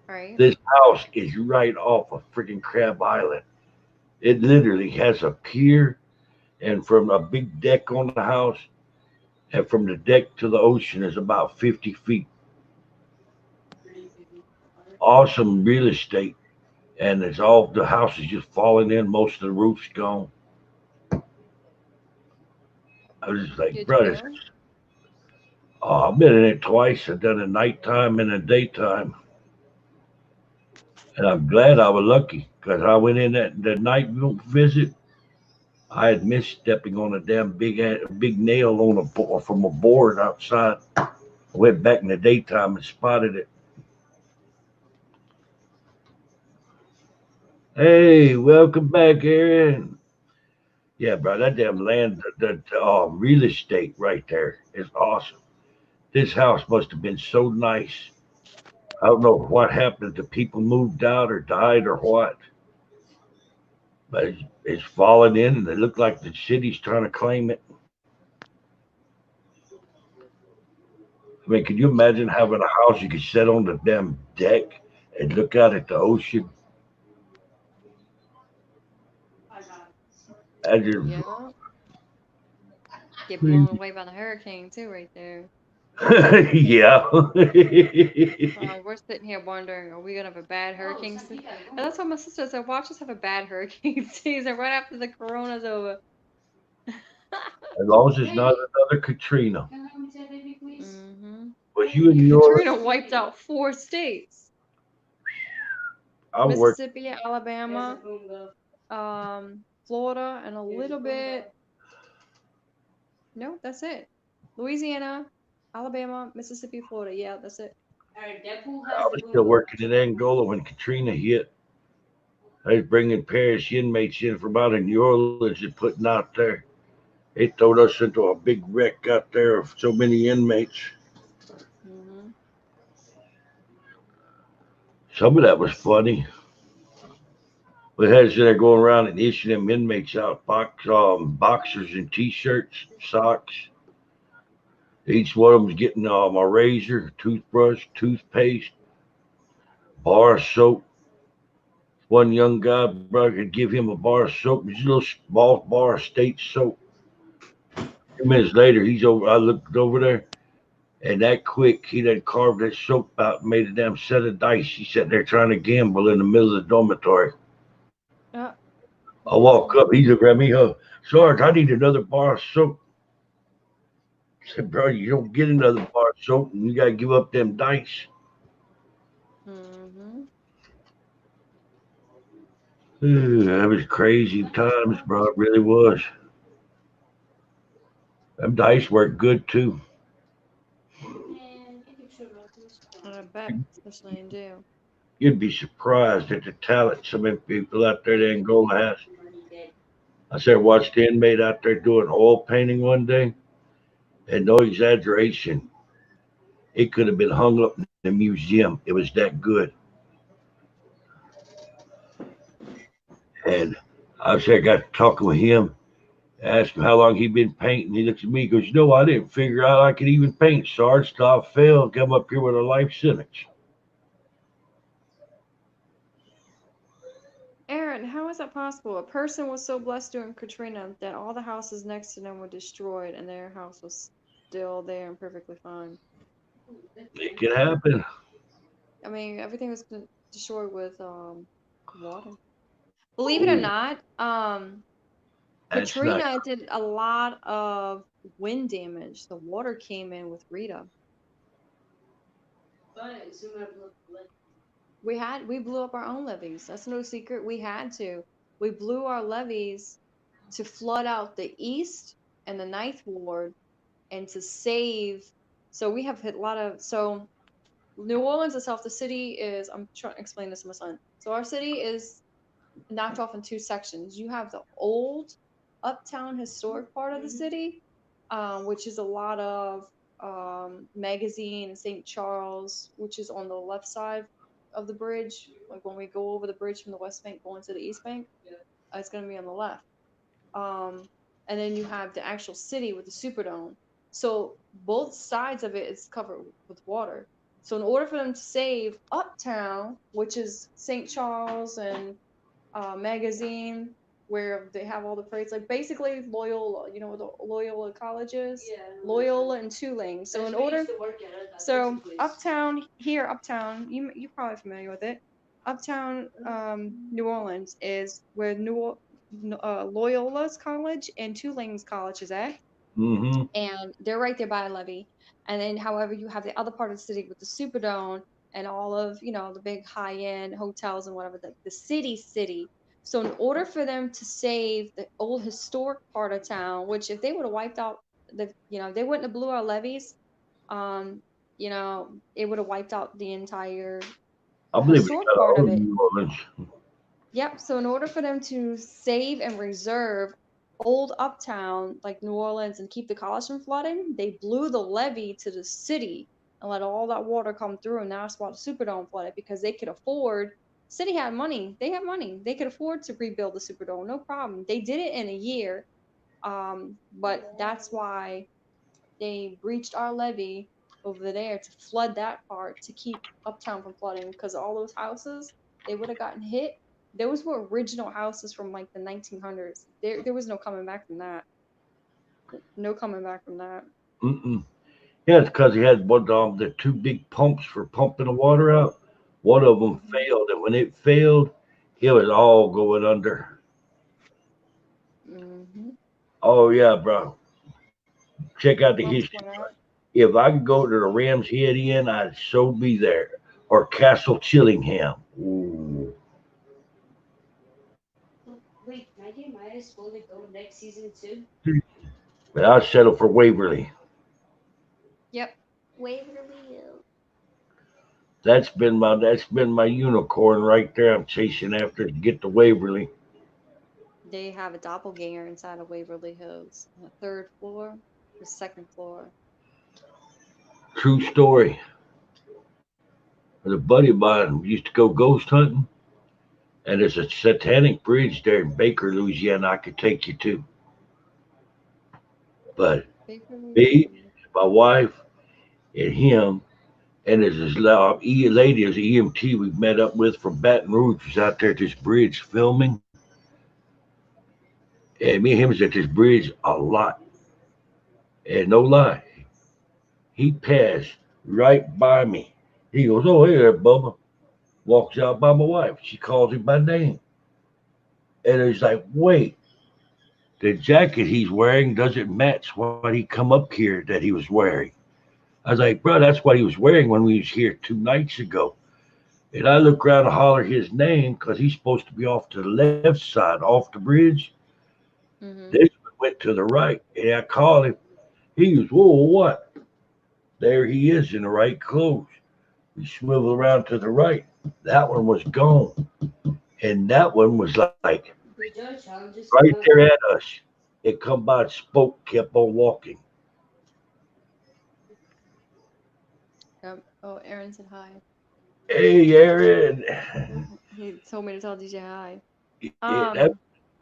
Right. This house is right off of freaking Crab Island. It literally has a pier, and from a big deck on the house, and from the deck to the ocean is about 50 feet. Awesome real estate, and it's all the house is just falling in. Most of the roof's gone. I was just like, brother, I've been in it twice. I've done it nighttime and a daytime, and I'm glad I was lucky because I went in that night visit. I had missed stepping on a damn big nail on from a board outside. I went back in the daytime and spotted it. Hey, welcome back, Aaron. Yeah, bro, that damn land, the real estate right there is awesome. This house must have been so nice. I don't know what happened. The people moved out or died or what. But it's fallen in, and it looked like the city's trying to claim it. I mean, could you imagine having a house you could sit on the damn deck and look out at the ocean? Yeah. Get blown away by the hurricane too, right there. Yeah. We're sitting here wondering, are we gonna have a bad hurricane season? And that's what my sister said. Watch us have a bad hurricane season right after the corona's over. As long as it's not another Katrina. Mm-hmm. Was you in New York? Katrina wiped out 4 states. Mississippi, Alabama, Florida, and a little bit. No, that's it. Louisiana, Alabama, Mississippi, Florida. Yeah, that's it. I was still working in Angola when Katrina hit. I was bringing parish inmates in from out of New Orleans and putting out there. They throwed us into a big wreck out there of so many inmates. Mm-hmm. Some of that was funny. We had us there going around and issuing them inmates out boxers and T-shirts, socks. Each one of them was getting a razor, toothbrush, toothpaste, bar of soap. One young guy, brother, could give him a bar of soap, just a little small bar of state soap. 2 minutes later, he's over. I looked over there, and that quick, he done carved that soap out and made a damn set of dice. He's sitting there trying to gamble in the middle of the dormitory. I walk up, he's looking at me, Sarge, I need another bar of soap. I said, bro, you don't get another bar of soap, and you got to give up them dice. Mm-hmm. That was crazy times, bro. It really was. Them dice worked good, too. I bet, especially in jail. You'd be surprised at the talent some of them people out there in Angola has. I said, watched the inmate out there doing oil painting one day, and no exaggeration, it could have been hung up in the museum. It was that good. And I got talking with him, I asked him how long he'd been painting. He looks at me, he goes, I didn't figure out I could even paint, Sarge, till I failed and come up here with a life sentence. Aaron, how is that possible? A person was so blessed during Katrina that all the houses next to them were destroyed and their house was still there and perfectly fine. It can happen. I mean, everything was destroyed with water. Believe it or not, That's not. Katrina did a lot of wind damage. The water came in with Rita. We blew up our own levees. That's no secret. We had to. We blew our levees to flood out the east and the ninth ward and to save. So we have hit a lot of. So New Orleans itself, the city is. I'm trying to explain this to my son. So our city is knocked off in two sections. You have the old uptown historic part of the city, which is a lot of Magazine, St. Charles, which is on the left side of the bridge. Like when we go over the bridge from the West Bank going to the East Bank, it's going to be on the left. And then you have the actual city with the Superdome. So both sides of it is covered with water. So in order for them to save uptown, which is St. Charles and Magazine, where they have all the parades, like basically Loyola, you know what the Loyola College is? Yeah. Loyola and Tulane. So in order, so uptown, you're probably familiar with it. Uptown New Orleans is where Loyola's college and Tulane's college is at. Mm-hmm. And they're right there by a levee. And then, however, you have the other part of the city with the Superdome and all of, the big high-end hotels and whatever, the city. So in order for them to save the old historic part of town, which if they would have wiped out they wouldn't have blew our levees, it would have wiped out the entire I believe historic it's part of it. New Orleans. Yep. So in order for them to save and reserve old uptown like New Orleans and keep the college from flooding, they blew the levee to the city and let all that water come through. And that's why the Superdome flooded, because they could afford. City had money. They have money. They could afford to rebuild the Superdome, no problem. They did it in a year, but that's why they breached our levee over there to flood that part to keep uptown from flooding, because all those houses, they would have gotten hit. Those were original houses from like the 1900s. There was no coming back from that. No coming back from that. Mm-mm. Yeah, it's because he had the two big pumps for pumping the water out. One of them failed, and when it failed, it was all going under. Mm-hmm. Oh yeah, bro. Check out the history. If I could go to the Ram's Head Inn, I'd so be there. Or Castle Chillingham. Ooh. Wait, Maggie and Maya is supposed to go next season too? But I'd settle for Waverly. Yep. Waverly. That's been my unicorn right there. I'm chasing after to get to Waverly. They have a doppelganger inside of Waverly Hills on the 3rd floor, the 2nd floor. True story. A buddy of mine used to go ghost hunting, and there's a satanic bridge there in Baker, Louisiana I could take you to. But me, my wife, and him, and there's this lady, there's an EMT we met up with from Baton Rouge, was out there at this bridge filming. And me and him was at this bridge a lot. And no lie, he passed right by me. He goes, "Oh, hey there, Bubba." Walks out by my wife. She calls him by name. And he's like, "Wait, the jacket he's wearing doesn't match what he come up here that he was wearing." I was like, "Bro, that's what he was wearing when we was here 2 nights ago." And I look around and holler his name because he's supposed to be off to the left side, off the bridge. Mm-hmm. This one went to the right. And I called him. He goes, "Whoa, what?" There he is in the right clothes. We swivel around to the right. That one was gone. And that one was like right there at us. It come by and spoke, kept on walking. Oh, Aaron said hi. Hey, Aaron. He told me to tell DJ hi.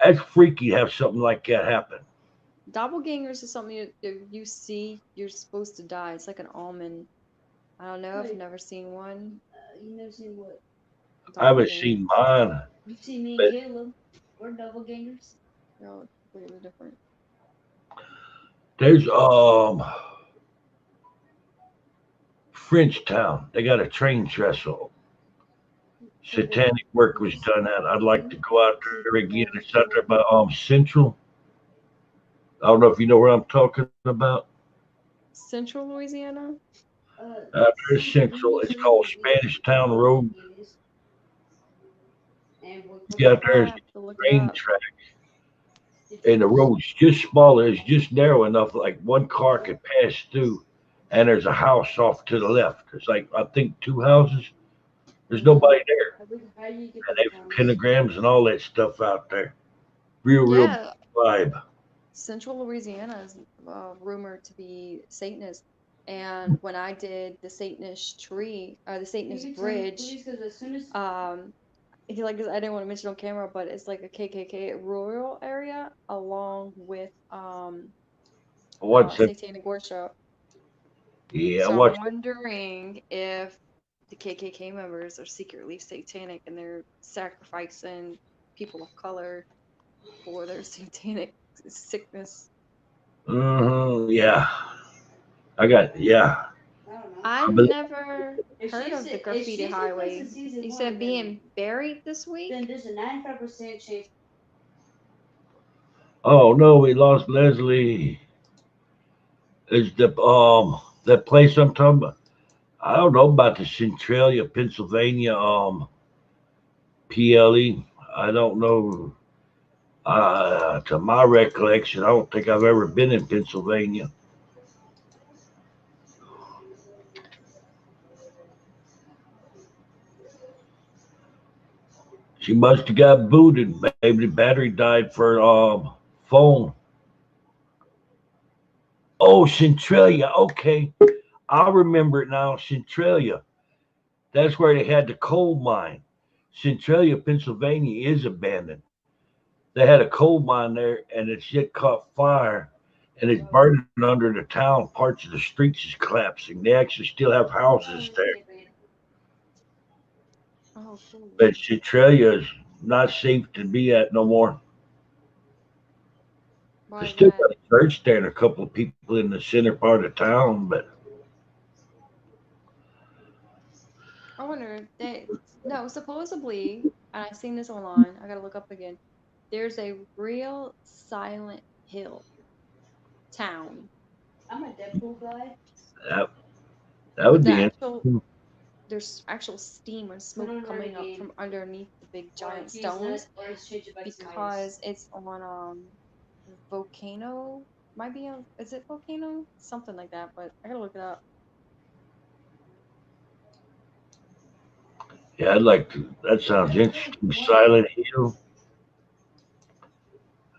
That's freaky to have something like that happen. Doppelgangers is something if you see, you're supposed to die. It's like an omen. I don't know. I've Wait. never seen one. You never seen what? I haven't Doppelganger. seen mine, You see me and but Caleb. We're doppelgangers. No, it's completely different. there's Frenchtown. They got a train trestle. Satanic work was done at. I'd like to go out there again. It's out there by Central. I don't know if you know where I'm talking about. Central Louisiana? There's Central. It's called Spanish Town Road. Yeah, there's a train track, and the road's just smaller. It's just narrow enough, like one car could pass through. And there's a house off to the left. There's like I think 2 houses. There's nobody there. How do you get And they have pentagrams and all that stuff out there. Real Yeah. vibe. Central Louisiana is rumored to be Satanist. And when I did the Satanist tree, the Satanist bridge, I feel like I didn't want to mention on camera, but it's like a KKK rural area along with What's it? satanic worship. Yeah, So what's I'm wondering if the KKK members are secretly satanic and they're sacrificing people of color for their satanic sickness. Yeah. Yeah. I've never heard of the graffiti highway. You said being buried this week? Then there's a 95% chance. Oh no, we lost Leslie. Is the that place I'm talking about? I don't know about the Centralia, Pennsylvania PLE. I don't know. To my recollection, I don't think I've ever been in Pennsylvania. She must have got booted. Maybe the battery died for phone. Oh, Centralia. Okay. I remember it now. Centralia. That's where they had the coal mine. Centralia, Pennsylvania is abandoned. They had a coal mine there and it shit caught fire and it's burning under the town. Parts of the streets is collapsing. They actually still have houses there. Oh, cool. But Centralia is not safe to be at no more. Why They is still that? got a church there and a couple of people in the center part of town, but I wonder no, supposedly, and I've seen this online, I gotta look up again. There's a real Silent Hill town. I'm a Deadpool guy. that would The be actual there's actual steam and smoke coming up from underneath the big giant stones because it's on volcano. Might be on, is it volcano? Something like that, but I gotta look it up. Yeah, I'd like to. That sounds interesting. Silent Hill.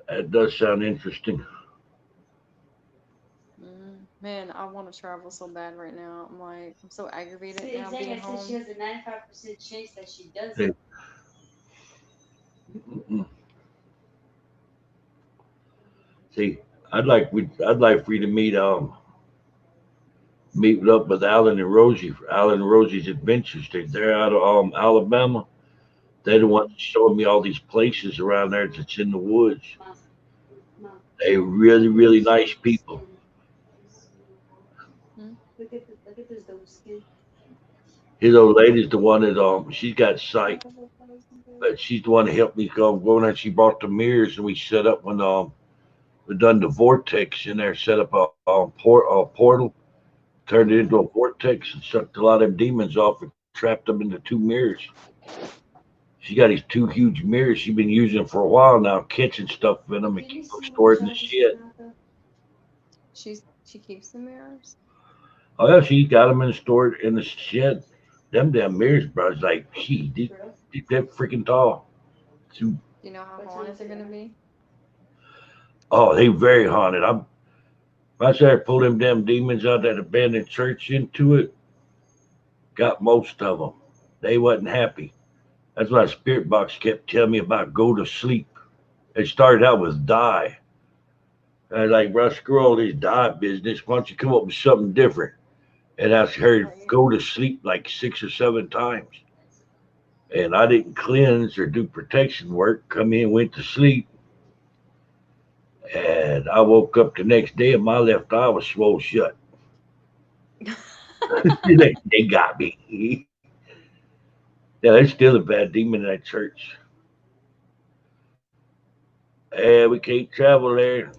That does sound interesting. Man, I want to travel so bad right now. I'm so aggravated See, now exactly. being I said she home. has a 95% chance that she does Hey. it. See, I'd like for you to meet up with Alan and Rosie for Alan and Rosie's Adventures. They're out of Alabama. They're the ones showing me all these places around there that's in the woods. They're really, really nice people. Look at this dope skin. His old lady's the one that she's got sight, but she's the one that helped me go in there. She bought the mirrors and we set up when we done the vortex in there, set up a portal, turned it into a vortex and sucked a lot of them demons off and trapped them into 2 mirrors. She got these 2 huge mirrors she's been using for a while now, catching stuff in them and keep them stored in the shed. She keeps the mirrors. Oh yeah, she got them stored in the shed. Them damn mirrors, bro. It's like, they're freaking tall. Do you know how haunted they're gonna be? Oh, they very haunted. I started pull them damn demons out of that abandoned church into it. Got most of them. They wasn't happy. That's why Spirit Box kept telling me about go to sleep. It started out with die. Like, bro, screw all this diet business. Why don't you come up with something different? And I her to go to sleep like 6 or 7 times. And I didn't cleanse or do protection work. Come in, went to sleep. And I woke up the next day and my left eye was swole shut. They got me. Yeah, there's still a bad demon in that church. And we can't travel there.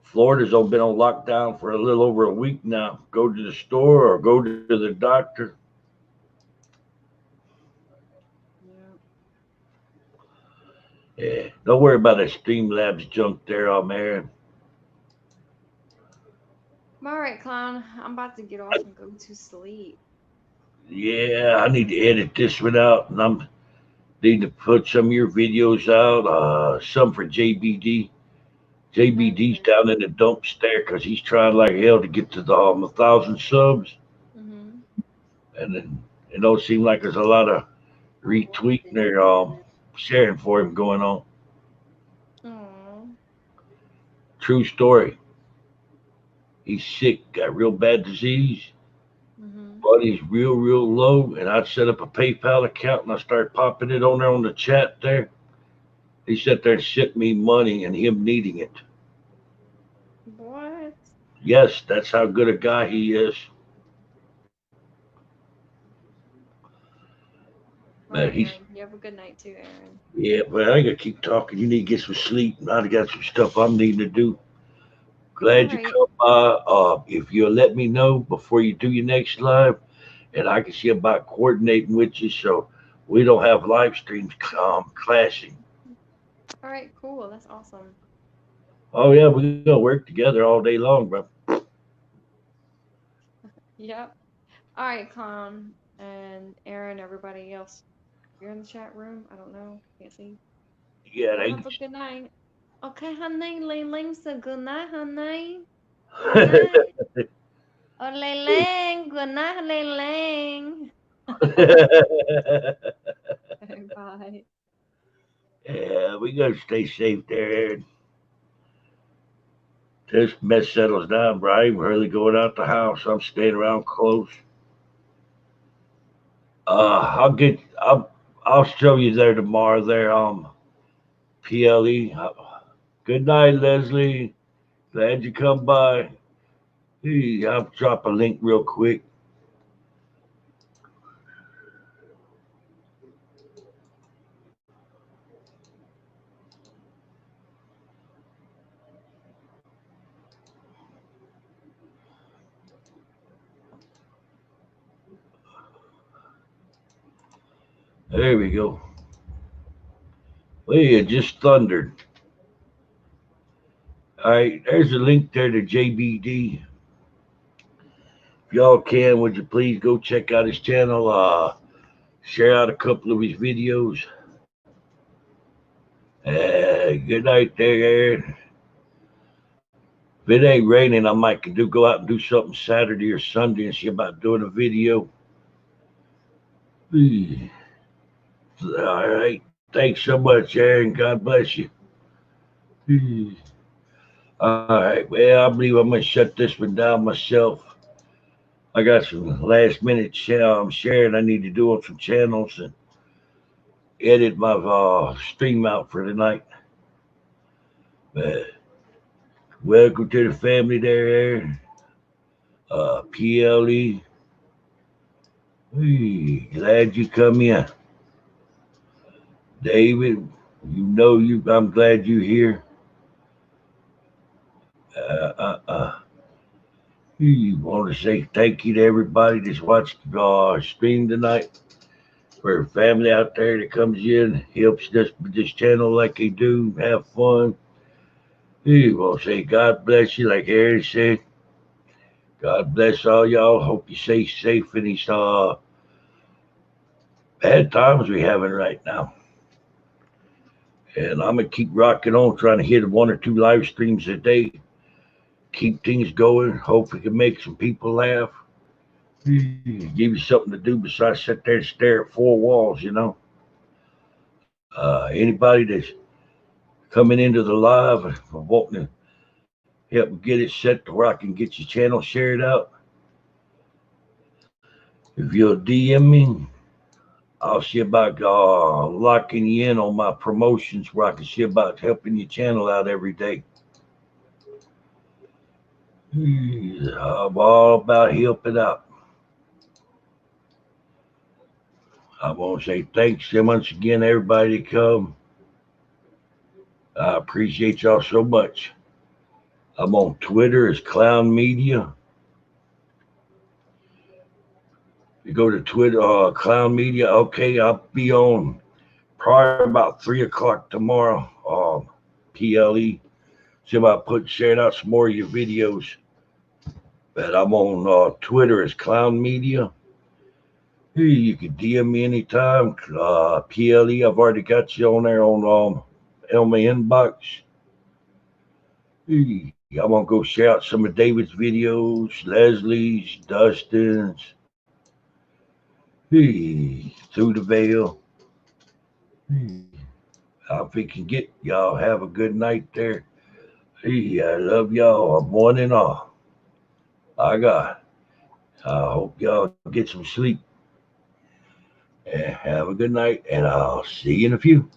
Florida's all been on lockdown for a little over a week now. Go to the store or go to the doctor. Yeah, don't worry about that Streamlabs junk there, Aaron. All right, clown. I'm about to get off and go to sleep. Yeah, I need to edit this one out, and I'm need to put some of your videos out. Some for JBD. JBD's down in the dumps there because he's trying like hell to get to the 1,000 subs, and then it don't seem like there's a lot of retweeting or sharing for him going on. True story. He's sick, got real bad disease. Money's real low, and I set up a PayPal account and I started popping it on there on the chat there. He sat there and sent me money and him needing it. What? Yes, that's how good a guy he is. Man, he's You have a good night too, Aaron. yeah, but I ain't gonna keep talking. You need to get some sleep. I got some stuff I'm needing to do. Glad you come by. If you'll let me know before you do your next live, and I can see about coordinating with you so we don't have live streams clashing. All right, cool. That's awesome. Oh yeah, we're gonna work together all day long, bro. Yep. All right, clown and Aaron, everybody else. You're in the chat room. I don't know. Can't see. Yeah, Well, they. have a good night. Okay, honey. Ling Ling said good night, honey. Good night. Oh, Ling Ling. Good night, Ling Ling. Bye. Yeah, we gotta stay safe there. This mess settles down, bro. I ain't really going out the house. I'm staying around close. I'll show you there tomorrow. There, PLE. Good night, Leslie. Glad you come by. Hey, I'll drop a link real quick. There we go. Well, it just thundered. All right, there's a link there to JBD. If y'all can, would you please go check out his channel? Share out a couple of his videos. Good night there, Aaron. If it ain't raining, I might go out and do something Saturday or Sunday and see about doing a video. All right. Thanks so much, Aaron. God bless you. All right. Well, I believe I'm going to shut this one down myself. I got some last minute sharing I need to do on some channels and edit my stream out for tonight. Welcome to the family there, Aaron. PLE. Glad you come in. David, I'm glad you're here. You want to say thank you to everybody that's watched the stream tonight. For family out there that comes in, helps this channel like they do, have fun. You want to say God bless you, like Aaron said. God bless all y'all. Hope you stay safe in these bad times we're having right now. And I'm going to keep rocking on, trying to hit 1 or 2 live streams a day. Keep things going. Hope we can make some people laugh. Give you something to do besides sit there and stare at 4 walls, you know. Anybody that's coming into the live. I'm wanting to help get it set to where I can get your channel shared out. If you'll DM me, I'll see about locking you in on my promotions where I can see about helping your channel out every day. I'm all about helping out. I want to say thanks so much again, everybody that come. I appreciate y'all so much. I'm on Twitter as Clown Media. You go to Twitter, Clown Media. Okay, I'll be on probably about 3 o'clock tomorrow. PLE. See about sharing out some more of your videos. But I'm on Twitter as Clown Media. Hey, you can DM me anytime. PLE, I've already got you on there on my inbox. Hey, I'm gonna go share out some of David's videos, Leslie's, Dustin's. Hey, through the veil. Hey, I hope we can get y'all. Have a good night there. Hey, I love y'all. I'm one and all. I hope y'all get some sleep. And have a good night, and I'll see you in a few.